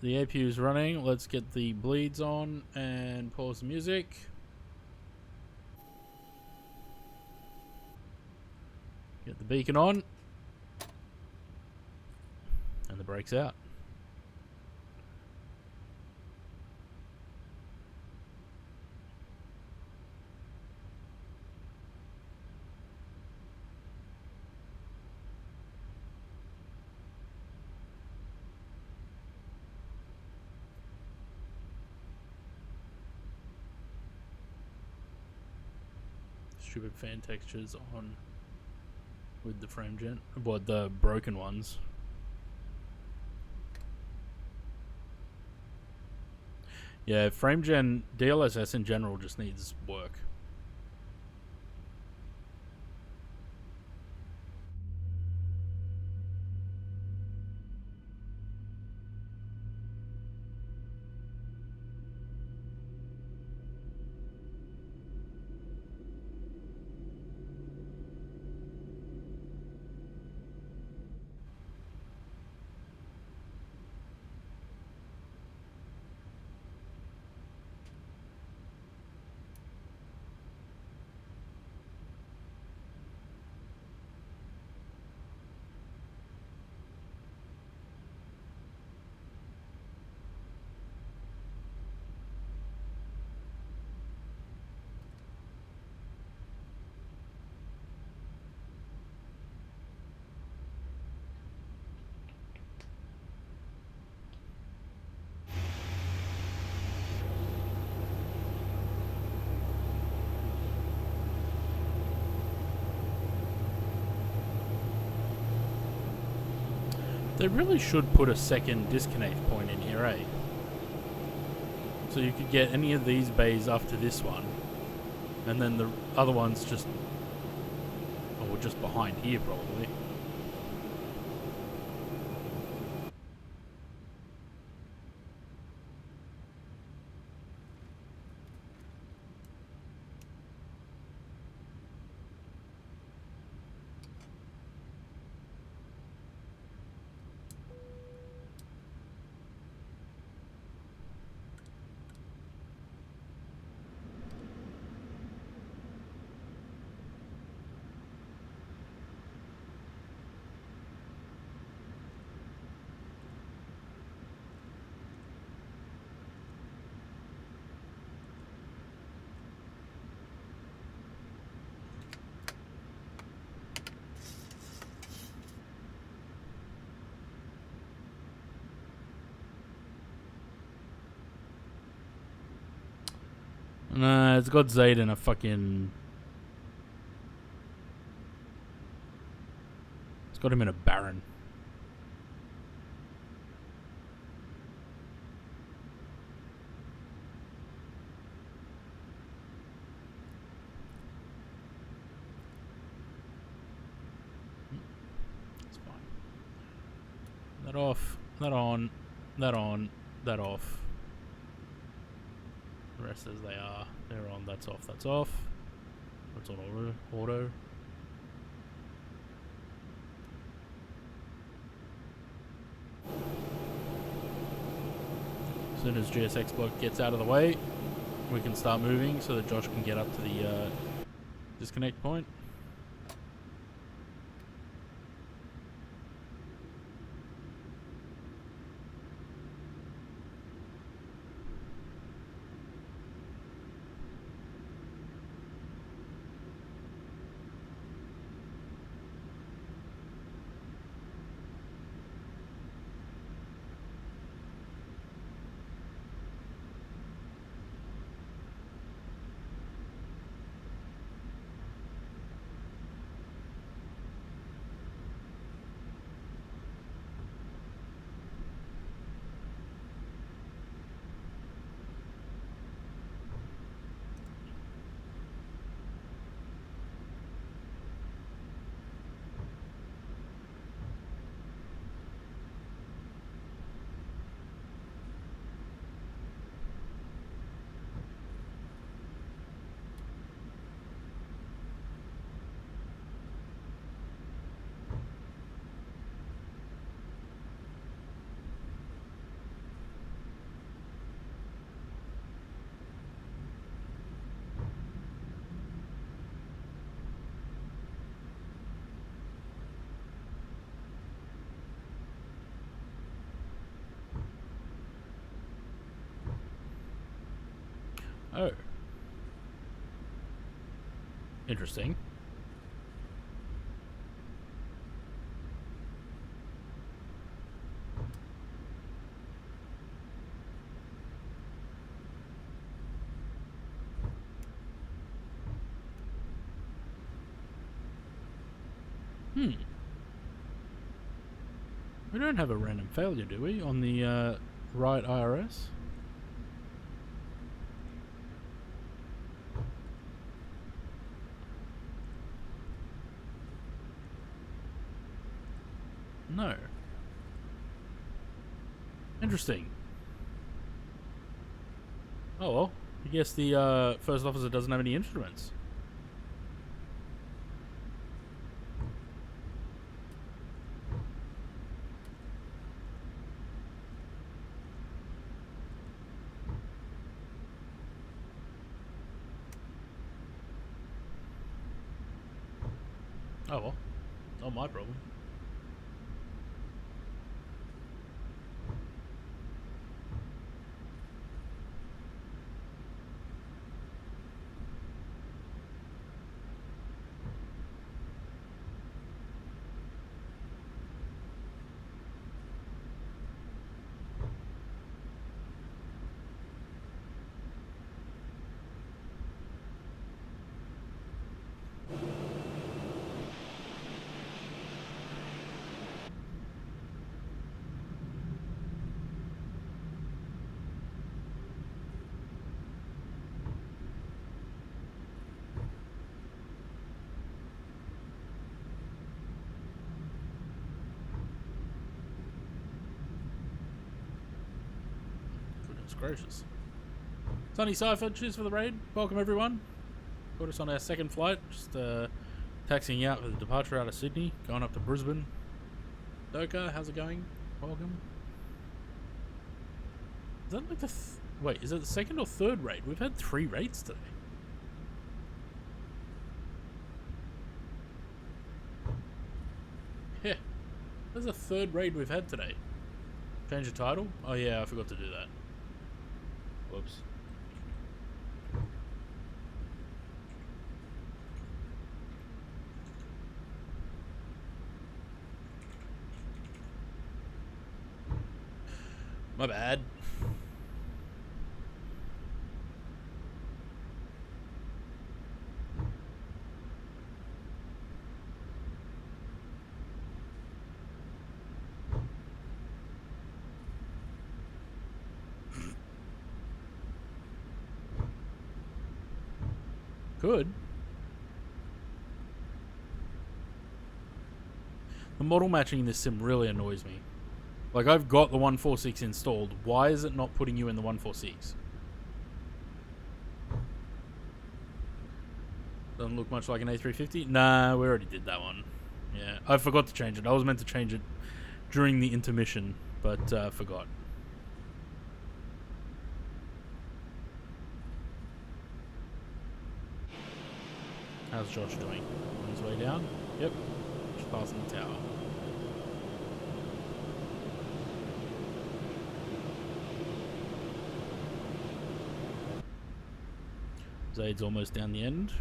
The APU is running. Let's get the bleeds on and pause the music. Get the beacon on. And the brakes out. stupid fan textures on with the frame gen, but the broken ones. Yeah, frame gen DLSS in general just needs work. They really should put a second disconnect point in here, eh? So you could get any of these bays after this one, and then the other one's just, or just behind here probably. Nah, it's got Zayd in a fucking... It's got him in a Baron. That's fine. That off, that on, that on, that off. The rest as they are. They're on, that's off, that's off. That's on auto. As soon as GSX bloke gets out of the way, we can start moving so that Josh can get up to the disconnect point. Oh. Interesting. We don't have a random failure, do we, on the right IRS? No. Interesting. Oh well, I guess the first officer doesn't have any instruments. Oh well, not my problem. Goodness gracious. Sunny Cypher, cheers for the raid. Welcome everyone. Got us on our second flight, just taxiing out for the departure out of Sydney, going up to Brisbane. Doka, how's it going? Welcome. Is that like the wait, is it the second or third raid? We've had 3 raids today. Yeah. That's the 3rd raid we've had today. Change the title? Oh yeah, I forgot to do that. Whoops. My bad. Good. The model matching in this sim really annoys me. Like, I've got the 146 installed. Why is it not putting you in the 146? Doesn't look much like an A350. Nah, we already did that one. Yeah, I forgot to change it. I was meant to change it during the intermission, but forgot. How's Josh doing? On his way down? Yep. Just passing the tower. Zaid's almost down the end.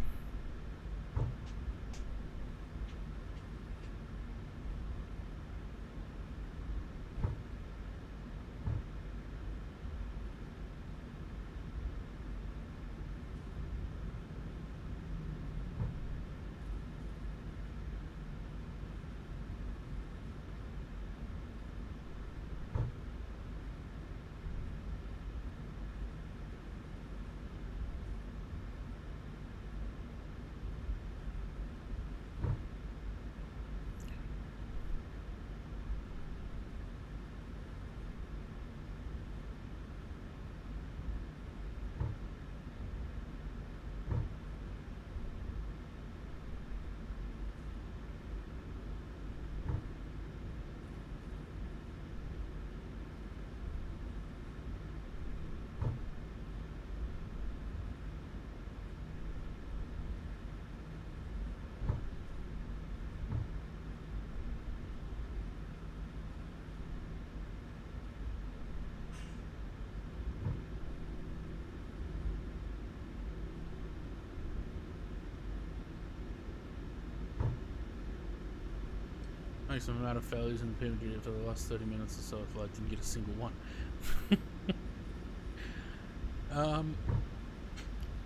Maximum amount of failures in the PMG for the last 30 minutes or so. I feel like I didn't get a single one.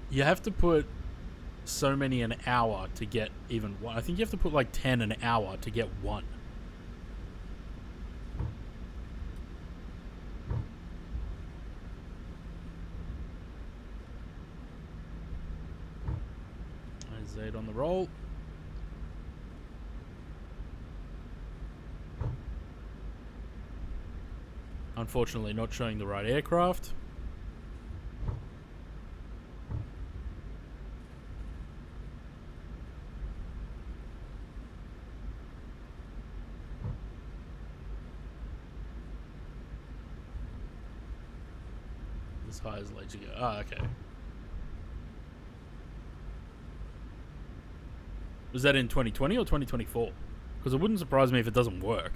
You have to put so many an hour to get even one. I think you have to put like 10 an hour to get one. Zaid on the roll. Unfortunately, not showing the right aircraft. As high as legs you go. Ah, okay. Was that in 2020 or 2024? Because it wouldn't surprise me if it doesn't work.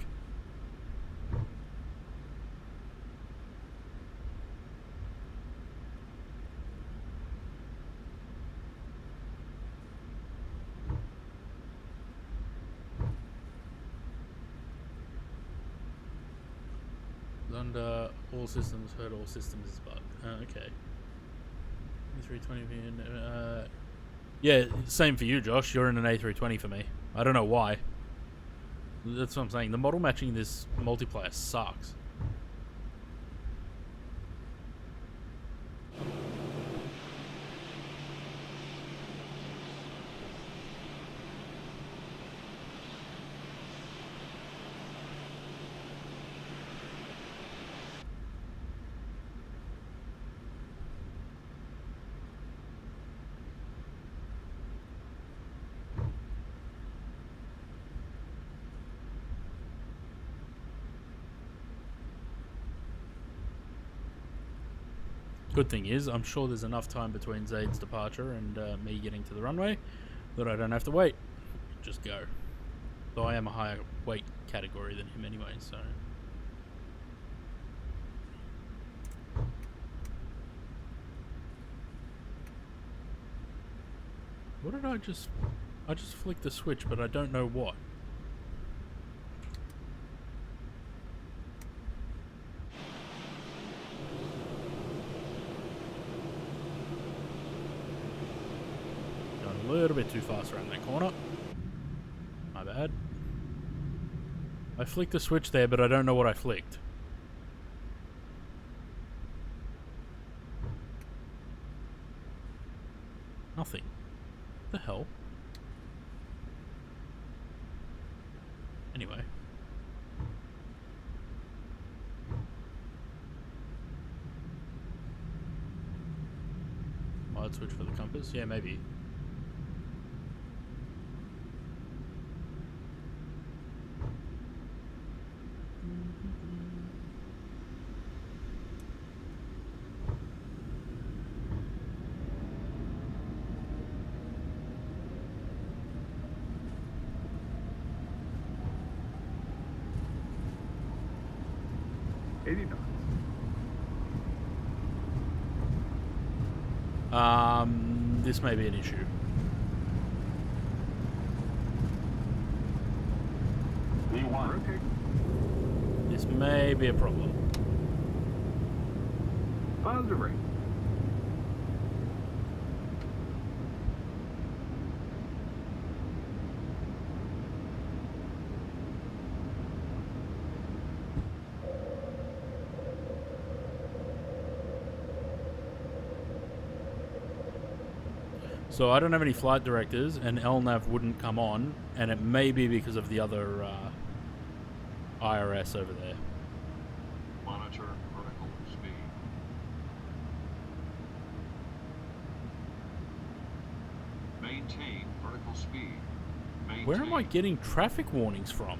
Under all systems, heard all systems, but okay. A320. Yeah, same for you, Josh. You're in an A320 for me. I don't know why. That's what I'm saying. The model matching in this multiplayer sucks. Good thing is, I'm sure there's enough time between Zaid's departure and me getting to the runway that I don't have to wait. Just go. Though I am a higher weight category than him anyway, so... What did I just... I just flicked the switch, but I don't know what. A little bit too fast around that corner. My bad. I flicked the switch there, but I don't know what I flicked. Nothing. What the hell? Anyway. I'd switch for the compass? Yeah, maybe. This may be an issue. This may be a problem. Positive rate. So I don't have any flight directors, and LNAV wouldn't come on, and it may be because of the other IRS over there. Monitor vertical speed. Maintain vertical speed. Where am I getting traffic warnings from?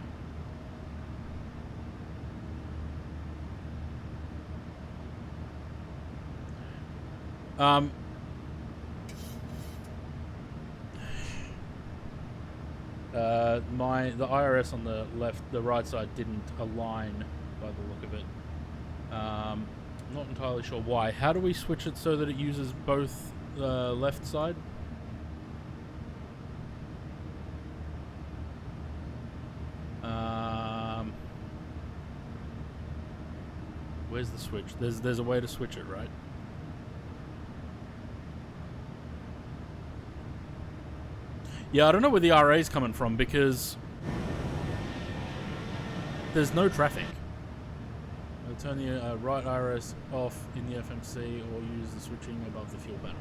The IRS on the right side didn't align by the look of it. Not entirely sure why. How do we switch it so that it uses both the left side? Where's the switch? There's a way to switch it, right? Yeah, I don't know where the RA is coming from because there's no traffic. I'll turn the right IRS off in the FMC or use the switching above the fuel panel.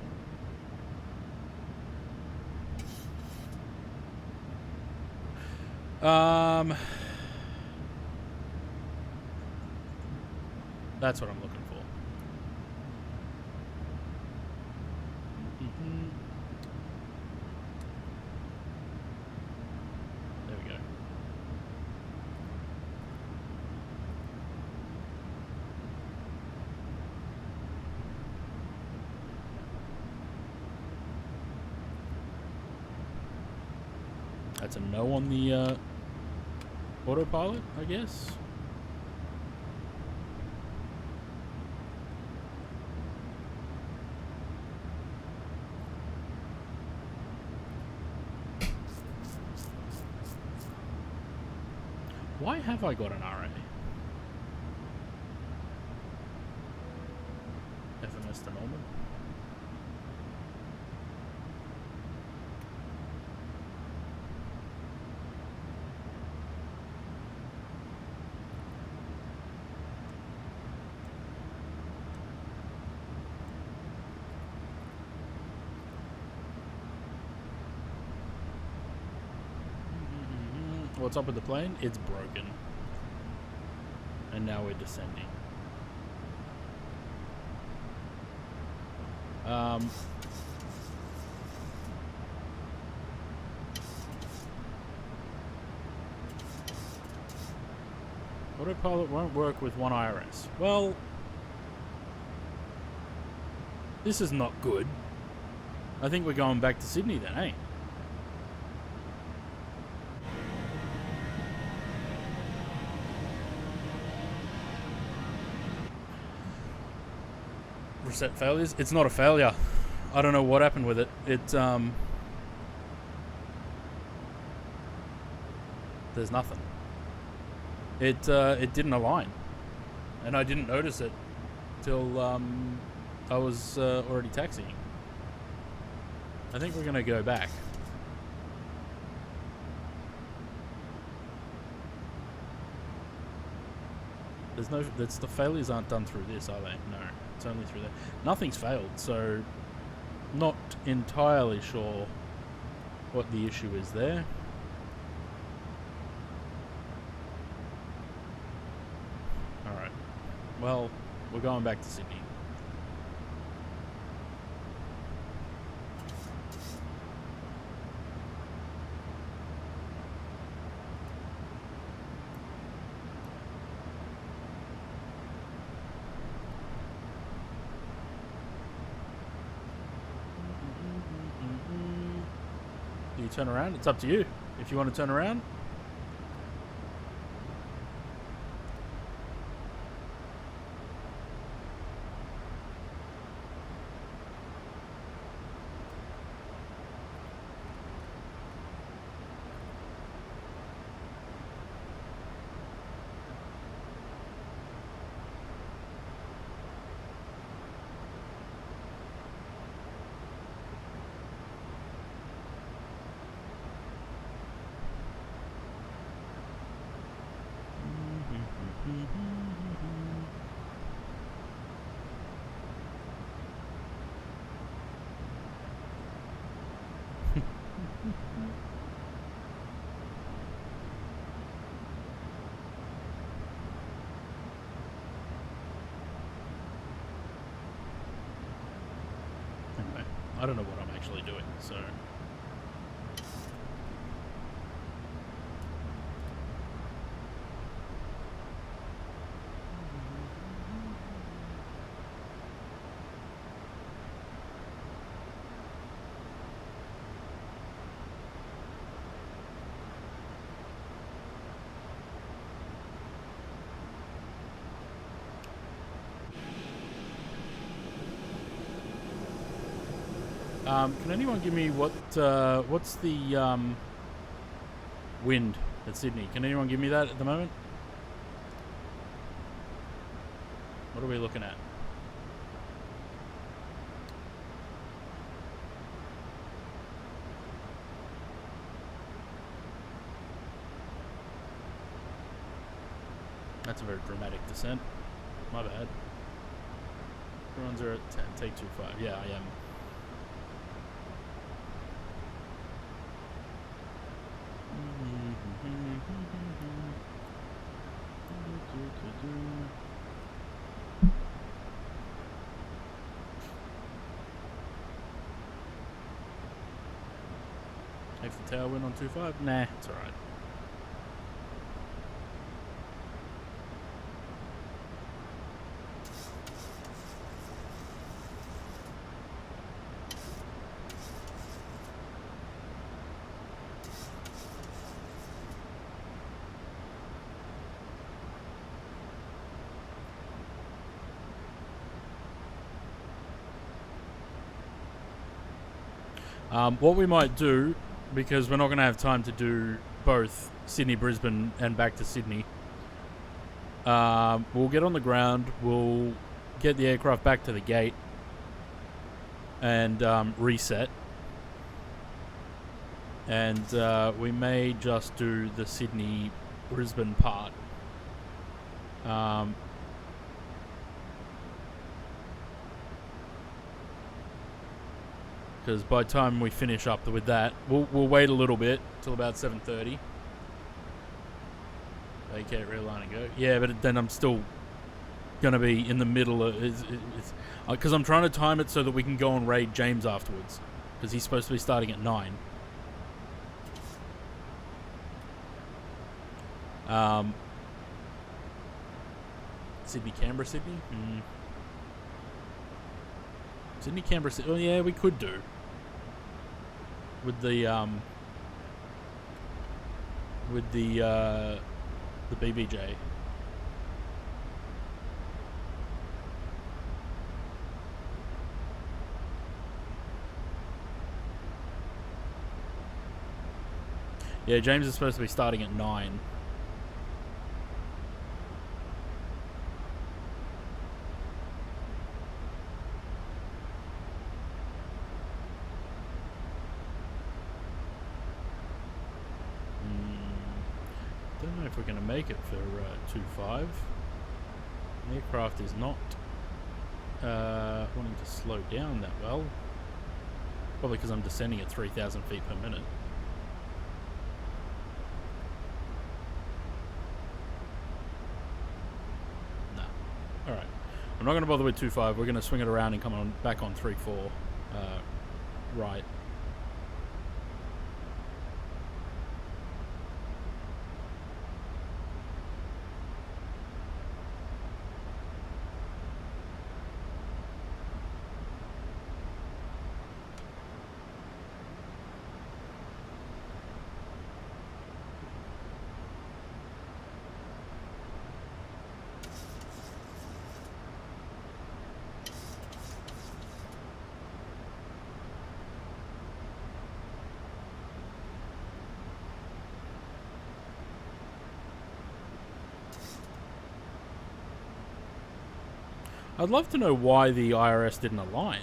That's what I'm looking for. There we go. That's a no on the autopilot, I guess. Why have I got an RA? FMS to normal. What's up with the plane? It's broken. And now we're descending. Autopilot won't work with one IRS. Well, this is not good. I think we're going back to Sydney then, eh? Reset failures? It's not a failure. I don't know what happened with it. There's nothing. It didn't align. And I didn't notice it till I was already taxiing. I think we're gonna go back. There's no, the failures aren't done through this, are they? No, it's only through that. Nothing's failed, so not entirely sure what the issue is there. Alright, well, we're going back to Sydney. Do you turn around? It's up to you. If you want to turn around. Anyway, I don't know what I'm actually doing, so. Can anyone give me what's the wind at Sydney? Can anyone give me that at the moment? What are we looking at? That's a very dramatic descent. My bad. Everyone's are at 10. Take 2-5. Yeah, I am. Takes the tailwind on 2-5. Nah, it's alright. What we might do, because we're not going to have time to do both Sydney, Brisbane, and back to Sydney, we'll get on the ground, we'll get the aircraft back to the gate, and reset. And we may just do the Sydney, Brisbane part. Because by the time we finish up with that, we'll wait a little bit till about 7:30. Vacate, realign, and go. Yeah, but then I'm still gonna be in the middle of because I'm trying to time it so that we can go and raid James afterwards, because he's supposed to be starting at 9. Sydney, Canberra, Sydney. Sydney, Canberra, Sydney. Oh yeah, we could do. With the BBJ. Yeah, James is supposed to be starting at 9. Don't know if we're going to make it for 2-5. The aircraft is not wanting to slow down that well. Probably because I'm descending at 3,000 feet per minute. No. Alright. I'm not going to bother with 2-5. We're going to swing it around and come on back on 3-4. Right. I'd love to know why the IRS didn't align.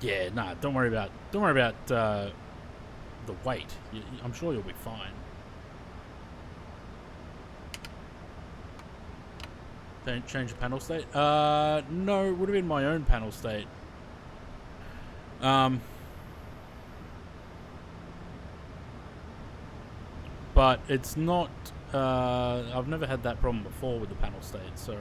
Yeah, nah, don't worry about the weight. I'm sure you'll be fine. Don't change the panel state? No, it would have been my own panel state. But it's not, I've never had that problem before with the panel state, so...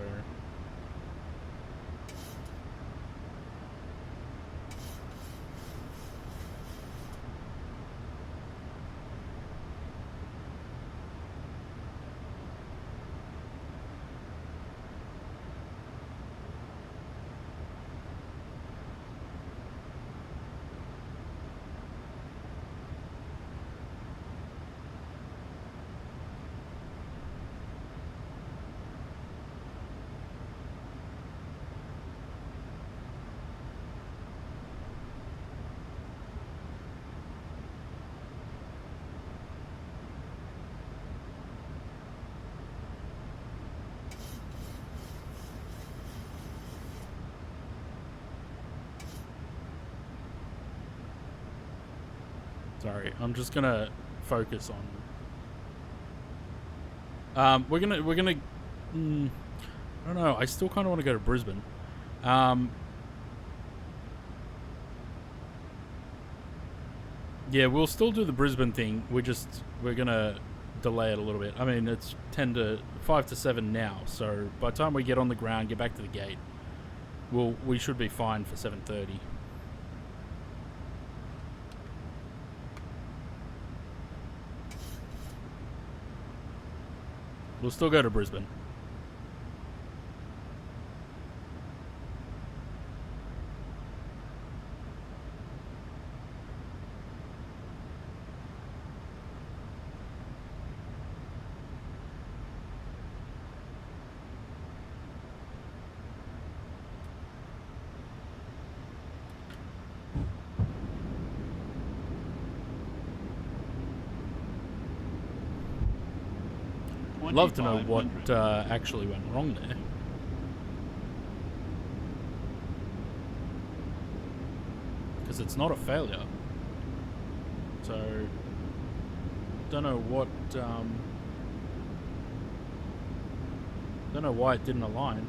Sorry, I'm just gonna focus on. We're gonna. I don't know. I still kind of want to go to Brisbane. Yeah, we'll still do the Brisbane thing. We're gonna delay it a little bit. I mean, it's 5 to 7 now, so by the time we get on the ground, get back to the gate, we should be fine for 7:30. We'll still go to Brisbane. Love to know what actually went wrong there. Because it's not a failure. So, don't know what, don't know why it didn't align.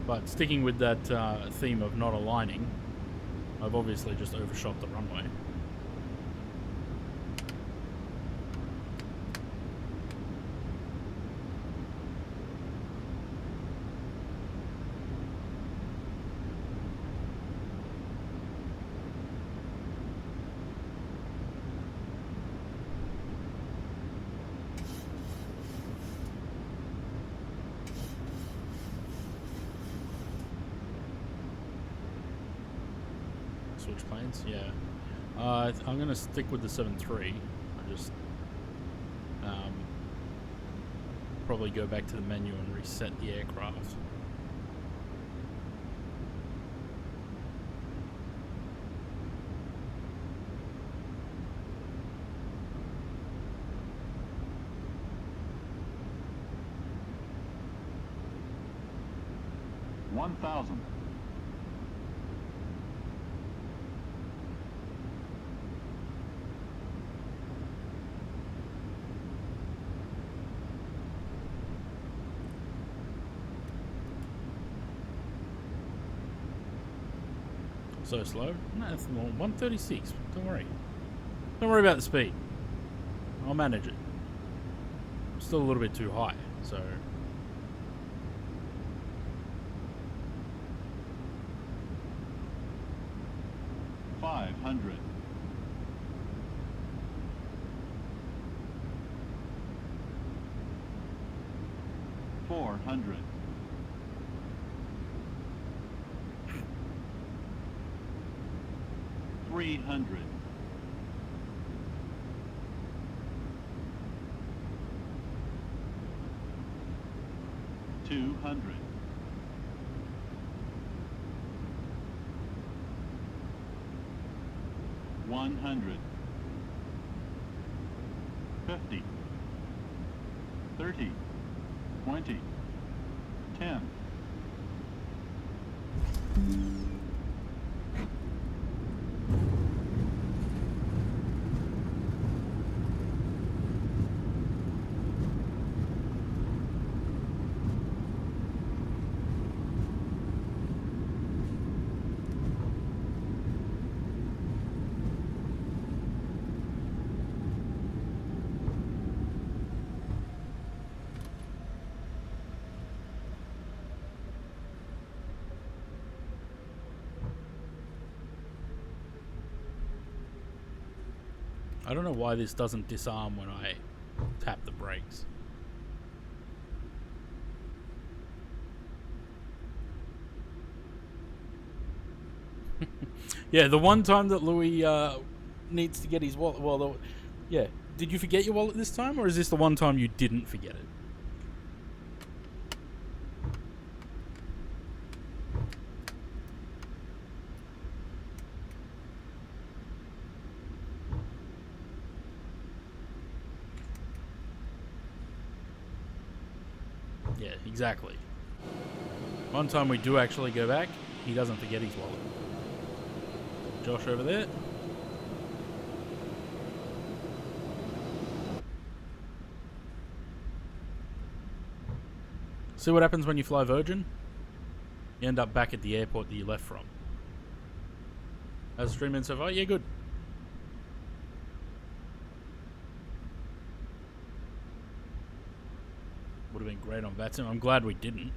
But sticking with that theme of not aligning, I've obviously just overshot the runway. Switch planes, yeah. I'm going to stick with the 7.3. I just probably go back to the menu and reset the aircraft. $1,000. So slow? No, it's 136. Don't worry. Don't worry about the speed. I'll manage it. I'm still a little bit too high, so... $500. $400. $300. $200. $100. $50. $30. $20. $10. I don't know why this doesn't disarm when I tap the brakes. Yeah, the one time that Louis needs to get his wallet. Well, yeah. Did you forget your wallet this time, or is this the one time you didn't forget it? Yeah, exactly. One time we do actually go back, he doesn't forget his wallet. Josh over there. See what happens when you fly Virgin? You end up back at the airport that you left from. How's the stream been so far? Yeah, good. Would have been great on VATSIM. I'm glad we didn't.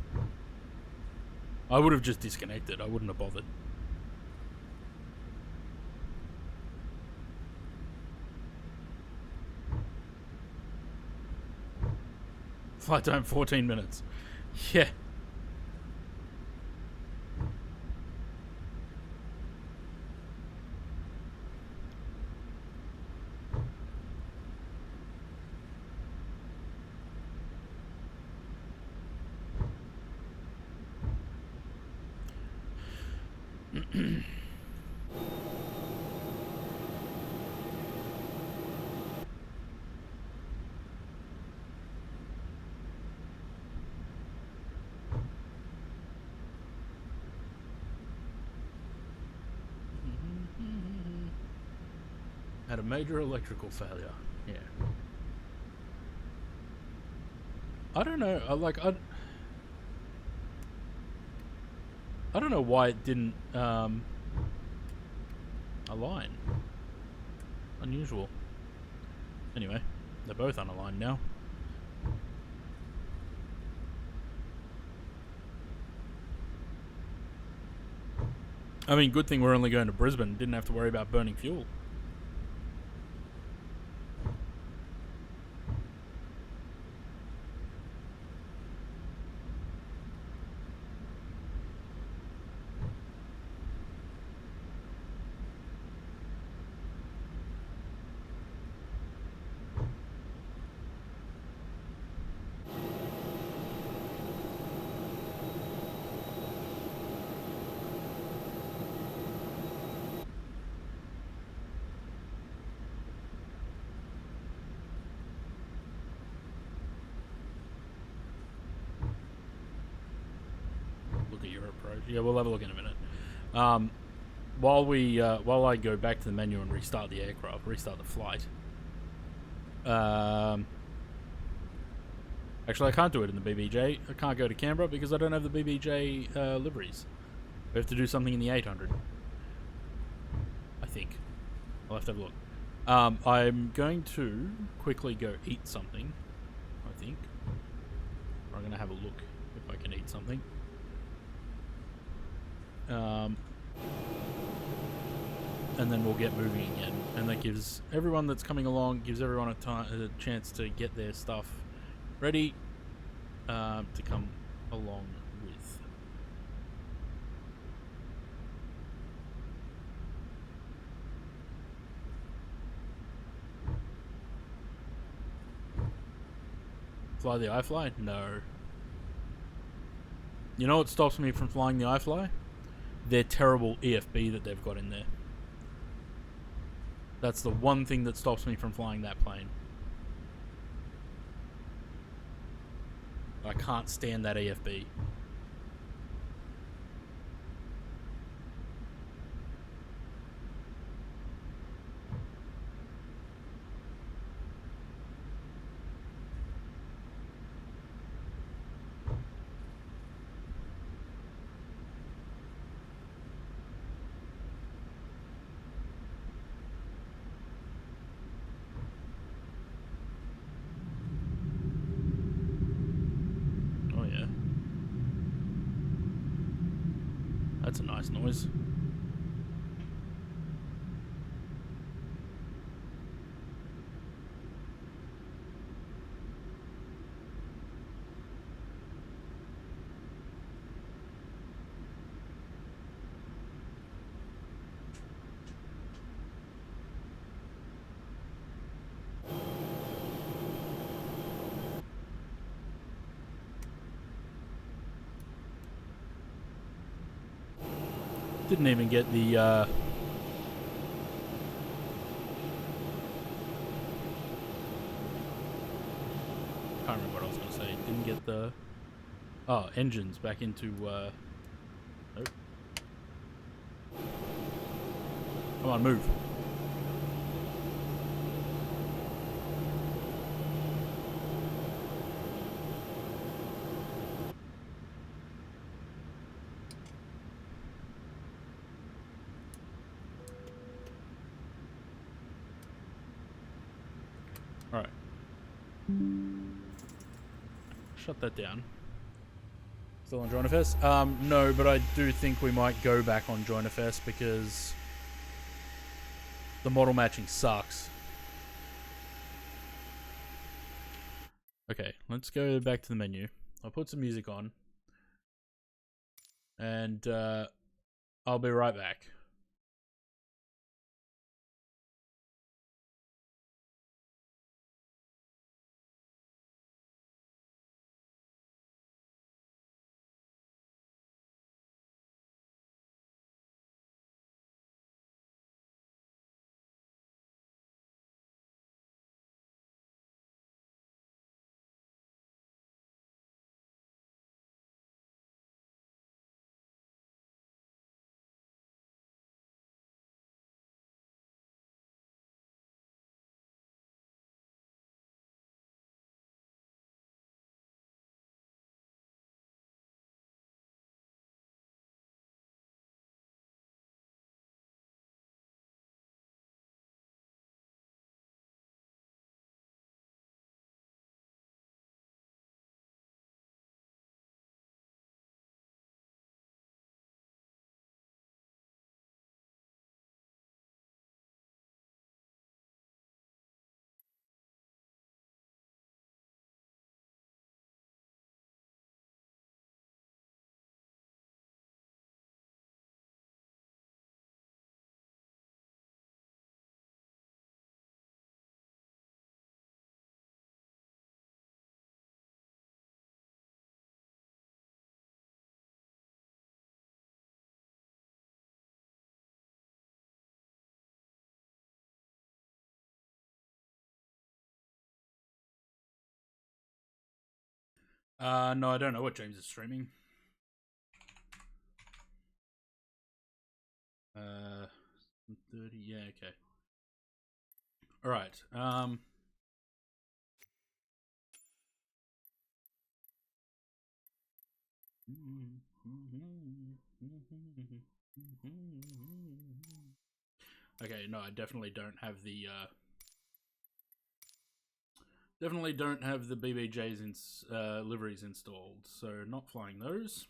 I would have just disconnected. I wouldn't have bothered. Flight time 14 minutes. Yeah. Had a major electrical failure. Yeah. I don't know. I don't know why it didn't align. Unusual. Anyway, they're both unaligned now. I mean, good thing we're only going to Brisbane. Didn't have to worry about burning fuel. Look at your approach. Yeah, we'll have a look in a minute. While I go back to the menu and restart the aircraft, restart the flight. Actually, I can't do it in the BBJ. I can't go to Canberra because I don't have the BBJ liveries. We have to do something in the 800. I think. I'll have to have a look. I'm going to quickly go eat something. I think. I'm going to have a look if I can eat something. And then we'll get moving again, and that gives everyone that's coming along, gives everyone a chance to get their stuff ready to come along with. Fly the iFly? No. You know what stops me from flying the iFly? Their terrible EFB that they've got in there. That's the one thing that stops me from flying that plane. I can't stand that EFB. That's a nice noise. Didn't even get the can't remember what I was going to say. Didn't get the engines back into nope. Come on, move. Alright. Shut that down. Still on JoinerFest? No, but I do think we might go back on JoinerFest because the model matching sucks. Okay, let's go back to the menu. I'll put some music on. And I'll be right back. No, I don't know what James is streaming. 30, yeah, okay. Alright, okay, no, I definitely don't have the BBJ's liveries installed, so not flying those.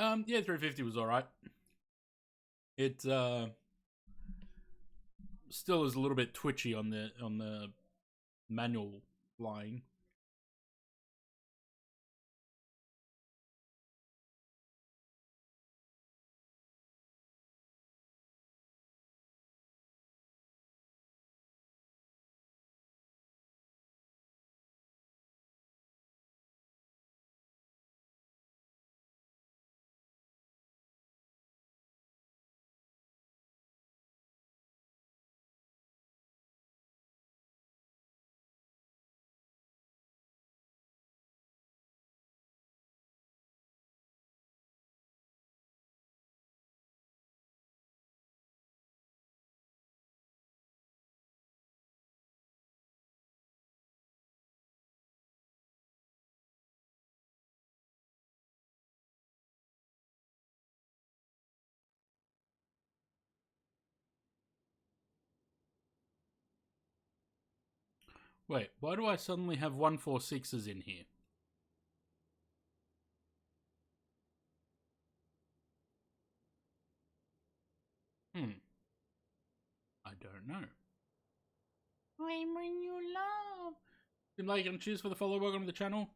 Yeah, 350 was alright. It still is a little bit twitchy on the manual flying. Wait, why do I suddenly have 146s in here? I don't don't know. I'm when you love. Tim Lake, and cheers for the follow. Welcome to the channel.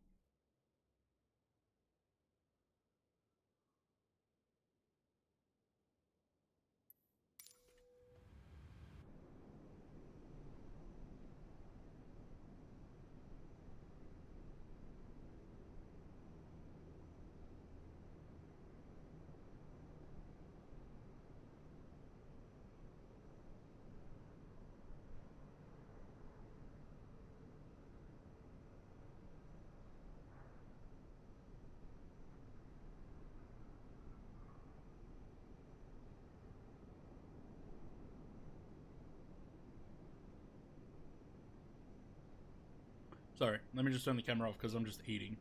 Sorry, let me just turn the camera off because I'm just eating.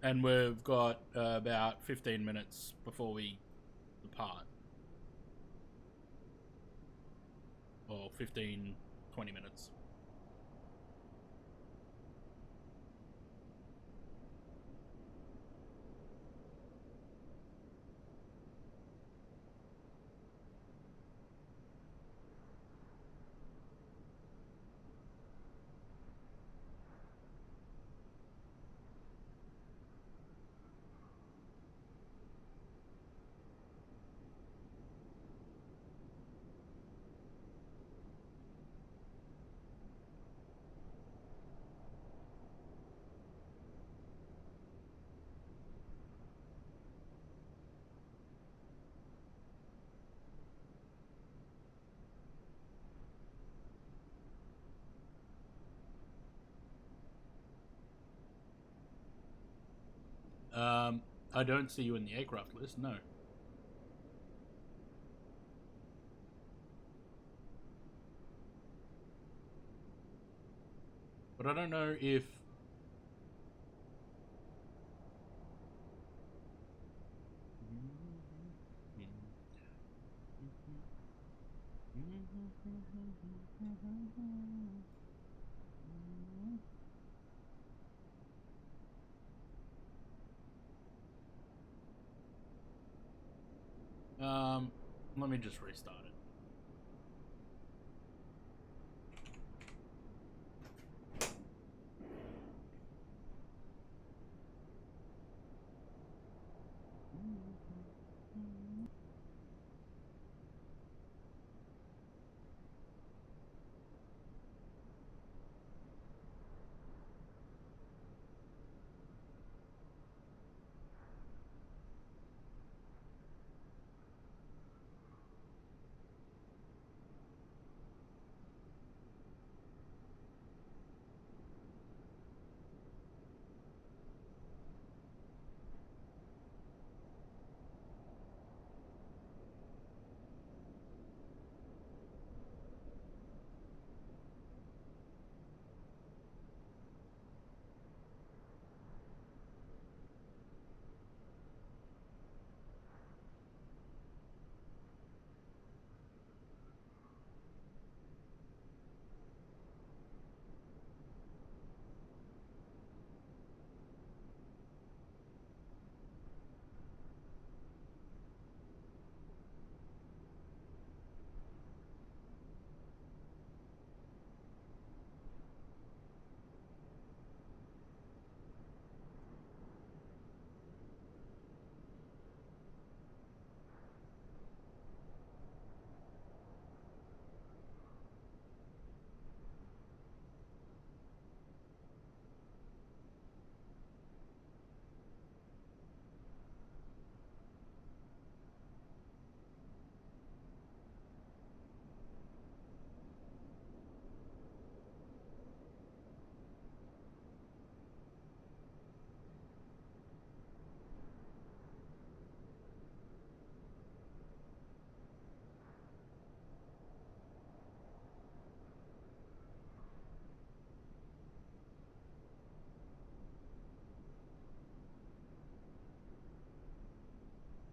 And we've got about 15 minutes before we depart. Or 15, 20 minutes. I don't see you in the aircraft list, no. But I don't know if... Let me just restart it.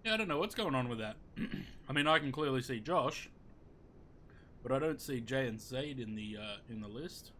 Yeah, I don't know what's going on with that. I mean, I can clearly see Josh, but I don't see Jay and Zaid in the list.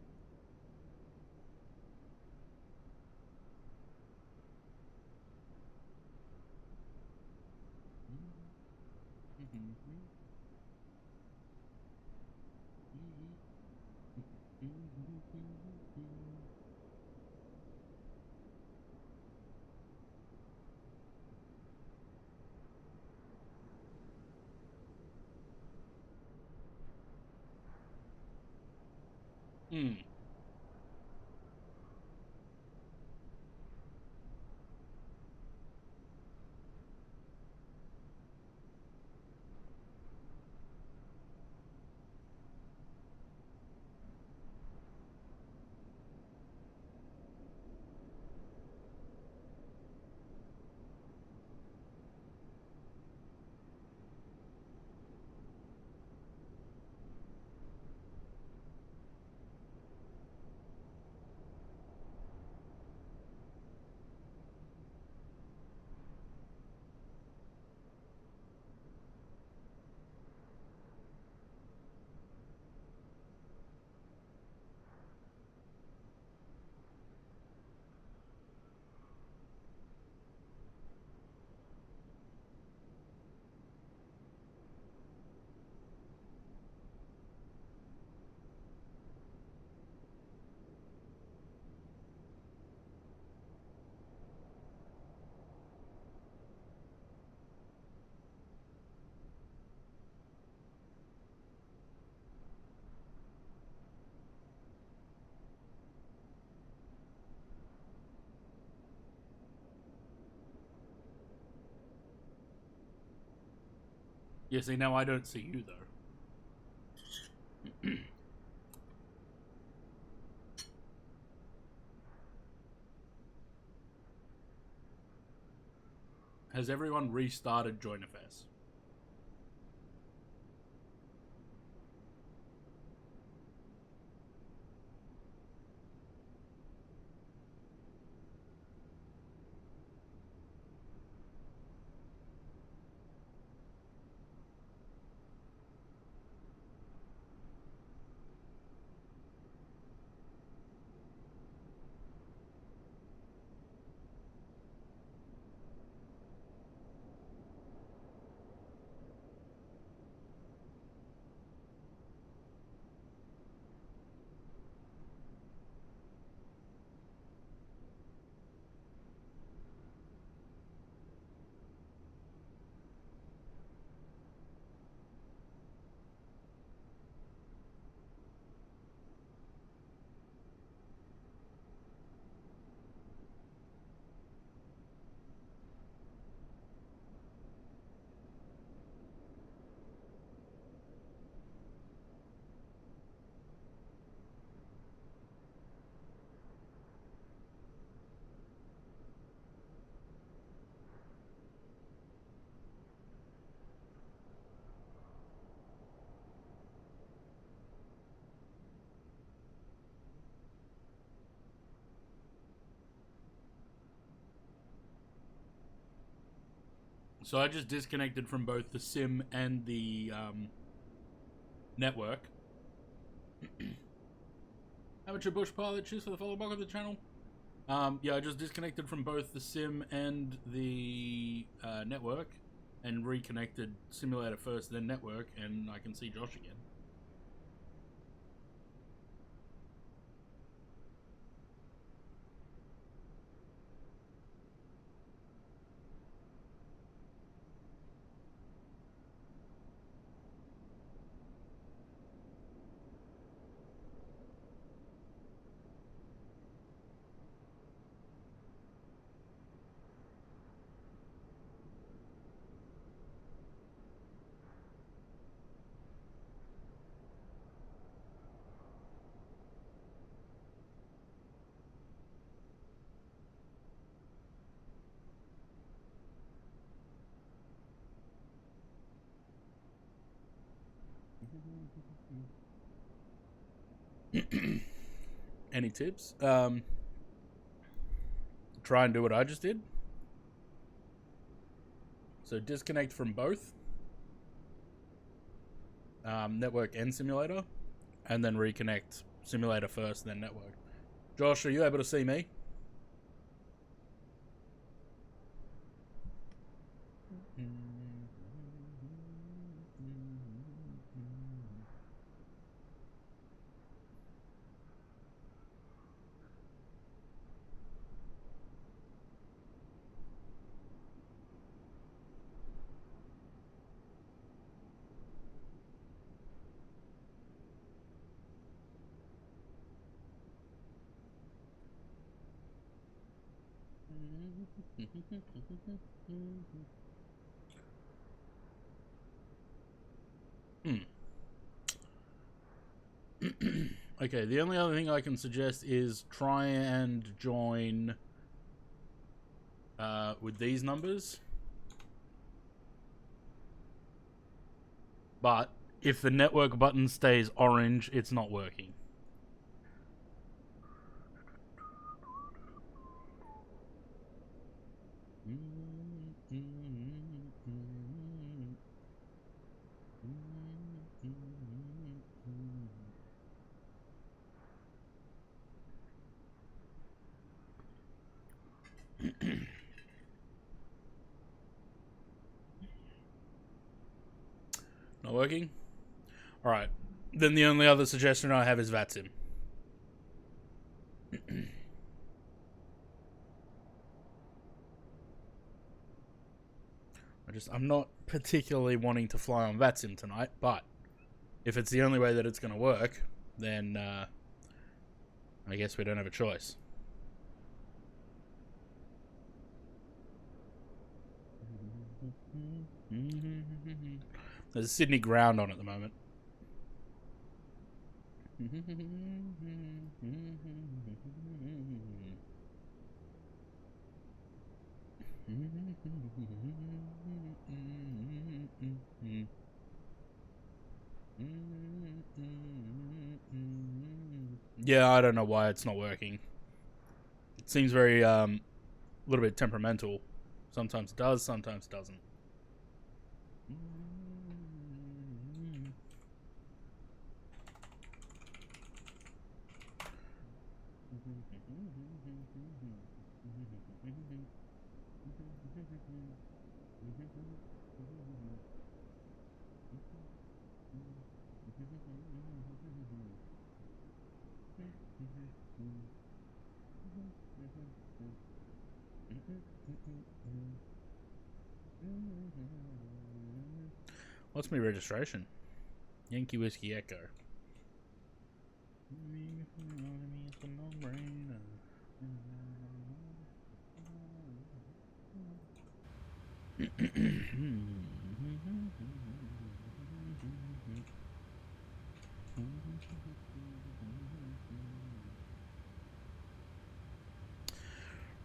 Yeah, see, now I don't see you, though. Has everyone restarted JoinFS? So I just disconnected from both the sim and the network. Amateur bush pilot, cheers for the follow back of the channel. Yeah, I just disconnected from both the sim and the network and reconnected simulator first, then network, and I can see Josh again. Any tips? Try and do what I just did. So disconnect from both network and simulator, and then reconnect simulator first, then network. Josh, are you able to see me? Hmm. Okay, the only other thing I can suggest is try and join with these numbers. But if the network button stays orange, it's not working. Not working? Alright. Then the only other suggestion I have is VATSIM. I'm not particularly wanting to fly on VATSIM tonight, but if it's the only way that it's going to work, then I guess we don't have a choice. There's Sydney ground on at the moment. Yeah, I don't know why it's not working. It seems very a little bit temperamental. Sometimes it does, sometimes it doesn't. What's my registration? Yankee Whiskey Echo.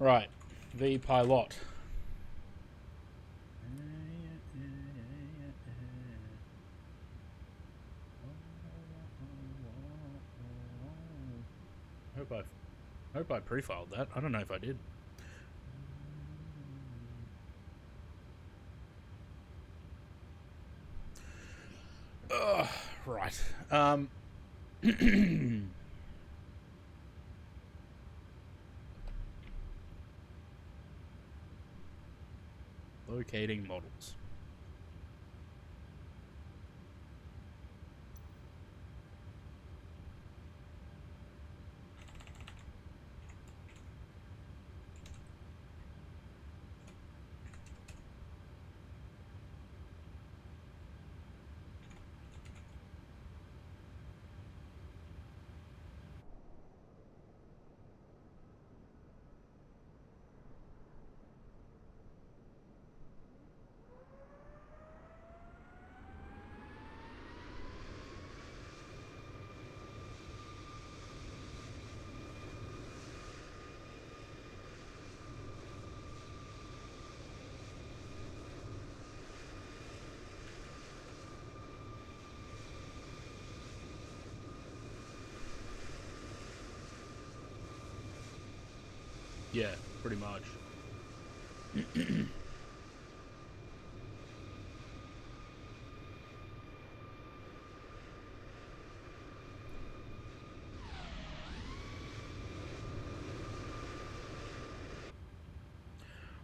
Right, V pilot. Hope I pre-filed that. I don't know if I did. Right. Locating models. Yeah, pretty much.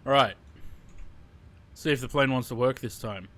Alright. See if the plane wants to work this time.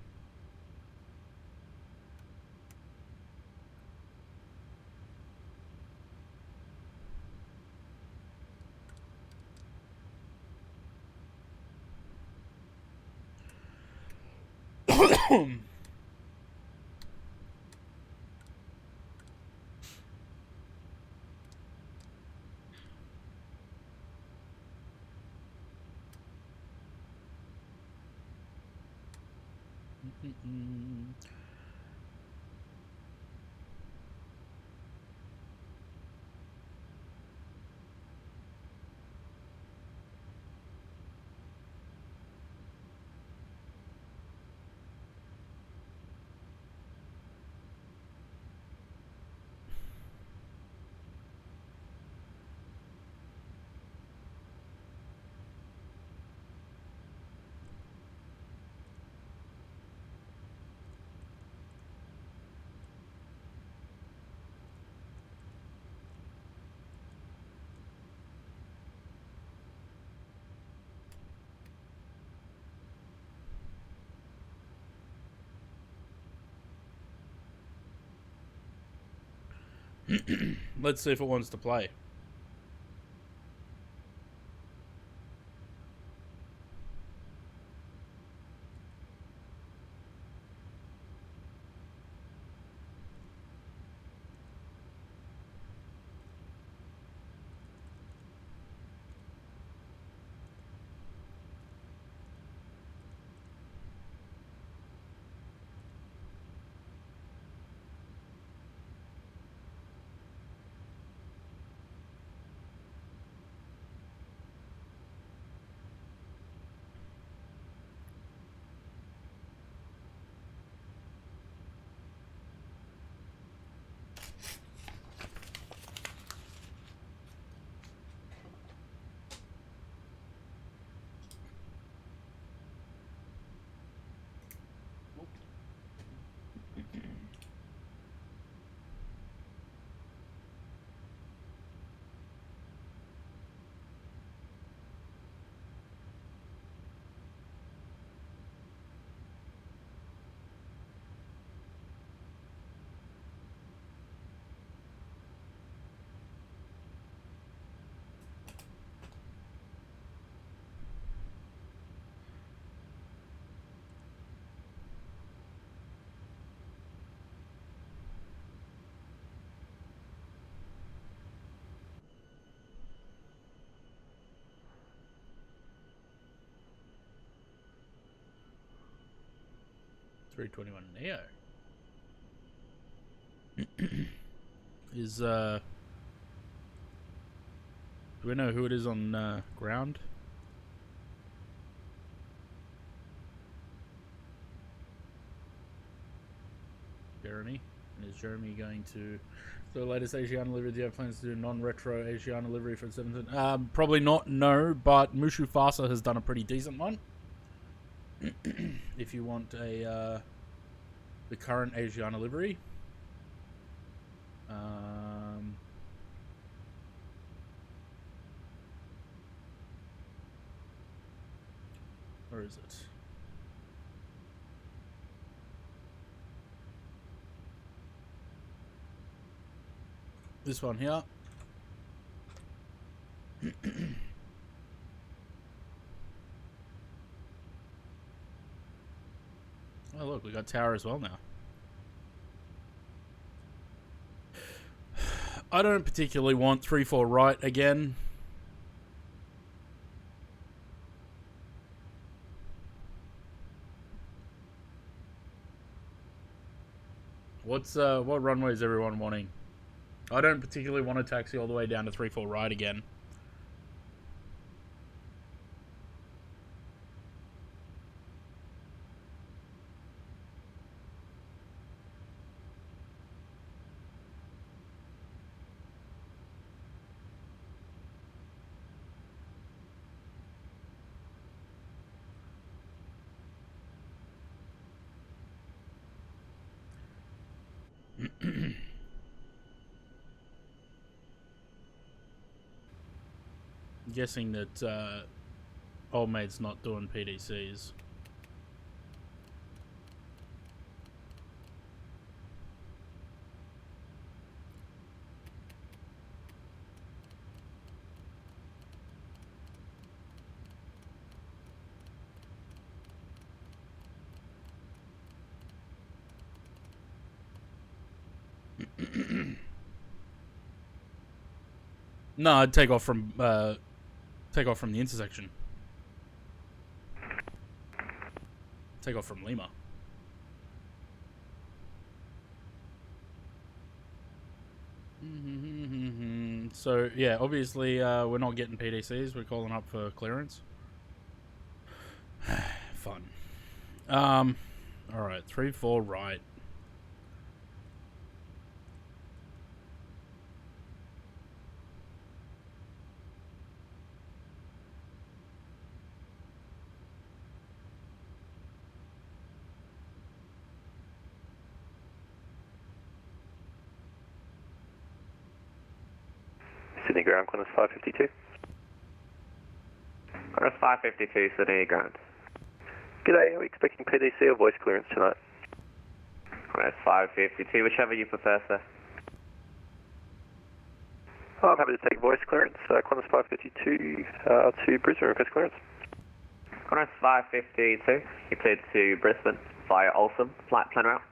Let's see if it wants to play. A321 Neo. Is do we know who it is on ground? Jeremy. And is Jeremy going to the latest Asiana livery? Do you have plans to do non-retro Asiana livery for 17? Probably not, no, but Mushu Fasa has done a pretty decent one. If you want a the current Asiana livery. Where is it? This one here. Oh look, we got tower as well now. I don't particularly want 3-4 right again. What runway is everyone wanting? I don't particularly want to taxi all the way down to 3-4 right again. I'm guessing that old mate's not doing PDCs. No, I'd take off from the intersection. Take off from Lima. So yeah, obviously we're not getting PDCs. We're calling up for clearance. Fun. All right, 3-4 right. Sydney ground, Qantas 552. Qantas 552, Sydney ground. G'day, are we expecting PDC or voice clearance tonight? Qantas 552, whichever you prefer, sir. Oh, I'm happy to take voice clearance. Qantas 552 to Brisbane, request clearance. Qantas 552, you cleared to Brisbane via Olsen, flight plan route,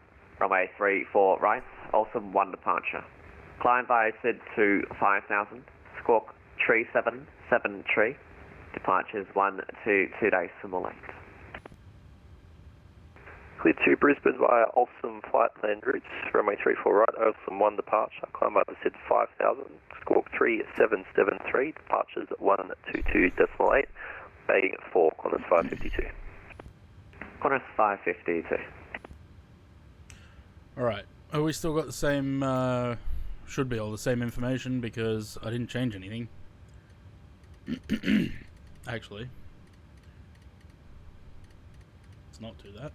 runway 34 right, Olsen 1 departure. Climb via SID to 5000, squawk 3773, departures 1 to 2 days simulate. Clear to Brisbane via Olsen flight planned routes, runway 34 right, Olsen 1 departure, climb via SID 5000, squawk 3773, departures 122.8, begging 4, Qantas 552. Qantas 552. Alright, we still got the same, should be all the same information because I didn't change anything. Actually. Let's not do that.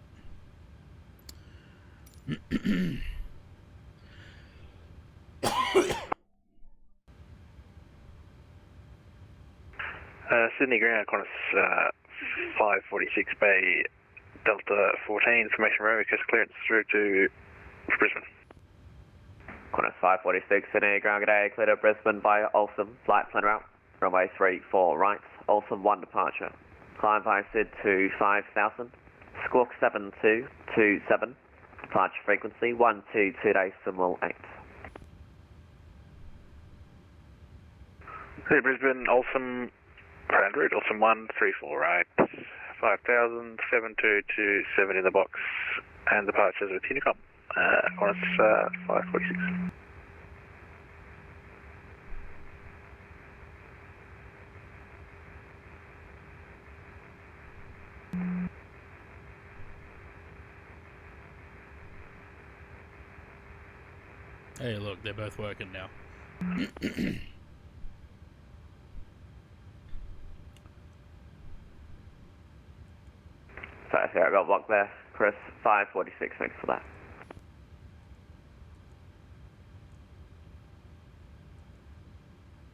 Sydney ground, Qantas 546 Bay Delta 14, information room, request clearance through to Brisbane. Qantas 546, Sydney ground, g'day, cleared to Brisbane via Olsen, flight plan route, runway 34 right, Olsen 1 departure. Climb via SID to 5000, squawk 7227, departure frequency 1 to 2 days simulate. Clear Brisbane, Olsen, planned route, Olsen 1, 34 right, 5000, 7227 in the box, and departures with Unicom. Qantas 546. Hey, look, they're both working now. Sorry, I got blocked there. Chris 546, thanks for that.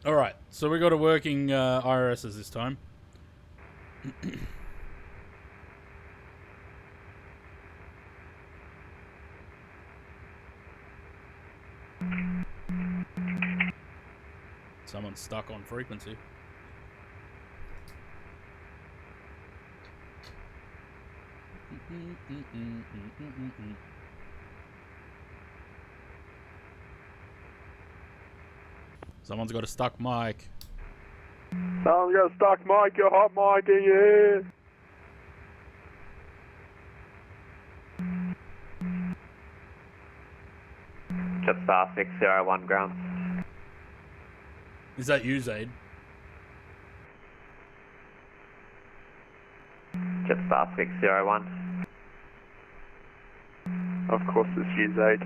Alright, so we got a working IRSs this time. Someone's stuck on frequency. Someone's got a stuck mic. Someone's got a stuck mic, you're hot micing it. Jetstar 601 ground. Is that you, Zaid? Jetstar 601. Of course it's you, Zaid.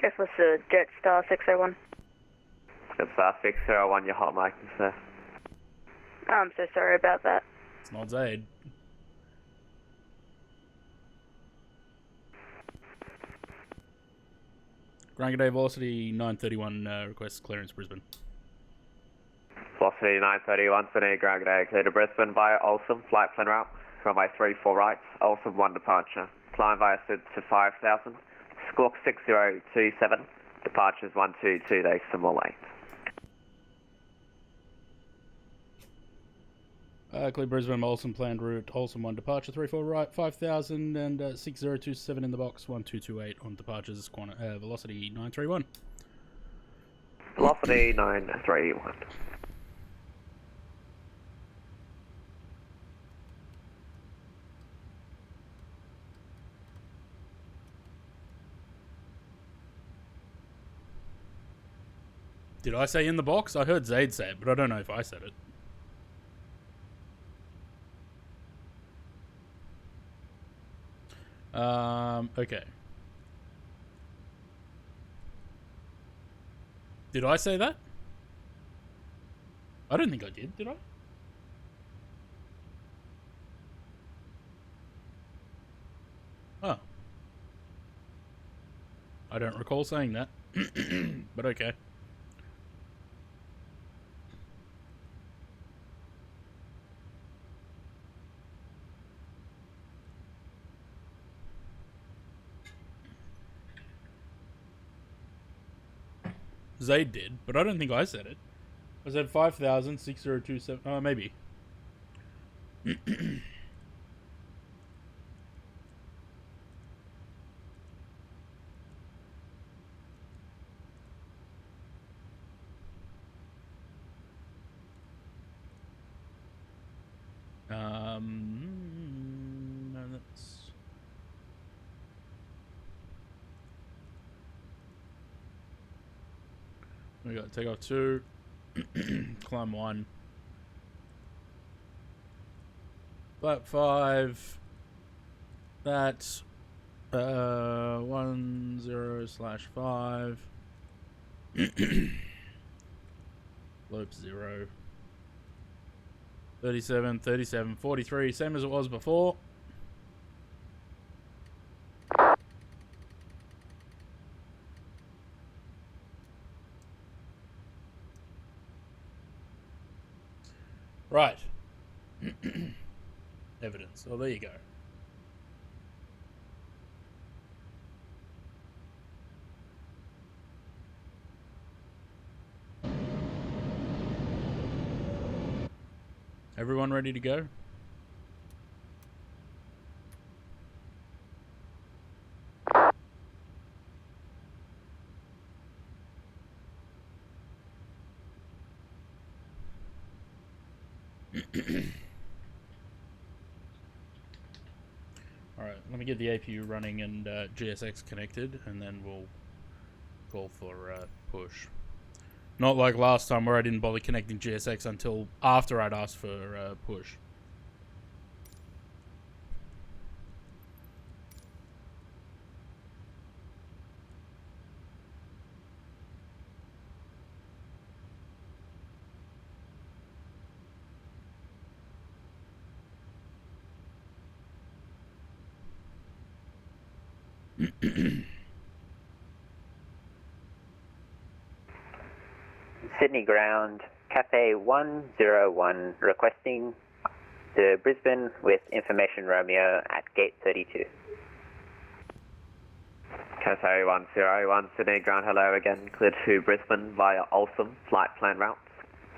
Guess what's the Jetstar 601? Jetstar 601, you're hot micing, sir. Oh, I'm so sorry about that. It's not Zaid. Grand G'day, Velocity 931, request clearance Brisbane. Velocity 931, Sydney ground, g'day, clear to Brisbane via Olsen, flight plan route, runway 34 right, Olsen 1 departure. Climb via SID to 5000, squawk 6027, departures 1 to 2 days simulate. Clear Brisbane, Olsen planned route, Olsen 1 departure, 34 right, 5000 and 6027 in the box, 1228 on departures, velocity 931. Velocity 931. Did I say in the box? I heard Zaid say it, but I don't know if I said it. Okay. Did I say that? I don't think I did I? Oh. I don't recall saying that. But okay. Zaid did, but I don't think I said it. I said 5,6027. Oh, maybe. No, that's... We got take off 2, climb 1, flat 5. That's 10/5. Loop 0. 37, 37, 43, same as it was before. Right. Evidence. Oh, there you go. Everyone ready to go? Alright, let me get the APU running and GSX connected, and then we'll call for push. Not like last time where I didn't bother connecting GSX until after I'd asked for push. Sydney ground, Cafe 101, requesting to Brisbane with information Romeo at gate 32. Cafe 101, Sydney ground, hello again. Cleared to Brisbane via Alstom, flight plan routes.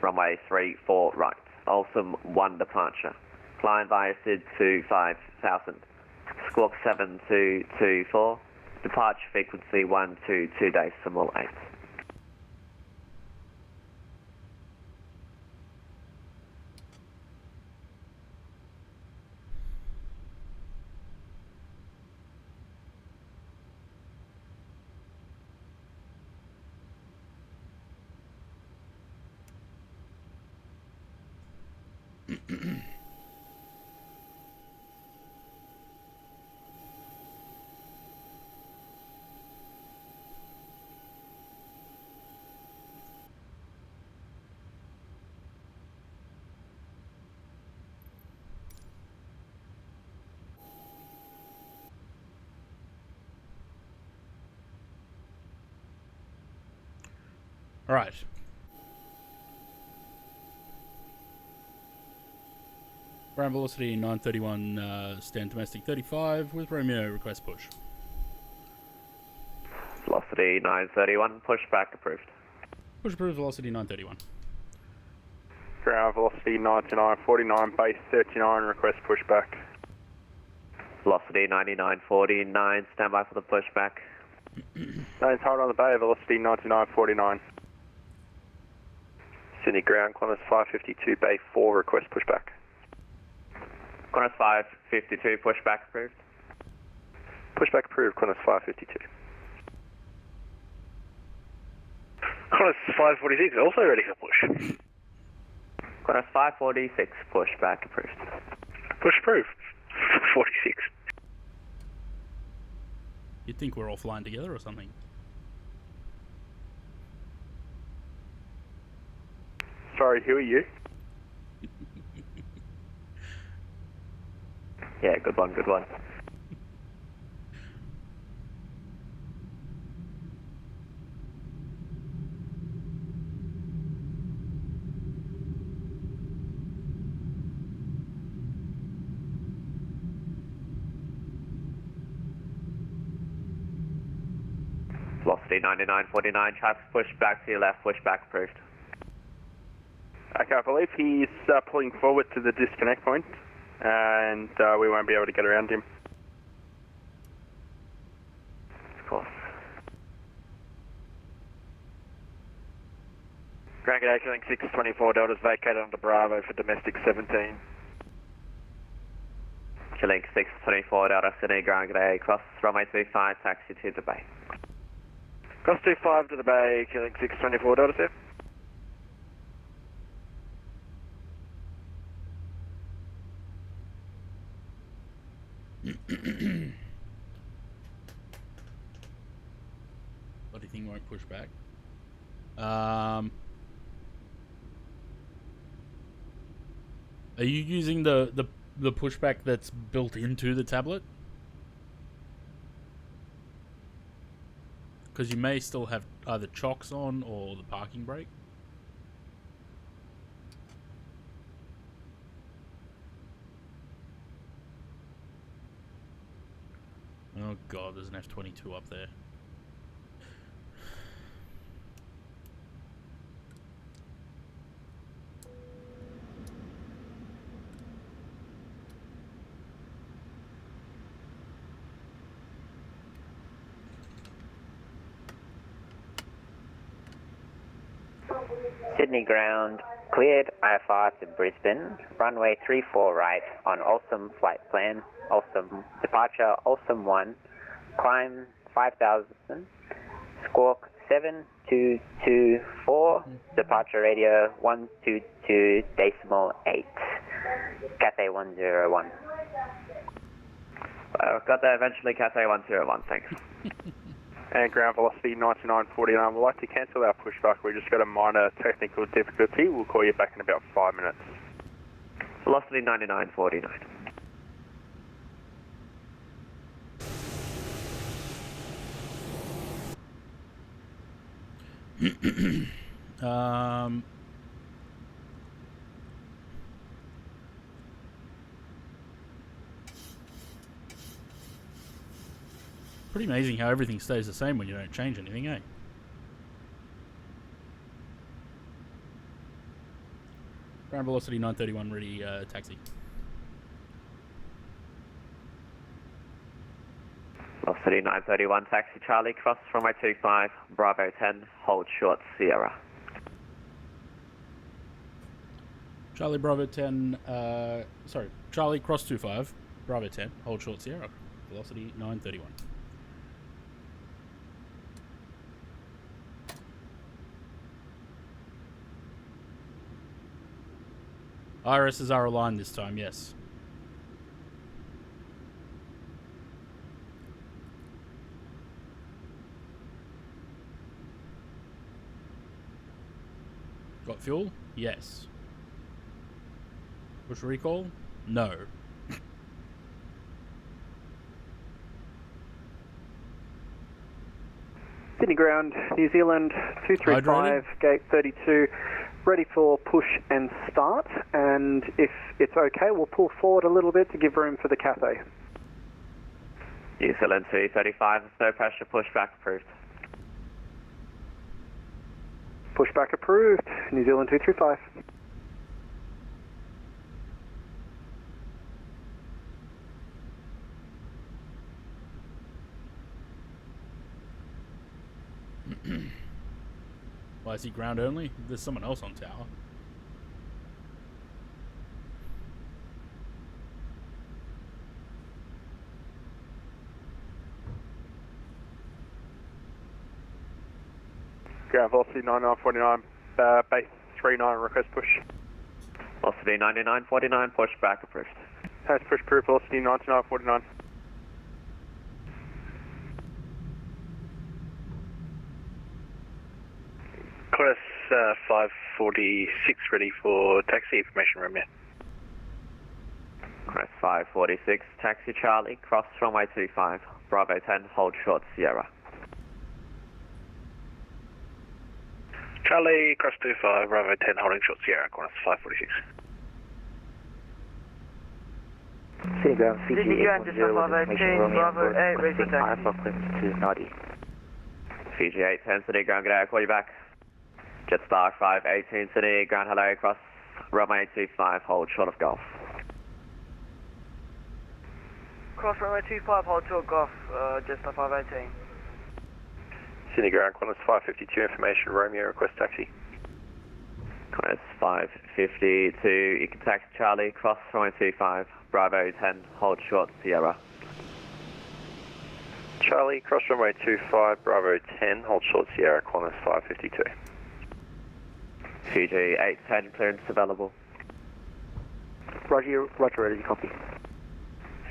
Runway 34 right. Alstom 1 departure. Climb via SID to 5000. Squawk 7224. Departure frequency 122 decimal 8. Alright. Ground velocity 931, stand domestic 35 with Romeo, request push. Velocity 931, pushback approved. Push approved, velocity 931. Ground velocity 9949, base 39, request pushback. Velocity 9949, standby for the pushback. Names hold on the bay, velocity 9949. Sydney ground, Qantas 552, bay 4, request pushback. Qantas 552, pushback approved. Pushback approved, Qantas 552. Qantas 546 also ready for push. Qantas 546, pushback approved. Push approved. 46. You'd think we're all flying together or something. Sorry, who are you? Yeah, good one, good one. Velocity 9949, traffic push back to your left, push back approved. Okay, I believe he's pulling forward to the disconnect point, and we won't be able to get around him. Of course. Grand G'day, Killing 624 Delta's vacated onto Bravo for domestic 17. Killing 624 Delta Sydney, Grand G'day, cross runway 25, taxi to the bay. Cross 25 to the bay, Killing 624 Delta, sir. Bloody thing won't push back. Are you using the pushback that's built into the tablet? Because you may still have either chocks on or the parking brake. Oh god, there's an F-22 up there. Sydney ground, cleared IFR to Brisbane, runway 34 right on Awesome flight plan, Awesome departure, Awesome 1, climb 5000, squawk 7224, departure radio 122.8, Cathay 101. Got that eventually, Cathay 101, thanks. And ground velocity 9949. We'd like to cancel our pushback. We just got a minor technical difficulty. We'll call you back in about 5 minutes. Velocity 9949. Pretty amazing how everything stays the same when you don't change anything, eh? Ground velocity 931, ready, taxi. Velocity 931, taxi Charlie, cross runway 25, Bravo 10, hold short Sierra. Charlie Bravo 10, sorry, Charlie cross 25, Bravo 10, hold short Sierra, velocity 931. IRSs are aligned this time, yes. Got fuel? Yes. Push recall? No. Sydney ground, New Zealand 235, Hydrated? gate 32, ready for push and start. And if it's okay, we'll pull forward a little bit to give room for the Cathay. New Zealand 235, no pressure, pushback approved. Pushback approved, New Zealand 235. Why is he ground only? There's someone else on tower. Ground velocity 9949, base 39, request push. Velocity 9949, push back approved. Has push approved, velocity 9949. Chorus 546 ready for taxi information room now. Crest 546, taxi Charlie, cross runway 25, Bravo 10, hold short Sierra. Charlie, cross 25, Bravo 10, holding short Sierra, Chorus 546. City ground, Fiji City ground, just off 518, Bravo 8, ready for taxi. Alpha clearance to NAN-SYD. Fiji 810, City ground, good day, I'll call you back. Jetstar 518, City ground, hello, cross runway 25, hold short of Golf. Cross runway 25, hold short Golf, Jetstar 518. Sydney ground, Qantas 552, information Romeo, request taxi. Qantas 552, you can taxi Charlie, cross runway 25, Bravo 10, hold short Sierra. Charlie, cross runway 25, Bravo 10, hold short Sierra, Qantas 552. Fiji 810, clearance available. Roger, ready to copy.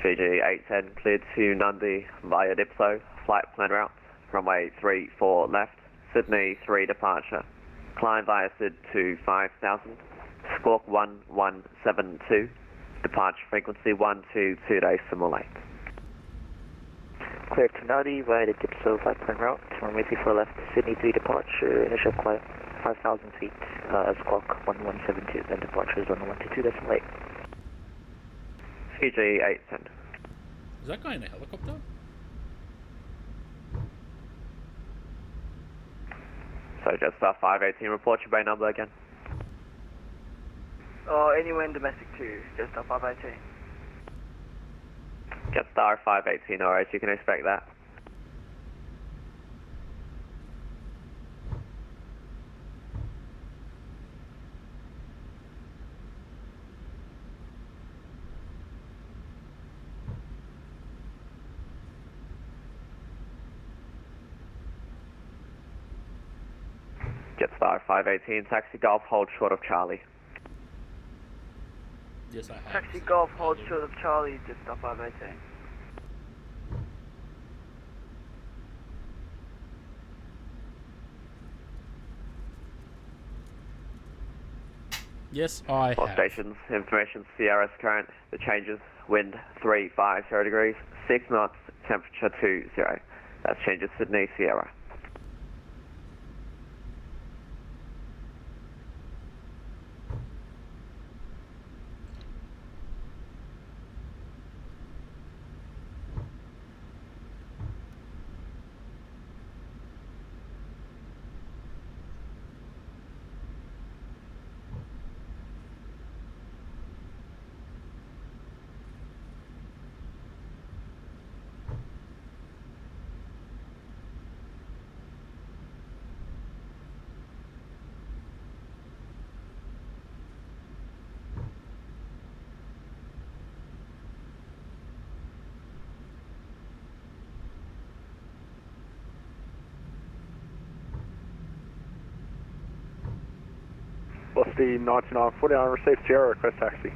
Fiji 810, cleared to Nundy via Dipso, flight plan route, runway 34 left, Sydney 3 departure. Climb via SID to 5000, squawk 1172, departure frequency 122 simulate. Clear to Nundy via the Dipso flight plan route, runway 34 left, Sydney 3 departure, initial climb 5000 feet, squawk 1172, then departure is 1122 simulate. Fiji 810. Is that guy in a helicopter? So Jetstar 518, report your bay number again. Anywhere in domestic 2, Jetstar 518. Jetstar 518, alright, you can expect that. Jetstar 518, taxi Golf, hold short of Charlie. Yes, I have. Taxi Golf, hold short of Charlie, Jetstar 518. Yes, I All have. stations, information Sierra's current, the changes, wind 350 degrees, 6 knots, temperature 20. That's changes Sydney, Sierra. Velocity 9949, received Sierra, request taxi.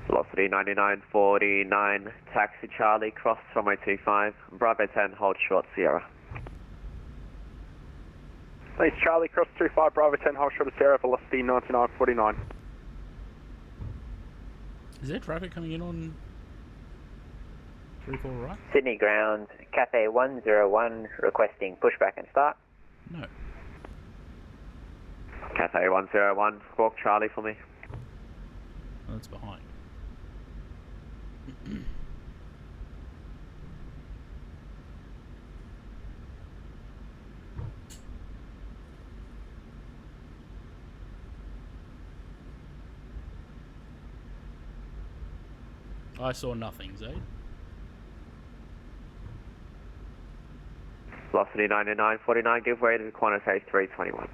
Velocity 9949, taxi Charlie, cross runway 25, Bravo 10, hold short Sierra. Thanks Charlie, cross 25, Bravo 10, hold short of Sierra, velocity 9949. Is there traffic coming in on 34 right? Sydney ground, Cathay 101, requesting pushback and start. No. Cathay 101, squawk Charlie for me. Oh, that's behind. I saw nothing, Zaid. Velocity 9949, give way to Qantas A321.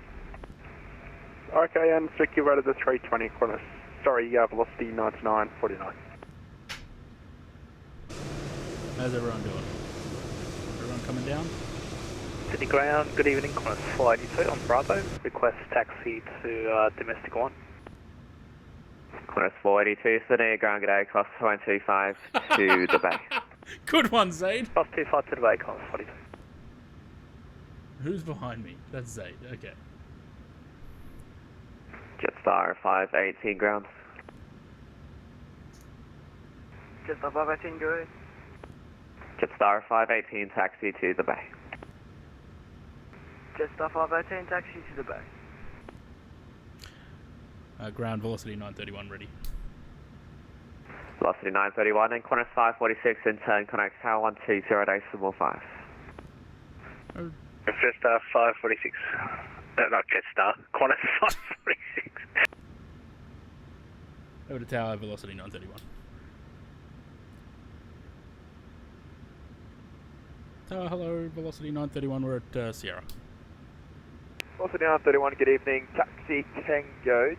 Okay, and so give way to the 320, Qantas. Sorry, velocity 9949. How's everyone doing? Everyone coming down? Sydney Ground, good evening, Qantas Flight 82 on Bravo. Request taxi to domestic 1. Qantas 482 Sydney, ground g'day, cross 125 to the bay. Good one, Zaid. Cross 25 to the bay, Qantas 42. Who's behind me? That's Zaid. Okay. Jetstar 518 ground. Jetstar 518, go. Jetstar 518 taxi to the bay. Jetstar 518, taxi to the bay. Ground velocity 931 ready. Velocity 931 and Qantas 546 in turn connect tower 120 decimal 5. Jetstar 546. Not Jetstar, Qantas 546. Over to tower, velocity 931. Tower, hello, velocity 931, we're at Sierra. Velocity 931, good evening. Taxi Tango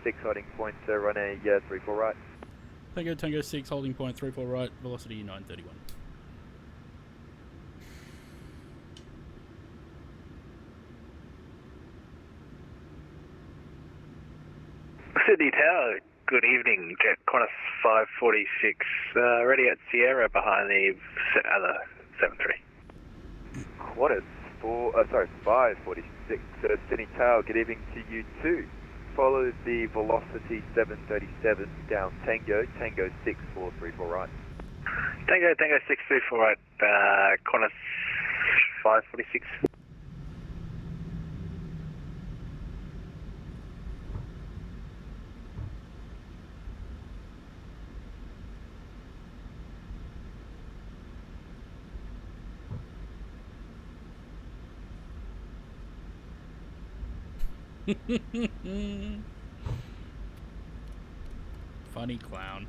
6, holding point, runway 34 right. Tango 6, holding point 34 right, velocity 931. Sydney Tower, good evening, Jet Qantas 546, ready at Sierra behind the other 73. Qantas 546, Sydney Tower, good evening to you too. Follow the velocity 737 down Tango 6 434 right. Tango 634 right, Qantas 546. Funny clown.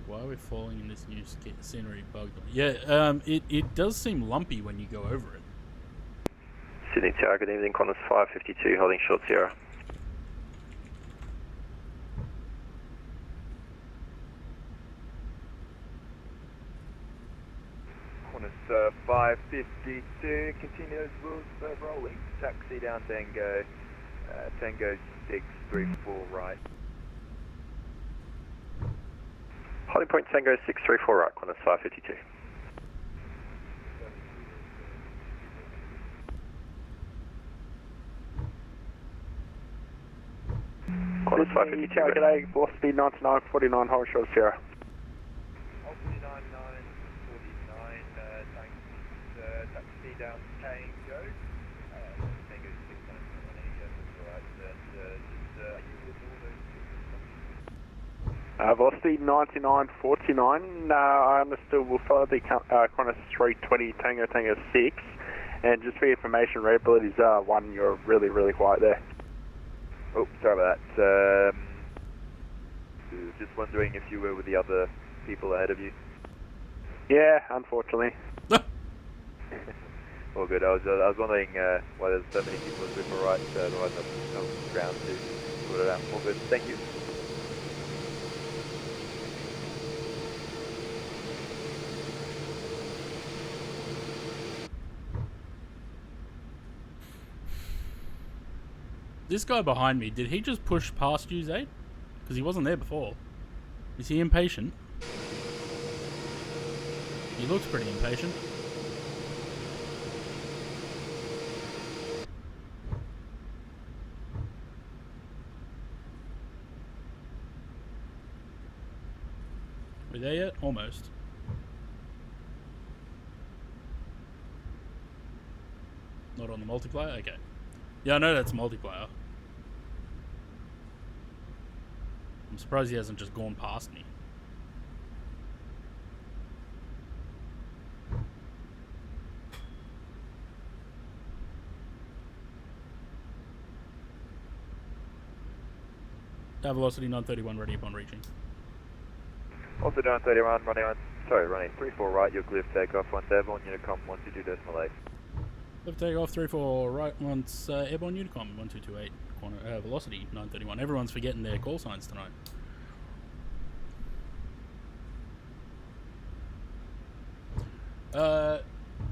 Why are we falling in this new scenery bug? Yeah, it does seem lumpy when you go over it. Sydney Tower, good evening, Qantas 552, holding short Sierra. Qantas 552, continuous wheels rolling, taxi down Tango 634 right. Holding point Tango 634 right, Qantas 552. Qantas 552. Tower, g'day, velocity 9949, hold short Sierra. Velocity 9949, taxi down Tango. Tango 691, are you with all those? Velocity 9949, I understood we'll follow the Qantas 320 Tango 6, and just for your information, reliability is 1, you're really quiet there. Oh, sorry about that. Just wondering if you were with the other people ahead of you. Yeah, unfortunately. All good. I was wondering why there's so many people in super right, otherwise I'm ground to sort it out. All good. Thank you. This guy behind me, did he just push past you, Zaid? Because he wasn't there before. Is he impatient? He looks pretty impatient. We there yet? Almost. Not on the multiplier? Okay. Yeah, I know that's multiplier. I'm surprised he hasn't just gone past me. velocity 931 ready upon reaching. Also 931, running 34 right, you're clear for takeoff, once airborne, Unicom 122.8. Lift takeoff 34 right, once airborne Unicom 1228, velocity 931. Everyone's forgetting their call signs tonight.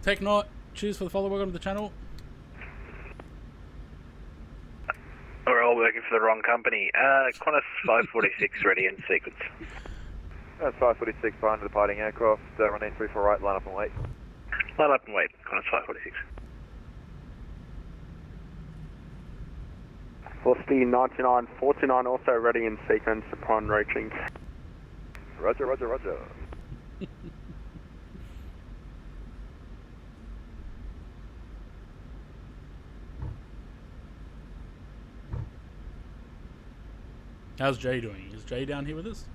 Technot, cheers for the follow, welcome to the channel. We're all working for the wrong company. Qantas 546 ready in sequence. That's 546 behind the departing aircraft, running 34 right, line up and wait. Line up and wait, Qantas 546. Velocity 9949 also ready in sequence upon reaching. Roger, roger, roger. How's Jay doing? Is Jay down here with us?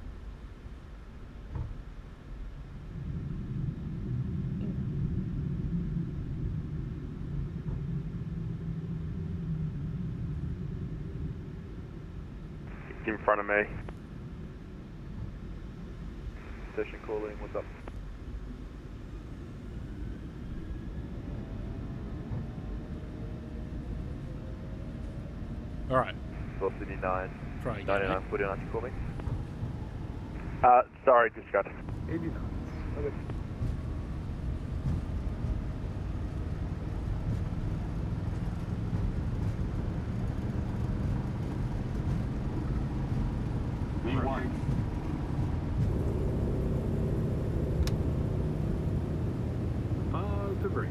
In front of me. Station calling, what's up? Alright. Velocity 9. Try again. 99, 49, you call me? Sorry, just got 89. Okay. V1. Debris.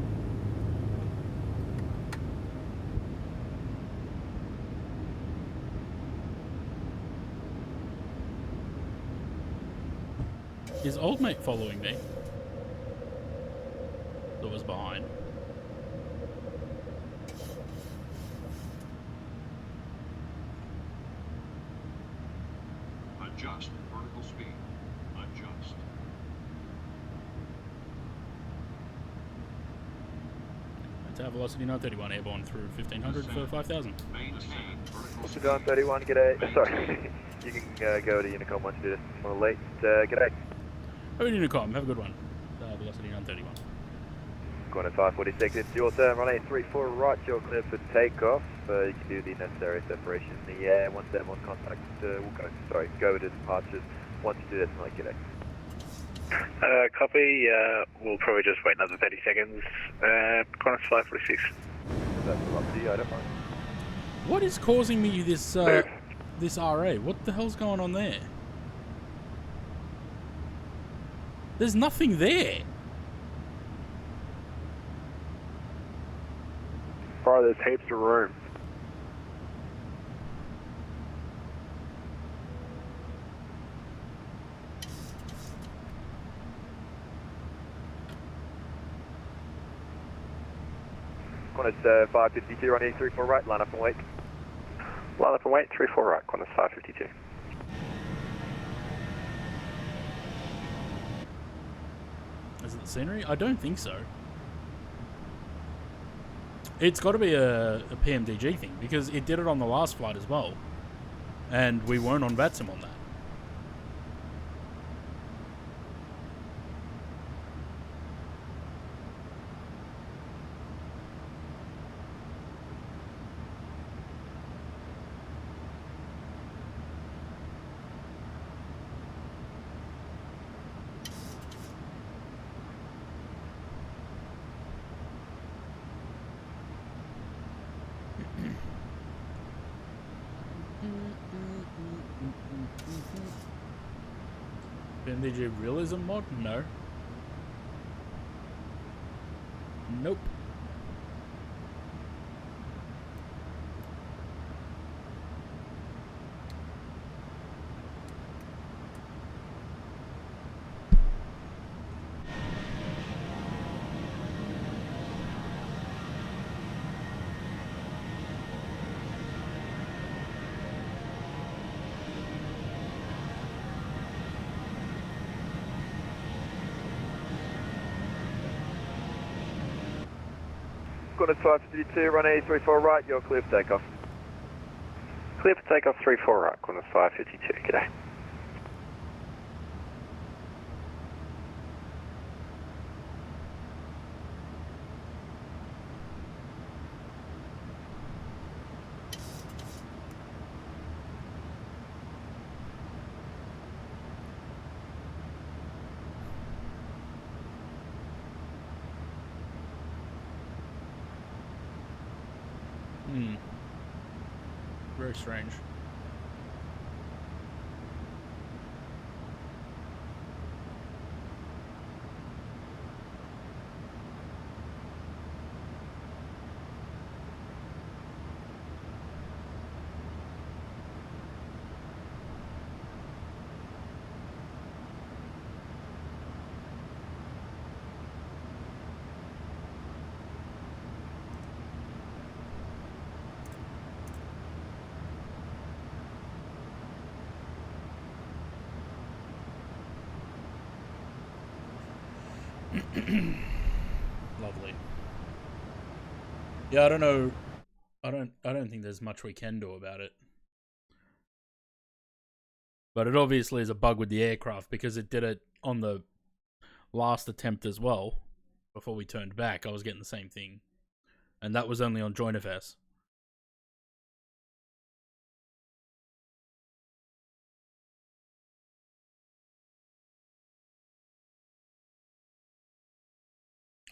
Is old mate following me? That was behind. Adjust vertical speed. Adjust. Tower velocity 931 airborne through 1500 for 5000. Also going 31, g'day. Sorry. You can go to Unicom once you do this. I'm a little late. G'day. Oh, Unicom, have a good one. Velocity 931. Qantas 546, it's your turn, running 34 right, you're clear for takeoff. You can do the necessary separation in the air. Once everyone contact, we'll go to departures. Once you do this, I'm like, g'day. Copy, we'll probably just wait another 30 seconds. Qantas 546. That's up to you, I don't mind. What is causing me this this RA? What the hell's going on there? There's nothing there. Bro, there's heaps of room. Qantas 552, running 34 right, line up and wait. Line up and wait, 34 right, Qantas 552. Is it the scenery? I don't think so. It's got to be a PMDG thing, because it did it on the last flight as well. And we weren't on VATSIM on that. PMDG realism mod? No. Nope. Qantas 552, running 34 right, you're clear for takeoff. clear for takeoff 34 right, Qantas 552, g'day. Very strange. Lovely. Yeah, I don't know. I don't think there's much we can do about it. But it obviously is a bug with the aircraft because it did it on the last attempt as well. Before we turned back, I was getting the same thing. And that was only on JoinFS.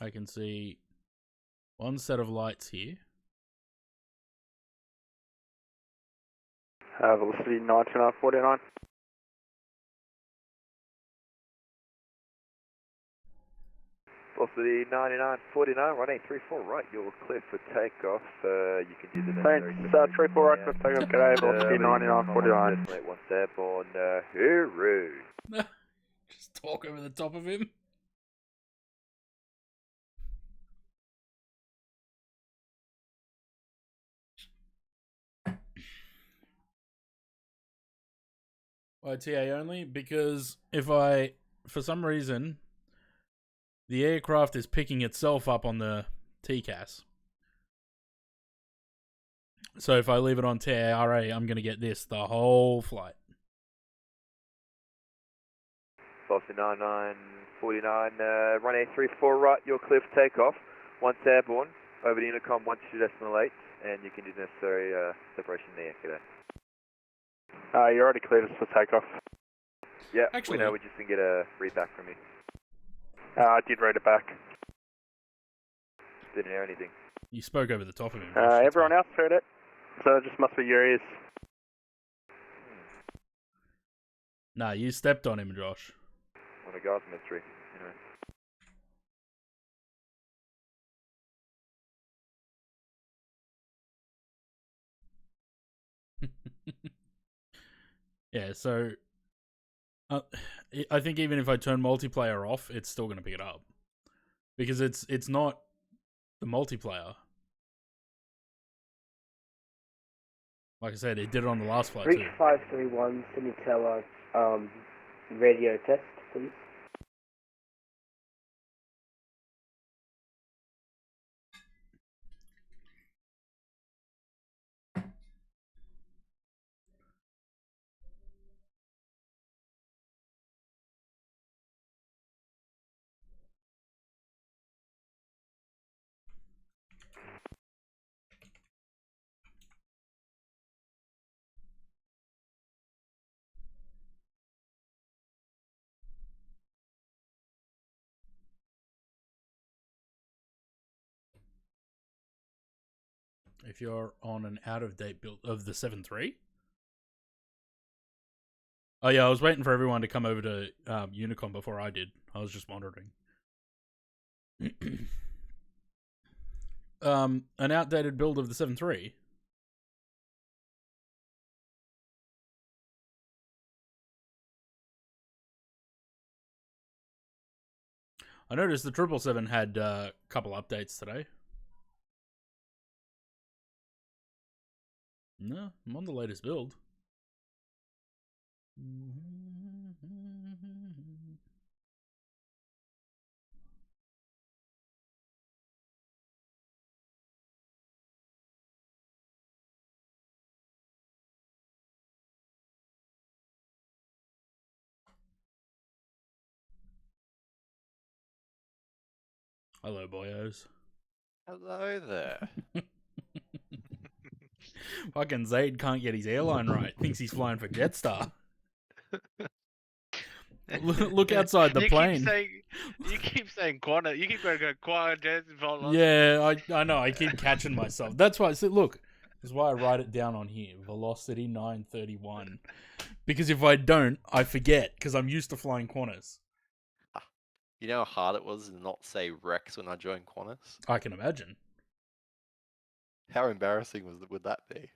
I can see one set of lights here. Velocity 9949. Velocity 9949, running 34 right, you're clear for takeoff. You can use the necessary... Thanks, 34 right for takeoff, g'day, velocity 9949. Once airborne, hooroo. Just talk over the top of him. Why TA only? Because if I, for some reason, the aircraft is picking itself up on the TCAS. So if I leave it on TARA, I'm going to get this the whole flight. Velocity 9949, running 34 right, you're clear for takeoff. Once airborne, over the intercom 12.8, and you can do the necessary separation there, g'day. You're already cleared us for takeoff. Yeah, Actually, we know, we just didn't get a read back from you. I did read it back. Didn't hear anything. You spoke over the top of him. Everyone else heard it, so it just must be your ears. Nah, you stepped on him, Josh. What a God's mystery, anyway. Yeah, so I think even if I turn multiplayer off, it's still going to pick it up because it's not the multiplayer. Like I said, it did it on the last flight Reach too. 531, Sydney Tower, radio test, please. If you're on an out-of-date build of the 7.3. Oh yeah, I was waiting for everyone to come over to Unicom before I did. I was just monitoring. An outdated build of the 7.3. I noticed the 777 had a couple updates today. No, I'm on the latest build. Hello, boyos. Hello there. Fucking Zaid can't get his airline right. Thinks he's flying for Jetstar. Look outside the plane. You keep saying Qantas. You keep going Qantas. Yeah, I know. I keep catching myself. That's why I said, look, that's why I write it down on here. Velocity 931. Because if I don't, I forget because I'm used to flying Qantas. You know how hard it was to not say Rex when I joined Qantas? I can imagine. How embarrassing would that be?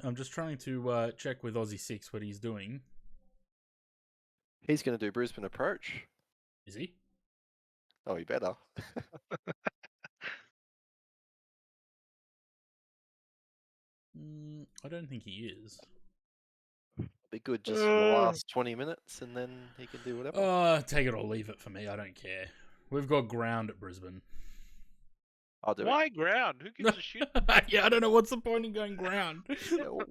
I'm just trying to check with Aussie 6 what he's doing. He's going to do Brisbane approach. Is he? Oh, he better. I don't think he is. Be good just for the last 20 minutes and then he can do whatever. Take it or leave it for me. I don't care. We've got ground at Brisbane. I'll do Why ground? Who gives a shit? Yeah, I don't know what's the point in going ground.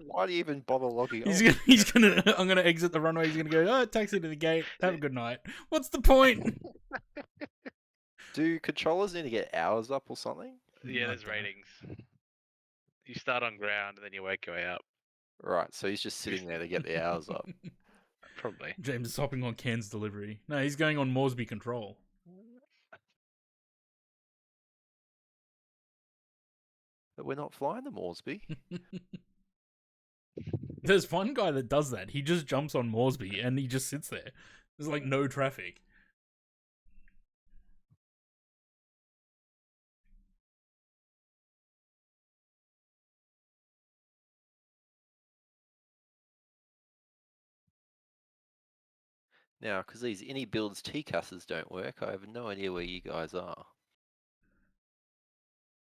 Why do you even bother logging on? I'm gonna exit the runway. He's gonna go, taxi to the gate. Have a good night. What's the point? Do controllers need to get hours up or something? Yeah, there's ratings. You start on ground and then you work your way up. Right, so he's just sitting there to get the hours up. Probably. James is hopping on Cairns delivery. No, he's going on Moresby control. But we're not flying to Moresby. There's one guy that does that. He just jumps on Moresby and he just sits there. There's like no traffic. Now, because these any builds TCASs don't work, I have no idea where you guys are.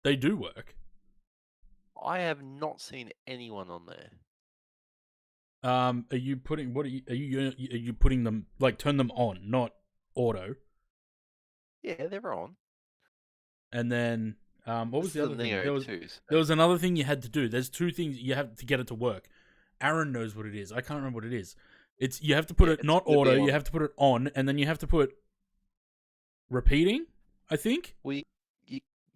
They do work. I have not seen anyone on there. Are you putting are you putting them like turn them on, not auto? Yeah, they're on. And then what was the other thing? There was another thing you had to do. There's two things you have to get it to work. Aaron knows what it is. I can't remember what it is. It's you have to put it not auto. You have to put it on, and then you have to put repeating. I think.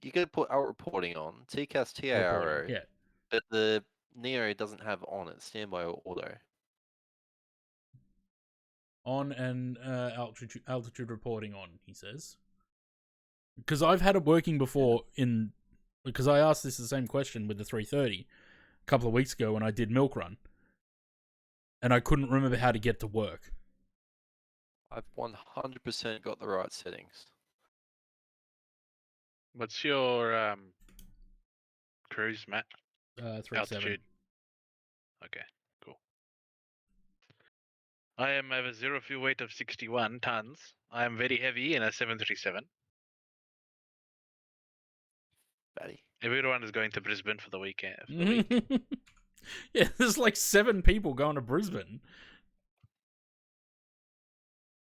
You got to put out reporting on TCAS TARO. Yeah. But the Neo doesn't have on it. Standby or auto. On and altitude reporting on. He says. Because I've had it working before because I asked this the same question with the 330 a couple of weeks ago when I did Milk Run. And I couldn't remember how to get to work. I've 100% got the right settings. What's your cruise, Matt? 37. Altitude. Okay, cool. I am have a zero fuel weight of 61 tons. I am very heavy in a 737. Batty. Everyone is going to Brisbane for the weekend. Yeah, there's like 7 people going to Brisbane.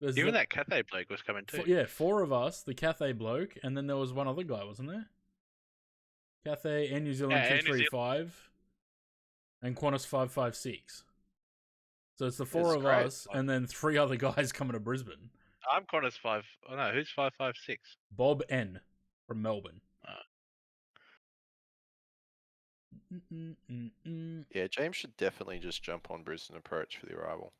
Even that Cathay bloke was coming too. 4 of us, the Cathay bloke, and then there was one other guy, wasn't there? Cathay, Air New Zealand 235, and Qantas 556. So it's the 4 of us, and then 3 other guys coming to Brisbane. I'm Qantas 5. Oh no, who's 556? Bob N from Melbourne. Yeah, James should definitely just jump on Brisbane approach for the arrival.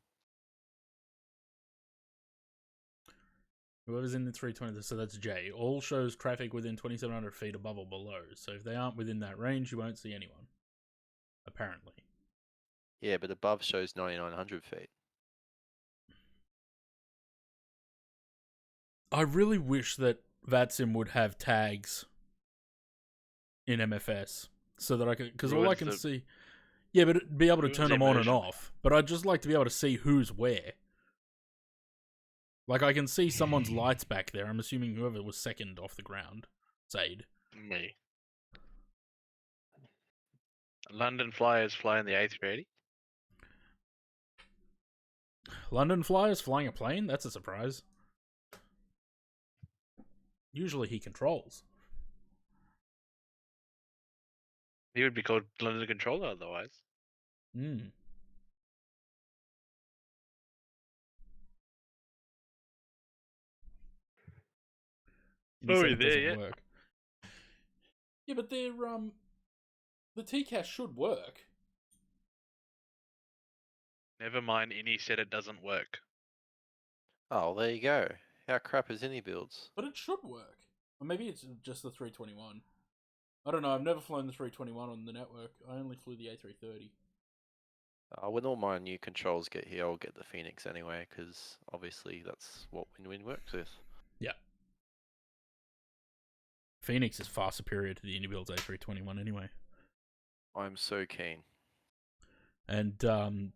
Whoever's in the 320, so that's J. All shows traffic within 2,700 feet above or below. So if they aren't within that range, you won't see anyone. Apparently. Yeah, but above shows 9,900 feet. I really wish that VATSIM would have tags in MFS so that I could, because all I can see, yeah, but be able to turn them on and off. But I'd just like to be able to see who's where. Like I can see someone's lights back there. I'm assuming whoever was second off the ground, Zaid. Me. London Flyers flying the A380. London Flyers flying a plane? That's a surprise. Usually he controls. He would be called London Controller otherwise. Hmm. And he Oh, said you it there doesn't yet? work. Yeah, but they're the TCAS should work. Never mind, Innie said it doesn't work. Oh, well, there you go. How crap is any builds? But it should work. Or maybe it's just the 321. I don't know. I've never flown the 321 on the network. I only flew the A330. When all my new controls get here, I'll get the Phoenix anyway, because obviously that's what Win-Win works with. Yeah. Phoenix is far superior to the Indibuild's A321 anyway. I'm so keen. And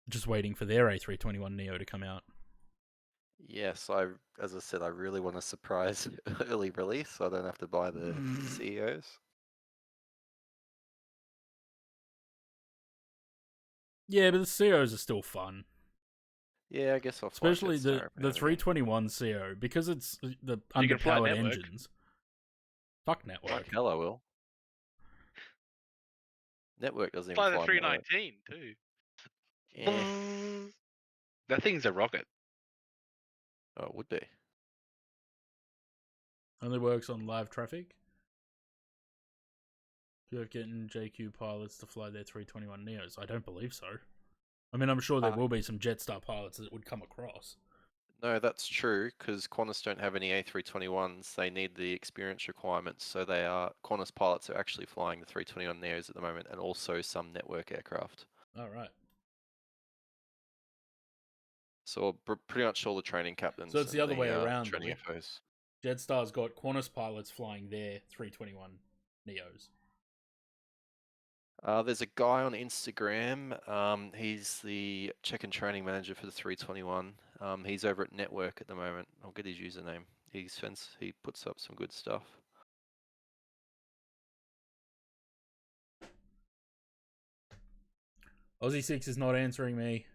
just waiting for their A321 Neo to come out. Yes, as I said, I really want a surprise early release, so I don't have to buy the CEOs. Yeah, but the COs are still fun. Yeah, I guess I'll fly Especially the Jetstar every now and again. 321 CO, because it's the You can fly underpowered network. engines. Fuck network. Fuck hell, I will. Network doesn't even Fly the fly network. 319 too. Yeah. That thing's a rocket. Oh, it would be. Only works on live traffic. Do you have getting JQ pilots to fly their 321 Neos? I don't believe so. I mean, I'm sure there will be some Jetstar pilots that would come across. No, that's true, because Qantas don't have any A321s. They need the experience requirements, so Qantas pilots are actually flying the 321 Neos at the moment, and also some network aircraft. Oh, right. So pretty much all the training captains. So it's the and other way around. Training FOs. Jetstar's got Qantas pilots flying their 321 Neos. There's a guy on Instagram. He's the check and training manager for the 321. He's over at Network at the moment. I'll get his username. He puts up some good stuff. Aussie 6 is not answering me.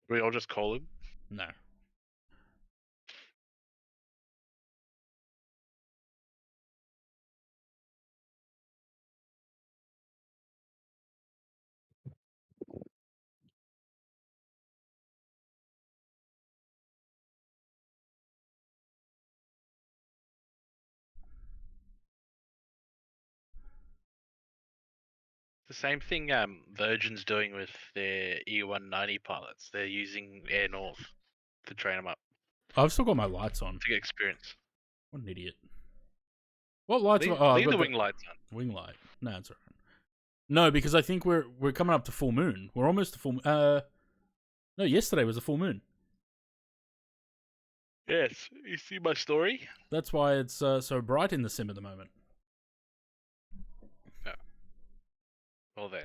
We all just call him? No. The same thing Virgin's doing with their E190 pilots. They're using Air North to train them up. I've still got my lights on. To get experience. What an idiot. What lights Leave, have I... leave the wing lights on. Wing light. No, it's alright. No, because I think we're coming up to full moon. We're almost to full... No, yesterday was a full moon. Yes, you see my story? That's why it's so bright in the sim at the moment. Oh. Well then.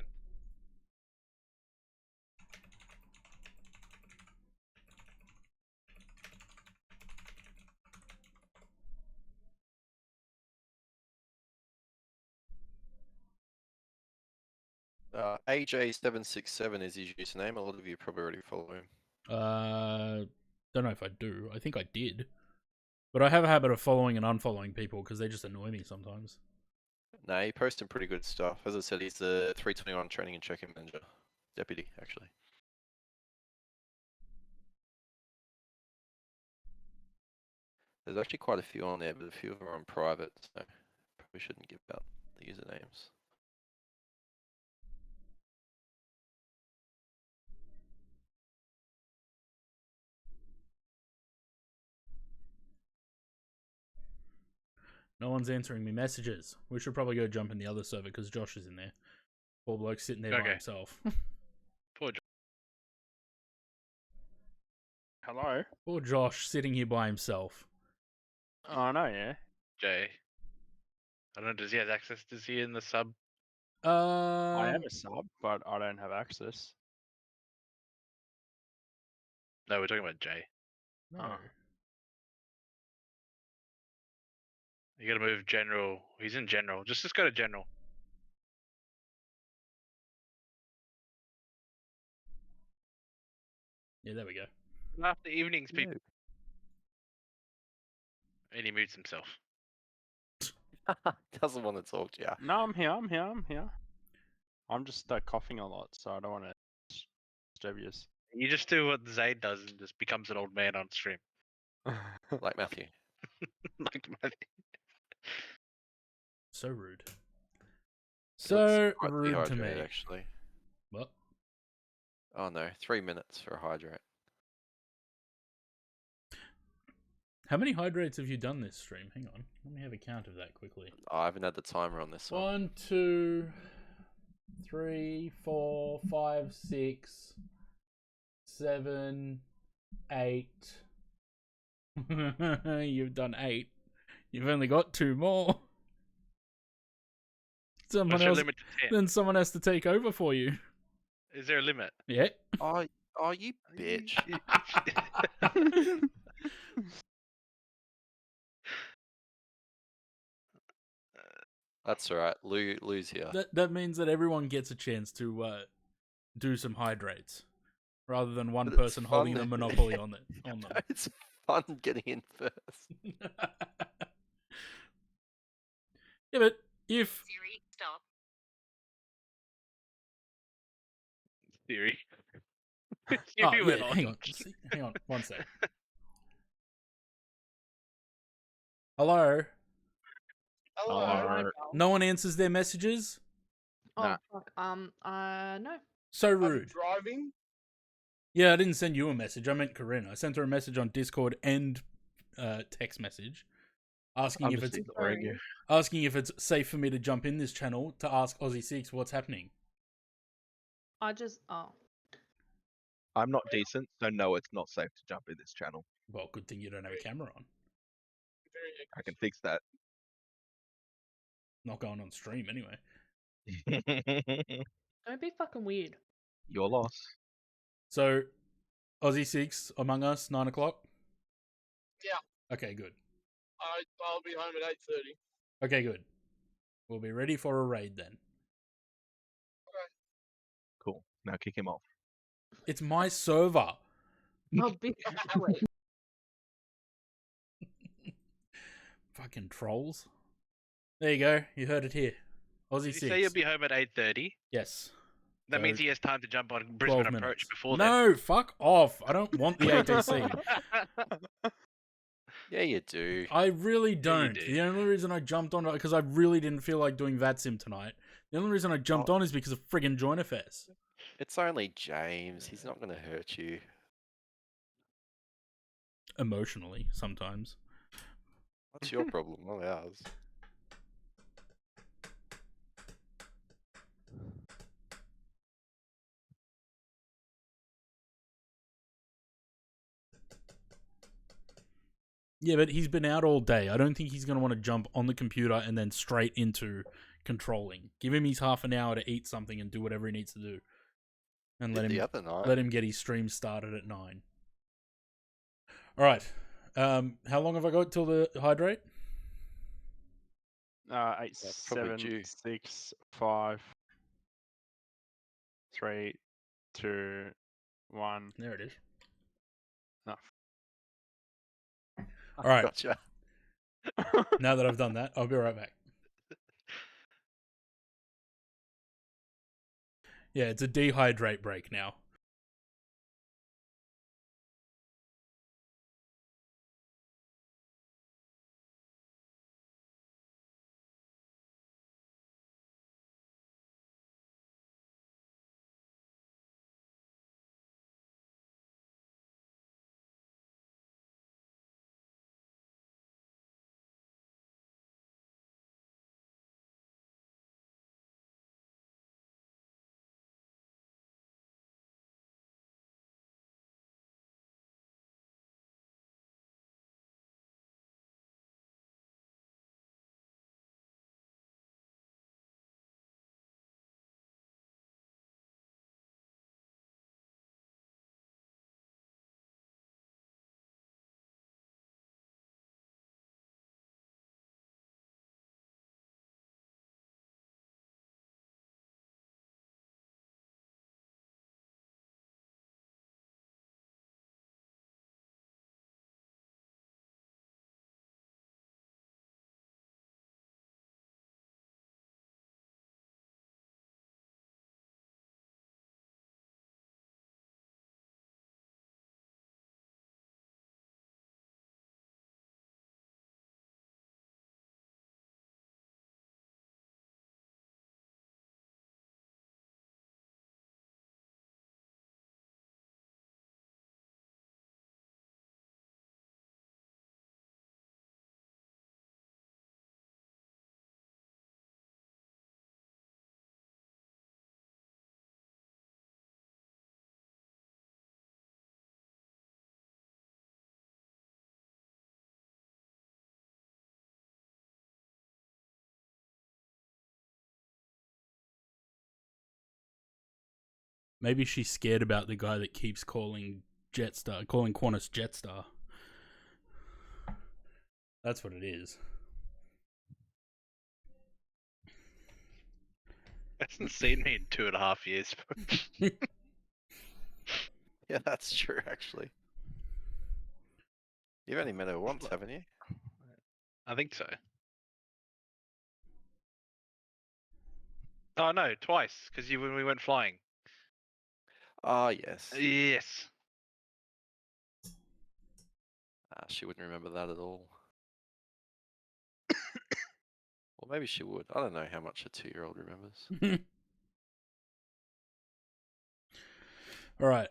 AJ767 is his username. A lot of you probably already follow him. Don't know if I do. I think I did. But I have a habit of following and unfollowing people because they just annoy me sometimes. No, he posts some pretty good stuff. As I said, he's the 321 training and check-in manager. Deputy, actually. There's actually quite a few on there, but a few of them are on private, so probably shouldn't give out the usernames. No one's answering me messages. We should probably go jump in the other server because Josh is in there. Poor bloke sitting there by himself. Poor Josh. Hello? Poor Josh sitting here by himself. Oh, I know, yeah. Jay. I don't know, does he have access? Does he in the sub? I am a sub, but I don't have access. No, we're talking about Jay. No. You gotta move general. He's in general. Just go to general. Yeah, there we go. After evenings, people. And he mutes himself. Doesn't want to talk to you. No, I'm here. I'm here. I'm just coughing a lot, so I don't want to disturb you. You just do what Zayd does and just becomes an old man on stream. Like Matthew. Like Matthew. So rude. Looks So quite rude to me. dehydrated, actually. What? Oh no, 3 minutes for a hydrate. How many hydrates have you done this stream? Hang on. Let me have a count of that quickly. Oh, I haven't had the timer on this one. 1, 2, 3, 4, 5, 6, 7, 8. You've done 8. You've only got 2 more. Someone else, limit to 10? then someone has to take over for you. Is there a limit? Yeah. Oh, you bitch. That's alright. Lou's here. That means that everyone gets a chance to do some hydrates, rather than one But it's person holding fun. a monopoly on them. It's fun getting in first. Yeah, but if Siri, stop. Theory. Oh, yeah, hang on, 1 sec. Hello. Hello. No one answers their messages. Oh fuck. No. So rude. Driving? Yeah, I didn't send you a message. I meant Corinne. I sent her a message on Discord and text message asking if it's safe for me to jump in this channel to ask Aussie Six what's happening. I just I'm not decent, so no, it's not safe to jump in this channel. Well, good thing you don't have a camera on. I can fix that. Not going on stream anyway. don't be fucking weird. Your loss. So, Aussie Six, Among Us, 9 o'clock? Yeah. Okay, good. I'll be home at 8:30. Okay, good. We'll be ready for a raid then. Cool. Now kick him off. It's my server. I'll be Fucking trolls. There you go. You heard it here. Aussie Did you 6. say you'll be home at 8:30? Yes. That So, means he has time to jump on 12 Brisbane minutes. Approach before then. No, fuck off. I don't want the ATC. Yeah, you do. I really Yeah, you don't. do. The only reason I jumped on it because I really didn't feel like doing VATSIM tonight. The only reason I jumped on is because of friggin' Joiner Fest. It's only James. He's not going to hurt you. Emotionally, sometimes. What's your problem? Not ours. Yeah, but he's been out all day. I don't think he's going to want to jump on the computer and then straight into controlling. Give him his half an hour to eat something and do whatever he needs to do. And let him get his stream started at 9. Alright. How long have I got till the hydrate? 8, 7, 6, 5, 3, 2, 1. There it is. Enough. Alright. Gotcha. Now that I've done that, I'll be right back. Yeah, it's a dehydrate break now. Maybe she's scared about the guy that keeps calling Qantas Jetstar. That's what it is. Hasn't seen me in 2.5 years. Yeah, that's true, actually. You've only met her once, haven't you? I think so. Oh no, twice, because when we went flying. Ah, yes. Yes. She wouldn't remember that at all. Or maybe she would. I don't know how much a 2-year-old remembers. All right.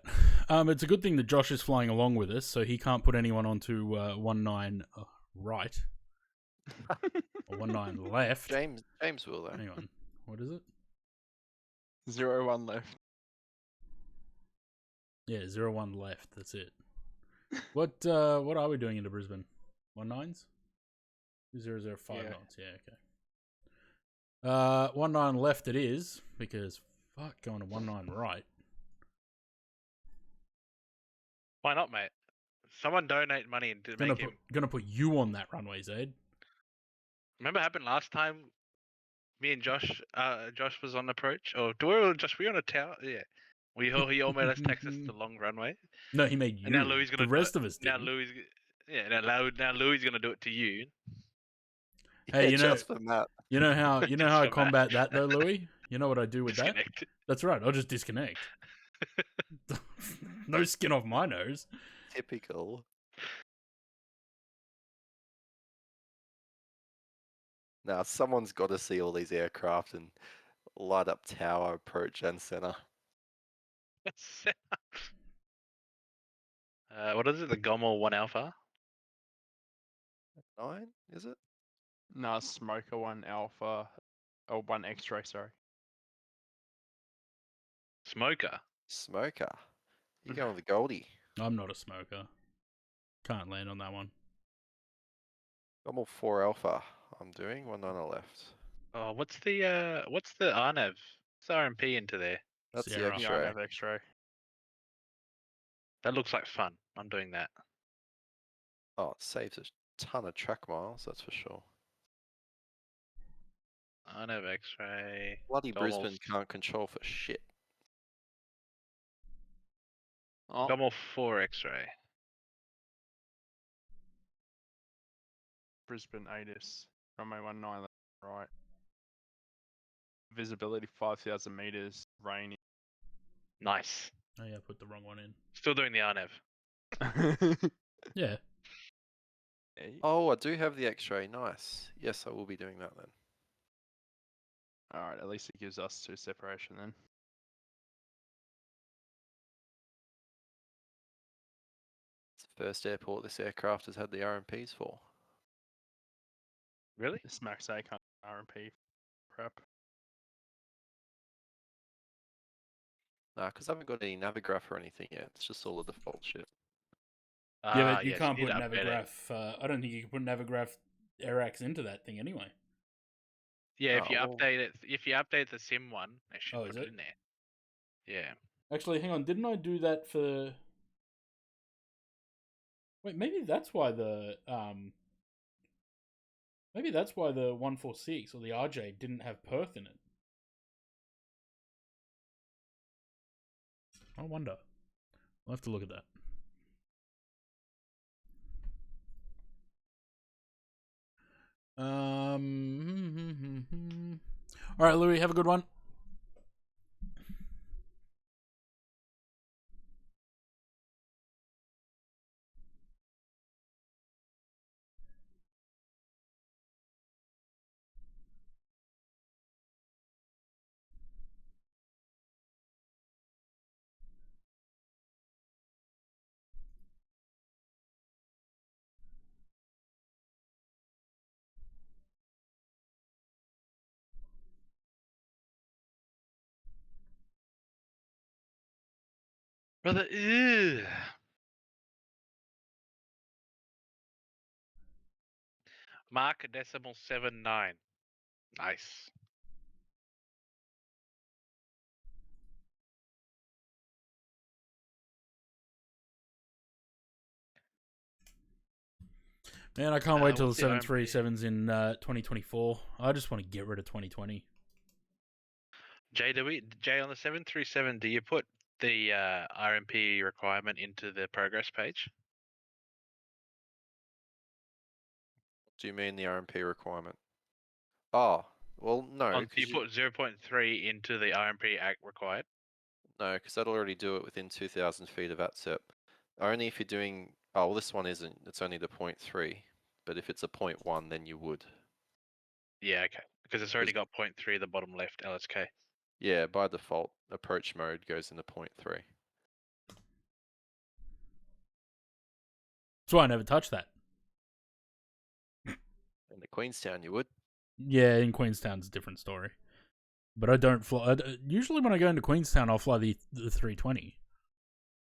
It's a good thing that Josh is flying along with us, so he can't put anyone onto 19 right. Or 19 left. James will, though. Hang on. What is it? 0-1 left. Yeah, 0-1 left. That's it. What are we doing into Brisbane? 19s? 005 Yeah. knots. Yeah, okay. 19 left it is, because fuck, going to 19 right. Why not, mate? Someone donate money and make him. Gonna put you on that runway, Zaid. Remember what happened last time? Me and Josh was on approach, or Josh, were you on a tower? Yeah. He all made us Texas the long runway. No, he made you. And now Louis gonna the rest of us now didn't. Louis, yeah. Now Louis gonna do it to you. Hey, Yeah, just for Matt. You know how Just I for combat that though, Louis? You know what I do with that? Disconnect. That's right. I'll just disconnect. No skin off my nose. Typical. Now, someone's got to see all these aircraft and light up tower, approach, and center. What is it? The Gommel 1 Alpha? 9, is it? No, Smoker 1 Alpha. Or 1 X-ray, sorry. Smoker? Smoker. You're going with the Goldie. I'm not a smoker. Can't land on that one. Gommel 4 Alpha. I'm doing 19 left. Oh, what's the RNAV? What's the RMP into there? That's Sierra. the X-ray. Yeah, I have X-ray. That looks like fun. I'm doing that. Oh, it saves a ton of track miles, that's for sure. RNAV X-ray. Bloody Gommel- Brisbane can't control for shit. Oh, Gommel 4 X-ray. Brisbane ATIS. Runway 19 left, right. Visibility 5,000 meters. Raining. Nice. Oh yeah, I put the wrong one in. Still doing the RNAV. Yeah. Oh, I do have the X-ray. Nice. Yes, I will be doing that then. Alright, at least it gives us 2 separation then. It's the first airport this aircraft has had the RMPs for. Really? This Max A kind of RMP crap. Nah, because I haven't got any Navigraph or anything yet. It's just all the default shit. Yeah, but you yes, can't need put to upgrade it. Navigraph. I don't think you can put Navigraph Airax into that thing anyway. Yeah, if Oh, you well- update it, if you update the sim one, they should Oh, put is it it? in there. Yeah. Actually, hang on. Didn't I do that for? Wait, maybe that's why the Maybe that's why the 146 or the RJ didn't have Perth in it. I wonder. I'll have to look at that. All right, Louis, have a good one. Brother, ew. Mark 0.79. Nice. Man, I can't wait till the what's the RMP? 737's in 2024. I just want to get rid of 2020. Jay, on the 737, do you put the RMP requirement into the progress page? Do you mean the RMP requirement? Oh, well, no. Do you put 0.3 into the RMP Act required? No, because that'll already do it within 2,000 feet of ATSEP. Only if you're doing... Oh, well, this one isn't. It's only the 0.3. But if it's a 0.1, then you would. Yeah, okay. Because it's already got 0.3 at the bottom left, LSK. Yeah, by default, approach mode goes into 0.3. That's why I never touched that. In the Queenstown, you would. Yeah, in Queenstown's a different story. But I don't fly... usually when I go into Queenstown, I'll fly the 320.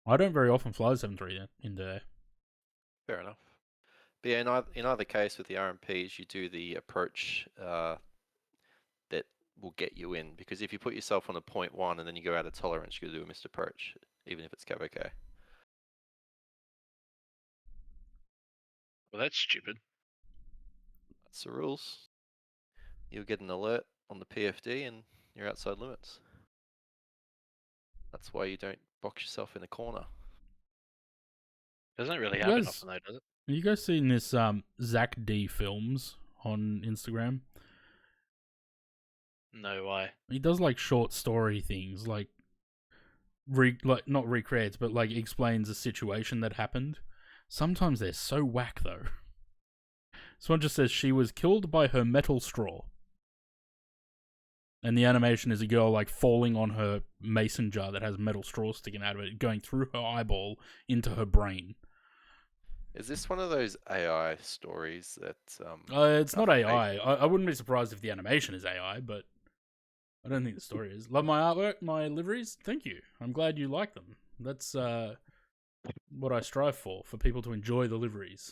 I don't very often fly the 73 in there. Fair enough. But yeah, in either case with the RMPs, you do the approach that will get you in. Because if you put yourself on a 0.1 and then you go out of tolerance, you got to do a missed approach, even if it's Cab OK. Well, that's stupid. That's the rules. You'll get an alert on the PFD and you're outside limits. That's why you don't box yourself in a corner. Doesn't really happen often though, does it? Have you guys seen this Zach D Films on Instagram? No, why? He does like short story things, like not recreates, but like explains a situation that happened. Sometimes they're so whack though. This one just says she was killed by her metal straw. And the animation is a girl like falling on her mason jar that has metal straw sticking out of it, going through her eyeball into her brain. Is this one of those AI stories that... it's not AI. I wouldn't be surprised if the animation is AI, but I don't think the story is. Love my artwork, my liveries? Thank you. I'm glad you like them. That's what I strive for people to enjoy the liveries.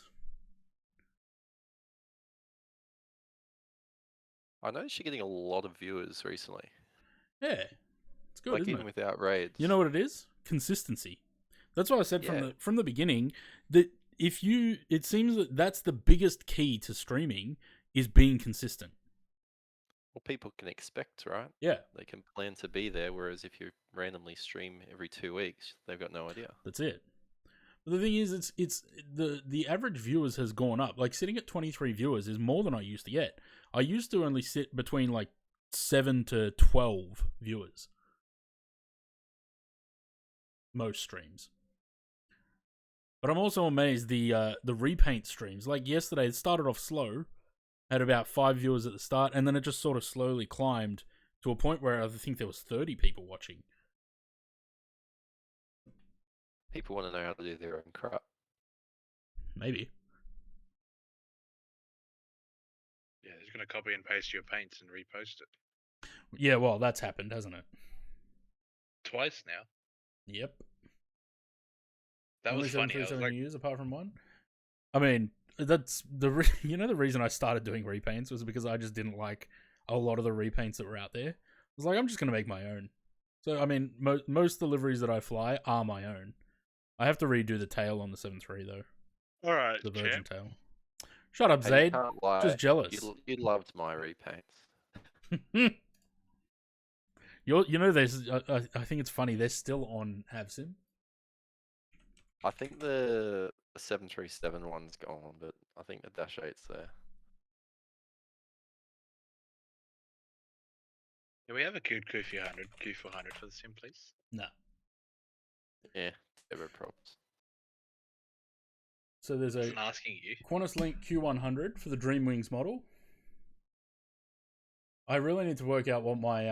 I noticed you're getting a lot of viewers recently. Yeah, it's good, like isn't even it? without raids. You know what it is? Consistency. That's what I said from the beginning. That it seems that that's the biggest key to streaming is being consistent. Well, people can expect, right? Yeah. They can plan to be there, whereas if you randomly stream every 2 weeks, they've got no idea. That's it. But the thing is, it's the average viewers has gone up. Like sitting at 23 viewers is more than I used to get. I used to only sit between like 7 to 12 viewers. Most streams. But I'm also amazed the repaint streams. Like yesterday, it started off slow, had about 5 viewers at the start, and then it just sort of slowly climbed to a point where I think there was 30 people watching. People want to know how to do their own crap. Maybe. Yeah, he's going to copy and paste your paints and repost it. Yeah, well, that's happened, hasn't it? Twice now. Yep. That Only was funny. I was 737 like, you use apart from one? I mean, that's the reason I started doing repaints was because I just didn't like a lot of the repaints that were out there. I was like, I'm just going to make my own. So, I mean, most deliveries that I fly are my own. I have to redo the tail on the 7.3 though. All right, the Virgin champ. tail. Shut up, Hey, Zaid. you can't lie. Just jealous. You loved my repaints. There's. I think it's funny. They're still on Havsim. I think the 737 one's gone, but I think the Dash 8's there. Do we have a Q400 for the sim, please? No. Yeah, ever props. So there's a asking you. Qantas Link Q100 for the Dreamwings model. I really need to work out what my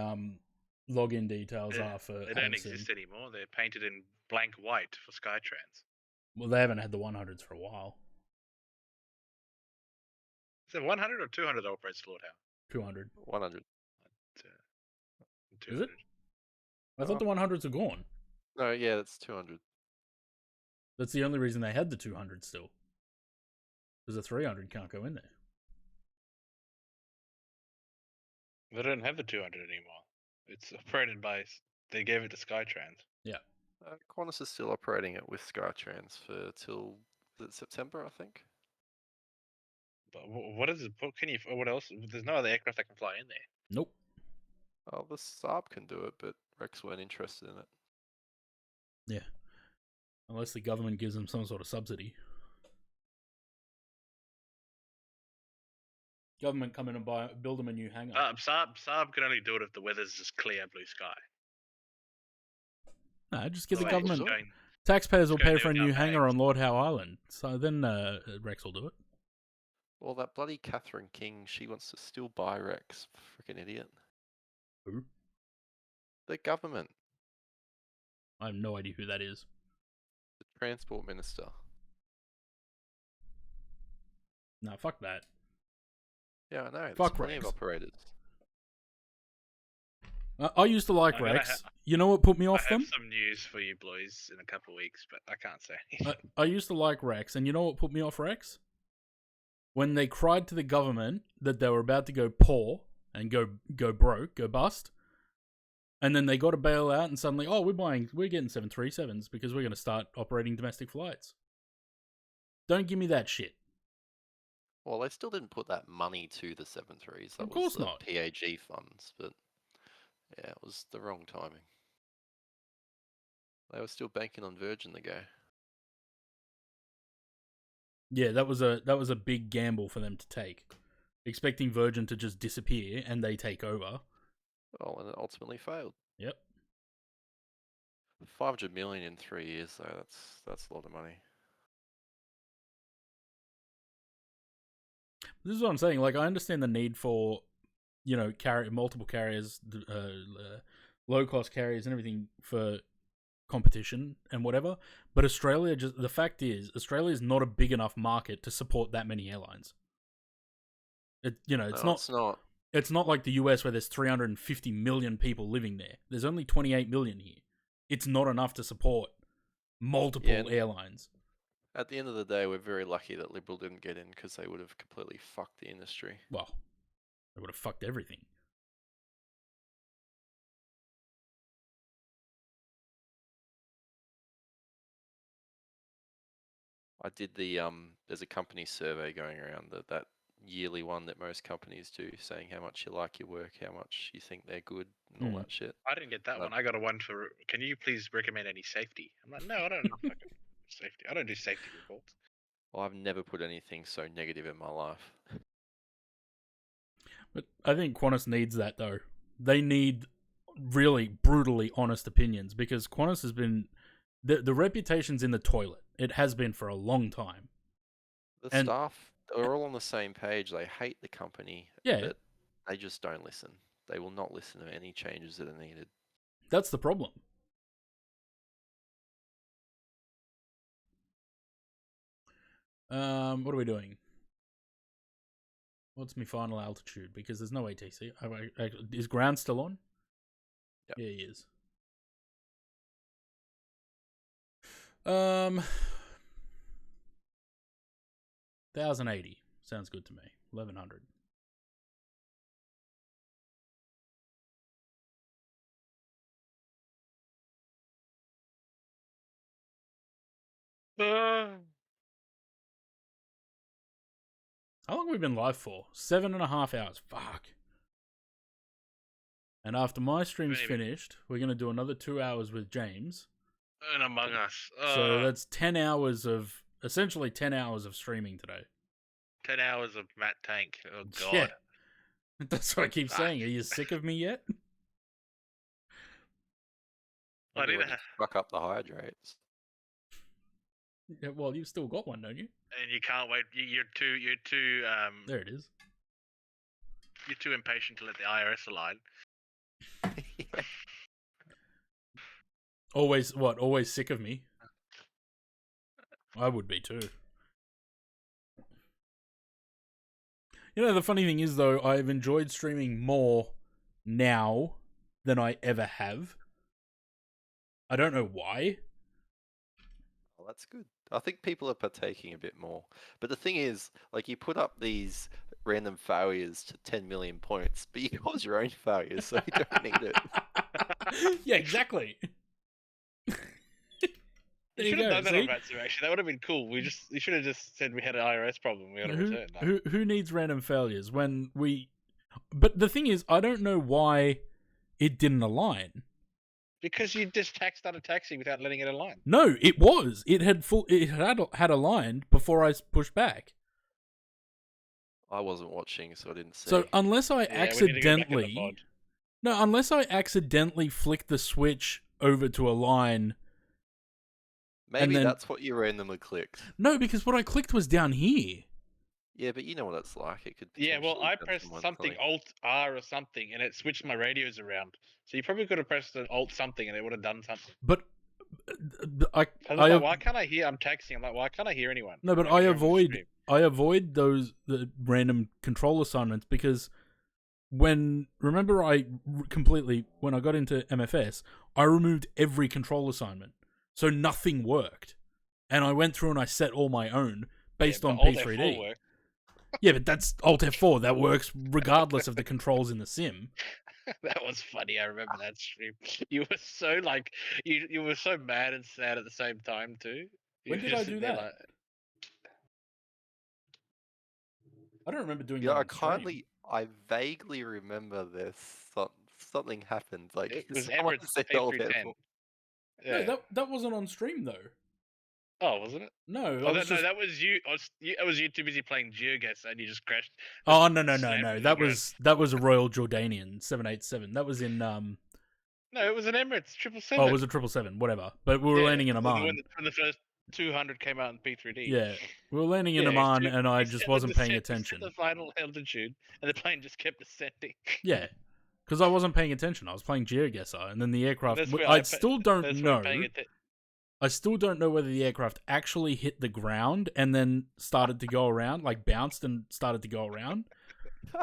login details are for They don't Havsim. exist anymore. They're painted in blank white for Skytrans. Well, they haven't had the 100s for a while. Is it 100 or 200 that operates Lord Howe? 200. 100. Is it? I thought the 100s are gone. No, yeah, that's 200. That's the only reason they had the 200 still. Because the 300 can't go in there. They don't have the 200 anymore. It's operated by... They gave it to Skytrans. Yeah. Qantas is still operating it with Skytrans for till September, I think. But what is it? What can you? What else? There's no other aircraft that can fly in there. Nope. Oh, the Saab can do it, but Rex weren't interested in it. Yeah. Unless the government gives them some sort of subsidy. Government come in and build them a new hangar. Saab can only do it if the weather's just clear blue sky. No, just give the Otherwise, government. it's going- Taxpayers will it's going pay for a down new bags. hangar on Lord Howe Island. So then Rex will do it. Well, that bloody Catherine King, she wants to still buy Rex. Freaking idiot. Who? The government. I have no idea who that is. The transport minister. No, fuck that. Yeah, I know. There's Fuck plenty Rex. of operators. I used to like I'm gonna Rex. You know what put me off I have them? some news for you boys in a couple of weeks, but I can't say anything. I used to like Rex, and you know what put me off Rex? When they cried to the government that they were about to go poor and go broke, go bust, and then they got a bailout, and suddenly, oh, we're getting 737s because we're going to start operating domestic flights. Don't give me that shit. Well, they still didn't put that money to the 7.3s. That Of course was the not. PAG funds, but yeah, it was the wrong timing. They were still banking on Virgin to go. Yeah, that was a big gamble for them to take, expecting Virgin to just disappear and they take over. Oh, and it ultimately failed. Yep. 500 million in 3 years, though. That's a lot of money. This is what I'm saying. Like, I understand the need for, multiple carriers, low cost carriers, and everything for competition and whatever. But Australia, the fact is, Australia is not a big enough market to support that many airlines. It's not. It's not like the US where there's 350 million people living there. There's only 28 million here. It's not enough to support multiple airlines. At the end of the day, we're very lucky that Liberal didn't get in because they would have completely fucked the industry. Well, they would have fucked everything. I did there's a company survey going around that yearly one that most companies do, saying how much you like your work, how much you think they're good, and all that shit. I didn't get that one. I got a one for. Can you please recommend any safety? I'm like, no, I don't fucking safety. I don't do safety reports. Well, I've never put anything so negative in my life. But I think Qantas needs that, though. They need really brutally honest opinions, because Qantas has been... The reputation's in the toilet. It has been for a long time. The staff are all on the same page. They hate the company, but they just don't listen. They will not listen to any changes that are needed. That's the problem. What are we doing? What's my final altitude? Because there's no ATC. Is ground still on? Yep. Yeah, he is. 1,080 sounds good to me. 1,100. How long have we been live for? 7.5 hours. Fuck. And after my stream's finished, we're going to do another 2 hours with James. And Among Us. So that's 10 hours of... Essentially 10 hours of streaming today. 10 hours of Matt Tank. Oh, God. Yeah. That's what I keep saying. Are you sick of me yet? I need to fuck up the hydrates. Yeah, well, you've still got one, don't you? And you can't wait. You're too. There it is. You're too impatient to let the IRS align. Always sick of me? I would be too. You know, the funny thing is, though, I've enjoyed streaming more now than I ever have. I don't know why. Well, that's good. I think people are partaking a bit more. But the thing is, like, you put up these random failures to 10 million points, but you cause your own failures, so you don't need it. Yeah, exactly. There You you should have go. done that on See? Vatsu, actually. That would have been cool. You should have just said we had an IRS problem. We got to return that. Who needs random failures when we? But the thing is, I don't know why it didn't align. Because you just started taxiing without letting it align. No, it was. It had aligned before I pushed back. I wasn't watching, so I didn't see. So unless I accidentally, unless I accidentally flicked the switch over to align. Maybe then, that's what you randomly clicked. No, because what I clicked was down here. Yeah, but you know what it's like. It could. Yeah, well, I pressed something something Alt R or something, and it switched my radios around. So you probably could have pressed an Alt something, and it would have done something. But why can't I hear? I'm texting. I'm like, why can't I hear anyone? No, but I avoid the random control assignments because when I got into MFS, I removed every control assignment, so nothing worked, and I went through and I set all my own based on P3D. Yeah, but that's Alt F4. That works regardless of the controls in the sim. That was funny. I remember that stream. You were so you were so mad and sad at the same time too. When did I do that? I don't remember doing that on stream. I vaguely remember this. Something happened. Like it was someone Emirates said Alt A310. Yeah. No, that wasn't on stream though. Oh, wasn't it? No. Oh, that was you. That was you too busy playing GeoGuessr and you just crashed. Oh no. That was a Royal Jordanian 787. That was in No, it was an Emirates 777. Oh, it was a 777. Whatever. But we were landing in Amman. When the first 200 came out in P3D. Yeah, we were landing in Amman, and I just wasn't paying attention. The final altitude, and the plane just kept descending. Yeah, because I wasn't paying attention. I was playing GeoGuessr, and then the aircraft. I still don't know. I still don't know whether the aircraft actually hit the ground and then started to go around, like bounced and started to go around.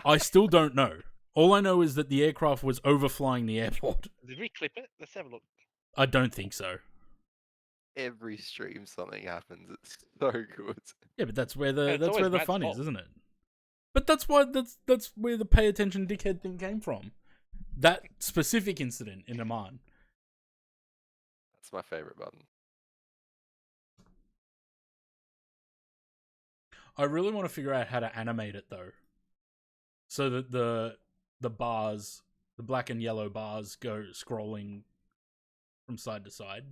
I still don't know. All I know is that the aircraft was overflying the airport. Did we clip it? Let's have a look. I don't think so. Every stream something happens. It's so good. Yeah, but that's where the fun is, isn't it? But that's where the pay attention dickhead thing came from. That specific incident in Amman. That's my favorite button. I really want to figure out how to animate it though, so that the bars, the black and yellow bars, go scrolling from side to side.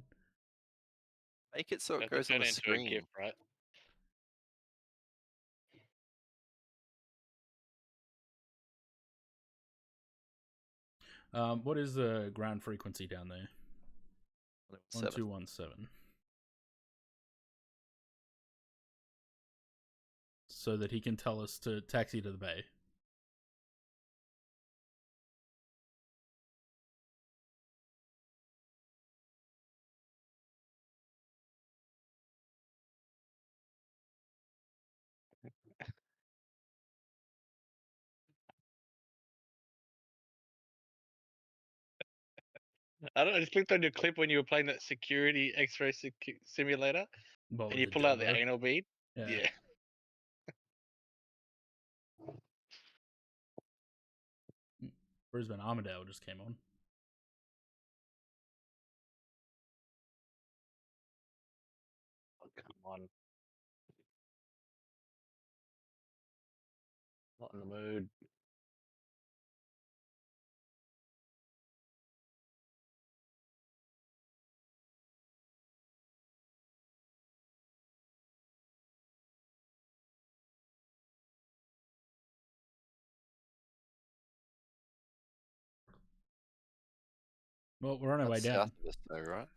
Make it so it goes on the screen. GIF, right? What is the ground frequency down there? 1217. So that he can tell us to taxi to the bay. I don't know. I just clicked on your clip when you were playing that security X-ray simulator, and you pull out the anal bead. Yeah. Brisbane Armadale just came on. Oh, come on. Not in the mood. Well, we're on our way down. South of us though, right?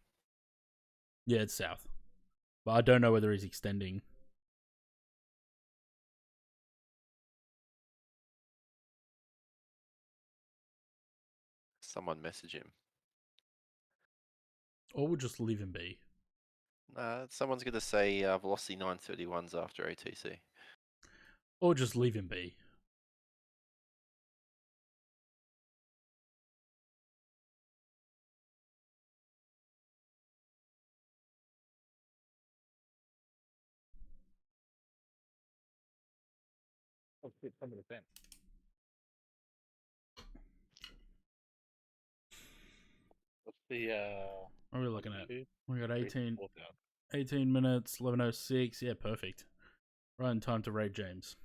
Yeah, it's south. But I don't know whether he's extending. Someone message him. Or we'll just leave him be. Someone's going to say velocity 931's after ATC. Or just leave him be. Oh, shit, 100%. What's the What are we looking at? We got 18. 18 minutes, 11:06. Yeah, perfect. Right in time to raid James.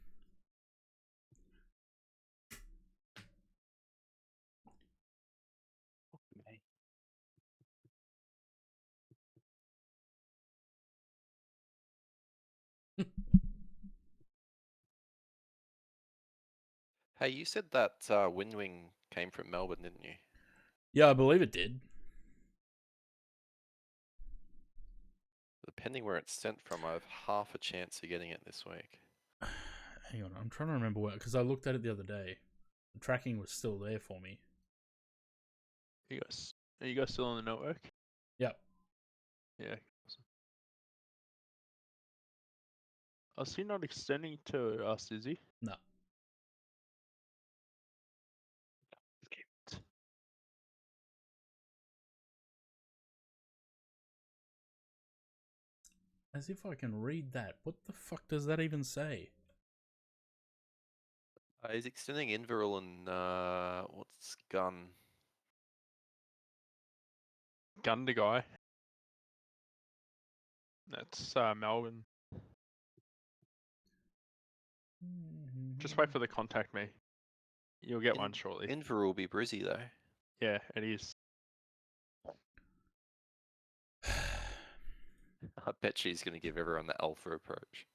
Hey, you said that Wind Wing came from Melbourne, didn't you? Yeah, I believe it did. Depending where it's sent from, I have half a chance of getting it this week. Hang on, I'm trying to remember where, because I looked at it the other day. The tracking was still there for me. Are you guys still on the network? Yep. Yeah. Awesome. Is he not extending to us, is he? No. As if I can read that. What the fuck does that even say? He's extending Inverell and what's Gun? Gundy guy. That's Melbourne. Just wait for the contact me. You'll get one shortly. Inverell will be Brizzy though. Yeah, it is. I bet she's going to give everyone the alpha approach.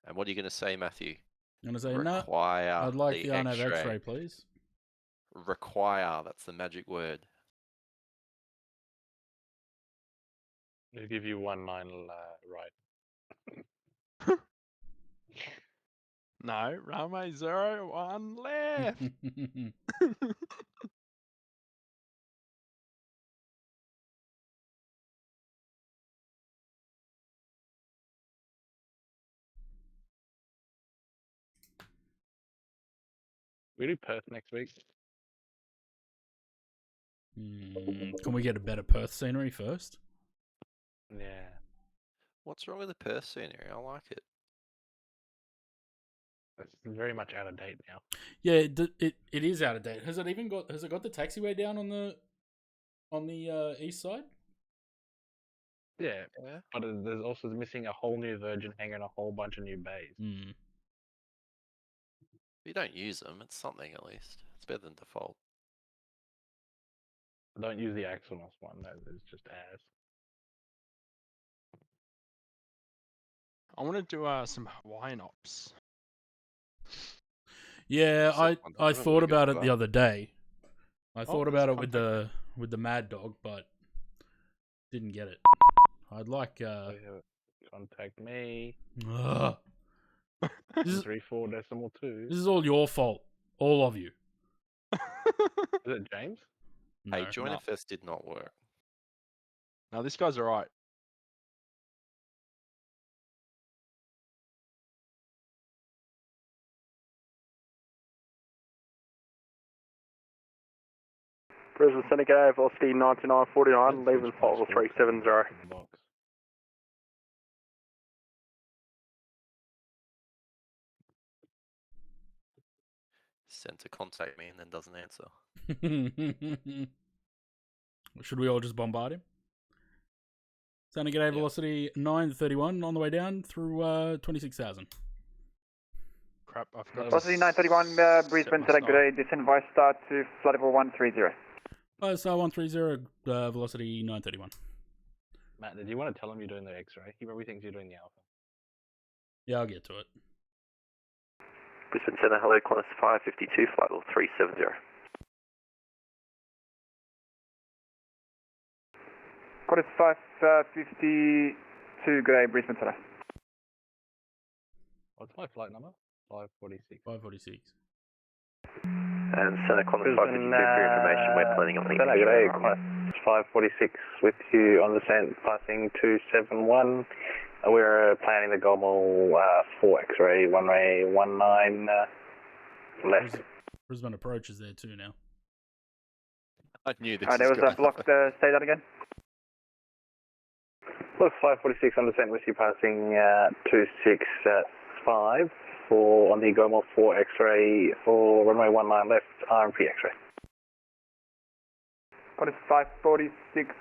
And what are you going to say, Matthew? I'm going to say, require no, I'd like the RNAV X-ray. X-ray, please. Require, that's the magic word. They'll give you 1 line right. No, runway 01 left. We do Perth next week. Can we get a better Perth scenery first? Yeah. What's wrong with the Perth scenery? I like it. It's very much out of date now. Yeah, it is out of date. Has it got the taxiway down on the east side? Yeah. But there's also missing a whole new Virgin hangar and a whole bunch of new bays. You don't use them, it's something at least. It's better than default. I don't use the Axonos one, that is just ass. I want to do some Hawaiian ops. Yeah, I thought about it the other day. I thought about it with contact. the Mad Dog, but didn't get it. I'd like contact me. 34.2. This is all your fault, all of you. Is it James? Hey, Join FS did not work. No, this guy's alright. Brisbane Seneca, velocity 9949, leaving flight 370. Sent to contact me and then doesn't answer. Should we all just bombard him? Santa G'day, velocity 931 on the way down through 26,000. Crap, I forgot. Velocity 931, Brisbane, Santa G'day, descend via start to flight level 130. Star 130, velocity 931. Matt, did you want to tell him you're doing the X-ray? He probably thinks you're doing the Alpha. Yeah, I'll get to it. Brisbane Centre, hello, Qantas 552, flight level 370. Qantas 552, good day, Brisbane Centre. What's my flight number? 546. 546. And Centre Qantas 552, for your information, we're planning on leaving. Centre, good day, Qantas 546 with you on descent, passing 271. We're planning the Gommel 4 X-ray, runway 19 left. Brisbane approach is there too now. I knew this. There was a block, say that again. Look, 546 on descent with you passing 265 for on the Gommel 4 X-ray for runway 19 left, RMP X-ray. Qantas 546,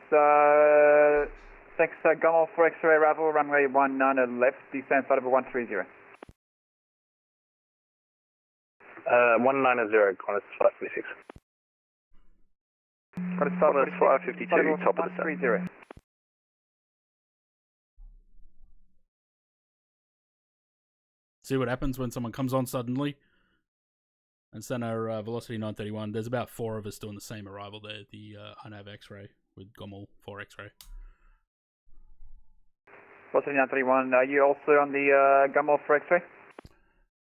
thanks, Gummel for X-ray arrival, runway 19 left, descent flight over 130. 190, Qantas 546. Qantas 552, top of the sun. 130. See what happens when someone comes on suddenly? And center velocity 931. There's about 4 of us doing the same arrival there. The UNAV X-ray with Gommel 4 X-ray. Velocity 931, are you also on the Gummel for X-ray?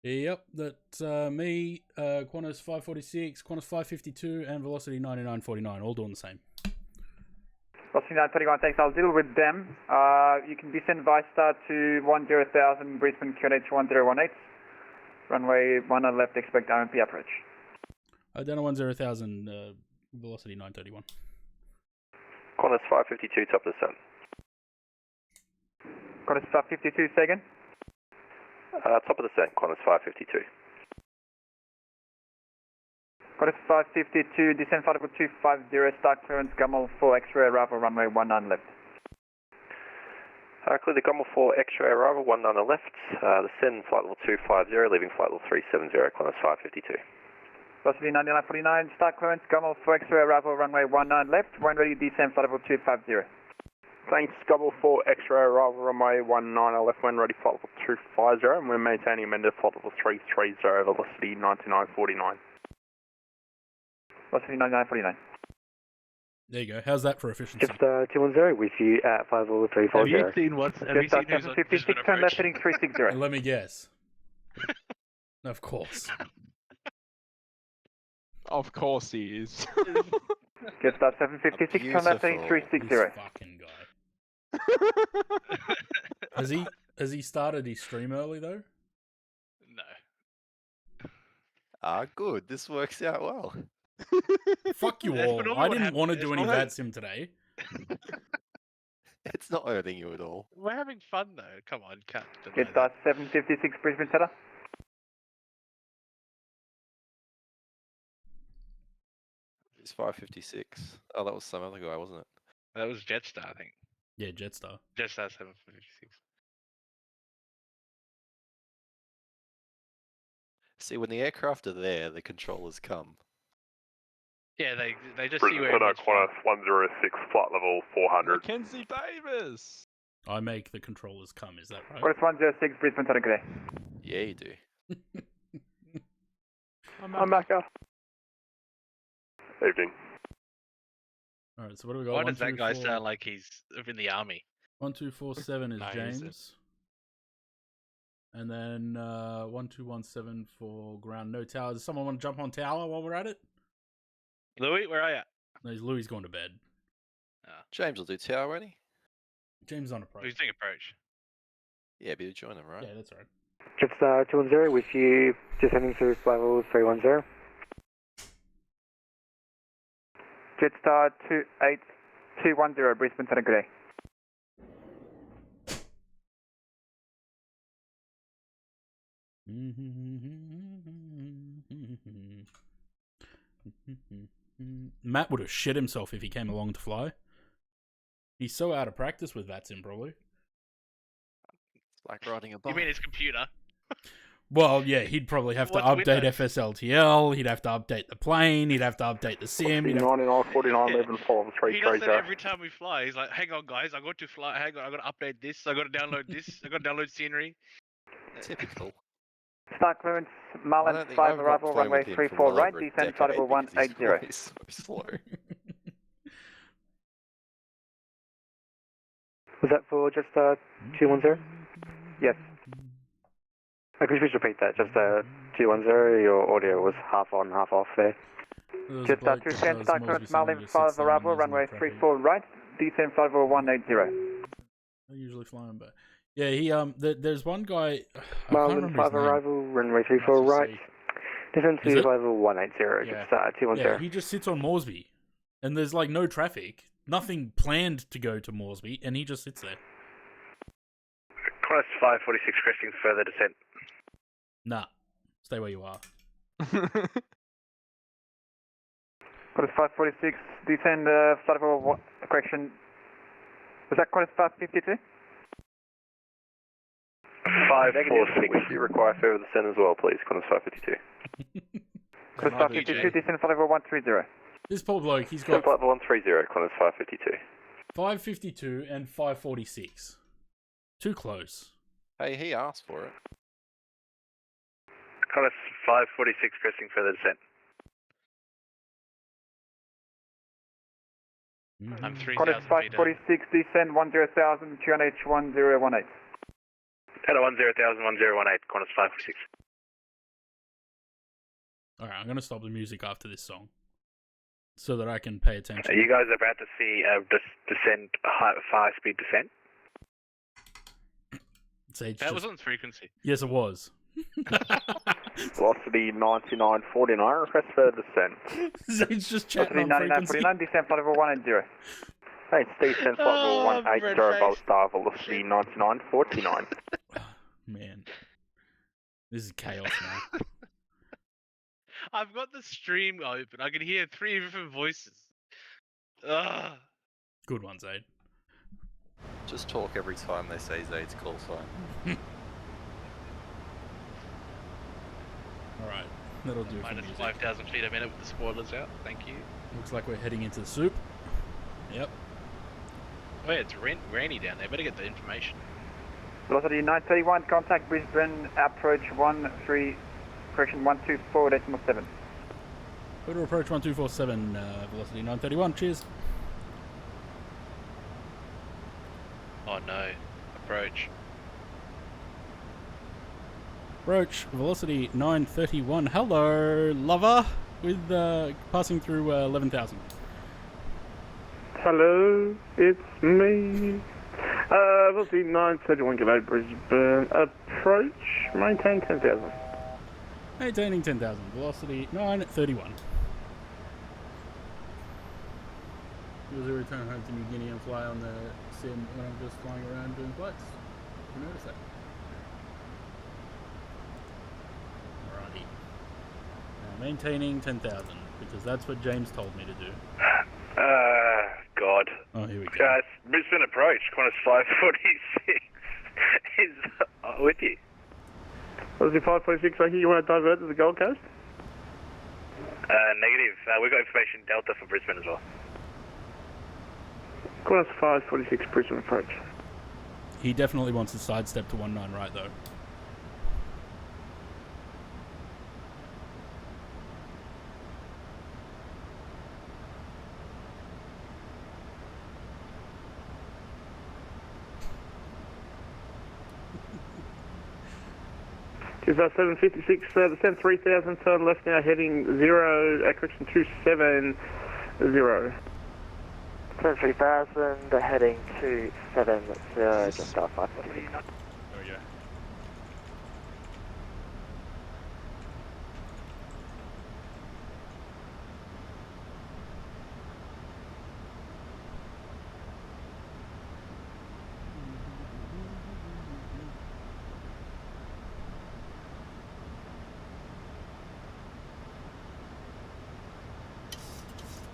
Yep, that's me, Qantas 546, Qantas 552, and velocity 9949, all doing the same. Velocity 931, thanks. I'll deal with them. You can descend by start to 10,000 Brisbane QNH 1018. Runway 1 left, expect RMP approach. Down to 10,000, velocity 931. Qantas 552, top of the sun. Qantas 552, say again? Top of the sun, Qantas 552. Qantas 552, descend flight level 250, start clearance, Gummel 4 X-ray arrival, runway 19 left. Clear the Gummel 4 X-ray arrival, 19 left. Descend flight level 250, leaving flight level 370, Qantas 552. Velocity 9949, start clearance, Gummel 4 X-ray arrival, runway 19 left. When ready, descend flight level 250. Thanks, Gummel 4 X-ray arrival, runway 19 left, when ready, flight level 250, and we're maintaining amended flight level 330, velocity 9949. Velocity 9949. There you go. How's that for efficiency? Just 210 with you at 50340. Have you seen what's? Have you seen who's on 756, turn left heading 360. Let me guess. Of course. Of course he is. Just 756, turn left heading 360. This fucking guy. Has he started his stream early though? No. Good. This works out well. Fuck you all. I didn't want to do any VAT sim today. It's not hurting you at all. We're having fun though. Come on, cut. Get 756 Brisbane Center. It's 556. Oh, that was some other guy, wasn't it? That was Jetstar, I think. Yeah, Jetstar. Jetstar 756. See, when the aircraft are there, the controllers come. Yeah, they just see Brisbane where Center, everyone's from. Qantas 106, flight level 400. Mackenzie Davis! I make the controllers come, is that right? Qantas 106, Brisbane Center, good day. Yeah, you do. I'm Macca. Evening. Alright, so what do we got? Why does that guy sound like he's in the army? 1247 is No, he isn't. James. And then 1217 for ground, no tower. Does someone want to jump on tower while we're at it? Louis, where are you? No, Louis going to bed. James will do tower, won't he? James on approach. Who's doing approach? Yeah, be to join him, right? Yeah, that's right. Just 210 with you, descending through flight level 310. Jetstar 28210, Brisbane Center, good day. Matt would have shit himself if he came along to fly. He's so out of practice with VATSIM, probably. It's like riding a bike. You mean his computer? Well, yeah, he'd probably have to What's update Windows? FSLTL, he'd have to update the plane, he'd have to update the sim. he'd have- 9949, leaving flight level He does that 330. every time we fly. He's like, hang on, guys, I got to fly. Hang on, I got to update this. I got to download this. I got to download scenery. Typical. Start clearance, I Marlin don't think 5 I've not arrival, flown runway with him for 34 well right, over a descend flight level decade because he's 180. always so slow. Was that for just 210? Yes. Could you please repeat that? Just 210, your audio was half on, half off there. Jetstar 210, start clearance, Marlin 5 arrival, runway 34 right, descend flight level 180. I usually fly him, but yeah, he there's one guy. I can't Marlin remember his 5 name. arrival, runway 34 right, descend Is to it? flight level 180, Yeah. just 210. Yeah, he just sits on Moresby, and there's like no traffic, nothing planned to go to Moresby, and he just sits there. Qantas 546 cresting further descent. Nah, stay where you are. Qantas 546, descend flight level, correction. Was that Qantas 552? 546. You require further descent as well, please. Qantas 552. Qantas 552, descend flight level 130. This poor bloke, he's Descend got flight level 130, Qantas 552. 552 and 546. Too close. Hey, he asked for it. Qantas 546 pressing further descent. I'm 3,000 Qantas feet up. 546, descend 10,000, QNH 1018. Hello, 10,000, 1018, Qantas 546. Alright, I'm going to stop the music after this song. So that I can pay attention. You guys are about to see descend, high-speed descent? That was on frequency. Yes, it was. Velocity 9949, request further descent. Zane's just chatting Velocity on frequency. 9949, descend flight level 180. Hey, it's descent flight level 180, Volstar, velocity 9949. Man. This is chaos now. I've got the stream open. I can hear 3 different voices. Ugh. Good one, Zade. Just talk every time they say Zade's call sign. Alright, that'll do for Minus music. 5,000 feet a minute with the spoilers out. Thank you. Looks like we're heading into the soup. Yep. Oh yeah, it's rainy down there. Better get the information. Velocity 931, contact Brisbane, approach 124.7. Total approach 1247, velocity 931, cheers. Oh no. Approach. Approach, velocity 931, hello, lover, with passing through 11,000. Hello, it's me. Velocity 931, good day, Brisbane. Approach, maintain 10,000. Maintaining 10,000, velocity 931. Was a return home to New Guinea and fly on the sim when I'm just flying around doing flights. You notice that? Alrighty. Now maintaining 10,000, because that's what James told me to do. God. Oh, here we go. Guys, Brisbane approach, Qantas 546 is with you. Was it 546? I hear you want to divert to the Gold Coast? Negative. We've got information Delta for Brisbane as well. Qantas 546 Brisbane approach. He definitely wants to sidestep to 19 right though. Is 756, descend 3,000, turn left now, heading 0, correction 270. 3,000, heading 270, just start 546. There we go.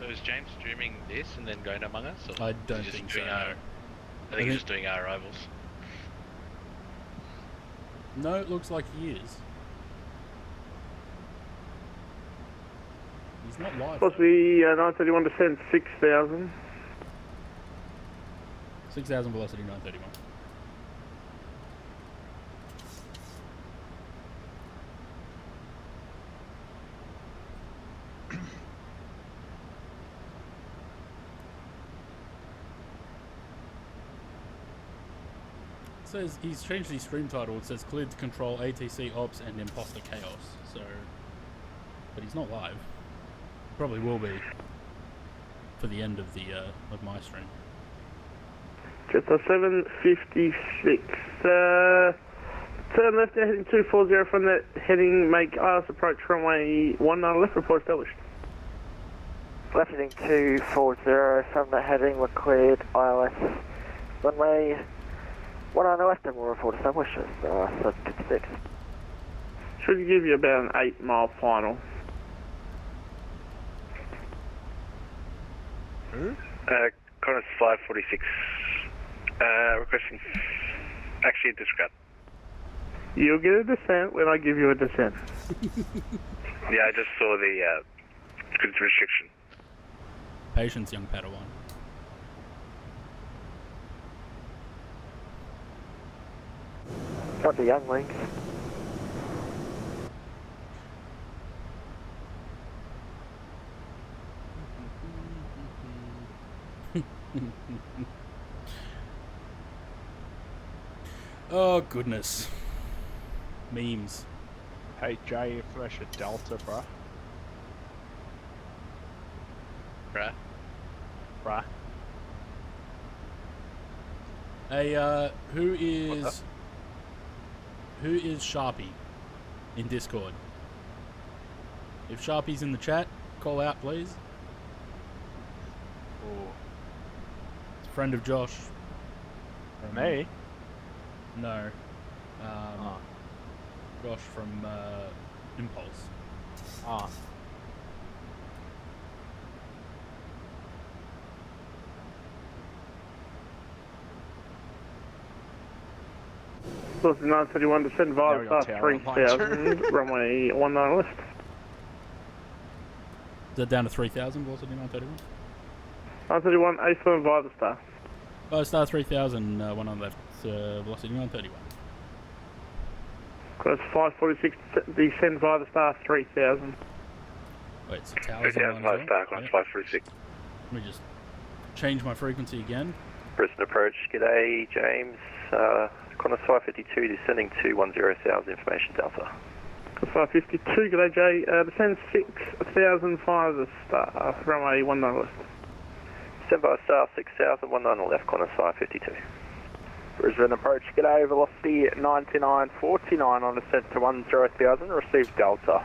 So is James streaming this and then going Among Us? Or I is don't he just think doing so. Our, I think he's just doing our rivals. No, it looks like he is. He's not live. Supposed to be 931, descend 6,000. 6,000 velocity 931. It says he's changed the stream title. It says cleared to control ATC ops and imposter chaos. So, but he's not live. Probably will be for the end of the of my stream. Just 756. Turn left now, heading 240 from that heading, make ILS approach runway 19 left, report established. Left heading 240 from the heading, we're cleared, ILS runway 19 left and we'll report established as 756. Should give you about an 8 mile final. Who? Qantas 546. Requesting actually a discount. You'll get a descent when I give you a descent. Yeah, I just saw the restriction. Patience, young Padawan. Got the younglings. Oh goodness. Memes. Hey Jay, information Delta, bruh. Bruh. Bruh. Hey, who is Sharpie in Discord? If Sharpie's in the chat, call out, please. Oh. It's a friend of Josh. Me? No. Josh from Impulse. Ah. Source 931 descend via Now we got star tower 3000, runway 19 left. Is that down to 3,000, velocity 931? 931, A7 via the star. Oh, star 3,000, one on left, velocity 931. Qantas 546, descend via the star 3000. Wait, so towers 3000 on via as star, well? Qantas 546. Let me just change my frequency again. Brisbane approach. G'day, James. Qantas 552 descending to 10,000 information Delta. Qantas 552, g'day Jay. Descend 6000 via the star, runway 19 left. Descend by star 6000, 19 left, Qantas 552. Brisbane approach, g'day, velocity 9949 on descent to 10,000, receive Delta.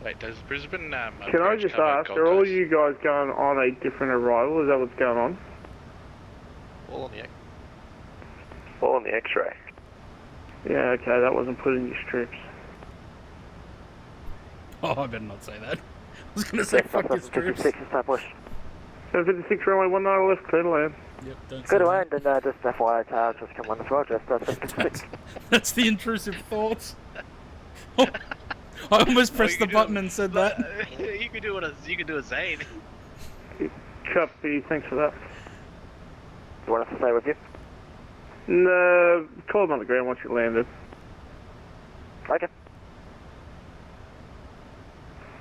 Wait, does Brisbane Can I just ask, are all you guys going on a different arrival? Is that what's going on? All on the All on the X-ray. Yeah, okay, that wasn't put in your strips. Oh, I better not say that. I was going to say fuck your strips. 756 established. 756 runway 19 left, clear to land. Yep, don't Clear say to that. land, and just FYI, towers just come on as well, just 756. That's the intrusive thoughts. Oh, I almost pressed the button and said that. You could do a Zane. Copy, thanks for that. You want us to stay with you? No, call him on the ground once you landed. Okay.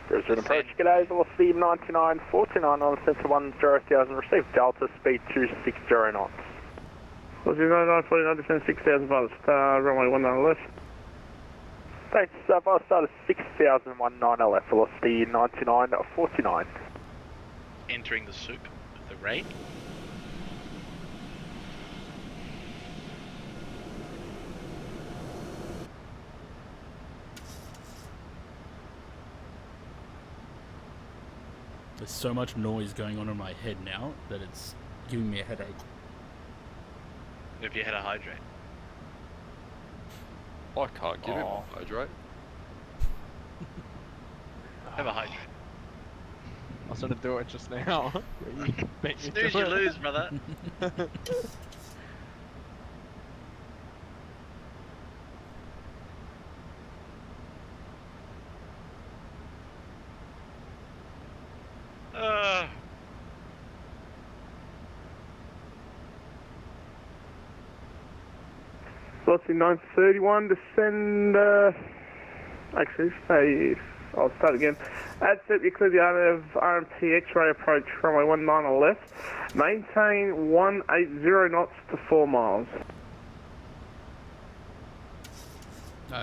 Brisbane approach, g'day, velocity 9949 on descent to 10,000, receive Delta, speed 260 knots. Velocity 9949, descend 6,000 by the star, runway 19 left. Thanks, via star 6000, 19 left, velocity 9949. Entering the soup of the rain. There's so much noise going on in my head now that it's giving me a headache. If you had a hydrate. I can't give him a hydrate. Have a hydrate. I was gonna do it just now. You beat me Snooze, to you it. lose, brother. Velocity 931, descend, actually, say, I'll start again. At set, you clear the RMP X-ray approach, runway 19 left. Maintain 180 knots to 4 miles.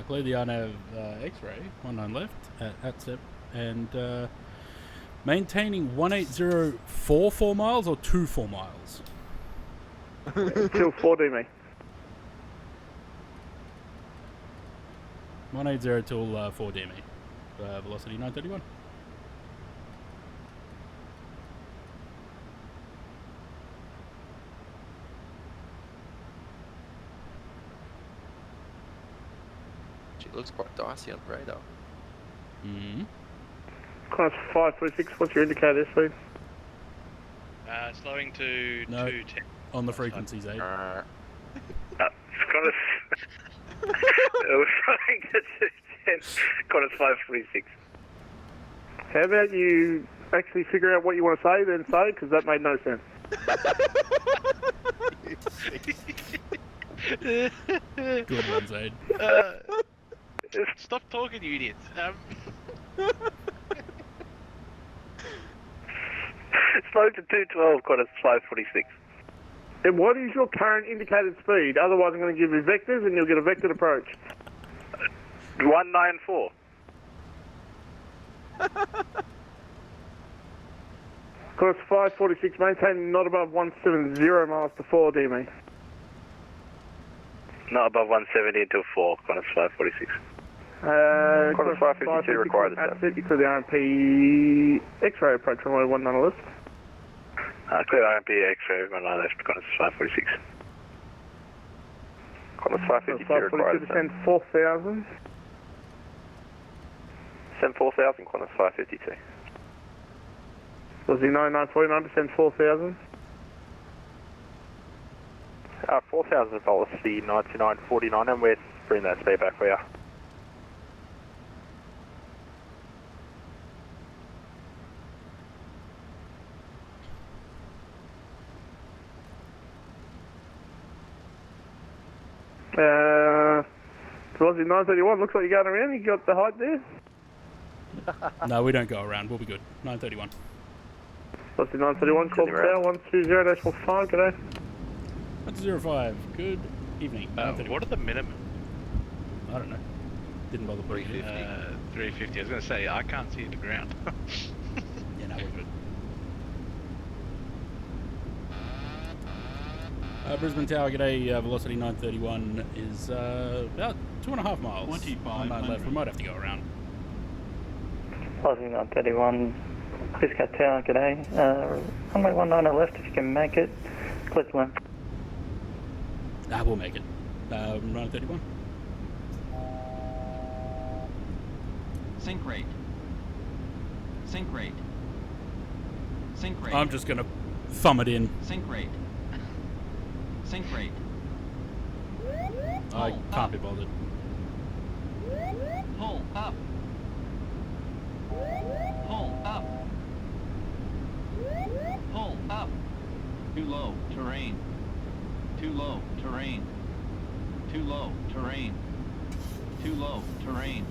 Clear the RNAV X-ray, 19 left, at SIP, and maintaining 180 for 4 miles or 2 4 miles? Till 4D me. 180 till 4D me. Velocity 931. It looks quite dicey on radar. Mm-hmm. Qantas 546, what's your indicator speed? Slowing to No. 210. On the frequencies, eh? Qantas. We're flying to 210. Qantas 546. How about you actually figure out what you want to say, then say, because that made no sense. Good one, Zaid. Stop talking, you idiots. Slow to 212, Qantas 546. And what is your current indicated speed? Otherwise I'm going to give you vectors and you'll get a vectored approach. 194. Qantas 546, maintaining not above 170 miles to 4, DME. Not above 170 until 4, Qantas 546. Qantas 552 required at Fiji to the RMP X-ray approach runway 19 left. Clear RMP X-ray, 19 left, Qantas 546. Qantas 552 required. Descend 4,000. Send 4,000, Qantas 552. Was the 9949 descend 4,000? 4,000 is policy 9949, and we're bringing that speed back for you. Aussie 931, looks like you're going around, you got the height there? No, we don't go around. We'll be good. 931. Aussie 931, call the tower, 120.5, g'day. 105. Good evening. What are the minimum? I don't know. Didn't bother putting it. 350. I was going to say, I can't see the ground. Yeah, no, we're good. Brisbane Tower, g'day. Velocity 931 is about 2.5 miles. 25 left. We might have to go around. Aussie 931, Clisco Tower, g'day. Runway 19 left if you can make it. Clear to land. We'll make it. 931. Sync rate. Sync rate. Sync rate. I'm just gonna thumb it in. Sync rate. Sync rate. I can't be bothered. Pull up. Pull up. Pull up. Too low terrain. Too low terrain. Too low terrain. Too low terrain.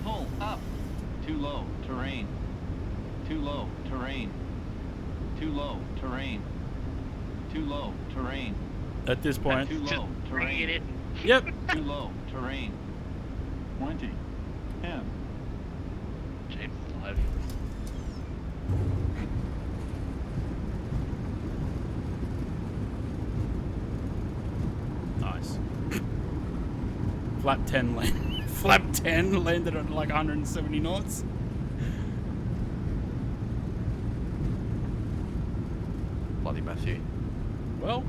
Pull up. Too low terrain. Too low terrain. Too low terrain. Too low terrain. At this point. Too low terrain. Yep. Too low terrain. 20. 10. James is alive. Nice. Flap 10 land. Flap 10 landed at like 170 knots. Bloody Matthew. Well,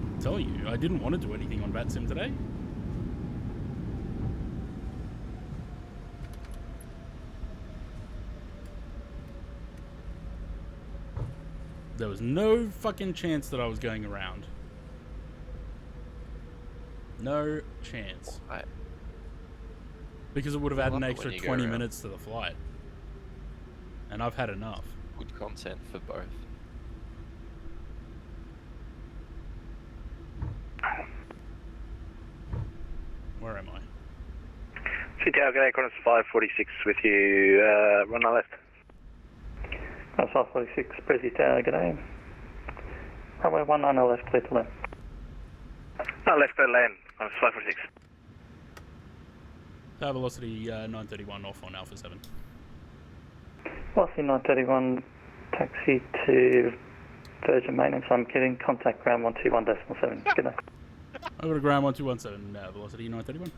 I'm telling you, I didn't want to do anything on VATSIM today. There was no fucking chance that I was going around. No chance. Right. Because it would have added an Love it extra when you go 20 around. minutes to the flight. And I've had enough. Good content for both. Where am I? City Tower, g'day, Qantas 546 with you, run on left. Qantas 546, Prezi Tower, g'day. Runway 19 left, clear to land. No, left, go land, Qantas 546. Tower velocity 931 off on Alpha 7. Velocity 931, taxi to Virgin Maintenance. I'm getting contact ground 121.7. G'day. I got a ground 1217, velocity 931.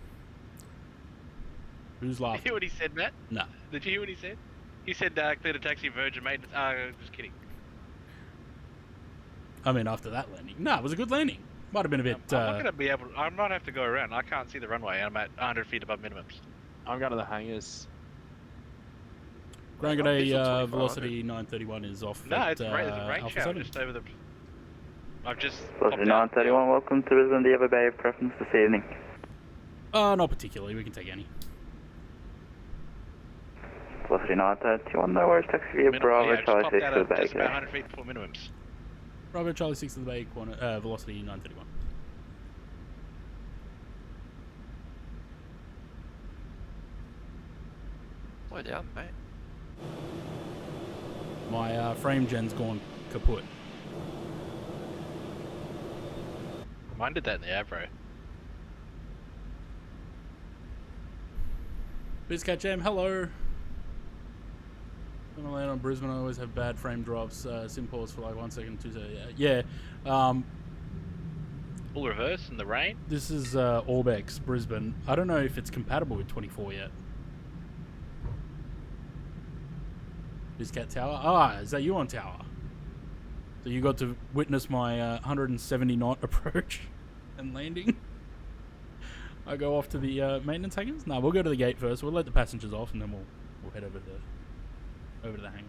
Who's Did you laughing? hear what he said, Matt? No. Did you hear what he said? He said clear to taxi Virgin Maintenance. Just kidding. I mean, after that landing. No, it was a good landing. Might have been a bit. I'm not gonna be able. I might have to go around. I can't see the runway. I'm at 100 feet above minimums. I'm going to the hangars. Grand Not G'day, diesel 2500. velocity 931 is off. No, at, it's right. There's a rain Alpha shower 7. just over the. I've just. Velocity popped out. 931, welcome to Brisbane. Do you have a bay of preference this evening? Not particularly. We can take any. Velocity 931, no worries. Taxi via Bravo, Yeah, just Charlie popped 6 out to the at bay. just about 100 feet before minimums. Bravo Charlie 6 to the bay, corner, velocity 931. Slow down, mate. My frame gen's gone kaput. Mine did that in the Avro. BizCat Jam, hello. When I land on Brisbane, I always have bad frame drops. Sim pause for like 1 second, 2 seconds. Yeah. Full reverse in the rain. This is Orbex, Brisbane. I don't know if it's compatible with 24 yet. BizCat Tower. Ah, is that you on tower? So you got to witness my 170 knot approach and landing. I go off to the maintenance hangars. No, we'll go to the gate first. We'll let the passengers off, and then we'll head over to the hangar.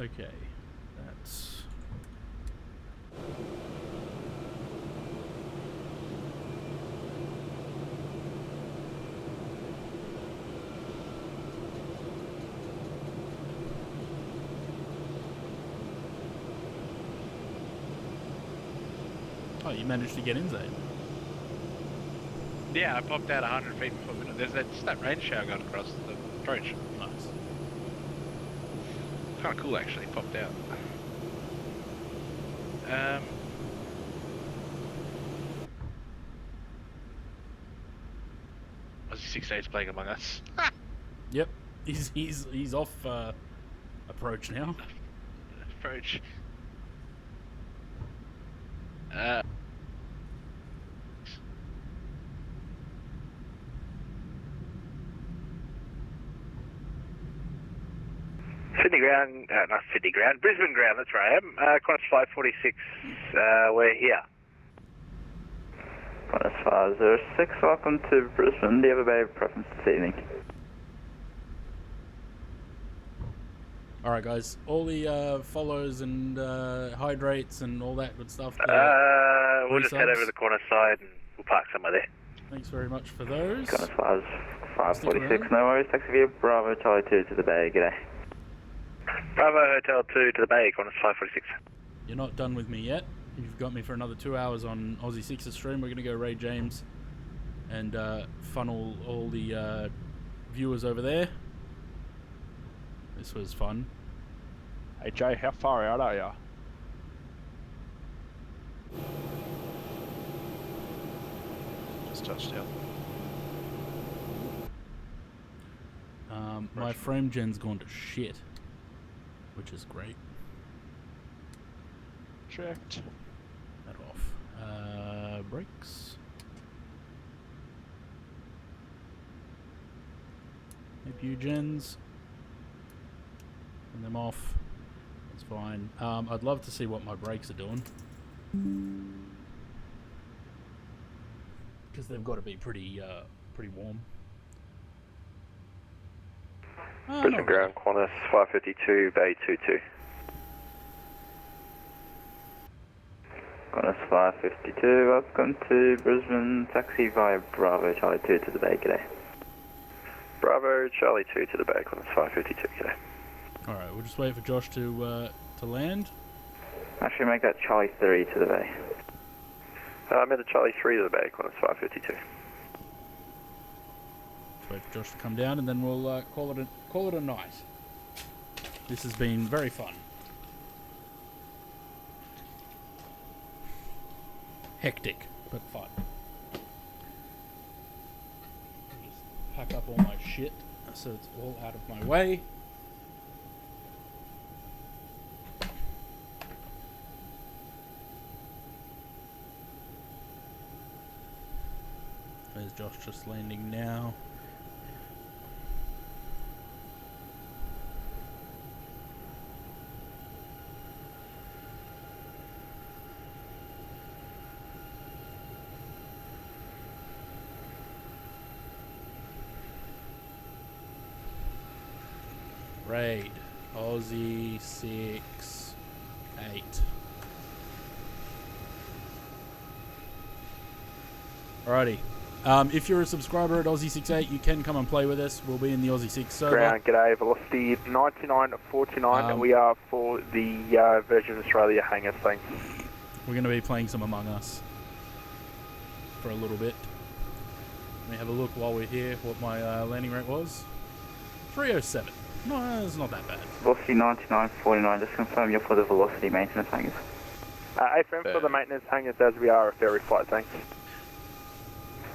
Okay, that's. Oh, you managed to get in, Zane. Yeah, I popped out 100 feet before minimum. There's that rain shower going across the approach. Nice. Kind of cool, actually. Popped out. Aussie 6 days playing Among Us. Yep, he's off approach now. Approach. Sydney ground, not Sydney ground, Brisbane ground, that's where I am. Qantas 546, we're here. Qantas 506, welcome to Brisbane. Do you have a bay of preference this evening? Alright guys, all the follows and hydrates and all that good stuff. We'll just head over to the corner side and we'll park somewhere there. Thanks very much for those. Qantas 546, no worries. Taxi via Bravo Charlie 2 to the bay, g'day. Bravo Hotel 2 to the bay, Qantas 546. You're not done with me yet. You've got me for another 2 hours on Aussie 6's stream. We're going to go Ray James and funnel all the viewers over there. This was fun. Hey Jay, how far out are ya? Just touched down. My frame gen's gone to shit, which is great. Checked. That off. Brakes. APU gens. Turn them off. That's fine. I'd love to see what my brakes are doing, because they've got to be pretty warm. Brisbane ground, Qantas 552, bay 22. Qantas 552, welcome to Brisbane. Taxi via Bravo Charlie 2 to the bay, g'day. Bravo Charlie 2 to the bay, Qantas 552, g'day. Alright, we'll just wait for Josh to land. Actually make that Charlie 3 to the bay. I'm at the Charlie 3 to the bay, Qantas 552. Just wait for Josh to come down and then we'll call it a night. This has been very fun. Hectic, but fun. Just pack up all my shit so it's all out of my way. There's Josh just landing now. Raid. Aussie 68. Alrighty. If you're a subscriber at Aussie 68, you can come and play with us. We'll be in the Aussie 6 server. Ground, g'day, velocity 9949. We are for the Virgin Australia hangar, thanks. We're going to be playing some Among Us for a little bit. Let me have a look while we're here what my landing rate was. 307. No, it's not that bad. Velocity 9949, just confirm you're for the velocity maintenance hangars. AFM for the maintenance hangars as we are a ferry flight, thanks.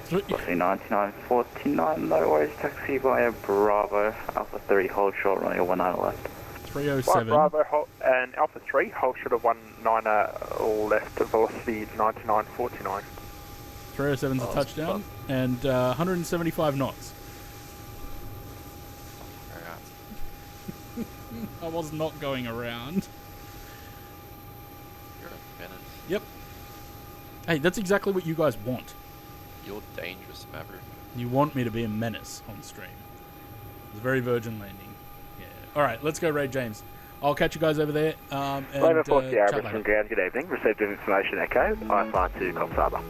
Velocity 9949, no worries, taxi via Bravo, Alpha 3, hold short, running a 19 left. 307. Bravo and Alpha 3, hold short of 19 left, velocity 9949. 307's a touchdown, and 175 knots. I was not going around. You're a menace. Yep. Hey, that's exactly what you guys want. You're dangerous, Maverick. You want me to be a menace on stream. It's a very virgin landing. Yeah. Alright, let's go raid James. I'll catch you guys over there. And, Lima 40 chat Average later. from ground, good evening. Received information echo, I fly to Coffs Harbour.